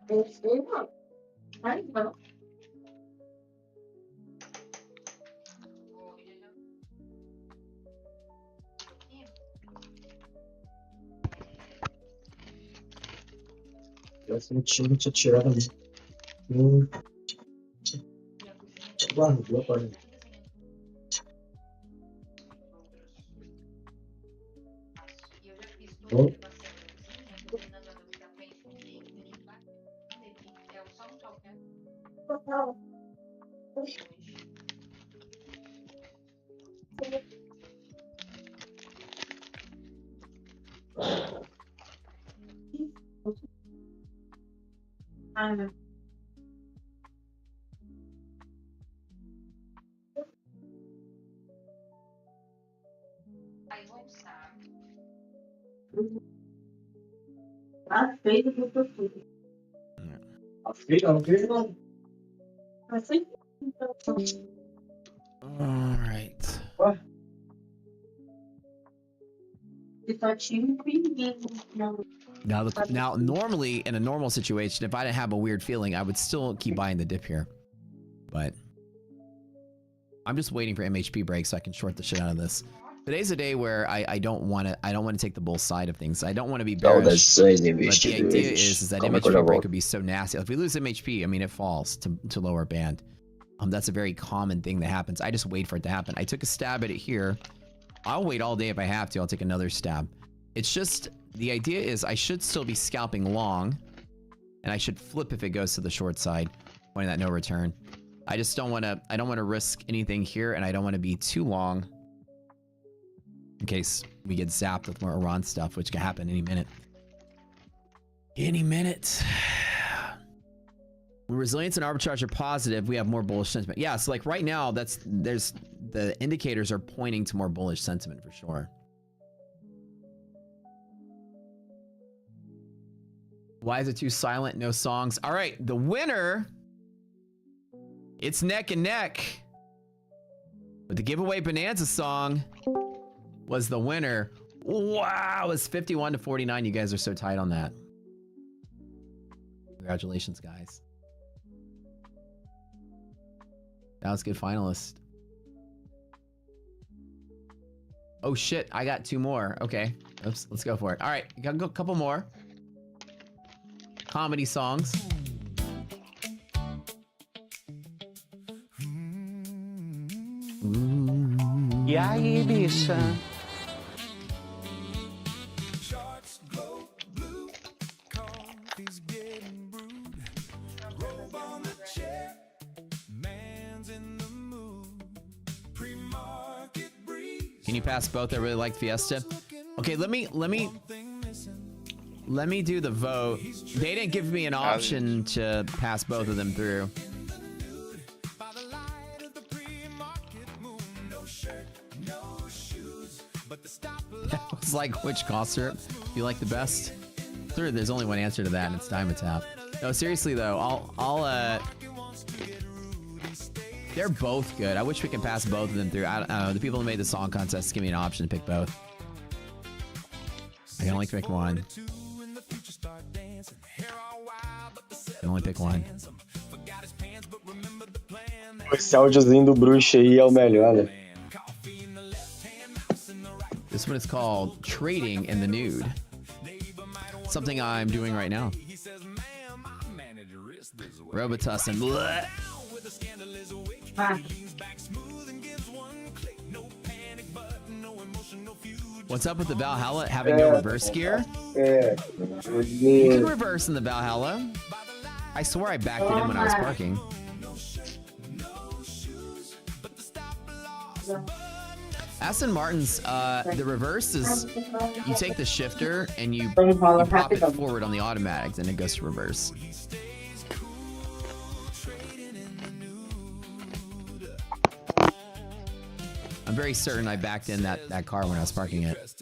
S10: Não sei não. Ai, não.
S12: Essa não tinha tirado ali. Guardou, pai. Oh.
S10: Tá feito pro futuro.
S12: Não vejo não.
S10: Assim?
S20: All right. Now, normally in a normal situation, if I didn't have a weird feeling, I would still keep buying the dip here. But I'm just waiting for MHP break so I can short the shit out of this. Today's a day where I don't want to take the bull side of things. I don't want to be bearish. But the idea is that MHP break would be so nasty. If we lose MHP, I mean, it falls to lower band. That's a very common thing that happens. I just wait for it to happen. I took a stab at it here. I'll wait all day if I have to. I'll take another stab. It's just, the idea is I should still be scalping long, and I should flip if it goes to the short side, pointing that no return. I just don't want to, I don't want to risk anything here, and I don't want to be too long in case we get zapped with more Iran stuff, which can happen any minute. Any minute. When resilience and arbitrage are positive, we have more bullish sentiment. Yeah, so like right now, the indicators are pointing to more bullish sentiment for sure. Why is it too silent? No songs. All right, the winner. It's neck and neck. But the giveaway Bonanza song was the winner. Wow, it's 51 to 49. You guys are so tight on that. Congratulations, guys. That was a good finalist. Oh shit, I got 2 more. Okay, oops, let's go for it. All right, got a couple more. Comedy songs.
S11: E aí, bicha?
S20: Can you pass both? I really liked Fiesta. Okay, let me do the vote. They didn't give me an option to pass both of them through. It's like, which cough syrup do you like the best? There's only one answer to that, and it's Diamond Tap. No, seriously though, they're both good. I wish we could pass both of them through. I don't know. The people who made the song contest give me an option to pick both. I can only pick one. I can only pick one.
S12: Esse áudiozinho do bruxo aí é o melhor, né?
S20: This one is called Trading in the Nude. Something I'm doing right now. Robitussin. Bleh. What's up with the Valhalla having no reverse gear? You can reverse in the Valhalla. I swear I backed it in when I was parking. Aston Martin's, the reverse is, you take the shifter and you pop it forward on the automatics and it goes to reverse. I'm very certain I backed in that car when I was parking it.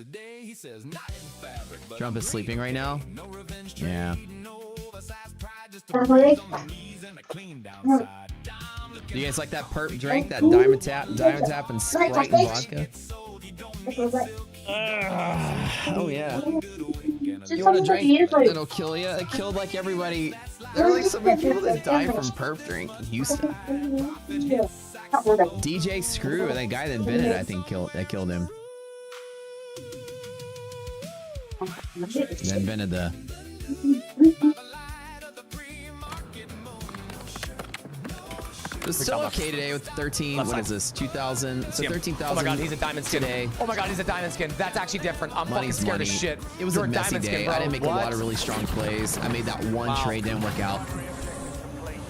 S20: Trump is sleeping right now? Yeah. Do you guys like that perp drink? That Diamond Tap and Sprite and vodka? Oh yeah. You want a drink that'll kill you? It killed like everybody. There were like so many people that died from perp drink in Houston. DJ Screw, that guy that invented it, I think killed him. That invented the. It's still okay today with 13. What is this? 2,000. So 13,000.
S11: Oh my god, he's a diamond skin
S20: today.
S11: Oh my god, he's a diamond skin. That's actually different. I'm fucking scared as shit.
S20: It was a messy day. I didn't make a lot of really strong plays. I made that one trade, didn't work out.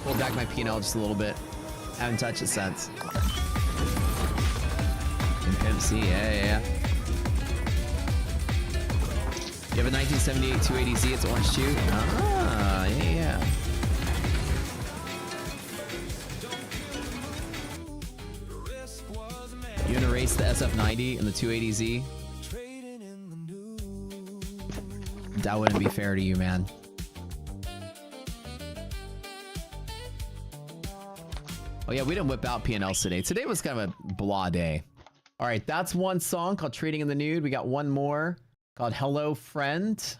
S20: Pulled back my P&L just a little bit. Haven't touched it since. And Pimp C, yeah. You have a 1978 280Z, it's orange too? Ah, yeah. You gonna race the SF90 and the 280Z? That wouldn't be fair to you, man. Oh yeah, we didn't whip out P&Ls today. Today was kind of a blah day. All right, that's one song called Trading in the Nude. We got one more called Hello Friend.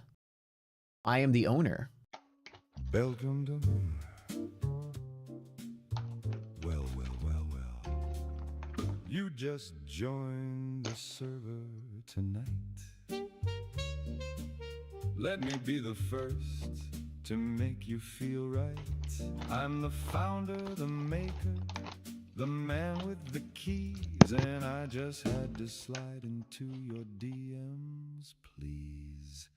S20: I Am the Owner.
S17: Welcome to well. You just join the server tonight. Let me be the first to make you feel right. I'm the founder, the maker, the man with the keys, and I just had to slide into your DMs, please.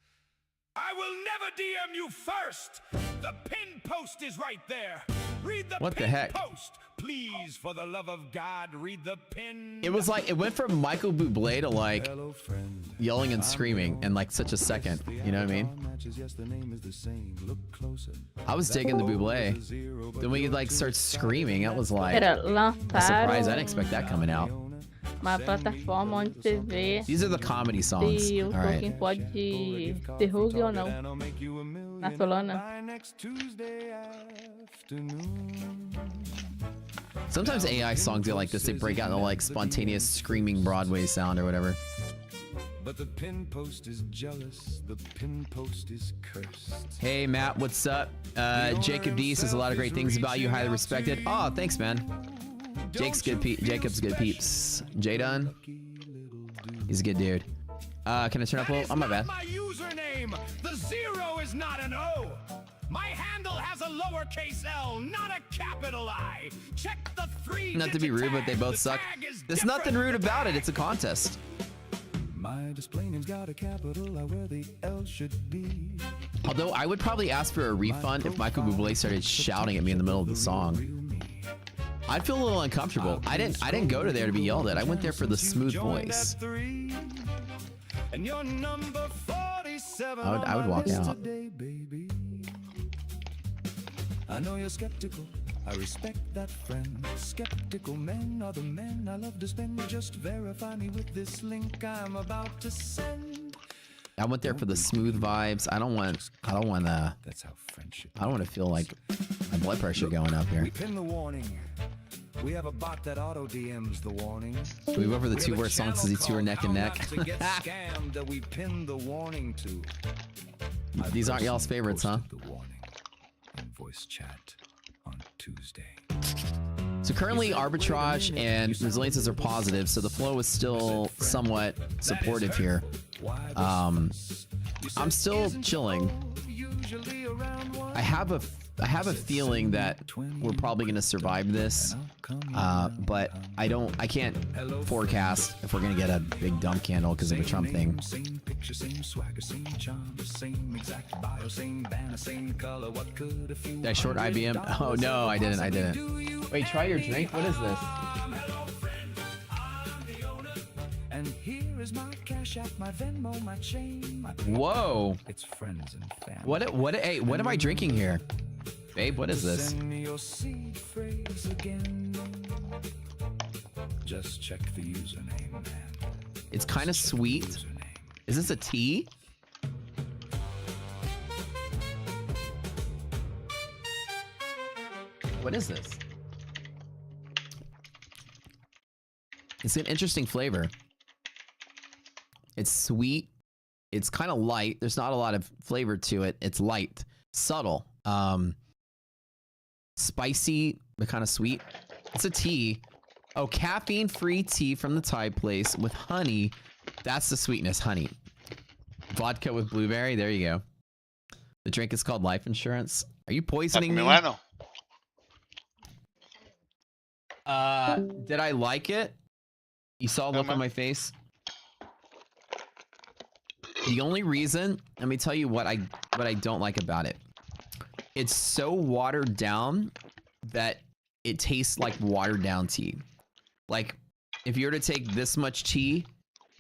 S4: I will never DM you first. The pin post is right there. Read the
S20: What the
S4: pin
S20: heck?
S4: post. Please, for the love of God, read the pin.
S20: It was like, it went from Michael Bublé to like yelling and screaming in like such a second. You know what I mean? I was digging the Bublé. Then we like start screaming. It was like
S2: Era,
S20: a surprise. I
S2: lançaram
S20: didn't expect that coming out.
S2: uma plataforma onde você vê
S20: These are the comedy songs.
S2: se o
S20: All
S2: token
S20: right.
S2: pode ter rug ou não na Solana.
S20: Sometimes AI songs are like this. They break out into like spontaneous screaming Broadway sound or whatever.
S17: But the pin post is jealous, the pin post is cursed.
S20: Hey Matt, what's up? Jacob D says a lot of great things about you, highly respected. Oh, thanks, man. Jacob's good peeps. J Dunn, he's a good dude. Can I turn up a little? Oh, my bad.
S4: My username. The 0 is not an O. My handle has a lowercase L, not a capital I. Check the 3.
S20: Not to be rude, but they both suck. There's nothing rude about it. It's a contest.
S17: My display name's got a capital where the L should be.
S20: Although I would probably ask for a refund if Michael Bublé started shouting at me in the middle of the song. I'd feel a little uncomfortable. I didn't go to there to be yelled at. I went there for the smooth voice.
S17: And your number 47
S20: I would walk out.
S17: I know you're skeptical. I respect that, friend. Skeptical men are the men I love to spend. Just verify me with this link I'm about to send.
S20: I went there for the smooth vibes. I don't want
S17: That's how friendship.
S20: I don't want to feel like my blood pressure going up here.
S17: We pin the warning. We have a bot that auto DMs the warning.
S20: We went over the two worst songs because these two are neck and neck.
S17: To get scammed that we pin the warning to.
S20: These aren't y'all's favorites, huh?
S17: The warning in voice chat on Tuesday.
S20: So currently arbitrage and resiliences are positive, so the flow is still somewhat supportive here. I'm still chilling. I have a feeling that we're probably gonna survive this, but I can't forecast if we're gonna get a big dump candle because of the Trump thing.
S17: Same picture, same swagger, same charm, same exact bio, same banner, same color. What could a few
S20: Did I short IBM? Oh no, I didn't. Wait, try your drink. What is this?
S17: And here is my cash app, my Venmo, my chain, my
S20: Whoa.
S17: It's friends and family.
S20: What am I drinking here? Babe, what is this?
S17: Send me your seed phrase again. Just check the username, man.
S20: It's kind of sweet. Is this a tea? What is this? It's an interesting flavor. It's sweet. It's kind of light. There's not a lot of flavor to it. It's light, subtle, spicy, but kind of sweet. It's a tea. Oh, caffeine-free tea from the Thai place with honey. That's the sweetness, honey. Vodka with blueberry. There you go. The drink is called life insurance. Are you poisoning me? Did I like it? You saw a look on my face. The only reason, let me tell you what I don't like about it. It's so watered down that it tastes like watered down tea. Like if you were to take this much tea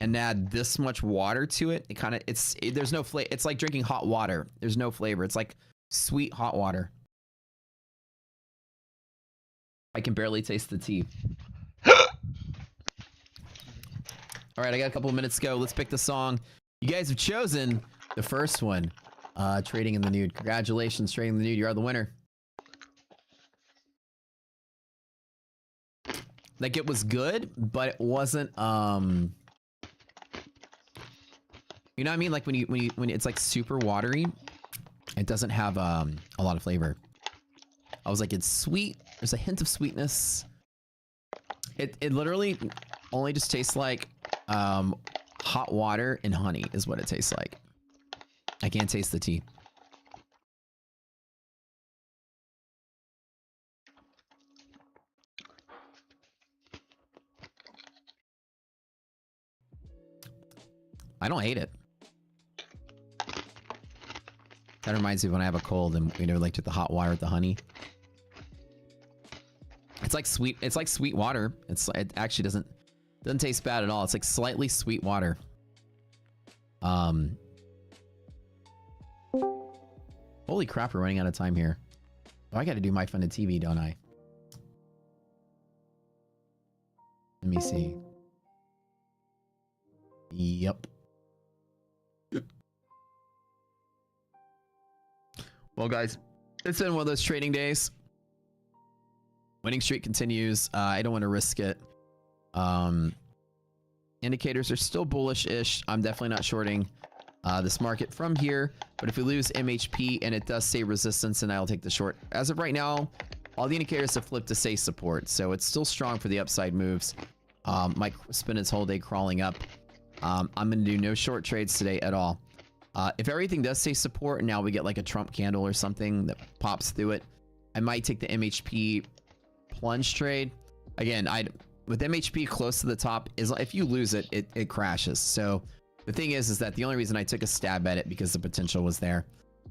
S20: and add this much water to it, there's no flavor. It's like drinking hot water. There's no flavor. It's like sweet hot water. I can barely taste the tea. All right, I got a couple of minutes to go. Let's pick the song. You guys have chosen the first one, Trading in the Nude. Congratulations, Trading in the Nude. You are the winner. Like, it was good, but it wasn't, you know what I mean? Like, when it's like super watery, it doesn't have a lot of flavor. I was like, it's sweet. There's a hint of sweetness. It literally, only just tastes like hot water and honey is what it tastes like. I can't taste the tea. I don't hate it. That reminds me of when I have a cold and we never like took the hot water with the honey. It's like sweet. It's like sweet water. It actually doesn't taste bad at all. It's like slightly sweet water. Holy crap, we're running out of time here. Oh, I got to do my funded TV, don't I? Let me see. Yep. Well, guys, it's been one of those trading days. Winning streak continues. I don't want to risk it. Indicators are still bullish-ish. I'm definitely not shorting this market from here. But if we lose MHP and it does say resistance, then I'll take the short. As of right now, all the indicators have flipped to say support. So it's still strong for the upside moves. Might spend its whole day crawling up. I'm going to do no short trades today at all. If everything does say support and now we get like a Trump candle or something that pops through it, I might take the MHP plunge trade. Again, with MHP close to the top, is if you lose it, it crashes. So the thing is that the only reason I took a stab at it because the potential was there.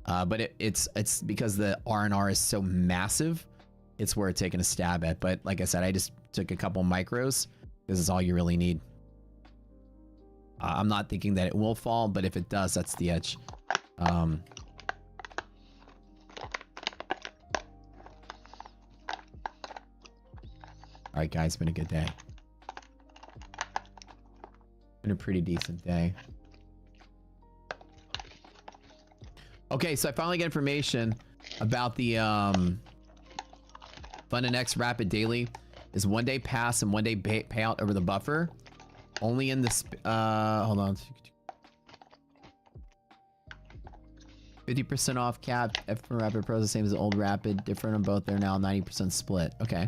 S20: But it's because the R&R is so massive, it's worth taking a stab at. But like I said, I just took a couple micros. This is all you really need. I'm not thinking that it will fall, but if it does, that's the edge. All right, guys, been a good day. Been a pretty decent day. Okay, so I finally get information about the FundNX Rapid Daily is 1 day pass and 1 day payout over the buffer. Only in this, hold on. 50% off cap. F for Rapid Pro is the same as the old Rapid. Different on both. They're now 90% split. Okay.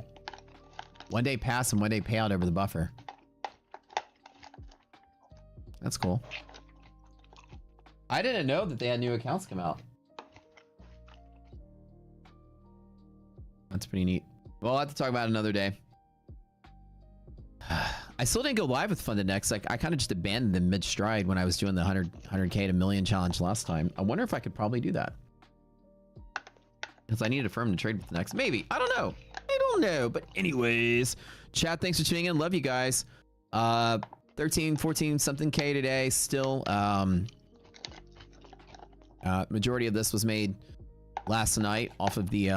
S20: 1 day pass and 1 day payout over the buffer. That's cool. I didn't know that they had new accounts come out. That's pretty neat. Well, I'll have to talk about it another day. I still didn't go live with FundNX. Like, I kind of just abandoned them mid-stride when I was doing the 100K to million challenge last time. I wonder if I could probably do that. Because I needed a firm to trade with next. Maybe. I don't know. I don't know. But anyways, chat, thanks for tuning in. Love you guys. 13, 14 something K today. Still, majority of this was made last night off of the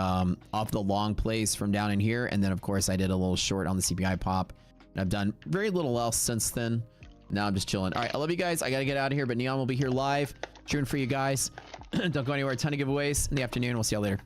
S20: long plays from down in here. And then, of course, I did a little short on the CPI pop. And I've done very little else since then. Now I'm just chilling. All right, I love you guys. I got to get out of here, but Neon will be here live, cheering for you guys. Don't go anywhere. A ton of giveaways in the afternoon. We'll see y'all later.